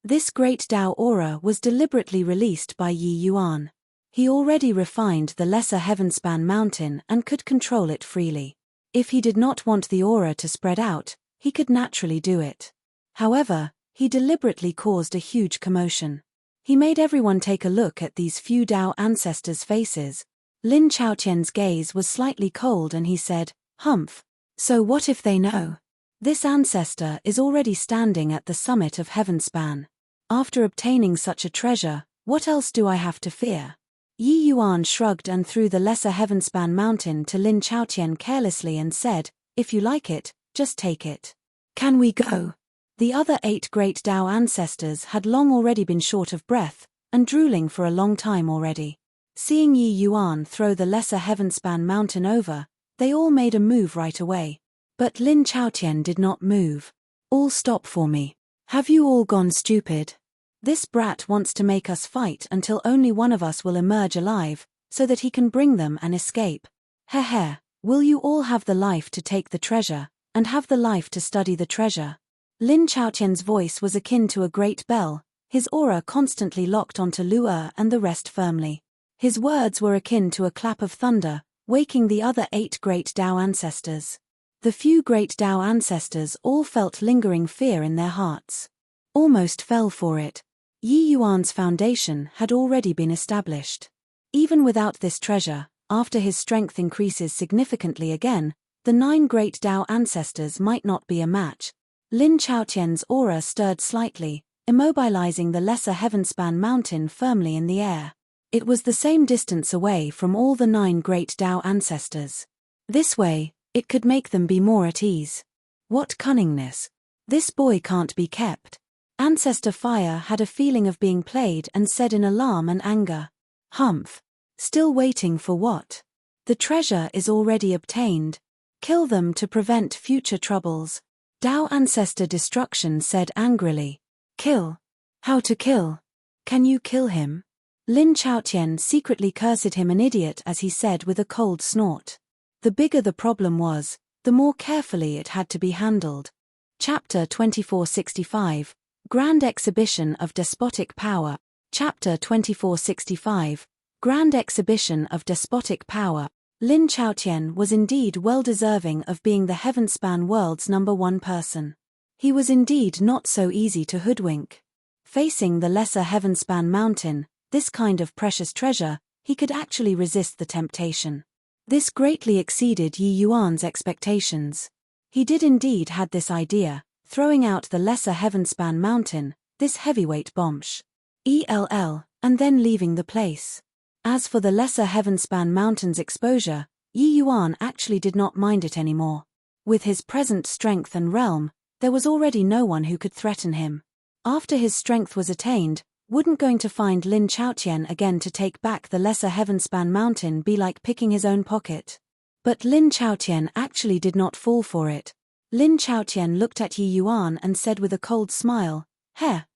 This great Tao aura was deliberately released by Yi Yuan. He already refined the lesser heavenspan mountain and could control it freely. If he did not want the aura to spread out, he could naturally do it. However, he deliberately caused a huge commotion. He made everyone take a look at these few Tao ancestors' faces. Lin Chaotian's gaze was slightly cold and he said, "Humph. So what if they know? This ancestor is already standing at the summit of heavenspan. After obtaining such a treasure, what else do I have to fear?" Yi Yuan shrugged and threw the lesser heavenspan mountain to Lin Chaotian carelessly and said, "If you like it, just take it. Can we go?" The other 8 great Tao ancestors had long already been short of breath, and drooling for a long time already. Seeing Yi Yuan throw the lesser heavenspan mountain over, they all made a move right away. But Lin Chaotian did not move. "All stop for me. Have you all gone stupid? This brat wants to make us fight until only one of us will emerge alive, so that he can bring them an escape. Heh. Will you all have the life to take the treasure, and have the life to study the treasure?" Lin Chaotian's voice was akin to a great bell, his aura constantly locked onto Lu'er and the rest firmly. His words were akin to a clap of thunder, waking the other 8 great Tao ancestors. The few great Tao ancestors all felt lingering fear in their hearts. Almost fell for it. Yi Yuan's foundation had already been established. Even without this treasure, after his strength increases significantly again, the 9 great Tao ancestors might not be a match. Lin Chaotian's aura stirred slightly, immobilizing the lesser heavenspan mountain firmly in the air. It was the same distance away from all the 9 great Tao ancestors. This way, it could make them be more at ease. What cunningness! This boy can't be kept. Ancestor Fire had a feeling of being played and said in alarm and anger, "Humph. Still waiting for what? The treasure is already obtained. Kill them to prevent future troubles." Tao Ancestor Destruction said angrily, "Kill? How to kill? Can you kill him?" Lin Chaotian secretly cursed him an idiot as he said with a cold snort. The bigger the problem was, the more carefully it had to be handled. Chapter 2465, Grand Exhibition of Despotic Power. Chapter 2465, Grand Exhibition of Despotic Power. Lin Chaotian was indeed well deserving of being the heavenspan world's #1 person. He was indeed not so easy to hoodwink. Facing the lesser heavenspan mountain, this kind of precious treasure, he could actually resist the temptation. This greatly exceeded Yi Yuan's expectations. He did indeed had this idea, throwing out the lesser heavenspan mountain, this heavyweight bombsh. And then leaving the place. As for the lesser heavenspan mountain's exposure, Yi Yuan actually did not mind it anymore. With his present strength and realm, there was already no one who could threaten him. After his strength was attained, wouldn't going to find Lin Chaotian again to take back the lesser heavenspan mountain be like picking his own pocket? But Lin Chaotian actually did not fall for it. Lin Chaotian looked at Yi Yuan and said with a cold smile,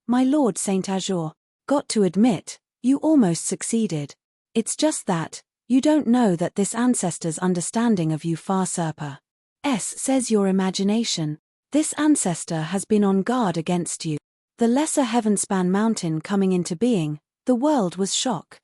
My Lord Saint Azure, got to admit, you almost succeeded. It's just that, you don't know that this ancestor's understanding of you far surpasses says your imagination. This ancestor has been on guard against you. The lesser heavenspan mountain coming into being, the world was shocked.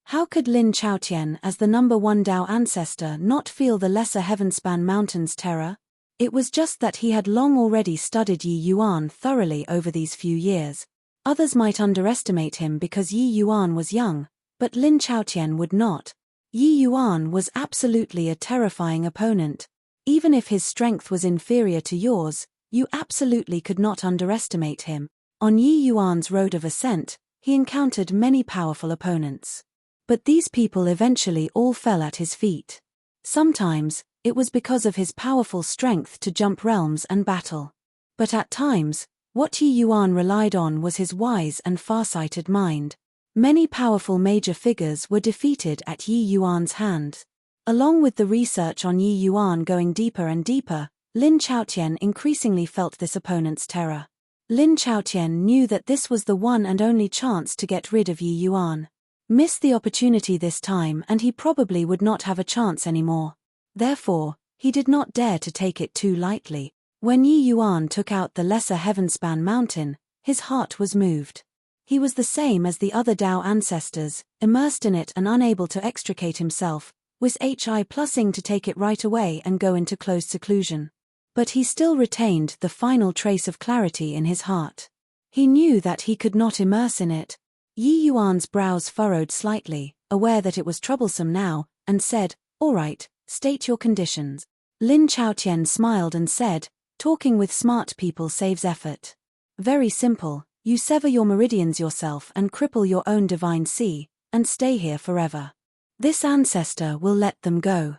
How could Lin Chaotian as the #1 Tao ancestor not feel the lesser heavenspan mountain's terror? It was just that he had long already studied Yi Yuan thoroughly over these few years. Others might underestimate him because Yi Yuan was young, but Lin Chaotian would not. Yi Yuan was absolutely a terrifying opponent. Even if his strength was inferior to yours, you absolutely could not underestimate him. On Yi Yuan's road of ascent, he encountered many powerful opponents. But these people eventually all fell at his feet. Sometimes, it was because of his powerful strength to jump realms and battle. But at times, what Yi Yuan relied on was his wise and far-sighted mind. Many powerful major figures were defeated at Yi Yuan's hand. Along with the research on Yi Yuan going deeper and deeper, Lin Chaotian increasingly felt this opponent's terror. Lin Chaotian knew that this was the one and only chance to get rid of Yi Yuan. Miss the opportunity this time and he probably would not have a chance anymore. Therefore, he did not dare to take it too lightly. When Yi Yuan took out the lesser heavenspan mountain, his heart was moved. He was the same as the other Dao ancestors, immersed in it and unable to extricate himself, with Hi plussing to take it right away and go into closed seclusion. But he still retained the final trace of clarity in his heart. He knew that he could not immerse in it. Yi Yuan's brows furrowed slightly, aware that it was troublesome now, and said, "All right, state your conditions." Lin Chaotian smiled and said, "Talking with smart people saves effort. Very simple, you sever your meridians yourself and cripple your own divine sea, and stay here forever. This ancestor will let them go."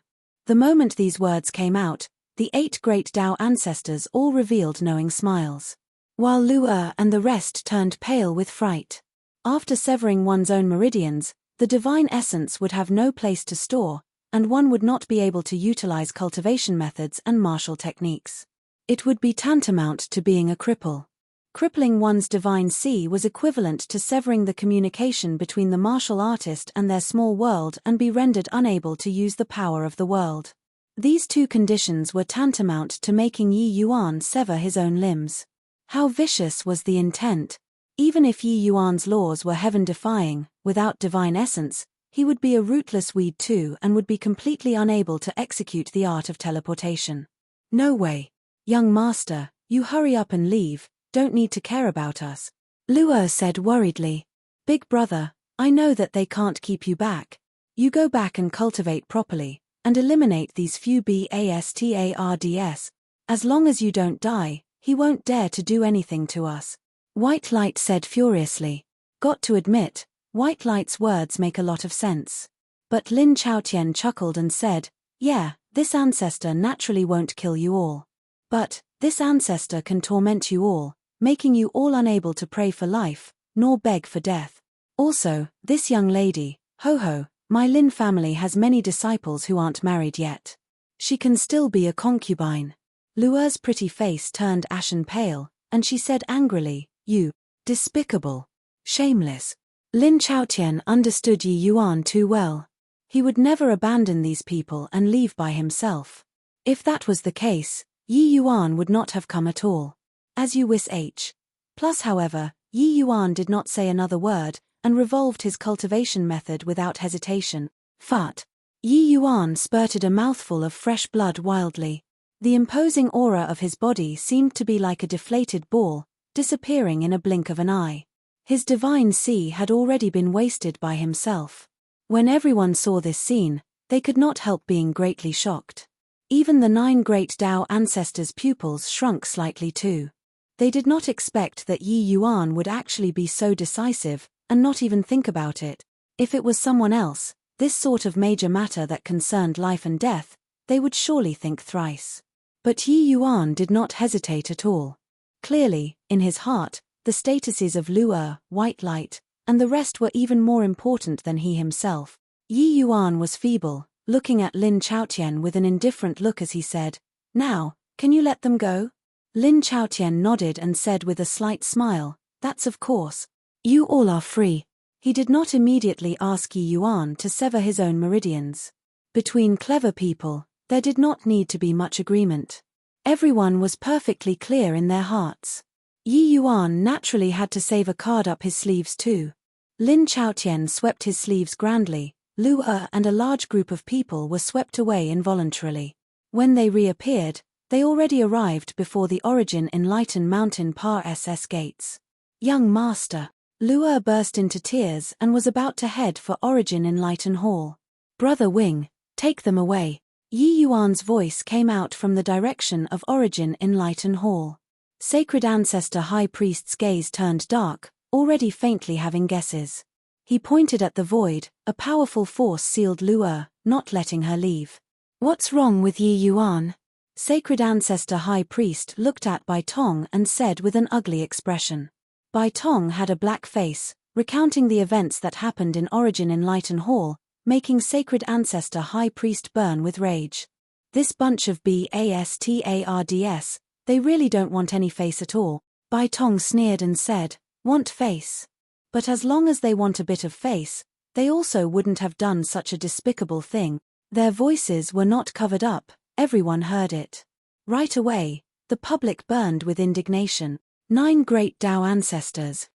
The moment these words came out, the 8 great Dao ancestors all revealed knowing smiles. While Lu and the rest turned pale with fright. After severing one's own meridians, the divine essence would have no place to store, and one would not be able to utilize cultivation methods and martial techniques. It would be tantamount to being a cripple. Crippling one's divine sea was equivalent to severing the communication between the martial artist and their small world and be rendered unable to use the power of the world. These 2 conditions were tantamount to making Yi Yuan sever his own limbs. How vicious was the intent! Even if Yi Yuan's laws were heaven-defying, without divine essence, he would be a rootless weed too and would be completely unable to execute the art of teleportation. "No way. Young master, you hurry up and leave, don't need to care about us," Lu said worriedly. "Big brother, I know that they can't keep you back. You go back and cultivate properly, and eliminate these few bastards. As long as you don't die, he won't dare to do anything to us," White Light said furiously. Got to admit, White Light's words make a lot of sense. But Lin Chaotian chuckled and said, "Yeah, this ancestor naturally won't kill you all. But, this ancestor can torment you all, making you all unable to pray for life, nor beg for death. Also, this young lady, Ho-Ho, my Lin family has many disciples who aren't married yet. She can still be a concubine." Lu's pretty face turned ashen pale, and she said angrily, "You despicable, shameless." Lin Chaotian understood Yi Yuan too well. He would never abandon these people and leave by himself. If that was the case, Yi Yuan would not have come at all. As you wish H. Plus however, Yi Yuan did not say another word, and revolved his cultivation method without hesitation. Fart. Yi Yuan spurted a mouthful of fresh blood wildly. The imposing aura of his body seemed to be like a deflated ball, disappearing in a blink of an eye. His divine sea had already been wasted by himself. When everyone saw this scene, they could not help being greatly shocked. Even the 9 great Dao ancestors' pupils shrunk slightly too. They did not expect that Yi Yuan would actually be so decisive, and not even think about it. If it was someone else, this sort of major matter that concerned life and death, they would surely think thrice. But Yi Yuan did not hesitate at all. Clearly, in his heart, the statuses of Lu, White Light, and the rest were even more important than he himself. Yi Yuan was feeble, looking at Lin Chaotian with an indifferent look as he said, "Now, can you let them go?" Lin Chaotian nodded and said with a slight smile, "That's of course. You all are free." He did not immediately ask Yi Yuan to sever his own meridians. Between clever people, there did not need to be much agreement. Everyone was perfectly clear in their hearts. Yi Yuan naturally had to save a card up his sleeves too. Lin Chaotian swept his sleeves grandly, Lu and a large group of people were swept away involuntarily. When they reappeared, they already arrived before the Origin Enlighten Mountain Par SS gates. "Young master," Lu burst into tears and was about to head for Origin Enlighten Hall. "Brother Wing, take them away." Yi Yuan's voice came out from the direction of Origin Enlighten Hall. Sacred Ancestor High Priest's gaze turned dark, already faintly having guesses. He pointed at the void, a powerful force sealed Lu, not letting her leave. "What's wrong with Yi Yuan?" Sacred Ancestor High Priest looked at Bai Tong and said with an ugly expression. Bai Tong had a black face, recounting the events that happened in Origin Enlighten Hall, making sacred ancestor high priest burn with rage. This bunch of bastards, they really don't want any face at all. Bai Tong sneered and said, want face. But as long as they want a bit of face, they also wouldn't have done such a despicable thing. Their voices were not covered up, everyone heard it. Right away, the public burned with indignation. 9 great Tao ancestors.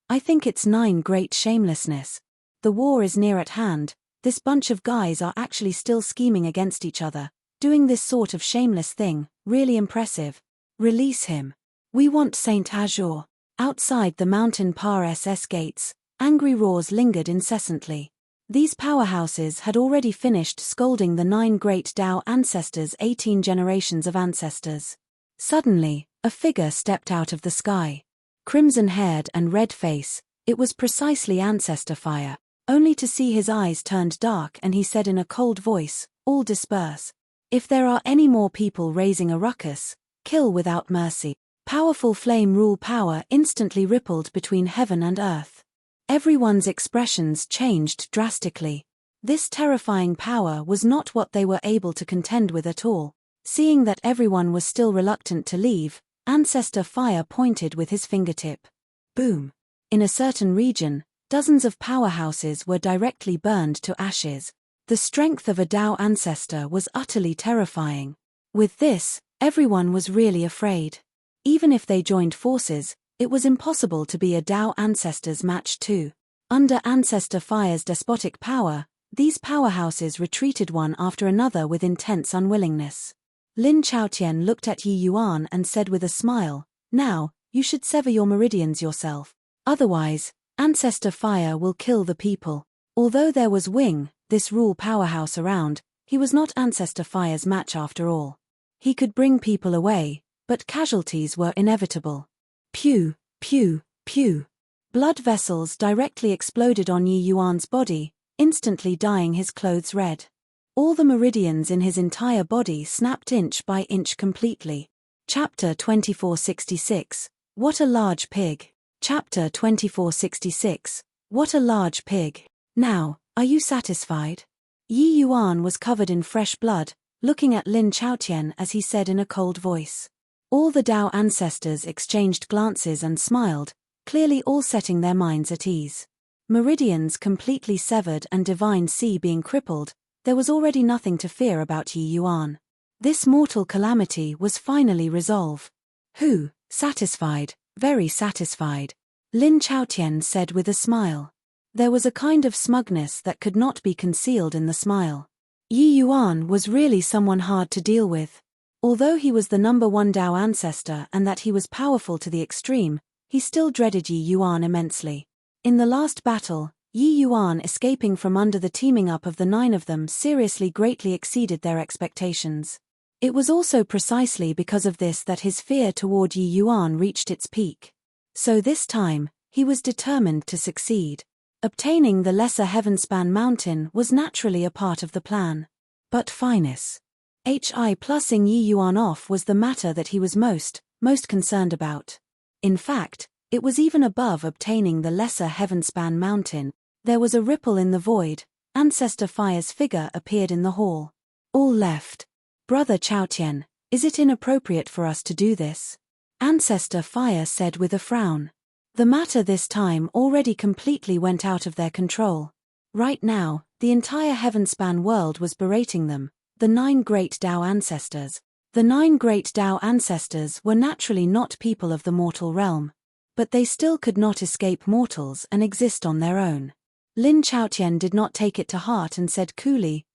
I think it's 9 great shamelessness. The war is near at hand, this bunch of guys are actually still scheming against each other, doing this sort of shameless thing, really impressive. Release him. We want Saint Azure. Outside the mountain par SS gates, angry roars lingered incessantly. These powerhouses had already finished scolding the 9 great Tao ancestors' 18 generations of ancestors. Suddenly, a figure stepped out of the sky. Crimson-haired and red-face, it was precisely Ancestor Fire, only to see his eyes turned dark and he said in a cold voice, all disperse. If there are any more people raising a ruckus, kill without mercy. Powerful flame rule power instantly rippled between heaven and earth. Everyone's expressions changed drastically. This terrifying power was not what they were able to contend with at all. Seeing that everyone was still reluctant to leave, Ancestor Fire pointed with his fingertip. Boom. In a certain region, dozens of powerhouses were directly burned to ashes. The strength of a Tao ancestor was utterly terrifying. With this, everyone was really afraid. Even if they joined forces, it was impossible to be a Tao ancestor's match too. Under Ancestor Fire's despotic power, these powerhouses retreated one after another with intense unwillingness. Lin Chaotian looked at Yi Yuan and said with a smile, now, you should sever your meridians yourself. Otherwise, Ancestor Fire will kill the people. Although there was Wing, this rule powerhouse around, he was not Ancestor Fire's match after all. He could bring people away, but casualties were inevitable. Pew, pew, pew. Blood vessels directly exploded on Yi Yuan's body, instantly dyeing his clothes red. All the meridians in his entire body snapped inch by inch completely. Chapter 2466. What a large pig. Chapter 2466. What a large pig. Now, are you satisfied? Yi Yuan was covered in fresh blood, looking at Lin Chaotian as he said in a cold voice. All the Tao ancestors exchanged glances and smiled, clearly all setting their minds at ease. Meridians completely severed and divine sea being crippled, there was already nothing to fear about Yi Yuan. This mortal calamity was finally resolved. Satisfied, very satisfied. Lin Chaotian said with a smile. There was a kind of smugness that could not be concealed in the smile. Yi Yuan was really someone hard to deal with. Although he was the #1 Tao ancestor and that he was powerful to the extreme, he still dreaded Yi Yuan immensely. In the last battle, Yi Yuan escaping from under the teaming up of the 9 of them seriously greatly exceeded their expectations. It was also precisely because of this that his fear toward Yi Yuan reached its peak. So this time, he was determined to succeed. Obtaining the lesser Heavenspan Mountain was naturally a part of the plan. But finesse. Plussing Yi Yuan off was the matter that he was most concerned about. In fact, it was even above obtaining the lesser Heavenspan Mountain. There was a ripple in the void. Ancestor Fire's figure appeared in the hall. All left. Brother Chaotian, is it inappropriate for us to do this? Ancestor Fire said with a frown. The matter this time already completely went out of their control. Right now, the entire Heavenspan world was berating them, the 9 great Tao ancestors. The 9 great Tao ancestors were naturally not people of the mortal realm. But they still could not escape mortals and exist on their own. Lin Chaotian did not take it to heart and said coolly,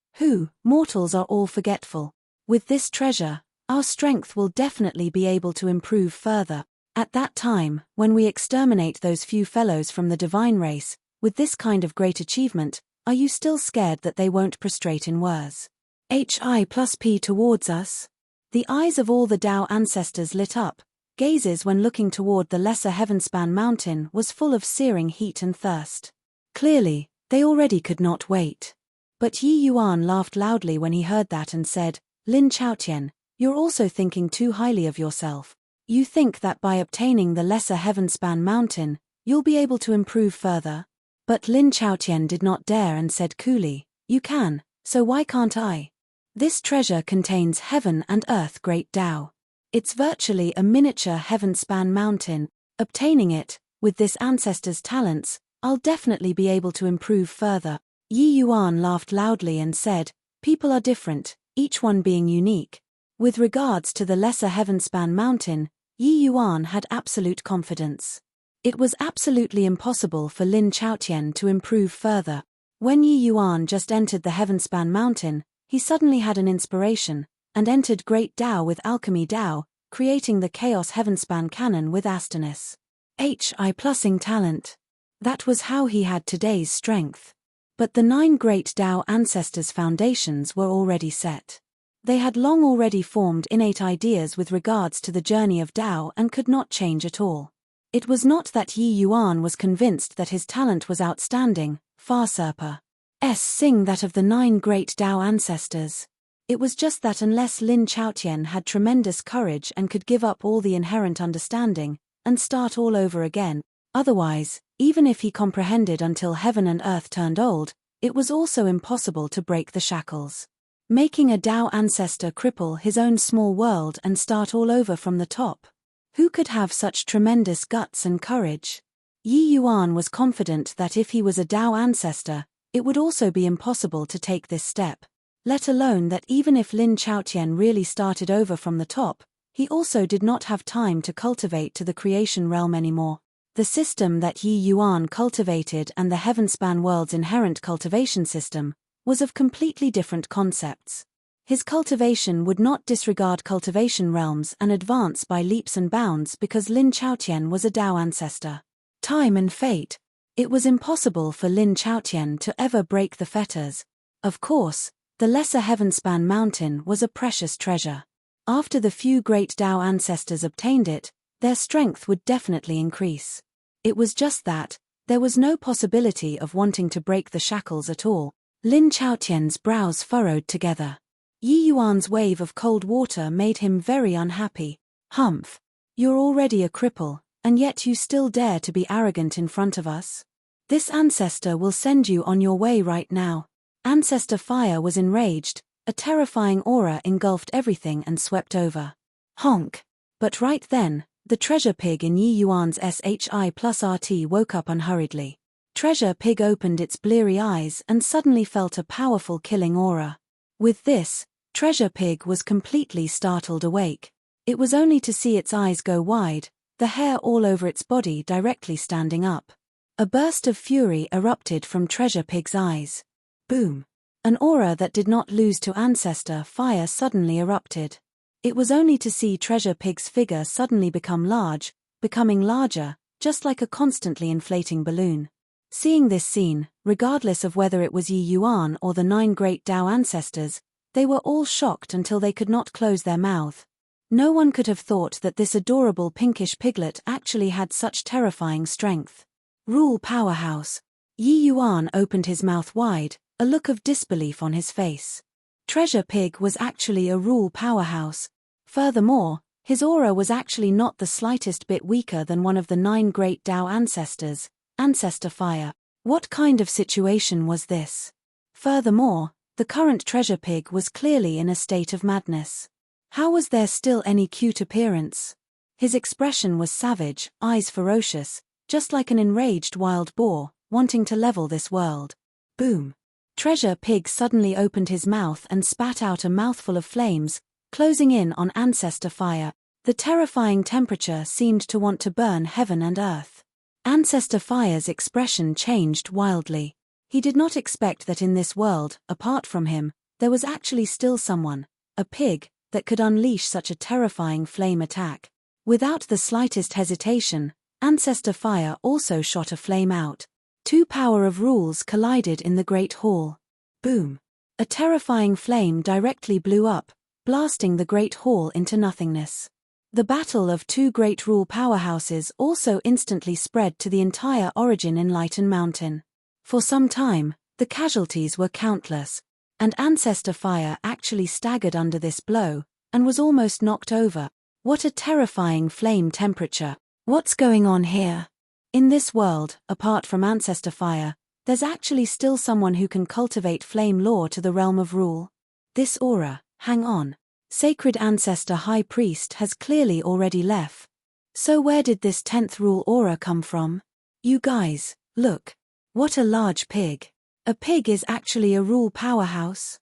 mortals are all forgetful. With this treasure, our strength will definitely be able to improve further. At that time, when we exterminate those few fellows from the divine race, with this kind of great achievement, are you still scared that they won't prostrate in worse? Hi+P towards us? The eyes of all the Tao ancestors lit up. Gazes when looking toward the lesser Heavenspan Mountain was full of searing heat and thirst. Clearly, they already could not wait. But Yi Yuan laughed loudly when he heard that and said, Lin Chaotian, you're also thinking too highly of yourself. You think that by obtaining the lesser Heavenspan Mountain, you'll be able to improve further? But Lin Chaotian did not dare and said coolly, "You can, so why can't I? This treasure contains heaven and earth great Tao. It's virtually a miniature heaven-span mountain. Obtaining it, with this ancestor's talents, I'll definitely be able to improve further." Yi Yuan laughed loudly and said, "People are different, each one being unique." With regards to the lesser heaven-span mountain, Yi Yuan had absolute confidence. It was absolutely impossible for Lin Chaotian to improve further. When Yi Yuan just entered the heavenspan mountain, he suddenly had an inspiration, and entered Great Tao with Alchemy Tao, creating the Chaos Heavenspan Canon with Astonis. Hi+ing talent. That was how he had today's strength. But the 9 Great Tao ancestors' foundations were already set. They had long already formed innate ideas with regards to the journey of Tao and could not change at all. It was not that Yi Yuan was convinced that his talent was outstanding, far surpassing that of the 9 Great Tao ancestors. It was just that unless Lin Chaotian had tremendous courage and could give up all the inherent understanding, and start all over again, otherwise, even if he comprehended until heaven and earth turned old, it was also impossible to break the shackles. Making a Tao ancestor cripple his own small world and start all over from the top. Who could have such tremendous guts and courage? Yi Yuan was confident that if he was a Tao ancestor, it would also be impossible to take this step. Let alone that even if Lin Chaotian really started over from the top, he also did not have time to cultivate to the creation realm anymore. The system that Yi Yuan cultivated and the heavenspan world's inherent cultivation system was of completely different concepts. His cultivation would not disregard cultivation realms and advance by leaps and bounds because Lin Chaotian was a Tao ancestor. Time and fate. It was impossible for Lin Chaotian to ever break the fetters. Of course, the lesser heavenspan mountain was a precious treasure. After the few great Tao ancestors obtained it, their strength would definitely increase. It was just that, there was no possibility of wanting to break the shackles at all. Lin Chaotian's brows furrowed together. Yi Yuan's wave of cold water made him very unhappy. Humph. You're already a cripple, and yet you still dare to be arrogant in front of us? This ancestor will send you on your way right now. Ancestor Fire was enraged, a terrifying aura engulfed everything and swept over. Honk. But right then, the treasure pig in Yi Yuan's SHI+RT woke up unhurriedly. Treasure Pig opened its bleary eyes and suddenly felt a powerful killing aura. With this, Treasure Pig was completely startled awake. It was only to see its eyes go wide, the hair all over its body directly standing up. A burst of fury erupted from Treasure Pig's eyes. Boom! An aura that did not lose to Ancestor Fire suddenly erupted. It was only to see Treasure Pig's figure suddenly become large, becoming larger, just like a constantly inflating balloon. Seeing this scene, regardless of whether it was Yi Yuan or the 9 Great Tao ancestors, they were all shocked until they could not close their mouth. No one could have thought that this adorable pinkish piglet actually had such terrifying strength. Rule powerhouse. Yi Yuan opened his mouth wide, a look of disbelief on his face. Treasure Pig was actually a rule powerhouse. Furthermore, his aura was actually not the slightest bit weaker than one of the 9 Great Tao ancestors, Ancestor Fire. What kind of situation was this? Furthermore, the current Treasure Pig was clearly in a state of madness. How was there still any cute appearance? His expression was savage, eyes ferocious, just like an enraged wild boar, wanting to level this world. Boom! Treasure Pig suddenly opened his mouth and spat out a mouthful of flames, closing in on Ancestor Fire. The terrifying temperature seemed to want to burn heaven and earth. Ancestor Fire's expression changed wildly. He did not expect that in this world, apart from him, there was actually still someone, a pig, that could unleash such a terrifying flame attack. Without the slightest hesitation, Ancestor Fire also shot a flame out. 2 power of rules collided in the Great Hall. Boom! A terrifying flame directly blew up, blasting the Great Hall into nothingness. The battle of 2 great rule powerhouses also instantly spread to the entire Origin Enlightened Mountain. For some time, the casualties were countless, and Ancestor Fire actually staggered under this blow, and was almost knocked over. What a terrifying flame temperature! What's going on here? In this world, apart from Ancestor Fire, There's actually still someone who can cultivate flame lore to the realm of rule. This aura, hang on. Sacred Ancestor High Priest has clearly already left. So where did this 10th rule aura come from? You guys, look. What a large pig. A pig is actually a rule powerhouse.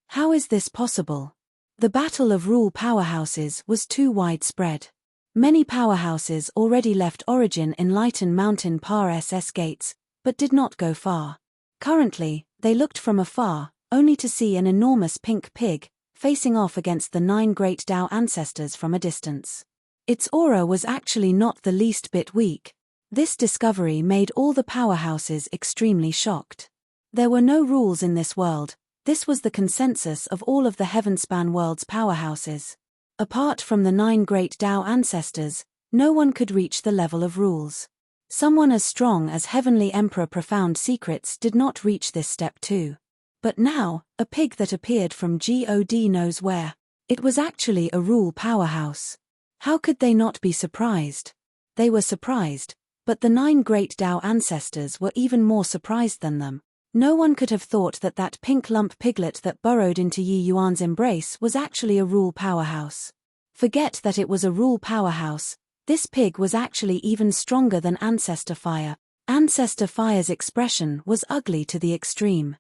How is this possible? The battle of rule powerhouses was too widespread. Many powerhouses already left Origin Enlightened Mountain Par SS gates, but did not go far. Currently, they looked from afar, only to see an enormous pink pig, facing off against the 9 great Tao ancestors from a distance. Its aura was actually not the least bit weak. This discovery made all the powerhouses extremely shocked. There were no rules in this world. This was the consensus of all of the Heavenspan world's powerhouses. Apart from the 9 great Tao ancestors, no one could reach the level of rules. Someone as strong as Heavenly Emperor Profound Secrets did not reach this step too. But now, a pig that appeared from God knows where. It was actually a rule powerhouse. How could they not be surprised? They were surprised, but the 9 great Tao ancestors were even more surprised than them. No one could have thought that that pink lump piglet that burrowed into Yi Yuan's embrace was actually a rule powerhouse. Forget that it was a rule powerhouse, this pig was actually even stronger than Ancestor Fire. Ancestor Fire's expression was ugly to the extreme.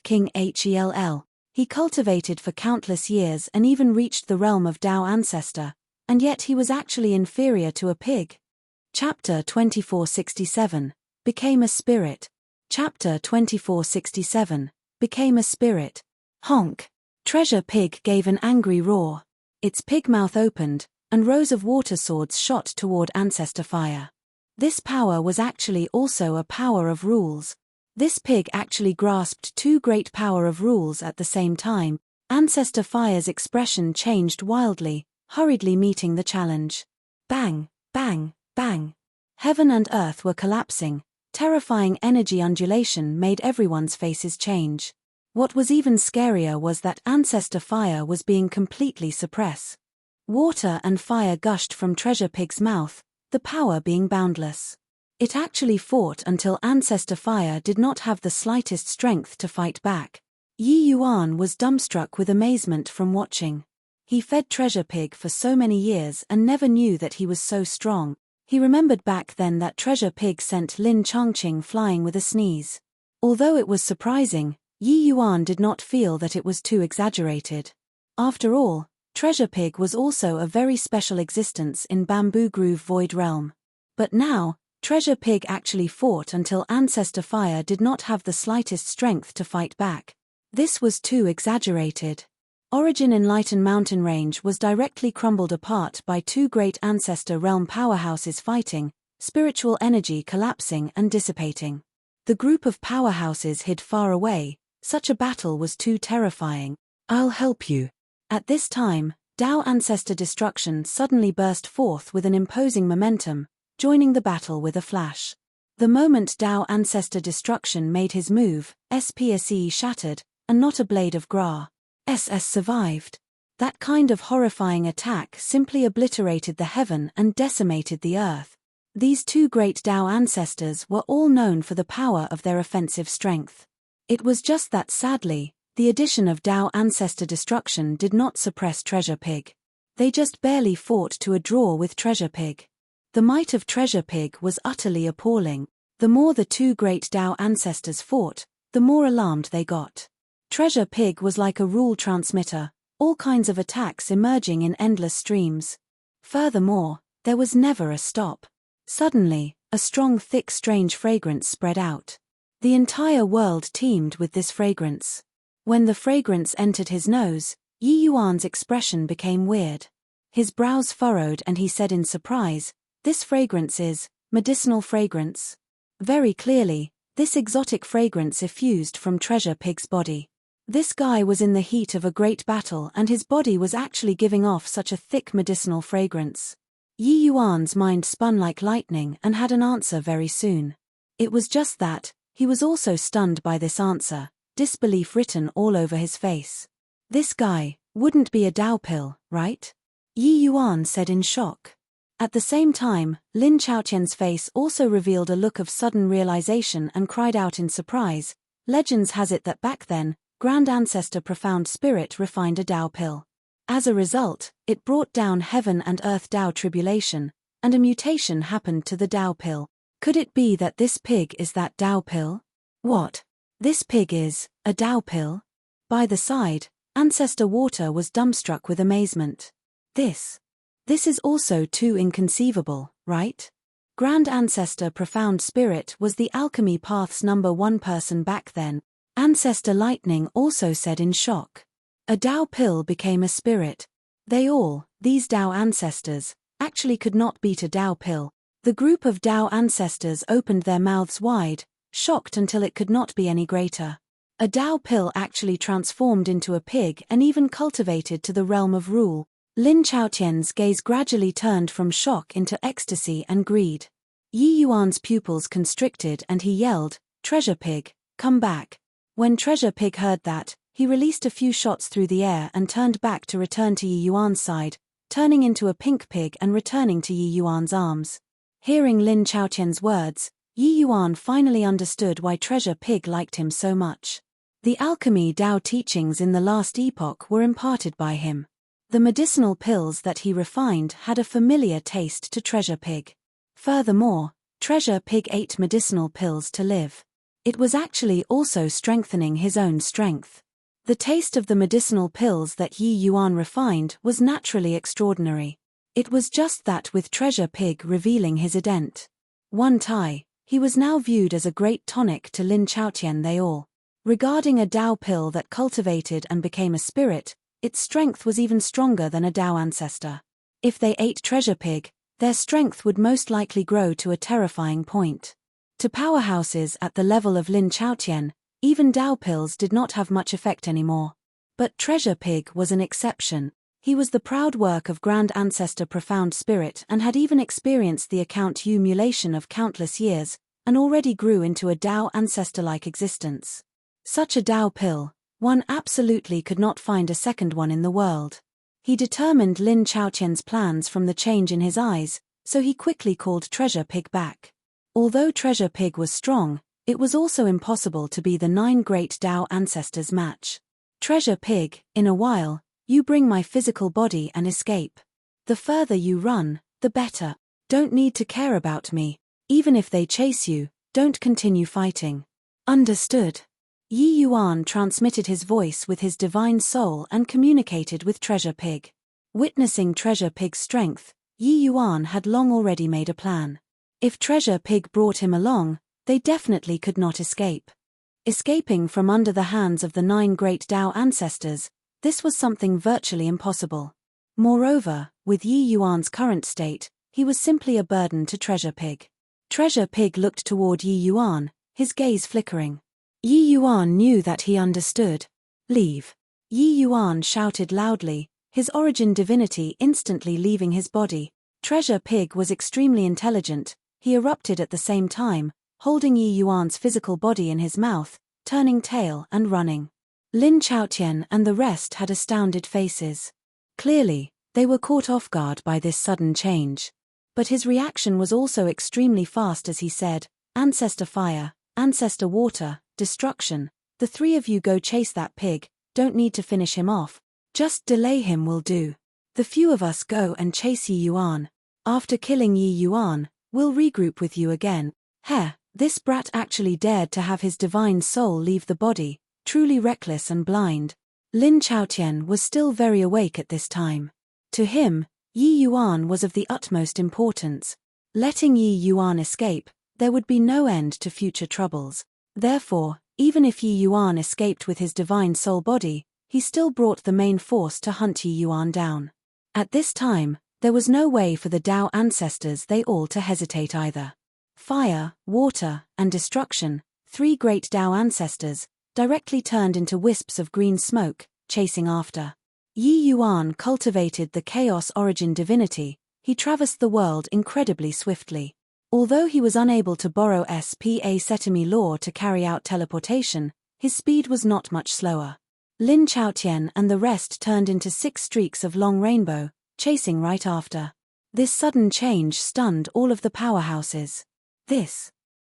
King Hell. He cultivated for countless years and even reached the realm of Tao Ancestor, and yet he was actually inferior to a pig. Chapter 2467, Became a Spirit. Chapter 2467, Became a Spirit. Honk! Treasure Pig gave an angry roar. Its pig mouth opened, and rows of water swords shot toward Ancestor Fire. This power was actually also a power of rules. This pig actually grasped 2 great power of rules at the same time. Ancestor Fire's expression changed wildly, hurriedly meeting the challenge. Bang, bang, bang. Heaven and earth were collapsing. Terrifying energy undulation made everyone's faces change. What was even scarier was that Ancestor Fire was being completely suppressed. Water and fire gushed from Treasure Pig's mouth, the power being boundless. It actually fought until Ancestor Fire did not have the slightest strength to fight back. Yi Yuan was dumbstruck with amazement from watching. He fed Treasure Pig for so many years and never knew that he was so strong. He remembered back then that Treasure Pig sent Lin Chongqing flying with a sneeze. Although it was surprising, Yi Yuan did not feel that it was too exaggerated. After all, Treasure Pig was also a very special existence in Bamboo Groove Void Realm. But now, Treasure Pig actually fought until Ancestor Fire did not have the slightest strength to fight back. This was too exaggerated. Origin Enlightened Mountain Range was directly crumbled apart by 2 great Ancestor Realm powerhouses fighting, spiritual energy collapsing and dissipating. The group of powerhouses hid far away. Such a battle was too terrifying. I'll help you. At this time, Tao Ancestor Destruction suddenly burst forth with an imposing momentum, joining the battle with a flash. The moment Tao Ancestor Destruction made his move, SPSE shattered, and not a blade of grass survived. That kind of horrifying attack simply obliterated the heaven and decimated the earth. These 2 great Tao ancestors were all known for the power of their offensive strength. It was just that sadly, the addition of Tao Ancestor Destruction did not suppress Treasure Pig. They just barely fought to a draw with Treasure Pig. The might of Treasure Pig was utterly appalling. The more the 2 great Tao ancestors fought, the more alarmed they got. Treasure Pig was like a rule transmitter, all kinds of attacks emerging in endless streams. Furthermore, there was never a stop. Suddenly, a strong thick strange fragrance spread out. The entire world teemed with this fragrance. When the fragrance entered his nose, Yi Yuan's expression became weird. His brows furrowed and he said in surprise, "This fragrance is medicinal fragrance." Very clearly, this exotic fragrance effused from Treasure Pig's body. This guy was in the heat of a great battle and his body was actually giving off such a thick medicinal fragrance. Yi Yuan's mind spun like lightning and had an answer very soon. It was just that, he was also stunned by this answer, disbelief written all over his face. This guy wouldn't be a Dao pill, right? Yi Yuan said in shock. At the same time, Lin Chaotian's face also revealed a look of sudden realization and cried out in surprise. Legends has it that back then, Grand Ancestor Profound Spirit refined a Tao pill. As a result, it brought down heaven and earth Tao tribulation, and a mutation happened to the Tao pill. Could it be that this pig is that Tao pill? What? This pig is a Tao pill? By the side, Ancestor Water was dumbstruck with amazement. This is also too inconceivable, right? Grand Ancestor Profound Spirit was the alchemy path's #1 person back then. Ancestor Lightning also said in shock. A Tao pill became a spirit. These Tao ancestors, actually could not beat a Tao pill. The group of Tao ancestors opened their mouths wide, shocked until it could not be any greater. A Tao pill actually transformed into a pig and even cultivated to the realm of rule. Lin Chaotian's gaze gradually turned from shock into ecstasy and greed. Yi Yuan's pupils constricted and he yelled, "Treasure Pig, come back." When Treasure Pig heard that, he released a few shots through the air and turned back to return to Yi Yuan's side, turning into a pink pig and returning to Yi Yuan's arms. Hearing Lin Chaotian's words, Yi Yuan finally understood why Treasure Pig liked him so much. The alchemy Tao teachings in the last epoch were imparted by him. The medicinal pills that he refined had a familiar taste to Treasure Pig. Furthermore, Treasure Pig ate medicinal pills to live. It was actually also strengthening his own strength. The taste of the medicinal pills that Yi Yuan refined was naturally extraordinary. It was just that with Treasure Pig revealing his ident. One Tai, he was now viewed as a great tonic to Lin Chaotian they all. Regarding a Tao pill that cultivated and became a spirit, its strength was even stronger than a Tao ancestor. If they ate Treasure Pig, their strength would most likely grow to a terrifying point. To powerhouses at the level of Lin Chaotian, even Tao pills did not have much effect anymore. But Treasure Pig was an exception. He was the proud work of Grand Ancestor Profound Spirit and had even experienced the account mulation of countless years, and already grew into a Tao ancestor-like existence. Such a Tao pill, one absolutely could not find a second one in the world. He determined Lin Chaotian's plans from the change in his eyes, so he quickly called Treasure Pig back. Although Treasure Pig was strong, it was also impossible to be the 9 great Tao ancestors' match. Treasure Pig, in a while, you bring my physical body and escape. The further you run, the better. Don't need to care about me. Even if they chase you, don't continue fighting. Understood? Yi Yuan transmitted his voice with his divine soul and communicated with Treasure Pig. Witnessing Treasure Pig's strength, Yi Yuan had long already made a plan. If Treasure Pig brought him along, they definitely could not escape. Escaping from under the hands of the 9 great Tao ancestors, this was something virtually impossible. Moreover, with Yi Yuan's current state, he was simply a burden to Treasure Pig. Treasure Pig looked toward Yi Yuan, his gaze flickering. Yi Yuan knew that he understood. Leave. Yi Yuan shouted loudly, his origin divinity instantly leaving his body. Treasure Pig was extremely intelligent. He erupted at the same time, holding Yi Yuan's physical body in his mouth, turning tail and running. Lin Chaotian and the rest had astounded faces. Clearly, they were caught off guard by this sudden change. But his reaction was also extremely fast as he said, "Ancestor Fire, Ancestor Water, Destruction, the 3 of you go chase that pig, don't need to finish him off, just delay him will do. The few of us go and chase Yi Yuan. After killing Yi Yuan, we'll regroup with you again." This brat actually dared to have his divine soul leave the body, truly reckless and blind. Lin Chaotian was still very awake at this time. To him, Yi Yuan was of the utmost importance. Letting Yi Yuan escape, there would be no end to future troubles. Therefore, even if Yi Yuan escaped with his divine soul body, he still brought the main force to hunt Yi Yuan down. At this time, there was no way for the Tao ancestors they all to hesitate either. Fire, water, and destruction, 3 great Tao ancestors, directly turned into wisps of green smoke, chasing after. Yi Yuan cultivated the chaos origin divinity. He traversed the world incredibly swiftly. Although he was unable to borrow SPA Setami law to carry out teleportation, his speed was not much slower. Lin Chaotian and the rest turned into 6 streaks of long rainbow, chasing right after. This sudden change stunned all of the powerhouses.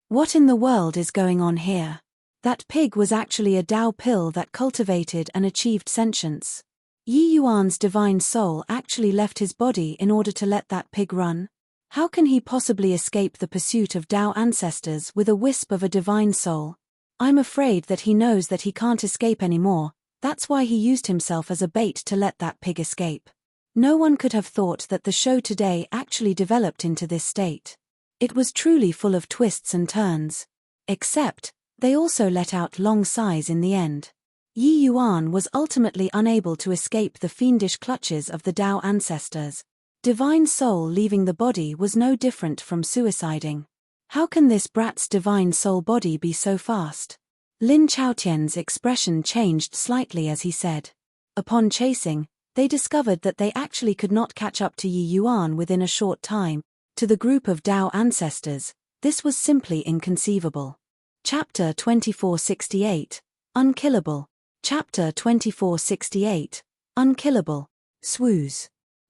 What in the world is going on here? That pig was actually a Dao pill that cultivated and achieved sentience. Yi Yuan's divine soul actually left his body in order to let that pig run? How can he possibly escape the pursuit of Dao ancestors with a wisp of a divine soul? I'm afraid that he knows that he can't escape anymore. That's why he used himself as a bait to let that pig escape. No one could have thought that the show today actually developed into this state. It was truly full of twists and turns. Except, they also let out long sighs in the end. Yi Yuan was ultimately unable to escape the fiendish clutches of the Dao ancestors. Divine soul leaving the body was no different from suiciding. How can this brat's divine soul body be so fast? Lin Chaotian's expression changed slightly as he said. Upon chasing, they discovered that they actually could not catch up to Yi Yuan within a short time. To the group of Dao ancestors, this was simply inconceivable. Chapter 2468, Unkillable. Chapter 2468, Unkillable. Swooze.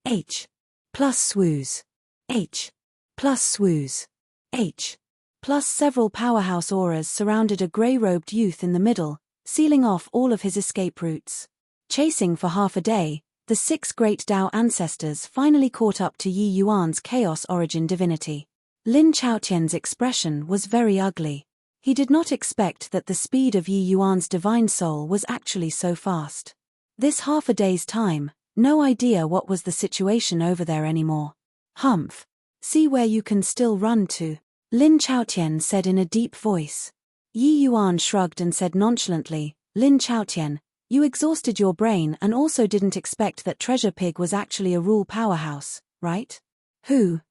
H. Plus swooze. H. Plus swooze. H. Plus several powerhouse auras surrounded a grey-robed youth in the middle, sealing off all of his escape routes. Chasing for half a day, the 6 great Dao ancestors finally caught up to Yi Yuan's chaos origin divinity. Lin Chaotian's expression was very ugly. He did not expect that the speed of Yi Yuan's divine soul was actually so fast. This half a day's time, no idea what was the situation over there anymore. Humph. See where you can still run to, Lin Chaotian said in a deep voice. Yi Yuan shrugged and said nonchalantly, Lin Chaotian, you exhausted your brain and also didn't expect that Treasure Pig was actually a rule powerhouse, right?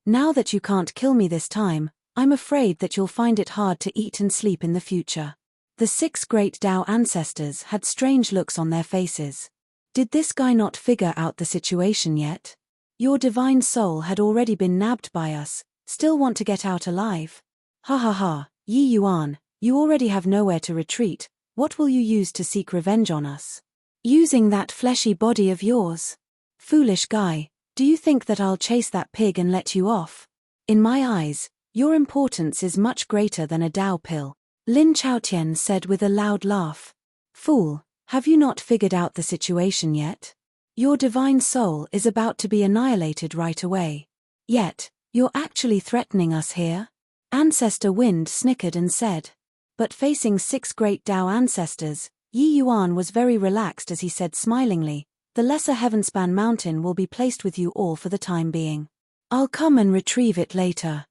Now that you can't kill me this time, I'm afraid that you'll find it hard to eat and sleep in the future. The 6 great Dao ancestors had strange looks on their faces. Did this guy not figure out the situation yet? Your divine soul had already been nabbed by us, still want to get out alive? Ha ha ha, Yi Yuan, you already have nowhere to retreat. What will you use to seek revenge on us? Using that fleshy body of yours? Foolish guy, do you think that I'll chase that pig and let you off? In my eyes, your importance is much greater than a Dao pill, Lin Chaotian said with a loud laugh. Fool, have you not figured out the situation yet? Your divine soul is about to be annihilated right away. Yet, you're actually threatening us here? Ancestor Wind snickered and said. But facing 6 great Dao ancestors, Yi Yuan was very relaxed as he said smilingly, the lesser Heavenspan mountain will be placed with you all for the time being. I'll come and retrieve it later.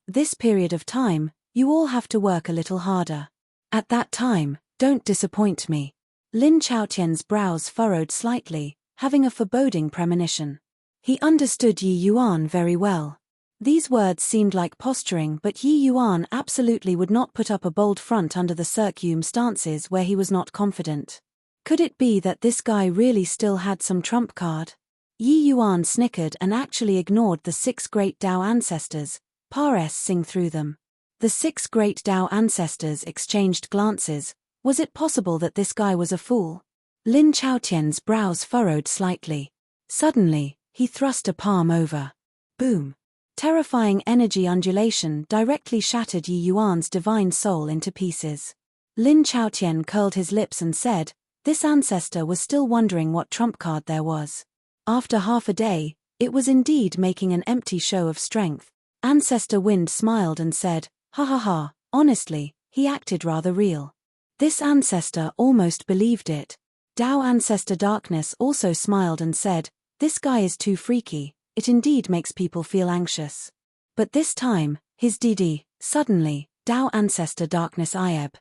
This period of time, you all have to work a little harder. At that time, don't disappoint me. Lin Chaotian's brows furrowed slightly, having a foreboding premonition. He understood Yi Yuan very well. These words seemed like posturing, but Yi Yuan absolutely would not put up a bold front under the circumstances where he was not confident. Could it be that this guy really still had some trump card? Yi Yuan snickered and actually ignored the 6 great Dao ancestors, parsing through them. The 6 great Dao ancestors exchanged glances. Was it possible that this guy was a fool? Lin Chaotian's brows furrowed slightly. Suddenly, he thrust a palm over. Boom. Terrifying energy undulation directly shattered Yi Yuan's divine soul into pieces. Lin Chaotian curled his lips and said, this ancestor was still wondering what trump card there was. After half a day, it was indeed making an empty show of strength. Ancestor Wind smiled and said, ha ha ha, honestly, he acted rather real. This ancestor almost believed it. Dao Ancestor Darkness also smiled and said, this guy is too freaky. It indeed makes people feel anxious. But this time, his DD, suddenly, Dao Ancestor Darkness Ieb.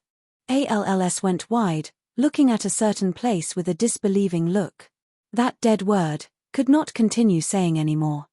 ALLS went wide, looking at a certain place with a disbelieving look. That dead word, could not continue saying anymore.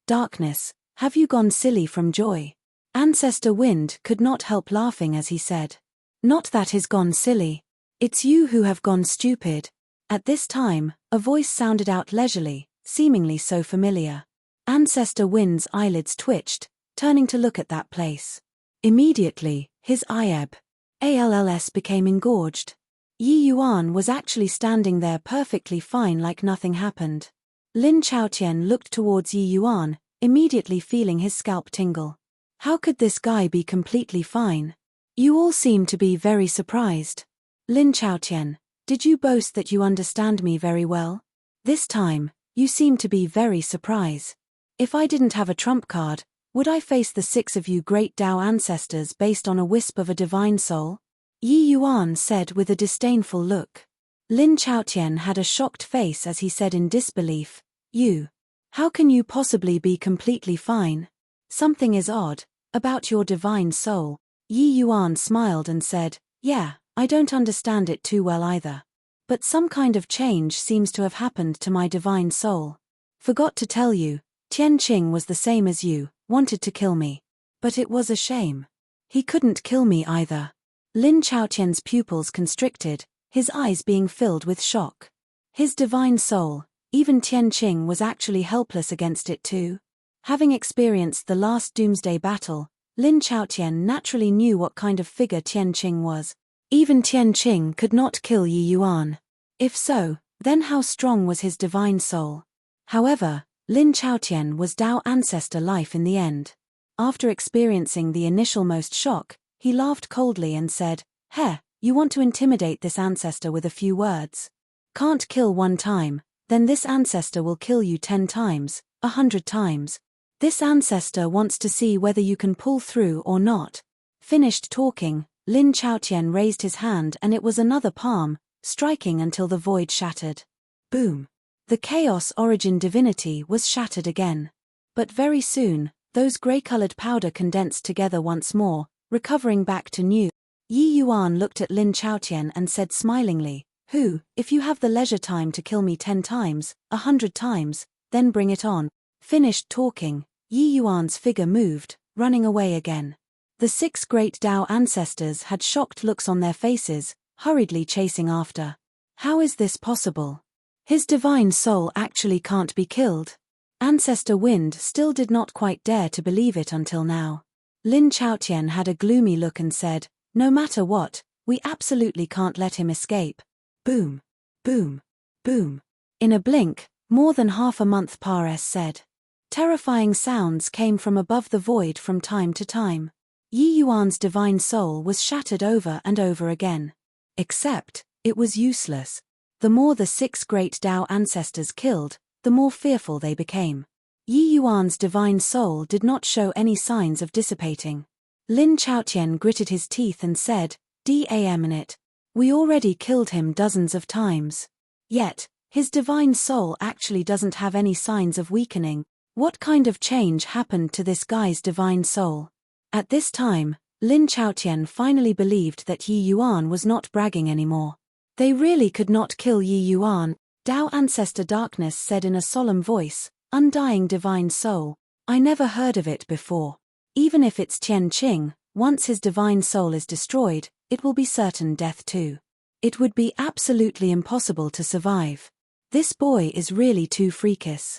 Darkness, have you gone silly from joy? Ancestor Wind could not help laughing as he said. Not that he's gone silly. It's you who have gone stupid. At this time, a voice sounded out leisurely, seemingly so familiar. Ancestor Wind's eyelids twitched, turning to look at that place. Immediately, his Ieb. ALLS became engorged. Yi Yuan was actually standing there perfectly fine like nothing happened. Lin Chaotian looked towards Yi Yuan, immediately feeling his scalp tingle. How could this guy be completely fine? You all seem to be very surprised. Lin Chaotian, did you boast that you understand me very well? This time, you seem to be very surprised. If I didn't have a trump card, would I face the 6 of you great Tao ancestors based on a wisp of a divine soul? Yi Yuan said with a disdainful look. Lin Chaotian had a shocked face as he said in disbelief, You. How can you possibly be completely fine? Something is odd about your divine soul. Yi Yuan smiled and said, Yeah, I don't understand it too well either. But some kind of change seems to have happened to my divine soul. Forgot to tell you, Tian Qing was the same as you, wanted to kill me. But it was a shame. He couldn't kill me either. Lin Chaotian's pupils constricted, his eyes being filled with shock. His divine soul, even Tian Qing was actually helpless against it too. Having experienced the last doomsday battle, Lin Chaotian naturally knew what kind of figure Tian Qing was. Even Tian Qing could not kill Yi Yuan. If so, then how strong was his divine soul? However, Lin Chaotian was Tao ancestor life in the end. After experiencing the initial most shock, he laughed coldly and said, Heh, you want to intimidate this ancestor with a few words? Can't kill one time, then this ancestor will kill you 10 times, 100 times. This ancestor wants to see whether you can pull through or not. Finished talking, Lin Chaotian raised his hand and it was another palm, striking until the void shattered. Boom. The Chaos Origin divinity was shattered again. But very soon, those grey-colored powder condensed together once more, recovering back to new. Yi Yuan looked at Lin Chaotian and said smilingly, If you have the leisure time to kill me 10 times, 100 times, then bring it on. Finished talking, Yi Yuan's figure moved, running away again. The 6 great Tao ancestors had shocked looks on their faces, hurriedly chasing after. How is this possible? His divine soul actually can't be killed. Ancestor Wind still did not quite dare to believe it until now. Lin Chaotian had a gloomy look and said, No matter what, we absolutely can't let him escape. Boom. Boom. Boom. In a blink, more than half a month Pares said. Terrifying sounds came from above the void from time to time. Yi Yuan's divine soul was shattered over and over again. Except, it was useless. The more the 6 great Tao ancestors killed, the more fearful they became. Yi Yuan's divine soul did not show any signs of dissipating. Lin Chaotian gritted his teeth and said, Damn it. We already killed him dozens of times. Yet, his divine soul actually doesn't have any signs of weakening. What kind of change happened to this guy's divine soul? At this time, Lin Chaotian finally believed that Yi Yuan was not bragging anymore. They really could not kill Yi Yuan, Tao Ancestor Darkness said in a solemn voice, Undying divine soul, I never heard of it before. Even if it's Tian Qing, once his divine soul is destroyed, it will be certain death too. It would be absolutely impossible to survive. This boy is really too freakish.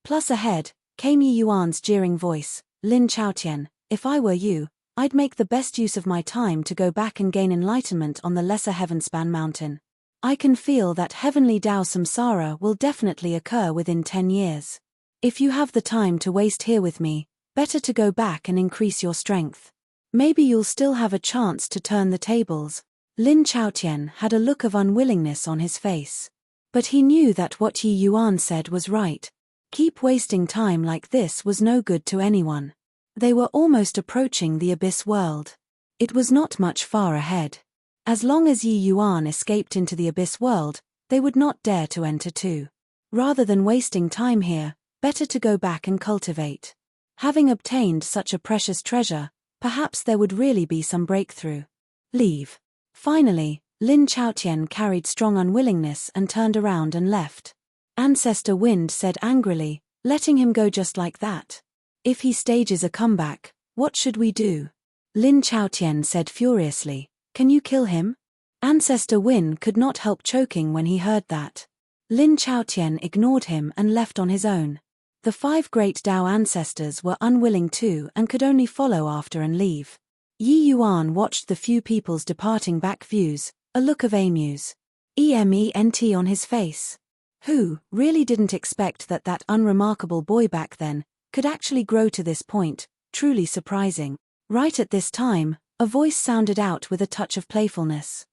Plus ahead, came Yi Yuan's jeering voice, Lin Chaotian, if I were you, I'd make the best use of my time to go back and gain enlightenment on the lesser Heavenspan mountain. I can feel that heavenly Tao Samsara will definitely occur within 10 years. If you have the time to waste here with me, better to go back and increase your strength. Maybe you'll still have a chance to turn the tables. Lin Chaotian had a look of unwillingness on his face. But he knew that what Yi Yuan said was right. Keep wasting time like this was no good to anyone. They were almost approaching the abyss world. It was not much far ahead. As long as Yi Yuan escaped into the abyss world, they would not dare to enter too. Rather than wasting time here, better to go back and cultivate. Having obtained such a precious treasure, perhaps there would really be some breakthrough. Leave. Finally, Lin Chaotian carried strong unwillingness and turned around and left. Ancestor Wind said angrily, letting him go just like that. If he stages a comeback, what should we do? Lin Chaotian said furiously, Can you kill him? Ancestor Wind could not help choking when he heard that. Lin Chaotian ignored him and left on his own. The 5 great Tao ancestors were unwilling too and could only follow after and leave. Yi Yuan watched the few people's departing back views, a look of amuse. EMENT on his face. Who really didn't expect that unremarkable boy back then could actually grow to this point, truly surprising. Right at this time, a voice sounded out with a touch of playfulness.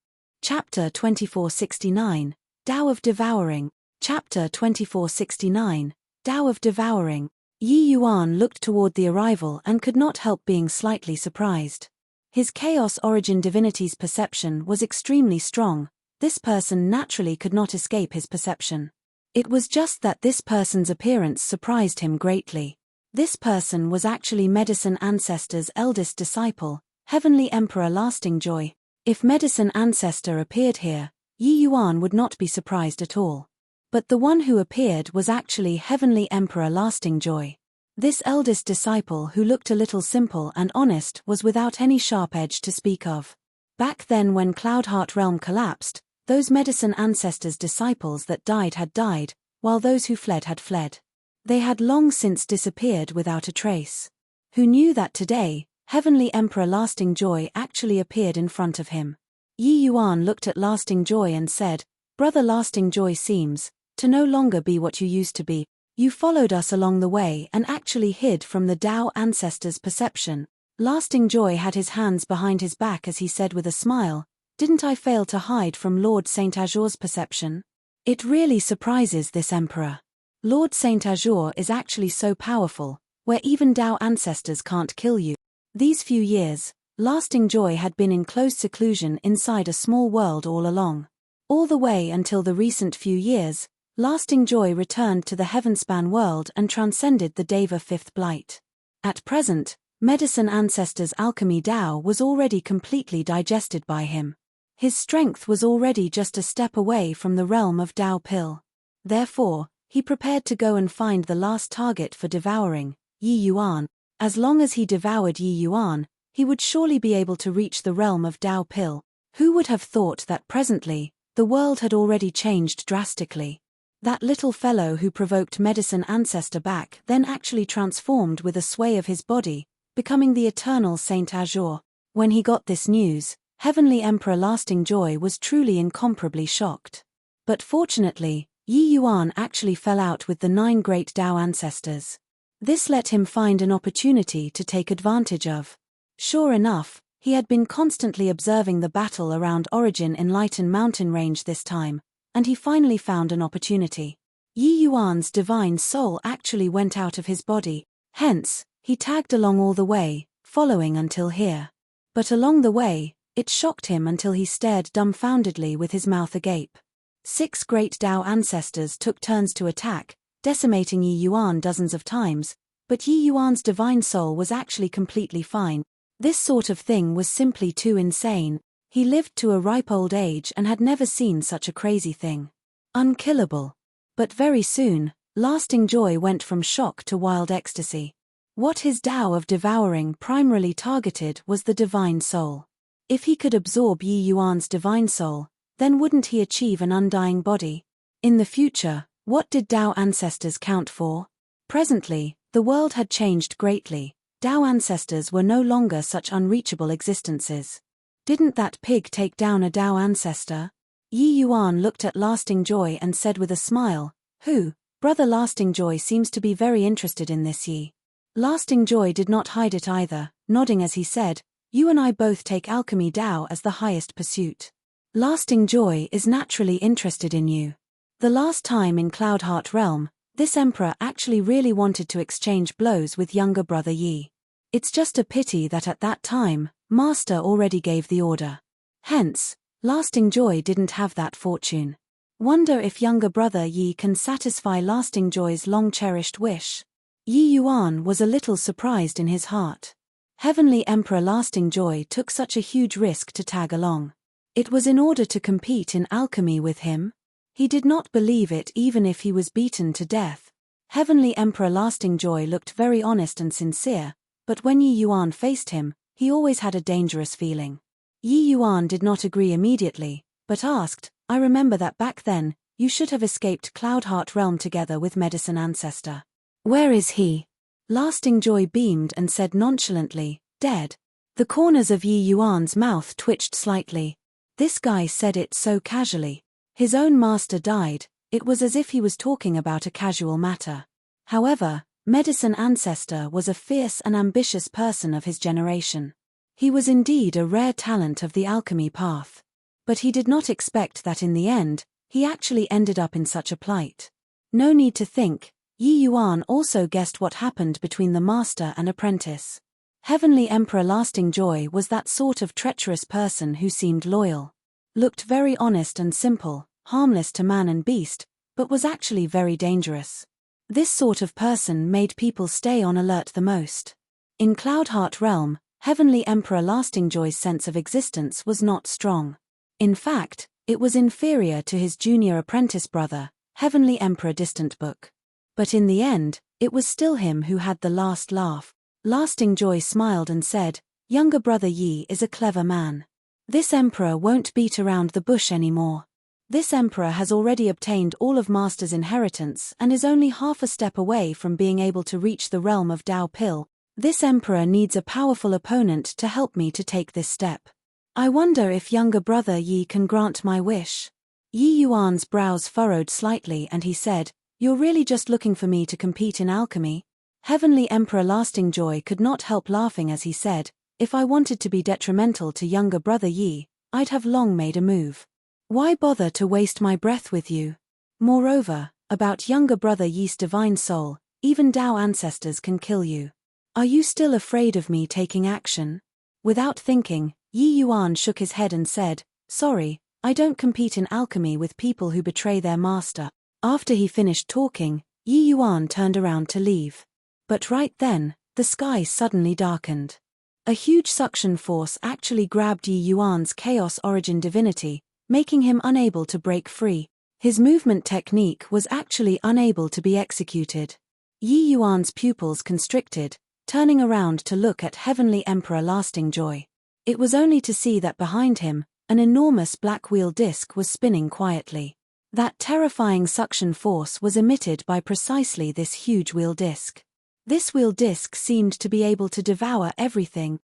Chapter 2469, Tao of Devouring. Chapter 2469, Tao of Devouring. Yi Yuan looked toward the arrival and could not help being slightly surprised. His Chaos Origin divinity's perception was extremely strong. This person naturally could not escape his perception. It was just that this person's appearance surprised him greatly. This person was actually Medicine Ancestor's eldest disciple, Heavenly Emperor Lasting Joy. If Medicine Ancestor appeared here, Yi Yuan would not be surprised at all. But the one who appeared was actually Heavenly Emperor Lasting Joy. This eldest disciple, who looked a little simple and honest, was without any sharp edge to speak of. Back then, when Cloudheart Realm collapsed, those Medicine Ancestors' disciples that died had died, while those who fled had fled. They had long since disappeared without a trace. Who knew that today, Heavenly Emperor Lasting Joy actually appeared in front of him? Yi Yuan looked at Lasting Joy and said, "Brother Lasting Joy seems to no longer be what you used to be. You followed us along the way and actually hid from the Tao Ancestors' perception." Lasting Joy had his hands behind his back as he said with a smile, "Didn't I fail to hide from Lord Saint Azure's perception? It really surprises this emperor. Lord Saint Azure is actually so powerful, where even Tao Ancestors can't kill you." These few years, Lasting Joy had been in close seclusion inside a small world all along. All the way until the recent few years, Lasting Joy returned to the Heavenspan world and transcended the Deva Fifth Blight. At present, Medicine Ancestor's alchemy Tao was already completely digested by him. His strength was already just a step away from the realm of Tao Pill. Therefore, he prepared to go and find the last target for devouring, Yi Yuan. As long as he devoured Yi Yuan, he would surely be able to reach the realm of Tao Pill. Who would have thought that presently, the world had already changed drastically? That little fellow who provoked Medicine Ancestor back then actually transformed with a sway of his body, becoming the eternal Saint Azure. When he got this news, Heavenly Emperor Lasting Joy was truly incomparably shocked. But fortunately, Yi Yuan actually fell out with the 9 great Tao Ancestors. This let him find an opportunity to take advantage of. Sure enough, he had been constantly observing the battle around Origin Enlightened mountain range this time, and he finally found an opportunity. Yi Yuan's divine soul actually went out of his body, hence, he tagged along all the way, following until here. But along the way, it shocked him until he stared dumbfoundedly with his mouth agape. 6 great Tao Ancestors took turns to attack, decimating Yi Yuan dozens of times, but Yi Yuan's divine soul was actually completely fine. This sort of thing was simply too insane. He lived to a ripe old age and had never seen such a crazy thing. Unkillable. But very soon, Lasting Joy went from shock to wild ecstasy. What his Tao of Devouring primarily targeted was the divine soul. If he could absorb Yi Yuan's divine soul, then wouldn't he achieve an undying body? In the future, what did Tao Ancestors count for? Presently, the world had changed greatly. Tao Ancestors were no longer such unreachable existences. Didn't that pig take down a Tao Ancestor? Yi Yuan looked at Lasting Joy and said with a smile, "Who? Brother Lasting Joy seems to be very interested in this Yi." Lasting Joy did not hide it either, nodding as he said, "You and I both take alchemy Tao as the highest pursuit. Lasting Joy is naturally interested in you. The last time in Cloudheart Realm, this emperor actually really wanted to exchange blows with younger brother Yi. It's just a pity that at that time, Master already gave the order. Hence, Lasting Joy didn't have that fortune. Wonder if younger brother Yi can satisfy Lasting Joy's long-cherished wish." Yi Yuan was a little surprised in his heart. Heavenly Emperor Lasting Joy took such a huge risk to tag along. It was in order to compete in alchemy with him? He did not believe it even if he was beaten to death. Heavenly Emperor Lasting Joy looked very honest and sincere, but when Yi Yuan faced him, he always had a dangerous feeling. Yi Yuan did not agree immediately, but asked, "I remember that back then, you should have escaped Cloudheart Realm together with Medicine Ancestor. Where is he?" Lasting Joy beamed and said nonchalantly, "Dead." The corners of Yi Yuan's mouth twitched slightly. This guy said it so casually. His own master died. It was as if he was talking about a casual matter. However, Medicine Ancestor was a fierce and ambitious person of his generation. He was indeed a rare talent of the alchemy path. But he did not expect that in the end, he actually ended up in such a plight. No need to think, Yi Yuan also guessed what happened between the master and apprentice. Heavenly Emperor Lasting Joy was that sort of treacherous person who seemed loyal. Looked very honest and simple, harmless to man and beast, but was actually very dangerous. This sort of person made people stay on alert the most. In Cloudheart Realm, Heavenly Emperor Lasting Joy's sense of existence was not strong. In fact, it was inferior to his junior apprentice brother, Heavenly Emperor Distant Book. But in the end, it was still him who had the last laugh. Lasting Joy smiled and said, "Younger brother Yi is a clever man. This emperor won't beat around the bush anymore. This emperor has already obtained all of Master's inheritance and is only half a step away from being able to reach the realm of Dao Pil. This emperor needs a powerful opponent to help me to take this step. I wonder if younger brother Yi can grant my wish." Yi Yuan's brows furrowed slightly and he said, "You're really just looking for me to compete in alchemy?" Heavenly Emperor Lasting Joy could not help laughing as he said, "If I wanted to be detrimental to younger brother Yi, I'd have long made a move. Why bother to waste my breath with you? Moreover, about younger brother Yi's divine soul, even Dao ancestors can kill you. Are you still afraid of me taking action?" Without thinking, Yi Yuan shook his head and said, "Sorry, I don't compete in alchemy with people who betray their master." After he finished talking, Yi Yuan turned around to leave. But right then, the sky suddenly darkened. A huge suction force actually grabbed Yi Yuan's Chaos Origin divinity, making him unable to break free. His movement technique was actually unable to be executed. Yi Yuan's pupils constricted, turning around to look at Heavenly Emperor Lasting Joy. It was only to see that behind him, an enormous black wheel disc was spinning quietly. That terrifying suction force was emitted by precisely this huge wheel disc. This wheel disc seemed to be able to devour everything.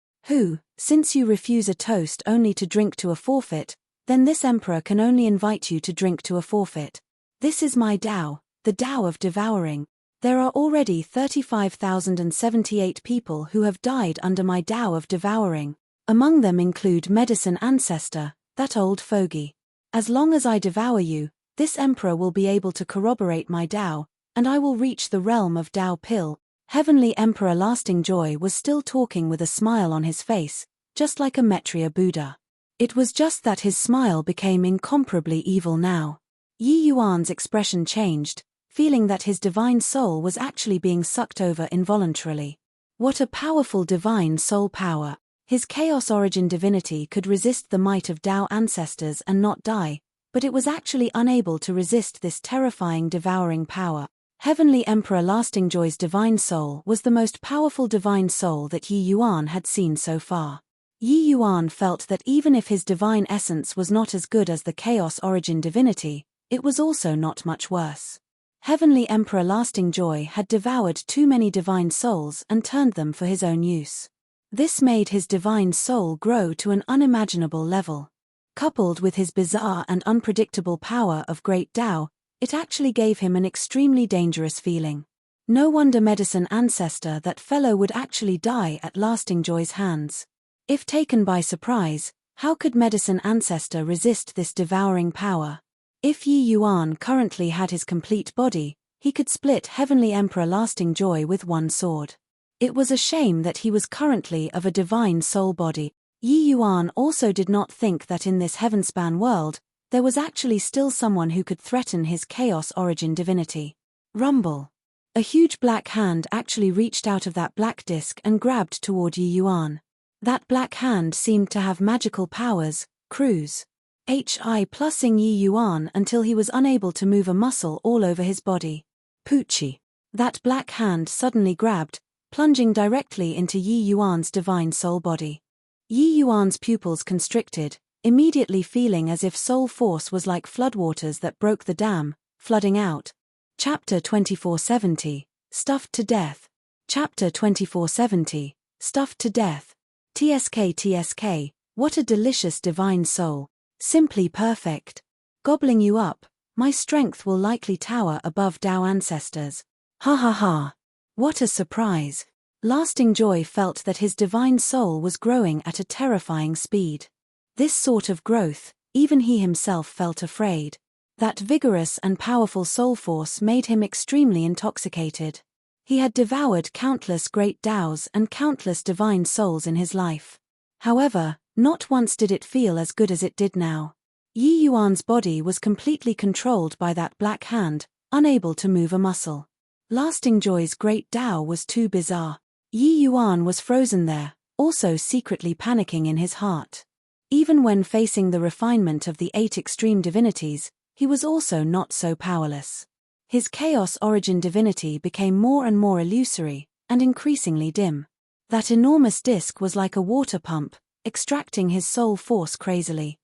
Since you refuse a toast only to drink to a forfeit, then this emperor can only invite you to drink to a forfeit. This is my Tao, the Tao of devouring. There are already 35,078 people who have died under my Tao of devouring. Among them include Medicine Ancestor, that old fogey. As long as I devour you, this emperor will be able to corroborate my Tao, and I will reach the realm of Dao Pil. Heavenly Emperor Lasting Joy was still talking with a smile on his face, just like a Maitreya Buddha. It was just that his smile became incomparably evil now. Yi Yuan's expression changed, feeling that his divine soul was actually being sucked over involuntarily. What a powerful divine soul power! His Chaos Origin divinity could resist the might of Dao ancestors and not die, but it was actually unable to resist this terrifying devouring power. Heavenly Emperor Lasting Joy's divine soul was the most powerful divine soul that Yi Yuan had seen so far. Yi Yuan felt that even if his divine essence was not as good as the Chaos Origin divinity, it was also not much worse. Heavenly Emperor Lasting Joy had devoured too many divine souls and turned them for his own use. This made his divine soul grow to an unimaginable level. Coupled with his bizarre and unpredictable power of Great Tao, it actually gave him an extremely dangerous feeling. No wonder Medicine Ancestor that fellow would actually die at Lasting Joy's hands. If taken by surprise, how could Medicine Ancestor resist this devouring power? If Yi Yuan currently had his complete body, he could split Heavenly Emperor Lasting Joy with one sword. It was a shame that he was currently of a divine soul body. Yi Yuan also did not think that in this heavenspan world, there was actually still someone who could threaten his Chaos Origin divinity. Rumble. A huge black hand actually reached out of that black disc and grabbed toward Yi Yuan. That black hand seemed to have magical powers, cruise. Plusing Yi Yuan until he was unable to move a muscle all over his body. Poochie. That black hand suddenly grabbed, plunging directly into Yi Yuan's divine soul body. Yi Yuan's pupils constricted, immediately feeling as if soul force was like floodwaters that broke the dam, flooding out. Chapter 2470, Stuffed to Death. Chapter 2470, Stuffed to Death. TSK, what a delicious divine soul. Simply perfect. Gobbling you up, my strength will likely tower above Tao ancestors. Ha ha ha. What a surprise. Lasting Joy felt that his divine soul was growing at a terrifying speed. This sort of growth, even he himself felt afraid. That vigorous and powerful soul force made him extremely intoxicated. He had devoured countless great Taos and countless divine souls in his life. However, not once did it feel as good as it did now. Yi Yuan's body was completely controlled by that black hand, unable to move a muscle. Lasting Joy's great Tao was too bizarre. Yi Yuan was frozen there, also secretly panicking in his heart. Even when facing the refinement of the 8 extreme divinities, he was also not so powerless. His chaos origin divinity became more and more illusory, and increasingly dim. That enormous disk was like a water pump, extracting his soul force crazily.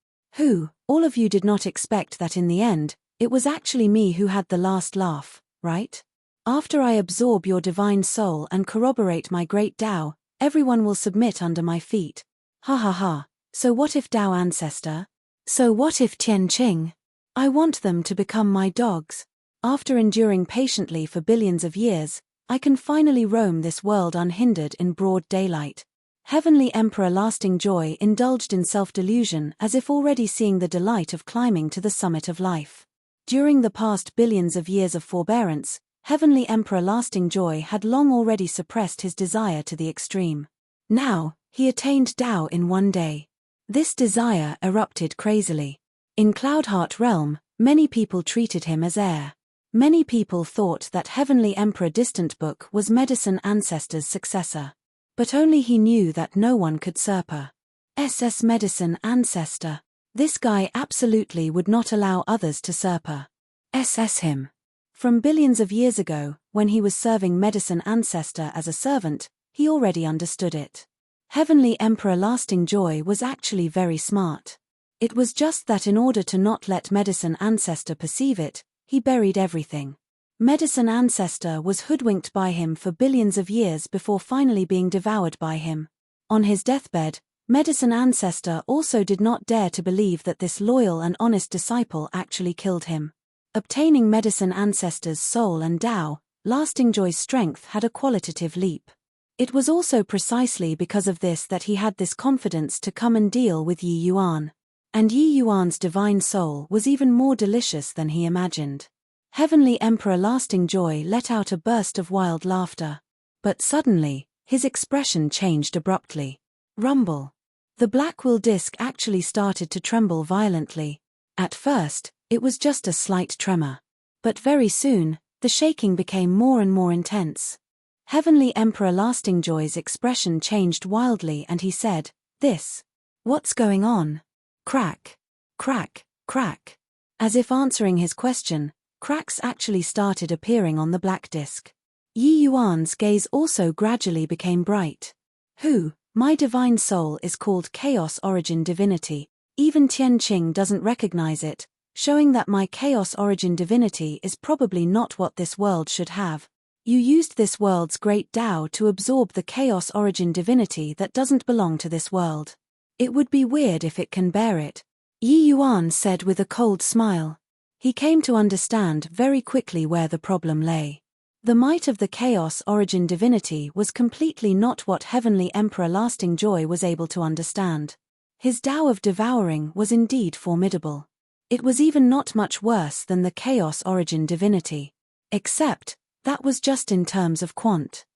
All of you did not expect that in the end, it was actually me who had the last laugh, right? After I absorb your divine soul and corroborate my great Tao, everyone will submit under my feet. Ha ha ha. So what if Tao ancestor? So what if Tian Qing? I want them to become my dogs. After enduring patiently for billions of years, I can finally roam this world unhindered in broad daylight. Heavenly Emperor Lasting Joy indulged in self-delusion as if already seeing the delight of climbing to the summit of life. During the past billions of years of forbearance, Heavenly Emperor Lasting Joy had long already suppressed his desire to the extreme. Now, he attained Tao in one day. This desire erupted crazily. In Cloudheart Realm, many people treated him as heir. Many people thought that Heavenly Emperor Distant Book was Medicine Ancestor's successor. But only he knew that no one could surpass SS Medicine Ancestor. This guy absolutely would not allow others to surpass him. From billions of years ago, when he was serving Medicine Ancestor as a servant, he already understood it. Heavenly Emperor Lasting Joy was actually very smart. It was just that in order to not let Medicine Ancestor perceive it, he buried everything. Medicine Ancestor was hoodwinked by him for billions of years before finally being devoured by him. On his deathbed, Medicine Ancestor also did not dare to believe that this loyal and honest disciple actually killed him. Obtaining Medicine Ancestor's soul and Tao, Lasting Joy's strength had a qualitative leap. It was also precisely because of this that he had this confidence to come and deal with Yi Yuan. And Yi Yuan's divine soul was even more delicious than he imagined. Heavenly Emperor Lasting Joy let out a burst of wild laughter. But suddenly, his expression changed abruptly. Rumble. The black will disk actually started to tremble violently. At first, it was just a slight tremor. But very soon, the shaking became more and more intense. Heavenly Emperor Lasting Joy's expression changed wildly and he said, What's going on? Crack. Crack, crack. As if answering his question, cracks actually started appearing on the black disk. Yi Yuan's gaze also gradually became bright. My divine soul is called Chaos Origin Divinity. Even Tian Qing doesn't recognize it, showing that my Chaos Origin Divinity is probably not what this world should have. You used this world's great Tao to absorb the Chaos Origin Divinity that doesn't belong to this world. It would be weird if it can bear it. Yi Yuan said with a cold smile. He came to understand very quickly where the problem lay. The might of the Chaos Origin Divinity was completely not what Heavenly Emperor Lasting Joy was able to understand. His Tao of devouring was indeed formidable. It was even not much worse than the Chaos Origin Divinity. Except, that was just in terms of quantity.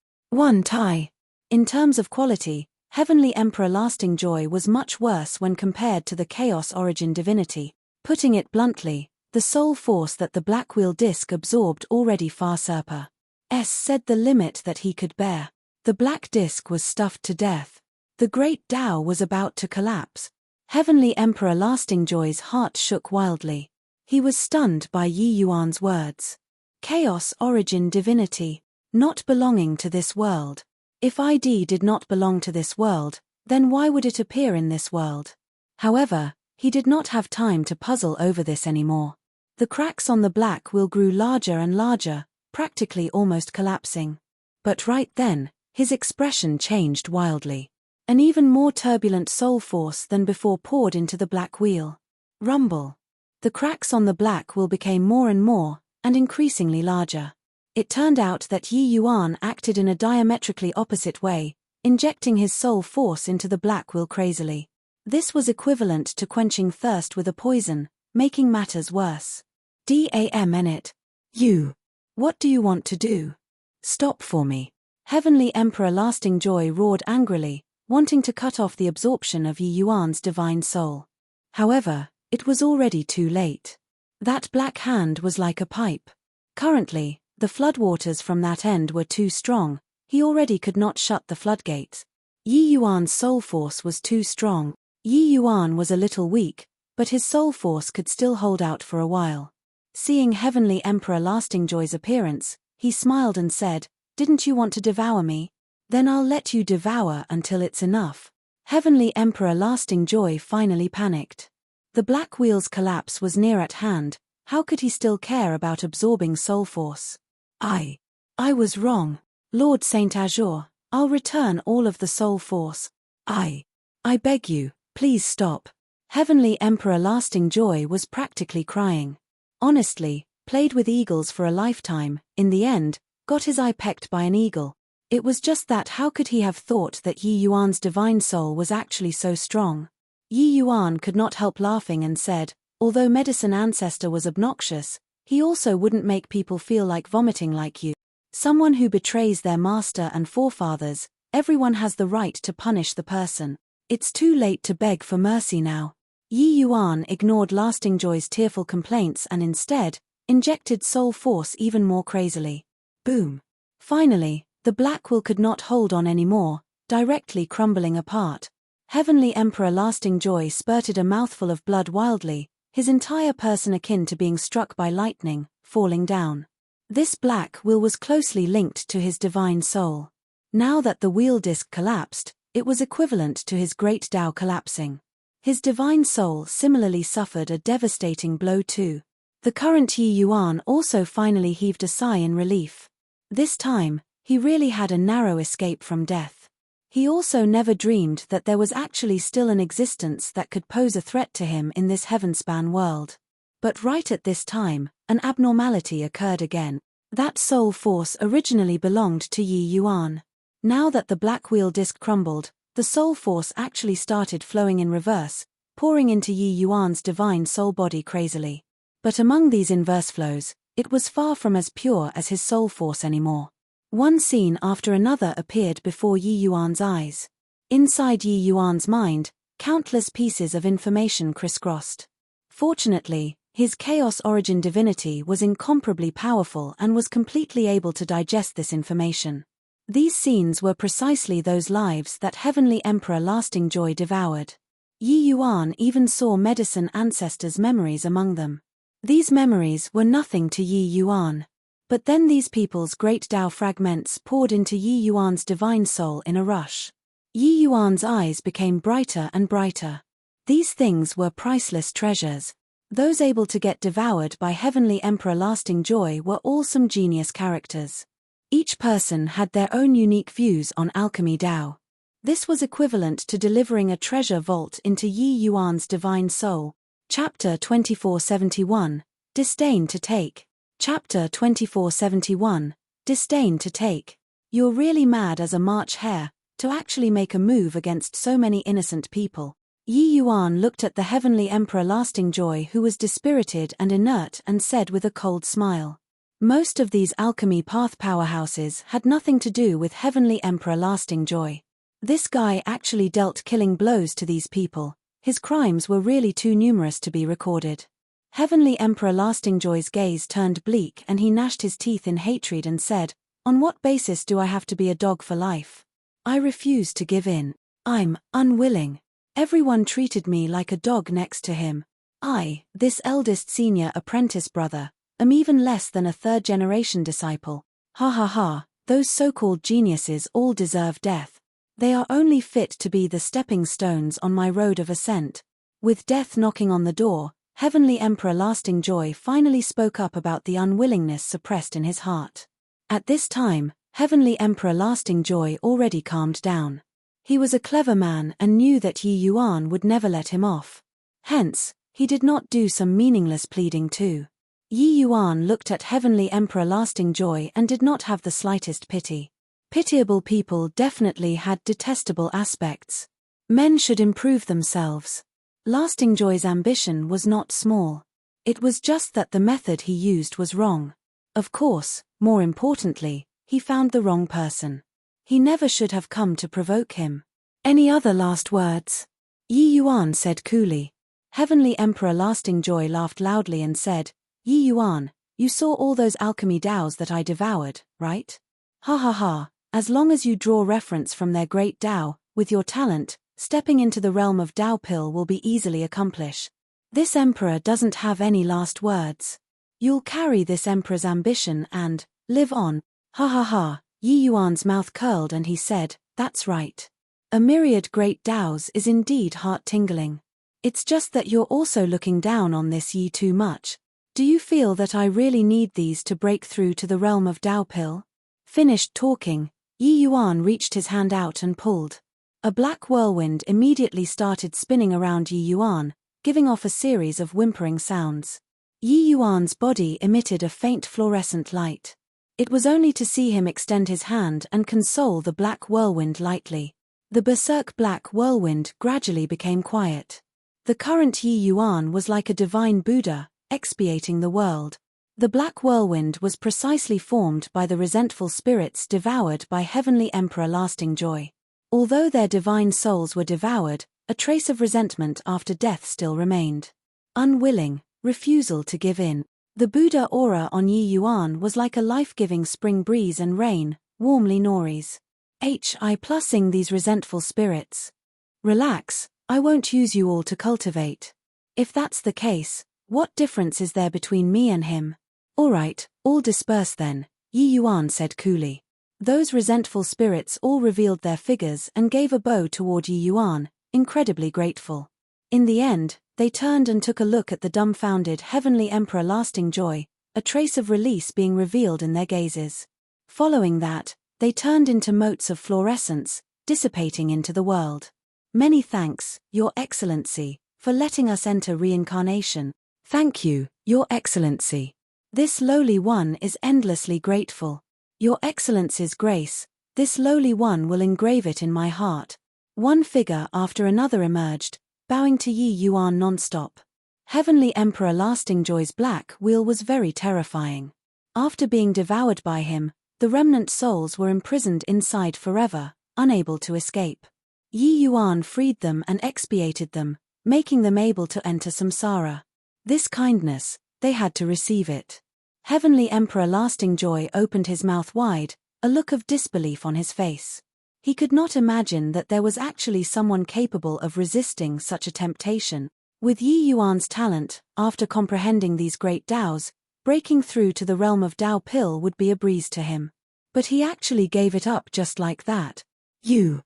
In terms of quality, Heavenly Emperor Lasting Joy was much worse when compared to the Chaos Origin Divinity. Putting it bluntly, the soul force that the black wheel disk absorbed already far surpassed the limit that he could bear. The black disk was stuffed to death. The great Tao was about to collapse. Heavenly Emperor Lasting Joy's heart shook wildly. He was stunned by Yi Yuan's words. Chaos Origin Divinity, not belonging to this world. If ID did not belong to this world, then why would it appear in this world? However, he did not have time to puzzle over this anymore. The cracks on the black wheel grew larger and larger, practically almost collapsing. But right then, his expression changed wildly. An even more turbulent soul force than before poured into the black wheel. Rumble. The cracks on the black will became more and more, and increasingly larger. It turned out that Yi Yuan acted in a diametrically opposite way, injecting his soul force into the black will crazily. This was equivalent to quenching thirst with a poison, making matters worse. Damn it. You. What do you want to do? Stop for me. Heavenly Emperor Lasting Joy roared angrily, wanting to cut off the absorption of Yi Yuan's divine soul. However, it was already too late. That black hand was like a pipe. Currently, the floodwaters from that end were too strong, he already could not shut the floodgates. Yi Yuan's soul force was too strong. Yi Yuan was a little weak, but his soul force could still hold out for a while. Seeing Heavenly Emperor Lasting Joy's appearance, he smiled and said, "Didn't you want to devour me? Then I'll let you devour until it's enough." Heavenly Emperor Lasting Joy finally panicked. The black wheel's collapse was near at hand. How could he still care about absorbing soul force? I was wrong. Lord Saint Azure, I'll return all of the soul force. I beg you, please stop. Heavenly Emperor Lasting Joy was practically crying. Honestly, played with eagles for a lifetime, in the end, got his eye pecked by an eagle. It was just that how could he have thought that Yi Yuan's divine soul was actually so strong? Yi Yuan could not help laughing and said, although Medicine Ancestor was obnoxious, he also wouldn't make people feel like vomiting like you. Someone who betrays their master and forefathers, everyone has the right to punish the person. It's too late to beg for mercy now. Yi Yuan ignored Lasting Joy's tearful complaints and instead, injected soul force even more crazily. Boom. Finally, the black will could not hold on anymore, directly crumbling apart. Heavenly Emperor Lasting Joy spurted a mouthful of blood wildly, his entire person akin to being struck by lightning, falling down. This black will was closely linked to his divine soul. Now that the wheel disc collapsed, it was equivalent to his great Tao collapsing. His divine soul similarly suffered a devastating blow too. The current Yi Yuan also finally heaved a sigh in relief. This time, he really had a narrow escape from death. He also never dreamed that there was actually still an existence that could pose a threat to him in this heavenspan world. But right at this time, an abnormality occurred again. That soul force originally belonged to Yi Yuan. Now that the black wheel disc crumbled, the soul force actually started flowing in reverse, pouring into Yi Yuan's divine soul body crazily. But among these inverse flows, it was far from as pure as his soul force anymore. One scene after another appeared before Yi Yuan's eyes. Inside Yi Yuan's mind, countless pieces of information crisscrossed. Fortunately, his Chaos Origin divinity was incomparably powerful and was completely able to digest this information. These scenes were precisely those lives that Heavenly Emperor Lasting Joy devoured. Yi Yuan even saw Medicine Ancestor's memories among them. These memories were nothing to Yi Yuan. But then these people's great Tao fragments poured into Yi Yuan's divine soul in a rush. Yi Yuan's eyes became brighter and brighter. These things were priceless treasures. Those able to get devoured by Heavenly Emperor Lasting Joy were all some genius characters. Each person had their own unique views on alchemy Tao. This was equivalent to delivering a treasure vault into Yi Yuan's divine soul. Chapter 2471, Disdain to Take. Chapter 2471, Disdain to Take. You're really mad as a March hare, to actually make a move against so many innocent people. Yi Yuan looked at the Heavenly Emperor Lasting Joy who was dispirited and inert and said with a cold smile. Most of these alchemy path powerhouses had nothing to do with Heavenly Emperor Lasting Joy. This guy actually dealt killing blows to these people. His crimes were really too numerous to be recorded. Heavenly Emperor Lasting Joy's gaze turned bleak and he gnashed his teeth in hatred and said, "On what basis do I have to be a dog for life? I refuse to give in. I'm unwilling. Everyone treated me like a dog next to him. I, this eldest senior apprentice brother, am even less than a third-generation disciple. Ha ha ha, those so-called geniuses all deserve death. They are only fit to be the stepping stones on my road of ascent." With death knocking on the door, Heavenly Emperor Lasting Joy finally spoke up about the unwillingness suppressed in his heart. At this time, Heavenly Emperor Lasting Joy already calmed down. He was a clever man and knew that Yi Yuan would never let him off. Hence, He did not do some meaningless pleading too. Yi Yuan looked at Heavenly Emperor Lasting Joy and did not have the slightest pity. Pitiable people definitely had detestable aspects. Men should improve themselves. Lasting Joy's ambition was not small. It was just that the method he used was wrong. Of course, more importantly, he found the wrong person. He never should have come to provoke him. Any other last words? Yi Yuan said coolly. Heavenly Emperor Lasting Joy laughed loudly and said, Yi Yuan, you saw all those alchemy Taos that I devoured, right? Ha ha ha, as long as you draw reference from their great Tao, with your talent, stepping into the realm of Tao Pill will be easily accomplished. This emperor doesn't have any last words. You'll carry this emperor's ambition and live on. Ha ha ha, Yi Yuan's mouth curled and he said, that's right. A myriad great Taos is indeed heart-tingling. It's just that you're also looking down on this Yi too much. Do you feel that I really need these to break through to the realm of Tao Pill? Finished talking, Yi Yuan reached his hand out and pulled. A black whirlwind immediately started spinning around Yi Yuan, giving off a series of whimpering sounds. Yi Yuan's body emitted a faint fluorescent light. It was only to see him extend his hand and console the black whirlwind lightly. The berserk black whirlwind gradually became quiet. The current Yi Yuan was like a divine Buddha, expiating the world. The black whirlwind was precisely formed by the resentful spirits devoured by Heavenly Emperor Lasting Joy. Although their divine souls were devoured, a trace of resentment after death still remained. Unwilling, refusal to give in. The Buddha aura on Yi Yuan was like a life-giving spring breeze and rain, warmly noise. I plusing these resentful spirits. Relax, I won't use you all to cultivate. If that's the case, what difference is there between me and him? Alright, all disperse then, Yi Yuan said coolly. Those resentful spirits all revealed their figures and gave a bow toward Yi Yuan, incredibly grateful. In the end, they turned and took a look at the dumbfounded Heavenly Emperor Lasting Joy, a trace of release being revealed in their gazes. Following that, they turned into motes of fluorescence, dissipating into the world. Many thanks, Your Excellency, for letting us enter reincarnation. Thank you, Your Excellency. This lowly one is endlessly grateful. Your Excellency's grace, this lowly one will engrave it in my heart. One figure after another emerged, bowing to Yi Yuan non-stop. Heavenly Emperor Lasting Joy's black wheel was very terrifying. After being devoured by him, the remnant souls were imprisoned inside forever, unable to escape. Yi Yuan freed them and expiated them, making them able to enter samsara. This kindness, they had to receive it. Heavenly Emperor Lasting Joy opened his mouth wide, a look of disbelief on his face. He could not imagine that there was actually someone capable of resisting such a temptation. With Yi Yuan's talent, after comprehending these great Taos, breaking through to the realm of Tao Pill would be a breeze to him. But he actually gave it up just like that. You,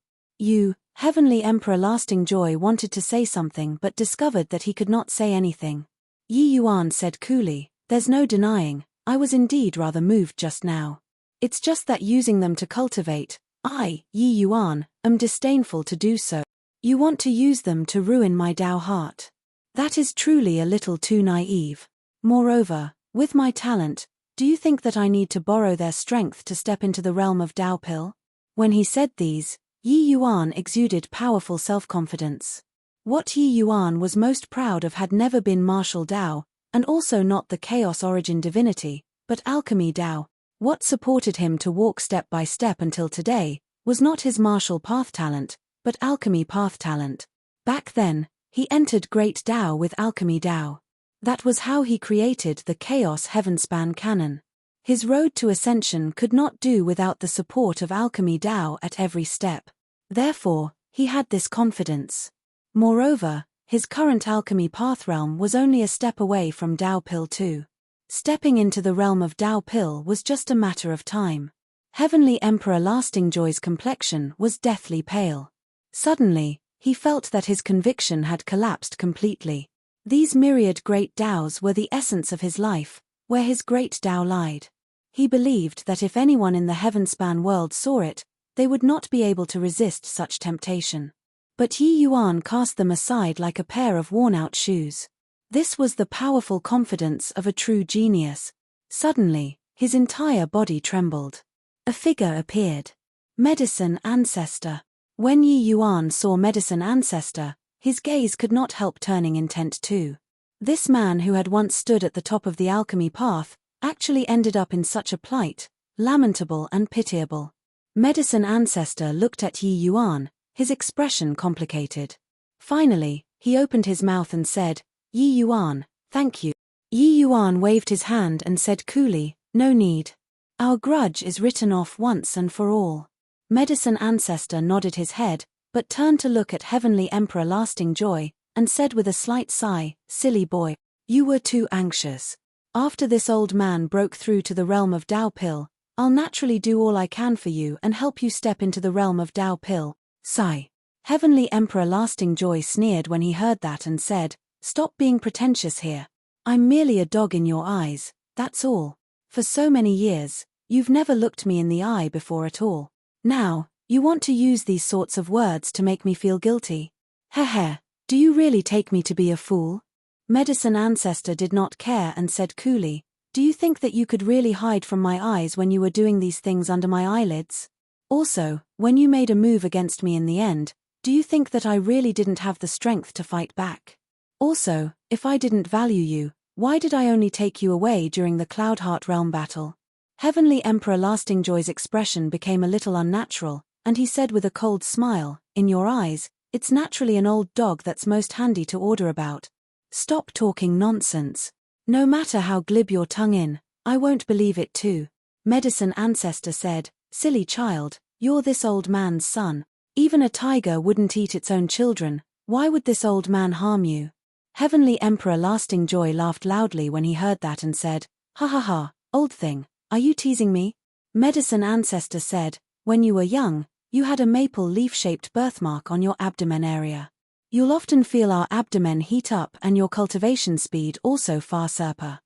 Heavenly Emperor Lasting Joy wanted to say something but discovered that he could not say anything. Yi Yuan said coolly, there's no denying, I was indeed rather moved just now. It's just that using them to cultivate, I, Yi Yuan, am disdainful to do so. You want to use them to ruin my Tao heart. That is truly a little too naive. Moreover, with my talent, do you think that I need to borrow their strength to step into the realm of Tao Pill? When he said these, Yi Yuan exuded powerful self-confidence. What Yi Yuan was most proud of had never been martial Tao, and also not the chaos origin divinity, but alchemy Tao. What supported him to walk step by step until today, was not his martial path talent, but alchemy path talent. Back then, he entered Great Tao with alchemy Tao. That was how he created the Chaos Heavenspan canon. His road to ascension could not do without the support of alchemy Tao at every step. Therefore, he had this confidence. Moreover, his current alchemy path realm was only a step away from Tao Pill 2. Stepping into the realm of Tao Pill was just a matter of time. Heavenly Emperor Lasting Joy's complexion was deathly pale. Suddenly, he felt that his conviction had collapsed completely. These myriad great Taos were the essence of his life, where his great Tao lied. He believed that if anyone in the Heavenspan world saw it, they would not be able to resist such temptation. But Yi Yuan cast them aside like a pair of worn-out shoes. This was the powerful confidence of a true genius. Suddenly, his entire body trembled. A figure appeared. Medicine Ancestor. When Yi Yuan saw Medicine Ancestor, his gaze could not help turning intent too. This man who had once stood at the top of the alchemy path, actually ended up in such a plight, lamentable and pitiable. Medicine Ancestor looked at Yi Yuan, his expression complicated. Finally, he opened his mouth and said, "Yi Yuan, thank you." Yi Yuan waved his hand and said coolly, "No need. Our grudge is written off once and for all." Medicine Ancestor nodded his head, but turned to look at Heavenly Emperor Lasting Joy, and said with a slight sigh, "Silly boy, you were too anxious. After this old man broke through to the realm of Dao Pill, I'll naturally do all I can for you and help you step into the realm of Dao Pill." Sigh. Heavenly Emperor Lasting Joy sneered when he heard that and said, "Stop being pretentious here. I'm merely a dog in your eyes, that's all. For so many years, you've never looked me in the eye before at all. Now, you want to use these sorts of words to make me feel guilty? Heh, do you really take me to be a fool?" Medicine Ancestor did not care and said coolly, "Do you think that you could really hide from my eyes when you were doing these things under my eyelids? Also, when you made a move against me in the end, do you think that I really didn't have the strength to fight back? Also, if I didn't value you, why did I only take you away during the Cloudheart Realm battle?" Heavenly Emperor Lasting Joy's expression became a little unnatural, and he said with a cold smile, "In your eyes, it's naturally an old dog that's most handy to order about. Stop talking nonsense. No matter how glib your tongue in, I won't believe it too." Medicine Ancestor said, "Silly child, you're this old man's son. Even a tiger wouldn't eat its own children, why would this old man harm you?" Heavenly Emperor Lasting Joy laughed loudly when he heard that and said, "Ha ha ha, old thing, are you teasing me?" Medicine Ancestor said, "When you were young, you had a maple leaf-shaped birthmark on your abdomen area. You'll often feel our abdomen heat up and your cultivation speed also far surpass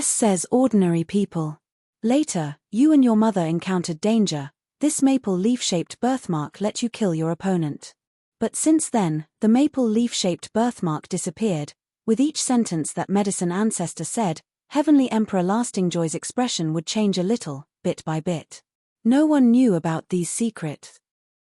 says ordinary people. Later, you and your mother encountered danger. This maple leaf-shaped birthmark let you kill your opponent. But since then, the maple leaf-shaped birthmark disappeared." With each sentence that Medicine Ancestor said, Heavenly Emperor Lasting Joy's expression would change a little, bit by bit. No one knew about these secrets.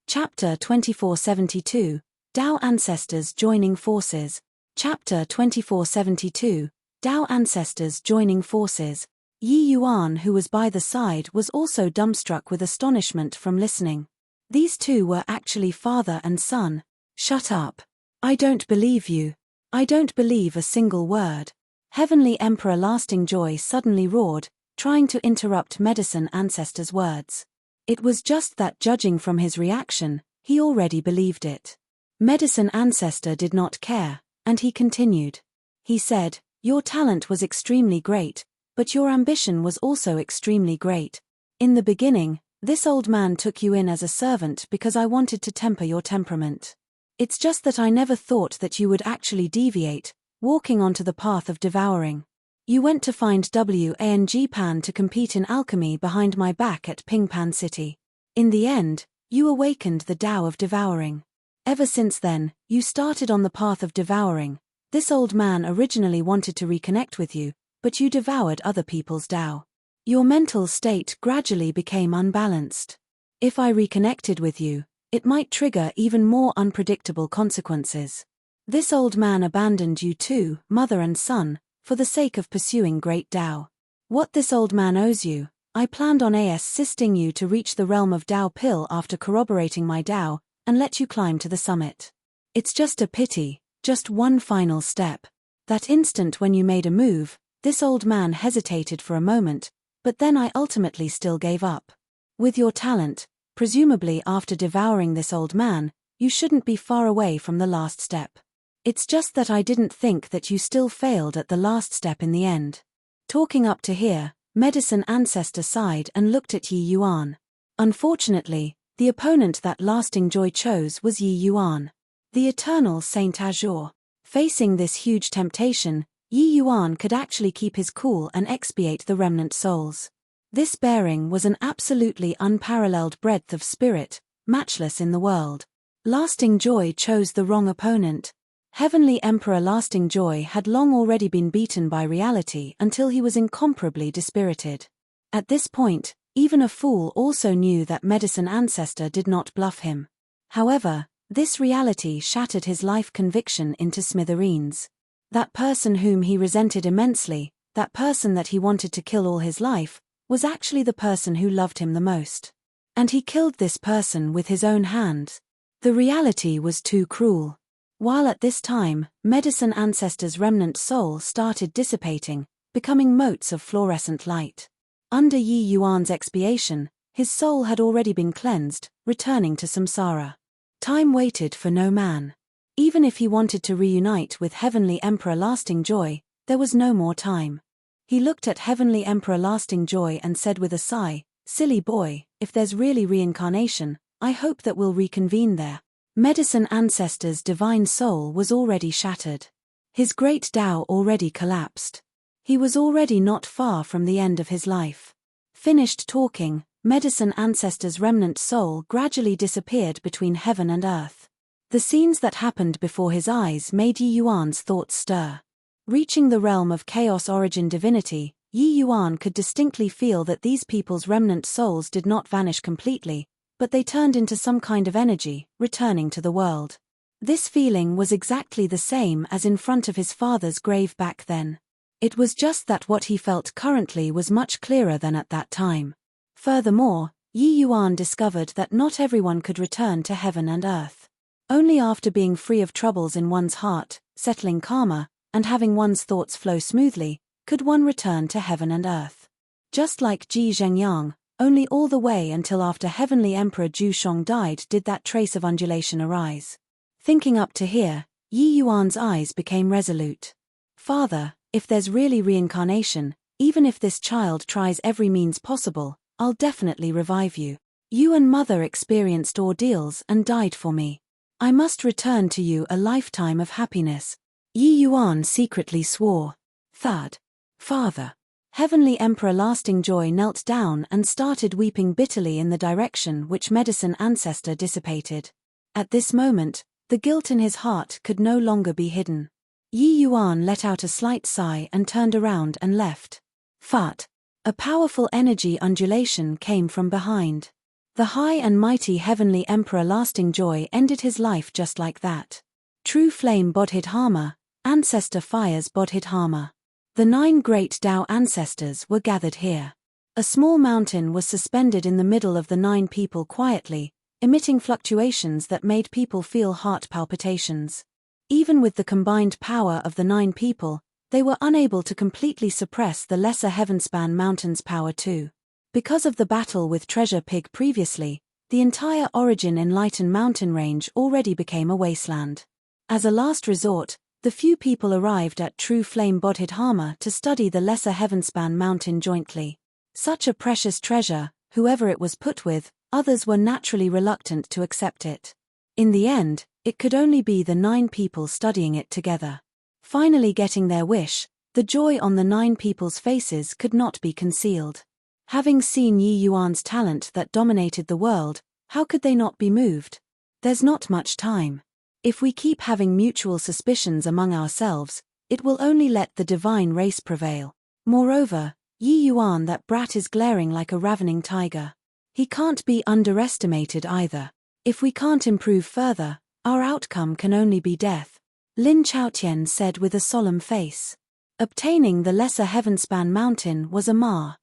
Chapter 2472, Dao Ancestors Joining Forces. Chapter 2472, Dao Ancestors Joining Forces. Yi Yuan, who was by the side, was also dumbstruck with astonishment from listening. These two were actually father and son. "Shut up. I don't believe you. I don't believe a single word." Heavenly Emperor Lasting Joy suddenly roared, trying to interrupt Medicine Ancestor's words. It was just that judging from his reaction, he already believed it. Medicine Ancestor did not care, and he continued. He said, "Your talent was extremely great, but your ambition was also extremely great. In the beginning, this old man took you in as a servant because I wanted to temper your temperament. It's just that I never thought that you would actually deviate, walking onto the path of devouring. You went to find Wang Pan to compete in alchemy behind my back at Pingpan City. In the end, you awakened the Tao of devouring. Ever since then, you started on the path of devouring. This old man originally wanted to reconnect with you, but you devoured other people's Tao. Your mental state gradually became unbalanced. If I reconnected with you, it might trigger even more unpredictable consequences. This old man abandoned you too, mother and son, for the sake of pursuing great Tao. What this old man owes you, I planned on assisting you to reach the realm of Dao Pill after corroborating my Tao, and let you climb to the summit. It's just a pity, just one final step. That instant when you made a move, this old man hesitated for a moment, but then I ultimately still gave up. With your talent, presumably after devouring this old man, you shouldn't be far away from the last step. It's just that I didn't think that you still failed at the last step in the end." Talking up to here, Medicine Ancestor sighed and looked at Yi Yuan. Unfortunately, the opponent that Lasting Joy chose was Yi Yuan, the eternal Saint Azure. Facing this huge temptation, Yi Yuan could actually keep his cool and expiate the remnant souls. This bearing was an absolutely unparalleled breadth of spirit, matchless in the world. Lasting Joy chose the wrong opponent. Heavenly Emperor Lasting Joy had long already been beaten by reality until he was incomparably dispirited. At this point, even a fool also knew that Medicine Ancestor did not bluff him. However, this reality shattered his life conviction into smithereens. That person whom he resented immensely, that person that he wanted to kill all his life, was actually the person who loved him the most. And he killed this person with his own hands. The reality was too cruel. While at this time, Medicine Ancestor's remnant soul started dissipating, becoming motes of fluorescent light. Under Yi Yuan's expiation, his soul had already been cleansed, returning to samsara. Time waited for no man. Even if he wanted to reunite with Heavenly Emperor Lasting Joy, there was no more time. He looked at Heavenly Emperor Lasting Joy and said with a sigh, "Silly boy, if there's really reincarnation, I hope that we'll reconvene there." Medicine Ancestor's divine soul was already shattered. His great Tao already collapsed. He was already not far from the end of his life. Finished talking, Medicine Ancestor's remnant soul gradually disappeared between heaven and earth. The scenes that happened before his eyes made Yi Yuan's thoughts stir. Reaching the realm of Chaos Origin Divinity, Yi Yuan could distinctly feel that these people's remnant souls did not vanish completely, but they turned into some kind of energy, returning to the world. This feeling was exactly the same as in front of his father's grave back then. It was just that what he felt currently was much clearer than at that time. Furthermore, Yi Yuan discovered that not everyone could return to heaven and earth. Only after being free of troubles in one's heart, settling karma, and having one's thoughts flow smoothly, could one return to heaven and earth. Just like Ji Zhengyang, only all the way until after Heavenly Emperor Zhu Shong died did that trace of undulation arise. Thinking up to here, Yi Yuan's eyes became resolute. "Father, if there's really reincarnation, even if this child tries every means possible, I'll definitely revive you. You and Mother experienced ordeals and died for me. I must return to you a lifetime of happiness." Yi Yuan secretly swore. Thud. "Father." Heavenly Emperor Lasting Joy knelt down and started weeping bitterly in the direction which Medicine Ancestor dissipated. At this moment, the guilt in his heart could no longer be hidden. Yi Yuan let out a slight sigh and turned around and left. Fut. A powerful energy undulation came from behind. The high and mighty Heavenly Emperor Lasting Joy ended his life just like that. True Flame Bodhidharma, Ancestor Fire's Bodhidharma. The 9 great Tao ancestors were gathered here. A small mountain was suspended in the middle of the 9 people quietly, emitting fluctuations that made people feel heart palpitations. Even with the combined power of the 9 people, they were unable to completely suppress the lesser Heavenspan Mountain's power too. Because of the battle with Treasure Pig previously, the entire Origin Enlightened mountain range already became a wasteland. As a last resort, the few people arrived at True Flame Bodhidharma to study the lesser Heavenspan Mountain jointly. Such a precious treasure, whoever it was put with, others were naturally reluctant to accept it. In the end, it could only be the 9 people studying it together. Finally getting their wish, the joy on the 9 people's faces could not be concealed. Having seen Yi Yuan's talent that dominated the world, how could they not be moved? There's not much time. If we keep having mutual suspicions among ourselves, it will only let the divine race prevail. Moreover, Yi Yuan, that brat, is glaring like a ravening tiger. He can't be underestimated either. If we can't improve further, our outcome can only be death. Lin Chaotian said with a solemn face. Obtaining the lesser Heavenspan Mountain was a Ma's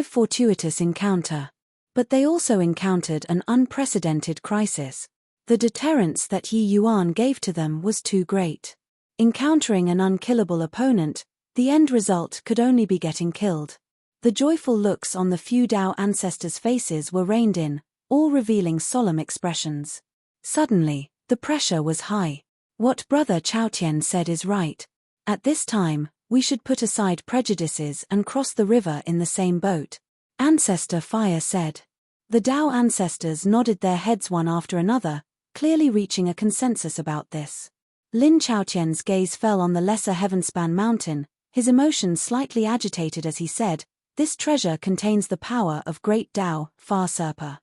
fortuitous encounter. But they also encountered an unprecedented crisis. The deterrence that Yi Yuan gave to them was too great. Encountering an unkillable opponent, the end result could only be getting killed. The joyful looks on the few Tao ancestors' faces were reined in, all revealing solemn expressions. Suddenly, the pressure was high. What Brother Chaotian said is right. At this time, we should put aside prejudices and cross the river in the same boat. Ancestor Fire said. The Tao ancestors nodded their heads one after another, clearly reaching a consensus about this. Lin Chaotian's gaze fell on the lesser Heavenspan Mountain, his emotions slightly agitated as he said, "This treasure contains the power of great Tao, Far Serper.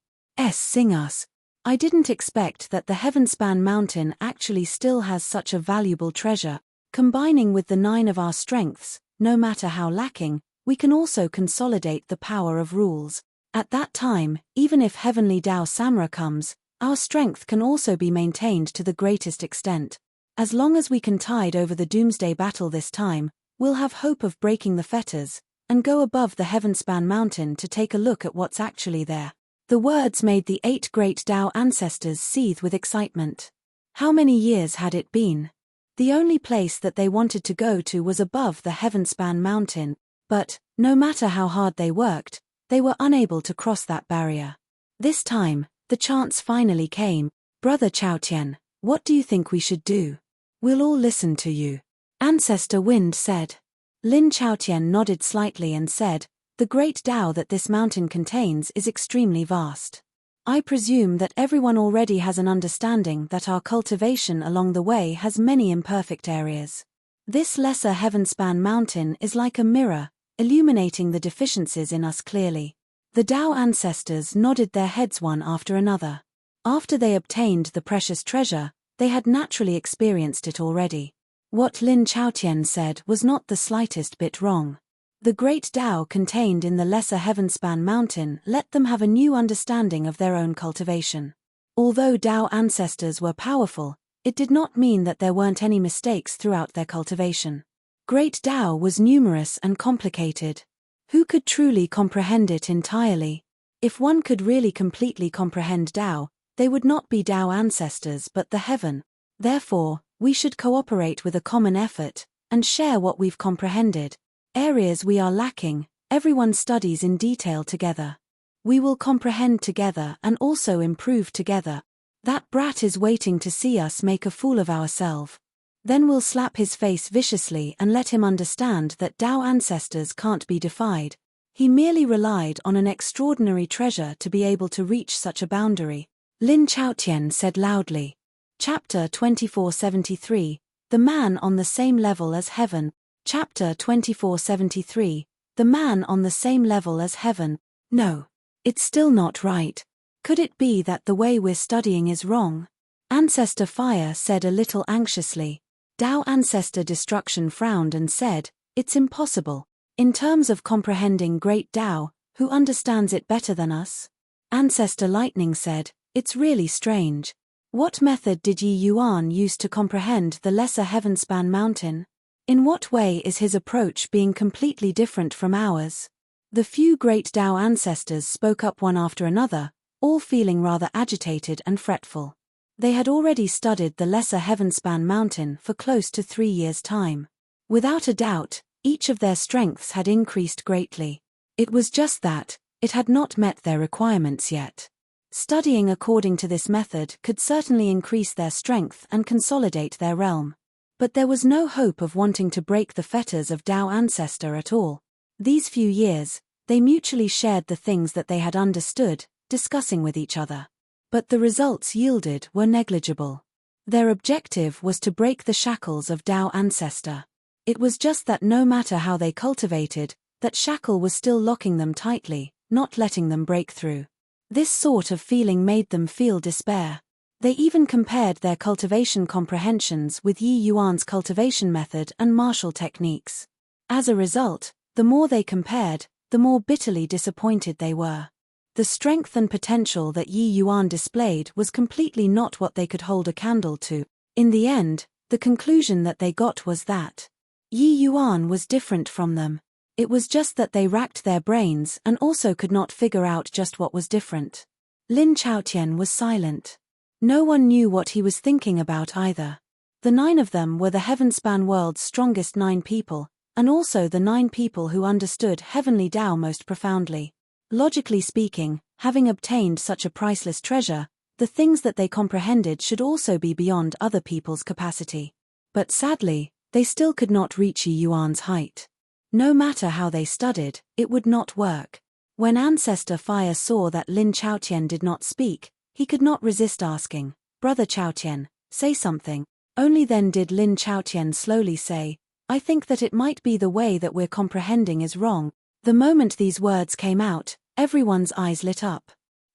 Sing us. I didn't expect that the Heavenspan mountain actually still has such a valuable treasure. Combining with the 9 of our strengths, no matter how lacking, we can also consolidate the power of rules. At that time, even if Heavenly Tao Samra comes, our strength can also be maintained to the greatest extent. As long as we can tide over the doomsday battle this time, we'll have hope of breaking the fetters, and go above the Heavenspan mountain to take a look at what's actually there. The words made the 8 great Tao ancestors seethe with excitement. How many years had it been? The only place that they wanted to go to was above the Heavenspan mountain, but, no matter how hard they worked, they were unable to cross that barrier. This time, the chance finally came. Brother Chaotian, what do you think we should do? We'll all listen to you. Ancestor Wind said. Lin Chaotian nodded slightly and said, the great Tao that this mountain contains is extremely vast. I presume that everyone already has an understanding that our cultivation along the way has many imperfect areas. This lesser Heavenspan mountain is like a mirror, illuminating the deficiencies in us clearly. The Tao ancestors nodded their heads one after another. After they obtained the precious treasure, they had naturally experienced it already. What Lin Chaotian said was not the slightest bit wrong. The great Tao contained in the lesser Heavenspan mountain let them have a new understanding of their own cultivation. Although Tao ancestors were powerful, it did not mean that there weren't any mistakes throughout their cultivation. Great Tao was numerous and complicated. Who could truly comprehend it entirely? If one could really completely comprehend Tao, they would not be Tao ancestors but the heaven. Therefore, we should cooperate with a common effort, and share what we've comprehended. Areas we are lacking, everyone studies in detail together. We will comprehend together and also improve together. That brat is waiting to see us make a fool of ourselves. Then we'll slap his face viciously and let him understand that Tao ancestors can't be defied. He merely relied on an extraordinary treasure to be able to reach such a boundary. Lin Chaotian said loudly. Chapter 2473, The Man on the Same Level as Heaven. Chapter 2473, The Man on the Same Level as Heaven. No. It's still not right. Could it be that the way we're studying is wrong? Ancestor Fire said a little anxiously. Tao Ancestor Destruction frowned and said, it's impossible. In terms of comprehending Great Tao, who understands it better than us? Ancestor Lightning said, it's really strange. What method did Yi Yuan use to comprehend the lesser Heavenspan mountain? In what way is his approach being completely different from ours? The few great Tao ancestors spoke up one after another, all feeling rather agitated and fretful. They had already studied the lesser Heavenspan mountain for close to 3 years' time. Without a doubt, each of their strengths had increased greatly. It was just that, it had not met their requirements yet. Studying according to this method could certainly increase their strength and consolidate their realm. But there was no hope of wanting to break the fetters of Tao Ancestor at all. These few years, they mutually shared the things that they had understood, discussing with each other. But the results yielded were negligible. Their objective was to break the shackles of Tao Ancestor. It was just that no matter how they cultivated, that shackle was still locking them tightly, not letting them break through. This sort of feeling made them feel despair. They even compared their cultivation comprehensions with Yi Yuan's cultivation method and martial techniques. As a result, the more they compared, the more bitterly disappointed they were. The strength and potential that Yi Yuan displayed was completely not what they could hold a candle to. In the end, the conclusion that they got was that Yi Yuan was different from them. It was just that they racked their brains and also could not figure out just what was different. Lin Chaotian was silent. No one knew what he was thinking about either. The 9 of them were the Heavenspan world's strongest 9 people, and also the 9 people who understood Heavenly Tao most profoundly. Logically speaking, having obtained such a priceless treasure, the things that they comprehended should also be beyond other people's capacity. But sadly, they still could not reach Yi Yuan's height. No matter how they studied, it would not work. When Ancestor Fire saw that Lin Chaotian did not speak, he could not resist asking, Brother Chaotian, say something. Only then did Lin Chaotian slowly say, I think that it might be the way that we're comprehending is wrong. The moment these words came out, everyone's eyes lit up.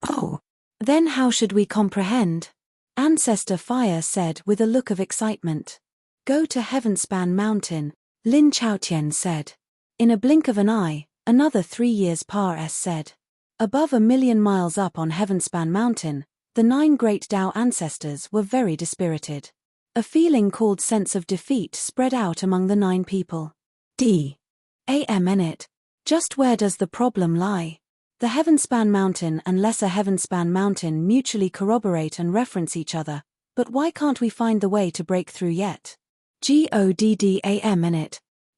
Oh, Then how should we comprehend? Ancestor Fire said with a look of excitement. Go to Heavenspan Mountain, Lin Chaotian said. In a blink of an eye, another 3 years Par said. Above 1,000,000 miles up on Heavenspan Mountain, the 9 great Tao ancestors were very dispirited. A feeling called sense of defeat spread out among the 9 people. It. Just where does the problem lie? The Heavenspan Mountain and Lesser Heavenspan Mountain mutually corroborate and reference each other, but why can't we find the way to break through yet? Goddam.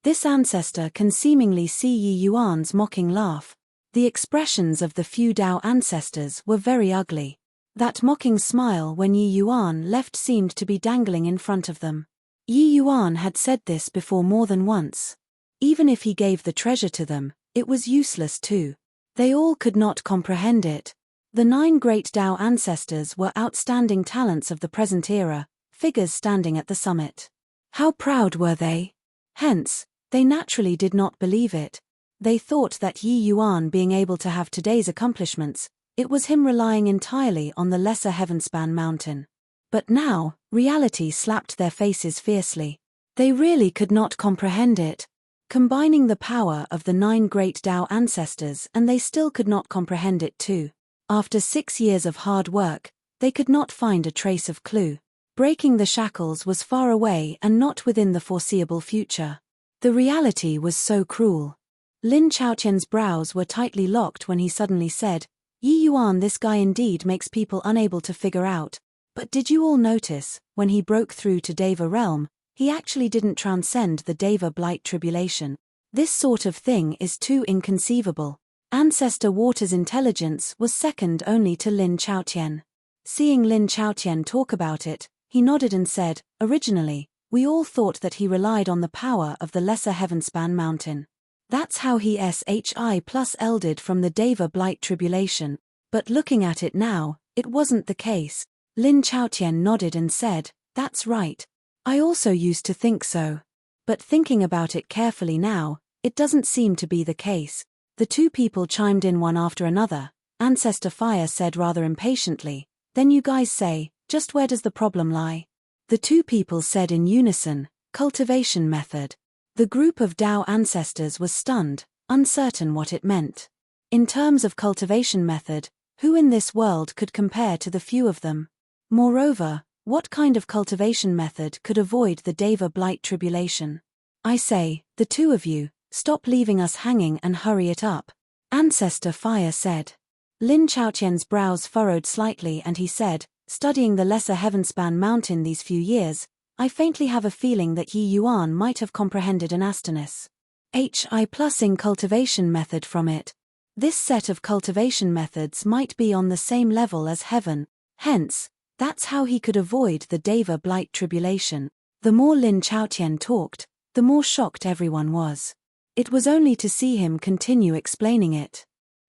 This ancestor can seemingly see Yi Yuan's mocking laugh. The expressions of the few Tao ancestors were very ugly. That mocking smile when Yi Yuan left seemed to be dangling in front of them. Yi Yuan had said this before more than once. Even if he gave the treasure to them, it was useless too. They all could not comprehend it. The 9 great Tao ancestors were outstanding talents of the present era, figures standing at the summit. How proud were they? Hence, they naturally did not believe it. They thought that Yi Yuan being able to have today's accomplishments, it was him relying entirely on the Lesser Heavenspan Mountain. But now, reality slapped their faces fiercely. They really could not comprehend it. Combining the power of the 9 great Tao ancestors, and they still could not comprehend it too. After 6 years of hard work, they could not find a trace of clue. Breaking the shackles was far away and not within the foreseeable future. The reality was so cruel. Lin Chaotian's brows were tightly locked when he suddenly said, Yi Yuan, this guy indeed makes people unable to figure out. But did you all notice, when he broke through to Deva realm, he actually didn't transcend the Deva blight tribulation? This sort of thing is too inconceivable. Ancestor Water's intelligence was second only to Lin Chaotian. Seeing Lin Chaotian talk about it, he nodded and said, originally, we all thought that he relied on the power of the Lesser Heavenspan Mountain. That's how he SHI+L'd from the Deva blight tribulation, but looking at it now, it wasn't the case. Lin Chaotian nodded and said, that's right. I also used to think so. But thinking about it carefully now, it doesn't seem to be the case. The 2 people chimed in one after another. Ancestor Fire said rather impatiently, then you guys say, just where does the problem lie? The 2 people said in unison, cultivation method. The group of Tao ancestors was stunned, uncertain what it meant. In terms of cultivation method, who in this world could compare to the few of them? Moreover, what kind of cultivation method could avoid the Deva blight tribulation? I say, the 2 of you, stop leaving us hanging and hurry it up. Ancestor Fire said. Lin Chaotian's brows furrowed slightly and he said, studying the Lesser Heavenspan Mountain these few years, I faintly have a feeling that Yi Yuan might have comprehended an astonis. HI+ing cultivation method from it. This set of cultivation methods might be on the same level as heaven, hence, that's how he could avoid the Deva blight tribulation. The more Lin Chaotian talked, the more shocked everyone was. It was only to see him continue explaining it.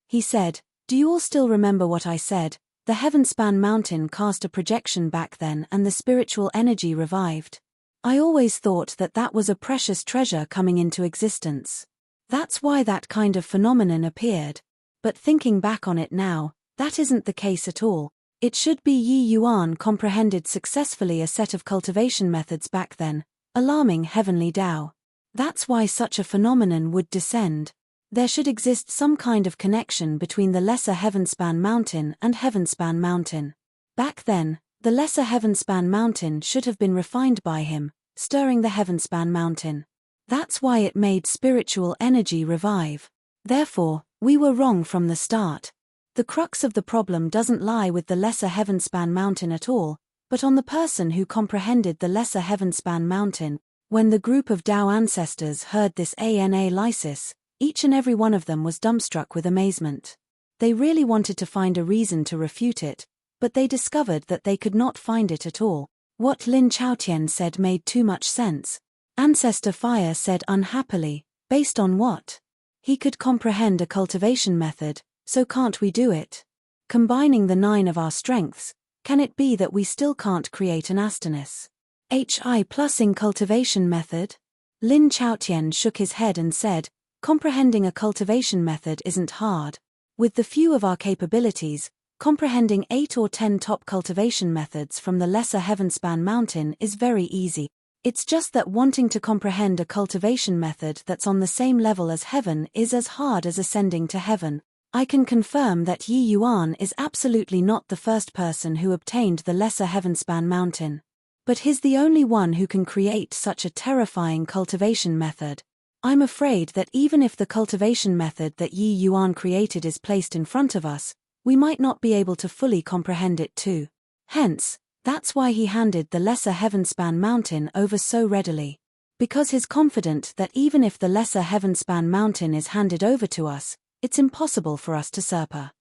He said, do you all still remember what I said? The Heavenspan Mountain cast a projection back then and the spiritual energy revived. I always thought that that was a precious treasure coming into existence. That's why that kind of phenomenon appeared. But thinking back on it now, that isn't the case at all. It should be Yi Yuan comprehended successfully a set of cultivation methods back then, alarming heavenly Tao. That's why such a phenomenon would descend. There should exist some kind of connection between the Lesser Heavenspan Mountain and Heavenspan Mountain. Back then, the Lesser Heavenspan Mountain should have been refined by him, stirring the Heavenspan Mountain. That's why it made spiritual energy revive. Therefore, we were wrong from the start. The crux of the problem doesn't lie with the Lesser Heavenspan Mountain at all, but on the person who comprehended the Lesser Heavenspan Mountain. When the group of Tao ancestors heard this analysis, each and every one of them was dumbstruck with amazement. They really wanted to find a reason to refute it, but they discovered that they could not find it at all. What Lin Chaotian said made too much sense. Ancestor Fire said unhappily, based on what? He could comprehend a cultivation method, so can't we do it? Combining the 9 of our strengths, can it be that we still can't create an astonis? HI+ing cultivation method? Lin Chaotian shook his head and said, comprehending a cultivation method isn't hard. With the few of our capabilities, Comprehending 8 or 10 top cultivation methods from the lesser heavenspan mountain is very easy. It's just that wanting to comprehend a cultivation method that's on the same level as heaven is as hard as ascending to heaven. I can confirm that Yi Yuan is absolutely not the first person who obtained the lesser heavenspan mountain. But he's the only one who can create such a terrifying cultivation method. I'm afraid that even if the cultivation method that Yi Yuan created is placed in front of us, we might not be able to fully comprehend it too. Hence, that's why he handed the lesser heavenspan mountain over so readily. Because he's confident that even if the lesser heavenspan mountain is handed over to us, it's impossible for us to surpass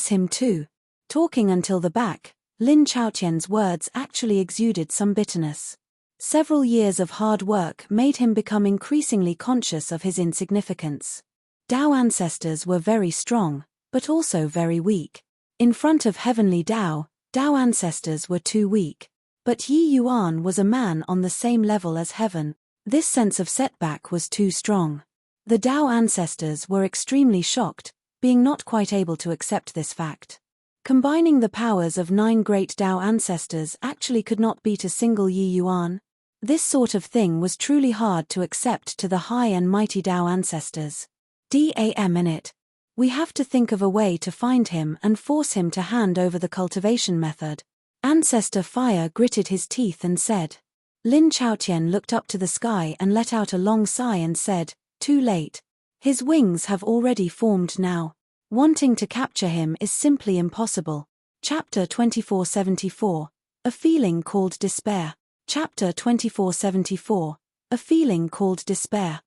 him too. Talking until the back, Lin Chaotian's words actually exuded some bitterness. Several years of hard work made him become increasingly conscious of his insignificance. Dao ancestors were very strong, but also very weak. In front of heavenly Dao, Dao ancestors were too weak. But Yi Yuan was a man on the same level as heaven. This sense of setback was too strong. The Dao ancestors were extremely shocked, being not quite able to accept this fact. Combining the powers of 9 great Dao ancestors actually could not beat a single Yi Yuan. This sort of thing was truly hard to accept to the high and mighty Dao ancestors. Damn it. We have to think of a way to find him and force him to hand over the cultivation method. Ancestor Fire gritted his teeth and said. Lin Chaotian looked up to the sky and let out a long sigh and said, "Too late. His wings have already formed now. Wanting to capture him is simply impossible." Chapter 2474. A feeling called despair. Chapter 2474. A feeling called despair.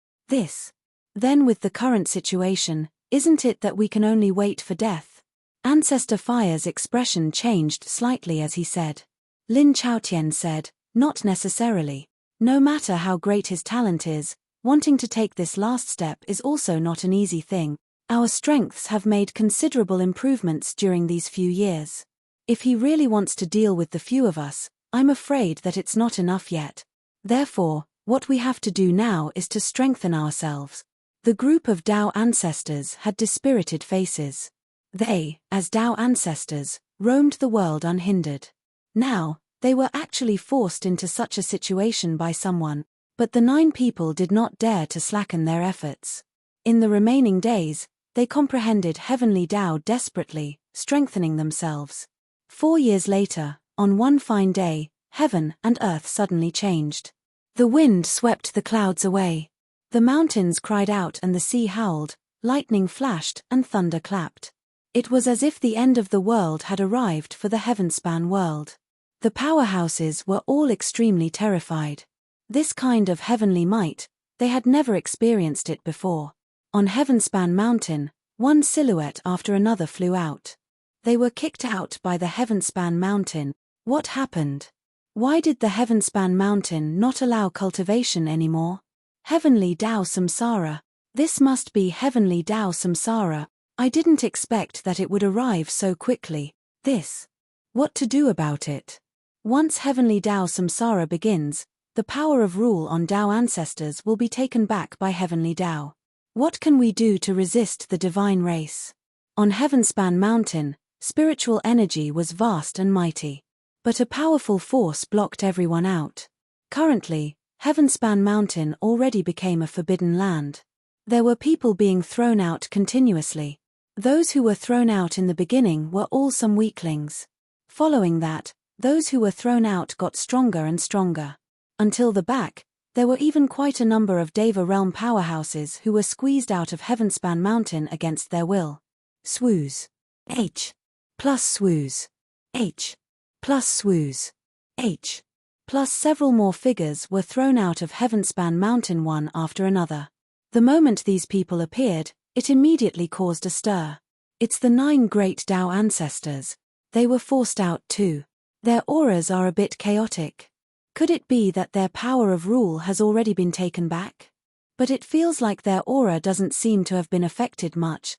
Then with the current situation, isn't it that we can only wait for death? Ancestor Fire's expression changed slightly as he said. Lin Chaotian said, "Not necessarily. No matter how great his talent is, wanting to take this last step is also not an easy thing. Our strengths have made considerable improvements during these few years. If he really wants to deal with the few of us, I'm afraid that it's not enough yet. Therefore, what we have to do now is to strengthen ourselves." The group of Dao ancestors had dispirited faces. They, as Dao ancestors, roamed the world unhindered. Now, they were actually forced into such a situation by someone, but the 9 people did not dare to slacken their efforts. In the remaining days, they comprehended heavenly Dao desperately, strengthening themselves. 4 years later, on one fine day, heaven and earth suddenly changed. The wind swept the clouds away. The mountains cried out and the sea howled, lightning flashed and thunder clapped. It was as if the end of the world had arrived for the heavenspan world. The powerhouses were all extremely terrified. This kind of heavenly might, they had never experienced it before. On Heavenspan Mountain, one silhouette after another flew out. They were kicked out by the Heavenspan Mountain. What happened? Why did the Heavenspan Mountain not allow cultivation anymore? Heavenly Dao Samsara. This must be Heavenly Dao Samsara. I didn't expect that it would arrive so quickly. What to do about it? Once Heavenly Dao Samsara begins, the power of rule on Dao ancestors will be taken back by Heavenly Dao. What can we do to resist the divine race? On Heavenspan Mountain, spiritual energy was vast and mighty. But a powerful force blocked everyone out. Currently, Heavenspan Mountain already became a forbidden land. There were people being thrown out continuously. Those who were thrown out in the beginning were all some weaklings. Following that, those who were thrown out got stronger and stronger. Until the back, there were even quite a number of Deva realm powerhouses who were squeezed out of Heavenspan Mountain against their will. Swooze. H. Plus swooze. H. Plus swooze. H. Plus several more figures were thrown out of Heavenspan Mountain one after another. The moment these people appeared, it immediately caused a stir. It's the 9 great Dao ancestors. They were forced out too. Their auras are a bit chaotic. Could it be that their power of rule has already been taken back? But it feels like their aura doesn't seem to have been affected much.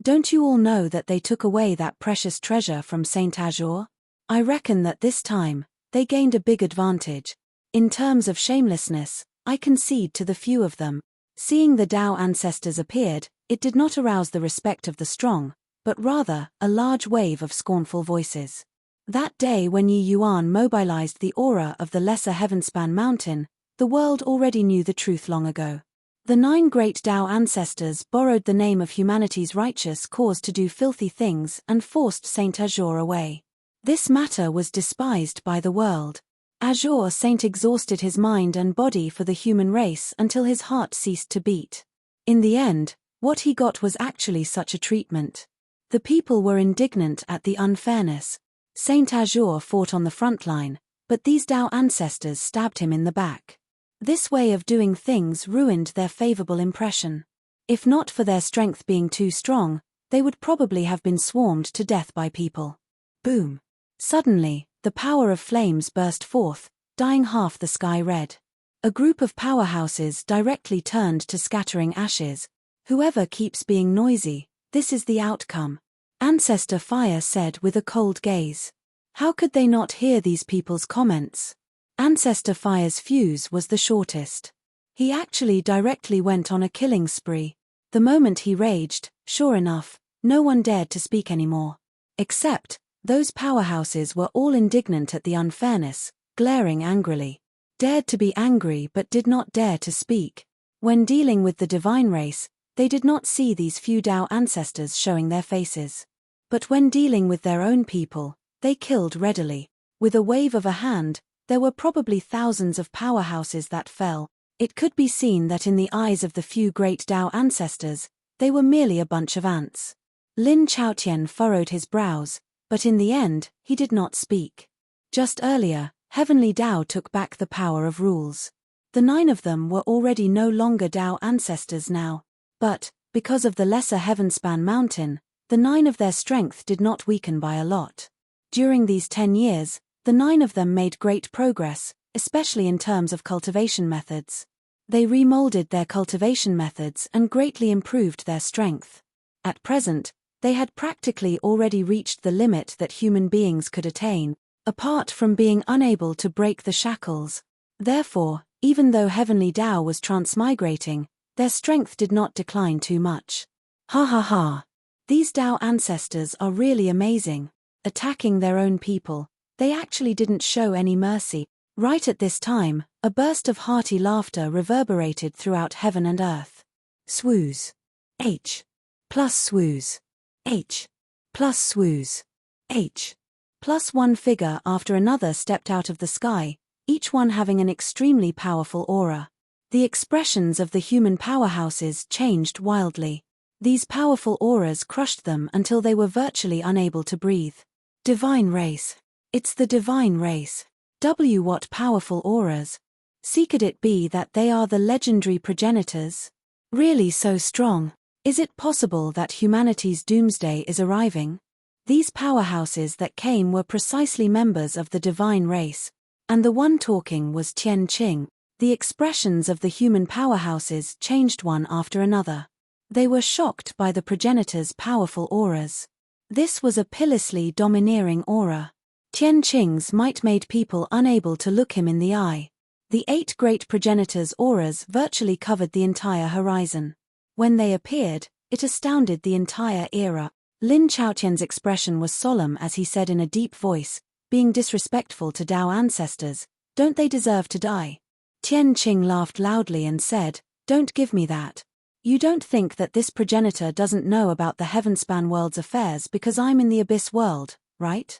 Don't you all know that they took away that precious treasure from Saint Azure? I reckon that this time, they gained a big advantage. In terms of shamelessness, I concede to the few of them. Seeing the Dao ancestors appeared, it did not arouse the respect of the strong, but rather a large wave of scornful voices. That day when Yi Yuan mobilized the aura of the lesser heavenspan mountain, the world already knew the truth long ago. The 9 great Tao ancestors borrowed the name of humanity's righteous cause to do filthy things and forced Saint Azure away. This matter was despised by the world. Azure Saint exhausted his mind and body for the human race until his heart ceased to beat. In the end, what he got was actually such a treatment. The people were indignant at the unfairness. Saint Azure fought on the front line, but these Tao ancestors stabbed him in the back. This way of doing things ruined their favorable impression. If not for their strength being too strong, they would probably have been swarmed to death by people. Boom! Suddenly, the power of flames burst forth, dyeing half the sky red. A group of powerhouses directly turned to scattering ashes. Whoever keeps being noisy, this is the outcome. Ancestor Fire said with a cold gaze. How could they not hear these people's comments? Ancestor Fire's fuse was the shortest. He actually directly went on a killing spree. The moment he raged, sure enough, no one dared to speak anymore. Except, those powerhouses were all indignant at the unfairness, glaring angrily. Dared to be angry but did not dare to speak. When dealing with the divine race, they did not see these few Tao ancestors showing their faces. But when dealing with their own people, they killed readily. With a wave of a hand, there were probably thousands of powerhouses that fell. It could be seen that in the eyes of the few great Tao ancestors, they were merely a bunch of ants. Lin Chaotian furrowed his brows, but in the end, he did not speak. Just earlier, Heavenly Tao took back the power of rules. The 9 of them were already no longer Tao ancestors now. But, because of the lesser heavenspan mountain, the 9 of their strength did not weaken by a lot. During these 10 years, the 9 of them made great progress, especially in terms of cultivation methods. They remolded their cultivation methods and greatly improved their strength. At present, they had practically already reached the limit that human beings could attain, apart from being unable to break the shackles. Therefore, even though Heavenly Tao was transmigrating, their strength did not decline too much. Ha ha ha! These Tao ancestors are really amazing. Attacking their own people, they actually didn't show any mercy. Right at this time, a burst of hearty laughter reverberated throughout heaven and earth. Swoos. H. Plus swoos. H. Plus swoos. H. Plus one figure after another stepped out of the sky, each one having an extremely powerful aura. The expressions of the human powerhouses changed wildly. These powerful auras crushed them until they were virtually unable to breathe. Divine race. It's the divine race. What powerful auras. See, could it be that they are the legendary progenitors? Really so strong? Is it possible that humanity's doomsday is arriving? These powerhouses that came were precisely members of the divine race. And the one talking was Tian Qing. The expressions of the human powerhouses changed one after another. They were shocked by the progenitors' powerful auras. This was a pitilessly domineering aura. Tian Qing's might made people unable to look him in the eye. The 8 great progenitors' auras virtually covered the entire horizon. When they appeared, it astounded the entire era. Lin Chaotian's expression was solemn as he said in a deep voice, being disrespectful to Tao ancestors, don't they deserve to die? Tian Qing laughed loudly and said, don't give me that. You don't think that this progenitor doesn't know about the heavenspan world's affairs because I'm in the abyss world, right?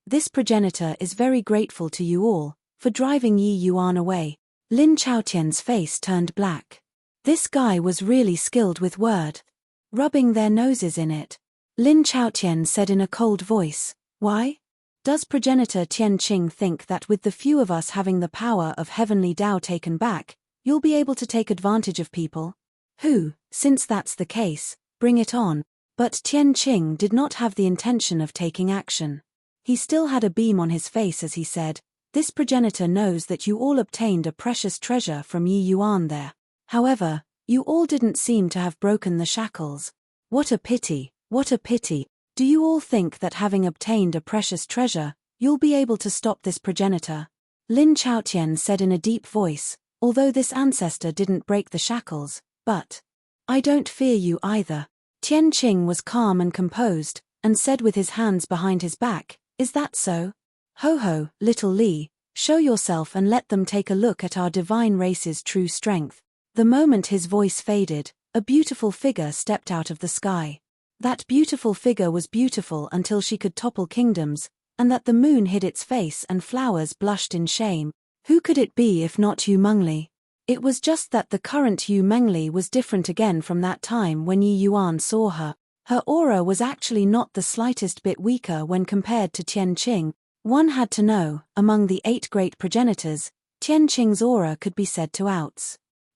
This progenitor is very grateful to you all, for driving Yi Yuan away. Lin Chaotian's face turned black. This guy was really skilled with word. Rubbing their noses in it. Lin Chaotian said in a cold voice, why? Does progenitor Tian Qing think that with the few of us having the power of heavenly Tao taken back, you'll be able to take advantage of people? Since that's the case, bring it on. But Tian Qing did not have the intention of taking action. He still had a beam on his face as he said, this progenitor knows that you all obtained a precious treasure from Yi Yuan there. However, you all didn't seem to have broken the shackles. What a pity, what a pity. Do you all think that having obtained a precious treasure, you'll be able to stop this progenitor? Lin Chaotian said in a deep voice, although this ancestor didn't break the shackles, but I don't fear you either. Tian Qing was calm and composed, and said with his hands behind his back, "Is that so? Ho ho, little Li, show yourself and let them take a look at our divine race's true strength." The moment his voice faded, a beautiful figure stepped out of the sky. That beautiful figure was beautiful until she could topple kingdoms, and that the moon hid its face and flowers blushed in shame. Who could it be if not Yu Mengli? It was just that the current Yu Mengli was different again from that time when Yi Yuan saw her. Her aura was actually not the slightest bit weaker when compared to Tian Qing. One had to know, among the 8 great progenitors, Tian Qing's aura could be said to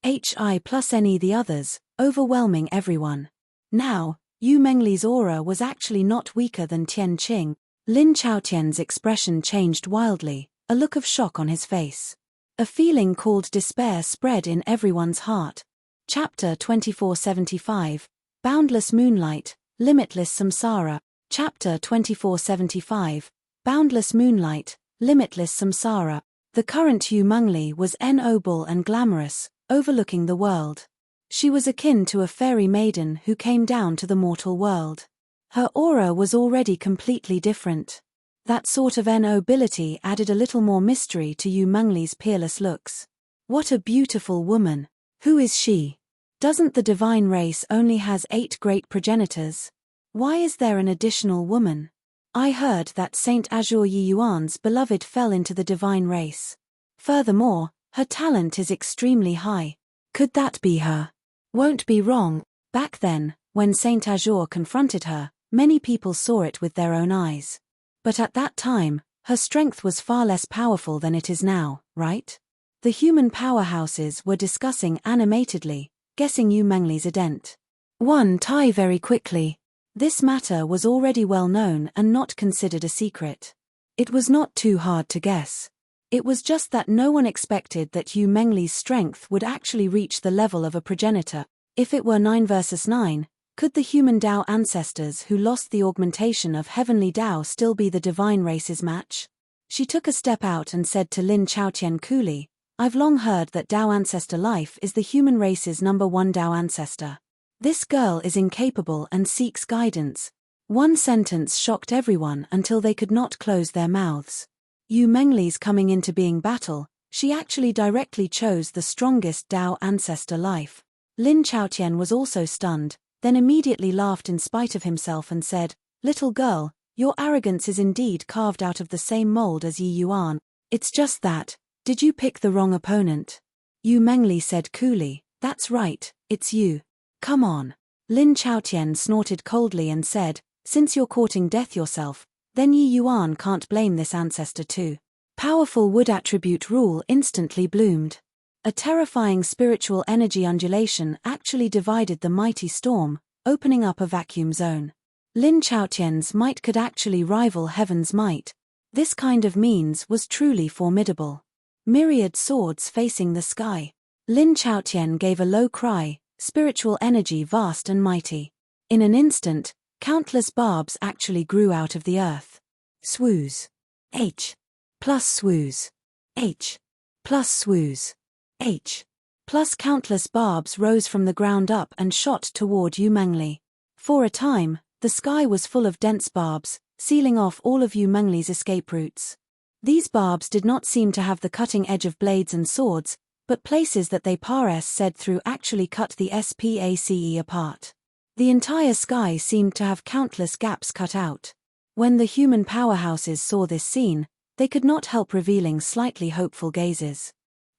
HI plus any the others, overwhelming everyone. Now, Yu Mengli's aura was actually not weaker than Tian Qing. Lin Chaotian's expression changed wildly, a look of shock on his face. A feeling called despair spread in everyone's heart. Chapter 2475, Boundless Moonlight, Limitless Samsara. Chapter 2475, Boundless Moonlight, Limitless Samsara. The current Yu Mengli was noble and glamorous, overlooking the world. She was akin to a fairy maiden who came down to the mortal world. Her aura was already completely different. That sort of nobility added a little more mystery to Yu Mengli's peerless looks. What a beautiful woman! Who is she? Doesn't the divine race only has 8 great progenitors? Why is there an additional woman? I heard that Saint Azure Yi Yuan's beloved fell into the divine race. Furthermore, her talent is extremely high. Could that be her? Won't be wrong. Back then, when Saint Azure confronted her, many people saw it with their own eyes. But at that time, her strength was far less powerful than it is now, right? The human powerhouses were discussing animatedly, guessing Yu Mengli's ident. One Tai very quickly. This matter was already well known and not considered a secret. It was not too hard to guess. It was just that no one expected that Yu Mengli's strength would actually reach the level of a progenitor. If it were 9 versus 9, could the human Dao ancestors who lost the augmentation of heavenly Dao still be the divine race's match? She took a step out and said to Lin Chaotian coolly, "I've long heard that Dao ancestor life is the human race's #1 Dao ancestor. This girl is incapable and seeks guidance." One sentence shocked everyone until they could not close their mouths. Yu Mengli's coming into being battle, she actually directly chose the strongest Dao ancestor life. Lin Chaotian was also stunned, then immediately laughed in spite of himself and said, "Little girl, your arrogance is indeed carved out of the same mold as Yi Yuan. It's just that, did you pick the wrong opponent?" Yu Mengli said coolly, "That's right, it's you. Come on." Lin Chaotian snorted coldly and said, "Since you're courting death yourself, then Yi Yuan can't blame this ancestor too." Powerful wood attribute rule instantly bloomed. A terrifying spiritual energy undulation actually divided the mighty storm, opening up a vacuum zone. Lin Chaotian's might could actually rival heaven's might. This kind of means was truly formidable. Myriad swords facing the sky. Lin Chaotian gave a low cry, spiritual energy vast and mighty. In an instant, countless barbs actually grew out of the earth. Swoos. H. Plus swoos. H. Plus swoos. H. Plus countless barbs rose from the ground up and shot toward Yu Mengli. For a time, the sky was full of dense barbs, sealing off all of Yu Mengli's escape routes. These barbs did not seem to have the cutting edge of blades and swords, but places that they said through actually cut the space apart. The entire sky seemed to have countless gaps cut out. When the human powerhouses saw this scene, they could not help revealing slightly hopeful gazes.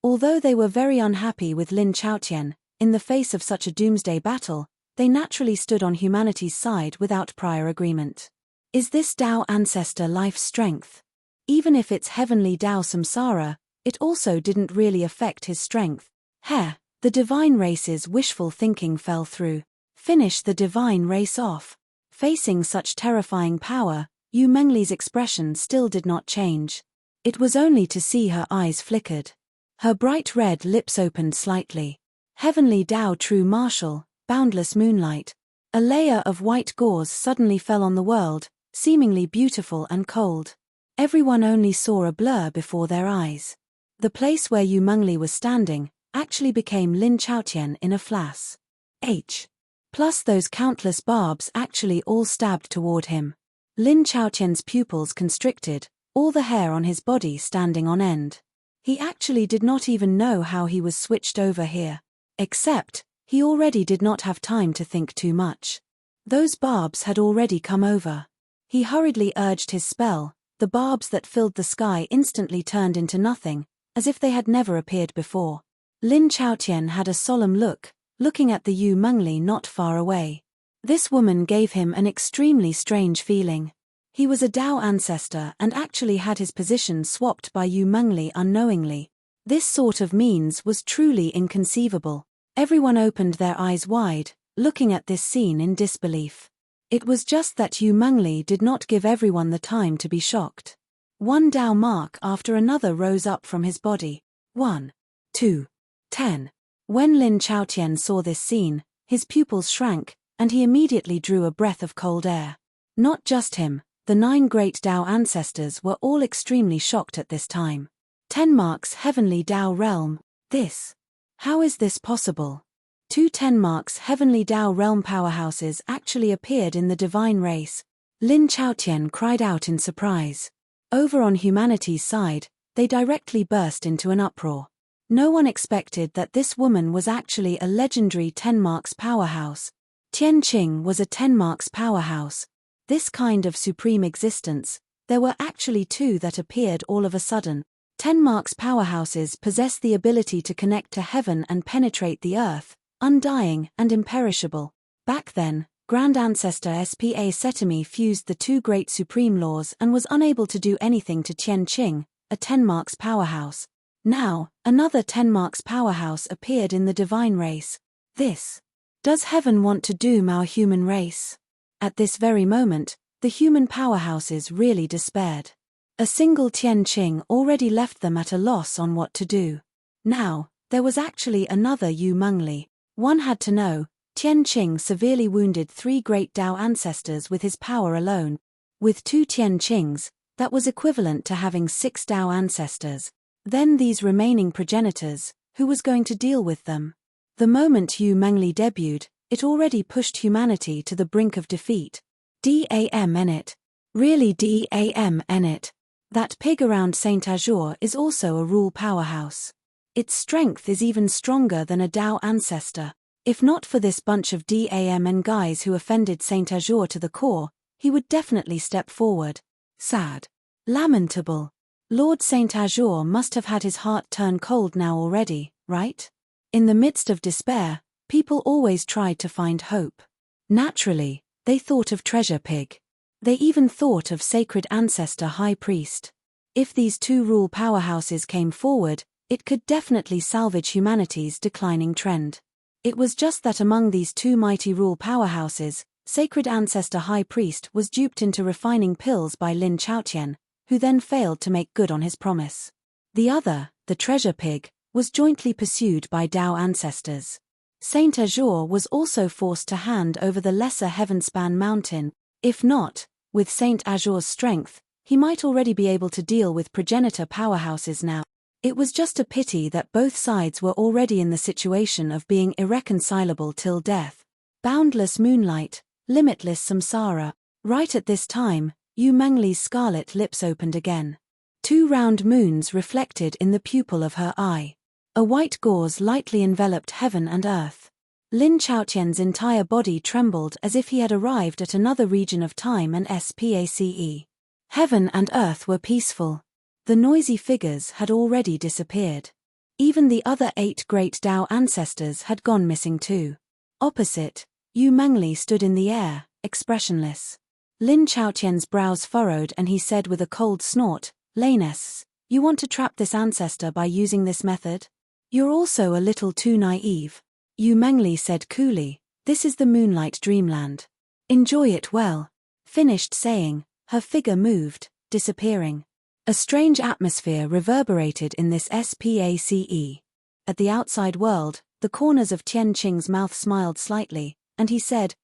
Although they were very unhappy with Lin Chaotian, in the face of such a doomsday battle, they naturally stood on humanity's side without prior agreement. Is this Dao ancestor life's strength? Even if it's heavenly Dao samsara, it also didn't really affect his strength. The divine race's wishful thinking fell through. Finish the divine race off. Facing such terrifying power, Yu Mengli's expression still did not change. It was only to see her eyes flickered. Her bright red lips opened slightly. Heavenly Dao true martial, boundless moonlight. A layer of white gauze suddenly fell on the world, seemingly beautiful and cold. Everyone only saw a blur before their eyes. The place where Yu Mengli was standing actually became Lin Chaotian in a flash. H. Plus those countless barbs actually all stabbed toward him. Lin Chaotian's pupils constricted, all the hair on his body standing on end. He actually did not even know how he was switched over here. Except, he already did not have time to think too much. Those barbs had already come over. He hurriedly urged his spell. The barbs that filled the sky instantly turned into nothing, as if they had never appeared before. Lin Chaotian had a solemn look, looking at the Yu Mengli not far away. This woman gave him an extremely strange feeling. He was a Dao ancestor and actually had his position swapped by Yu Mengli unknowingly. This sort of means was truly inconceivable. Everyone opened their eyes wide, looking at this scene in disbelief. It was just that Yu Mengli did not give everyone the time to be shocked. One Dao mark after another rose up from his body. 1, 2, 10. When Lin Chaotian saw this scene, his pupils shrank, and he immediately drew a breath of cold air. Not just him, the 9 great Dao ancestors were all extremely shocked at this time. 10 marks heavenly Dao realm. How is this possible? 2 10 marks heavenly Dao realm powerhouses actually appeared in the divine race. Lin Chaotian cried out in surprise. Over on humanity's side, they directly burst into an uproar. No one expected that this woman was actually a legendary 10 marks powerhouse. Tian Qing was a 10 marks powerhouse. This kind of supreme existence, there were actually 2 that appeared all of a sudden. 10 marks powerhouses possess the ability to connect to heaven and penetrate the earth, undying and imperishable. Back then, Grand Ancestor Spa Setami fused the 2 great supreme laws and was unable to do anything to Tian Qing, a 10 marks powerhouse. Now, another 10 marks powerhouse appeared in the divine race. Does heaven want to doom our human race? At this very moment, the human powerhouses really despaired. A single Tian Qing already left them at a loss on what to do. Now, there was actually another Yu Mengli. One had to know, Tian Qing severely wounded 3 great Dao ancestors with his power alone. With 2 Tian Qings, that was equivalent to having 6 Dao ancestors. Then these remaining progenitors, who was going to deal with them? The moment Yu Mengli debuted, it already pushed humanity to the brink of defeat. Damn it. Really damn it. That pig around Saint Azure is also a rule powerhouse. Its strength is even stronger than a Dao ancestor. If not for this bunch of DAMN guys who offended Saint Azure to the core, he would definitely step forward. Sad. Lamentable. Lord Saint Azure must have had his heart turn cold now already, right? In the midst of despair, people always tried to find hope. Naturally, they thought of Treasure Pig. They even thought of Sacred Ancestor High Priest. If these 2 rule powerhouses came forward, it could definitely salvage humanity's declining trend. It was just that among these 2 mighty rule powerhouses, Sacred Ancestor High Priest was duped into refining pills by Lin Chaotian, who then failed to make good on his promise. The other, the Treasure Pig, was jointly pursued by Dao ancestors. Saint Azure was also forced to hand over the lesser Heavenspan Mountain. If not, with Saint Azure's strength, he might already be able to deal with progenitor powerhouses now. It was just a pity that both sides were already in the situation of being irreconcilable till death. Boundless moonlight, limitless samsara. Right at this time, Yu Mengli's scarlet lips opened again. 2 round moons reflected in the pupil of her eye. A white gauze lightly enveloped heaven and earth. Lin Chaotian's entire body trembled as if he had arrived at another region of time and space. Heaven and earth were peaceful. The noisy figures had already disappeared. Even the other 8 great Dao ancestors had gone missing too. Opposite, Yu Mengli stood in the air, expressionless. Lin Chaotian's brows furrowed and he said with a cold snort, "Lanus, you want to trap this ancestor by using this method? You're also a little too naive." Yu Mengli said coolly, "This is the Moonlight Dreamland. Enjoy it well." Finished saying, her figure moved, disappearing. A strange atmosphere reverberated in this space. At the outside world, the corners of Tian Qing's mouth smiled slightly, and he said,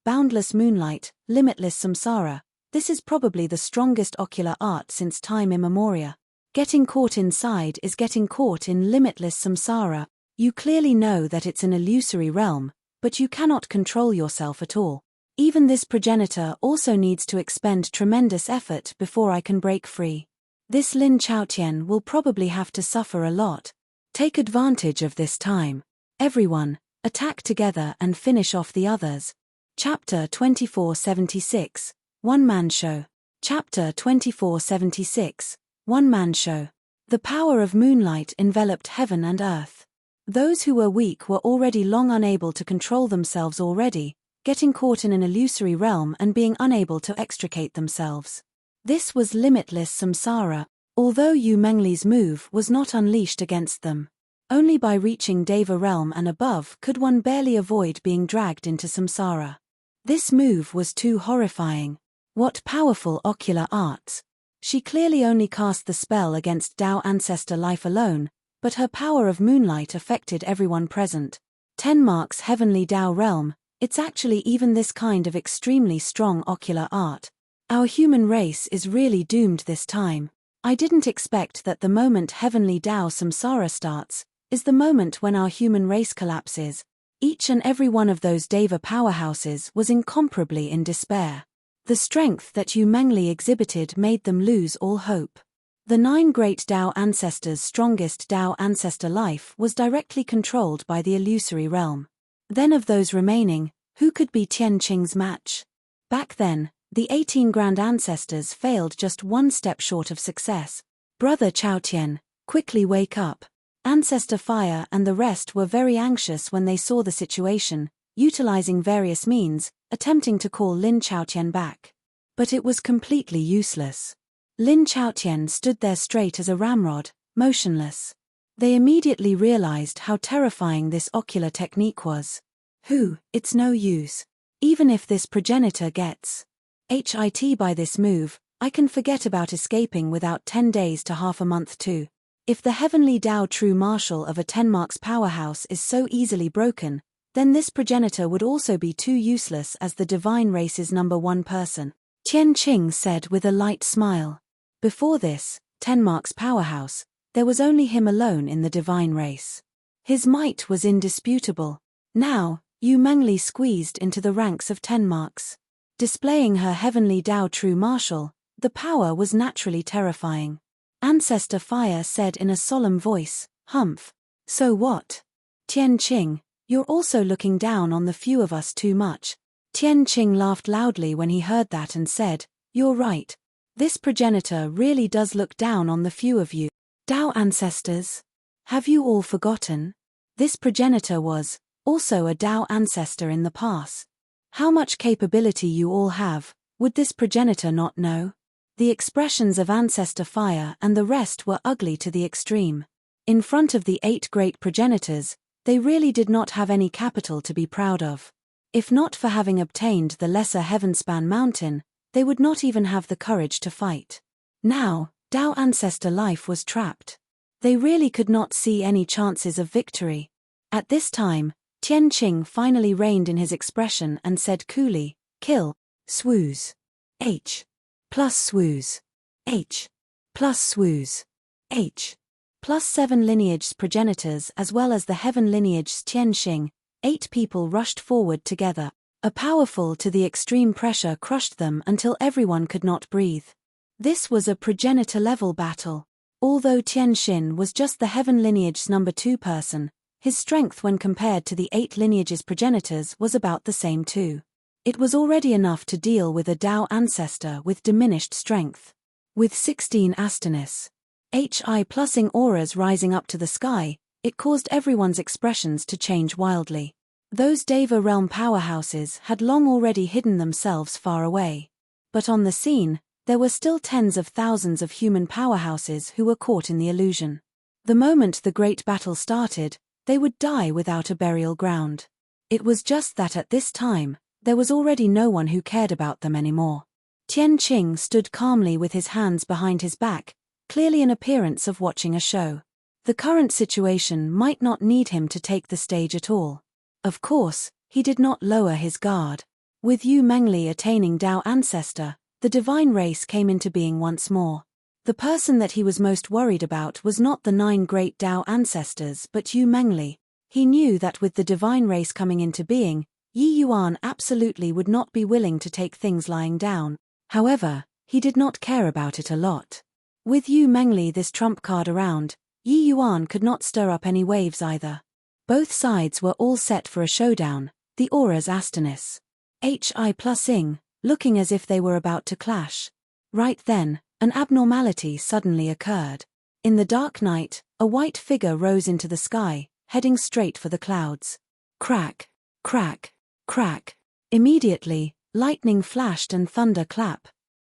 Boundless moonlight, limitless samsara, this is probably the strongest ocular art since time immemorial. Getting caught inside is getting caught in limitless samsara. You clearly know that it's an illusory realm, but you cannot control yourself at all. Even this progenitor also needs to expend tremendous effort before I can break free. This Lin Chaotian will probably have to suffer a lot. Take advantage of this time. Everyone, attack together and finish off the others. Chapter 2476, One-Man Show. Chapter 2476, One-Man Show. The power of moonlight enveloped heaven and earth. Those who were weak were already long unable to control themselves already, getting caught in an illusory realm and being unable to extricate themselves. This was limitless samsara, although Yu Mengli's move was not unleashed against them. Only by reaching Deva realm and above could one barely avoid being dragged into samsara. This move was too horrifying. What powerful ocular arts! She clearly only cast the spell against Tao ancestor life alone, but her power of moonlight affected everyone present. 10 marks heavenly Tao realm, it's actually even this kind of extremely strong ocular art. Our human race is really doomed this time. I didn't expect that the moment heavenly Tao samsara starts, is the moment when our human race collapses. Each and every one of those Deva powerhouses was incomparably in despair. The strength that Yu Mengli exhibited made them lose all hope. The 9 great Tao ancestors' strongest Tao ancestor life was directly controlled by the illusory realm. Then of those remaining, who could be Tian Qing's match? Back then, the 18 grand ancestors failed just one step short of success. Brother Chaotian, quickly wake up. Ancestor Fire and the rest were very anxious when they saw the situation, utilizing various means, attempting to call Lin Chaotian back. But it was completely useless. Lin Chaotian stood there straight as a ramrod, motionless. They immediately realized how terrifying this ocular technique was. It's no use. Even if this progenitor gets hit by this move, I can forget about escaping without 10 days to half a month too. If the heavenly Tao true marshal of a 10 marks powerhouse is so easily broken, then this progenitor would also be too useless as the divine race's #1 person. Tian Qing said with a light smile. Before this, 10 marks powerhouse, there was only him alone in the divine race. His might was indisputable. Now, Yu Mengli squeezed into the ranks of 10 marks. Displaying her heavenly Tao true marshal, the power was naturally terrifying. Ancestor Fire said in a solemn voice, "Humph. So what? Tian Qing, you're also looking down on the few of us too much." Tian Qing laughed loudly when he heard that and said, "You're right. This progenitor really does look down on the few of you. Tao ancestors? Have you all forgotten? This progenitor was also a Tao ancestor in the past. How much capability you all have, would this progenitor not know?" The expressions of Ancestor Fire and the rest were ugly to the extreme. In front of the 8 great progenitors, they really did not have any capital to be proud of. If not for having obtained the lesser Heavenspan mountain, they would not even have the courage to fight. Now, Tao ancestor life was trapped. They really could not see any chances of victory. At this time, Tian Qing finally reined in his expression and said coolly, "Kill, swooze. H. Plus swooze. H. Plus swooze. H. Plus 7 lineage's progenitors as well as the heaven lineage's Tian Qing, 8 people rushed forward together. A powerful to the extreme pressure crushed them until everyone could not breathe. This was a progenitor-level battle. Although Tian Xin was just the heaven lineage's #2 person, his strength when compared to the 8 lineage's progenitors was about the same too. It was already enough to deal with a Tao ancestor with diminished strength. With 16 Astonis, HI plusing auras rising up to the sky, it caused everyone's expressions to change wildly. Those Deva realm powerhouses had long already hidden themselves far away. But on the scene, there were still tens of thousands of human powerhouses who were caught in the illusion. The moment the great battle started, they would die without a burial ground. It was just that at this time, there was already no one who cared about them anymore. Tian Qing stood calmly with his hands behind his back, clearly an appearance of watching a show. The current situation might not need him to take the stage at all. Of course, he did not lower his guard. With Yu Mengli attaining Tao ancestor, the divine race came into being once more. The person that he was most worried about was not the 9 great Tao ancestors but Yu Mengli. He knew that with the divine race coming into being, Yi Yuan absolutely would not be willing to take things lying down. However, he did not care about it a lot. With Yu Mengli this trump card around, Yi Yuan could not stir up any waves either. Both sides were all set for a showdown, the auras Astonis. Hi plus ing, looking as if they were about to clash. Right then, an abnormality suddenly occurred. In the dark night, a white figure rose into the sky, heading straight for the clouds. Crack, crack, crack. Immediately, lightning flashed and thunder clap.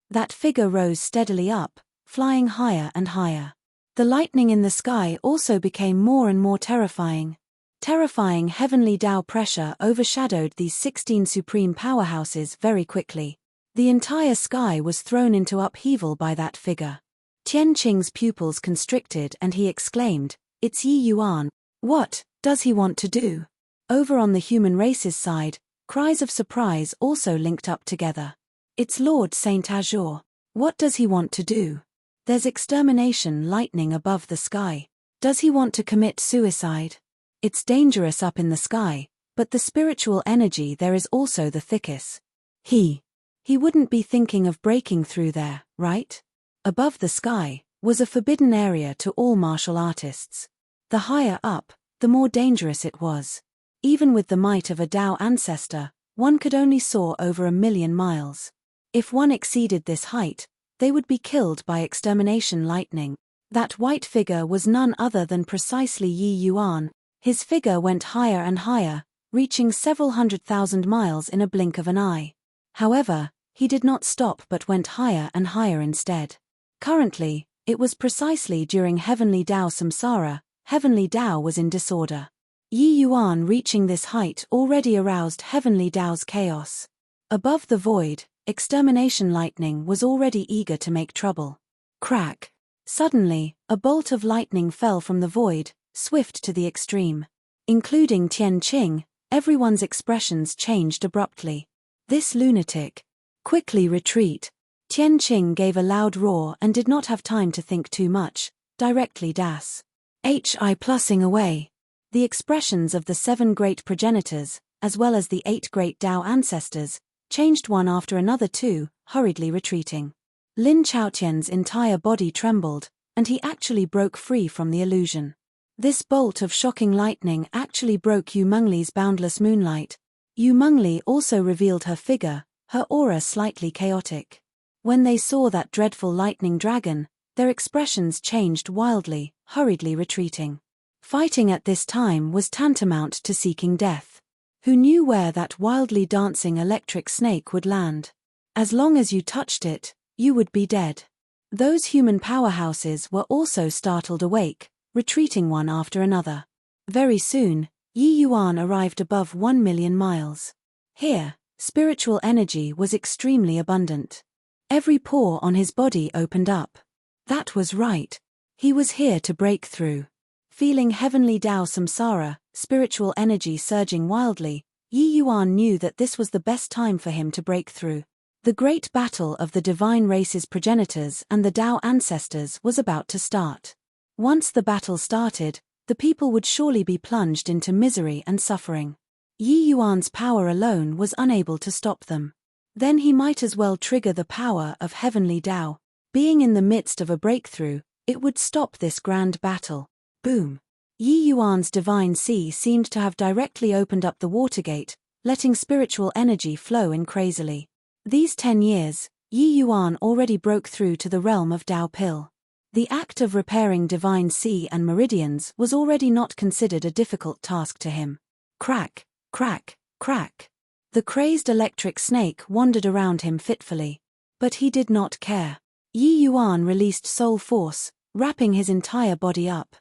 That figure rose steadily up, flying higher and higher. The lightning in the sky also became more and more terrifying. Terrifying heavenly Tao pressure overshadowed these 16 supreme powerhouses very quickly. The entire sky was thrown into upheaval by that figure. Tian Qing's pupils constricted and he exclaimed, "It's Yi Yuan. What does he want to do?" Over on the human race's side, cries of surprise also linked up together. "It's Lord Saint Azure. What does he want to do? There's extermination lightning above the sky. Does he want to commit suicide? It's dangerous up in the sky, but the spiritual energy there is also the thickest. He wouldn't be thinking of breaking through there, right?" Above the sky was a forbidden area to all martial artists. The higher up, the more dangerous it was. Even with the might of a Tao ancestor, one could only soar over 1,000,000 miles. If one exceeded this height, they would be killed by extermination lightning. That white figure was none other than precisely Yi Yuan. His figure went higher and higher, reaching several 100,000 miles in a blink of an eye. However, he did not stop but went higher and higher instead. Currently, it was precisely during Heavenly Tao Samsara, Heavenly Tao was in disorder. Yi Yuan reaching this height already aroused Heavenly Tao's chaos. Above the void, extermination lightning was already eager to make trouble. Crack! Suddenly, a bolt of lightning fell from the void, swift to the extreme. Including Tian Qing, everyone's expressions changed abruptly. "This lunatic! Quickly retreat!" Tian Qing gave a loud roar and did not have time to think too much, directly Hi plusing away. The expressions of the 7 great progenitors, as well as the 8 great Tao ancestors, changed one after another too, hurriedly retreating. Lin Chaotian's entire body trembled, and he actually broke free from the illusion. This bolt of shocking lightning actually broke Yu Mengli's boundless moonlight. Yu Mengli also revealed her figure, her aura slightly chaotic. When they saw that dreadful lightning dragon, their expressions changed wildly, hurriedly retreating. Fighting at this time was tantamount to seeking death. Who knew where that wildly dancing electric snake would land? As long as you touched it, you would be dead. Those human powerhouses were also startled awake, retreating one after another. Very soon, Yi Yuan arrived above 1,000,000 miles. Here, spiritual energy was extremely abundant. Every pore on his body opened up. That was right. He was here to break through. Feeling Heavenly Tao Samsara, spiritual energy surging wildly, Yi Yuan knew that this was the best time for him to break through. The great battle of the divine race's progenitors and the Tao ancestors was about to start. Once the battle started, the people would surely be plunged into misery and suffering. Yi Yuan's power alone was unable to stop them. Then he might as well trigger the power of Heavenly Tao. Being in the midst of a breakthrough, it would stop this grand battle. Boom! Yi Yuan's divine sea seemed to have directly opened up the watergate, letting spiritual energy flow in crazily. These 10 years, Yi Yuan already broke through to the realm of Tao Pil. The act of repairing divine sea and meridians was already not considered a difficult task to him. Crack, crack, crack. The crazed electric snake wandered around him fitfully. But he did not care. Yi Yuan released soul force, wrapping his entire body up.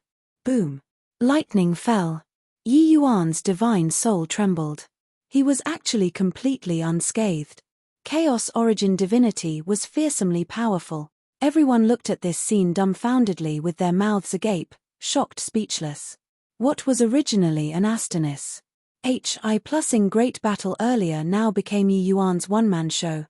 Boom! Lightning fell. Yi Yuan's divine soul trembled. He was actually completely unscathed. Chaos origin divinity was fearsomely powerful. Everyone looked at this scene dumbfoundedly with their mouths agape, shocked speechless. What was originally an Astonis? Hi plusing great battle earlier now became Yi Yuan's one-man show.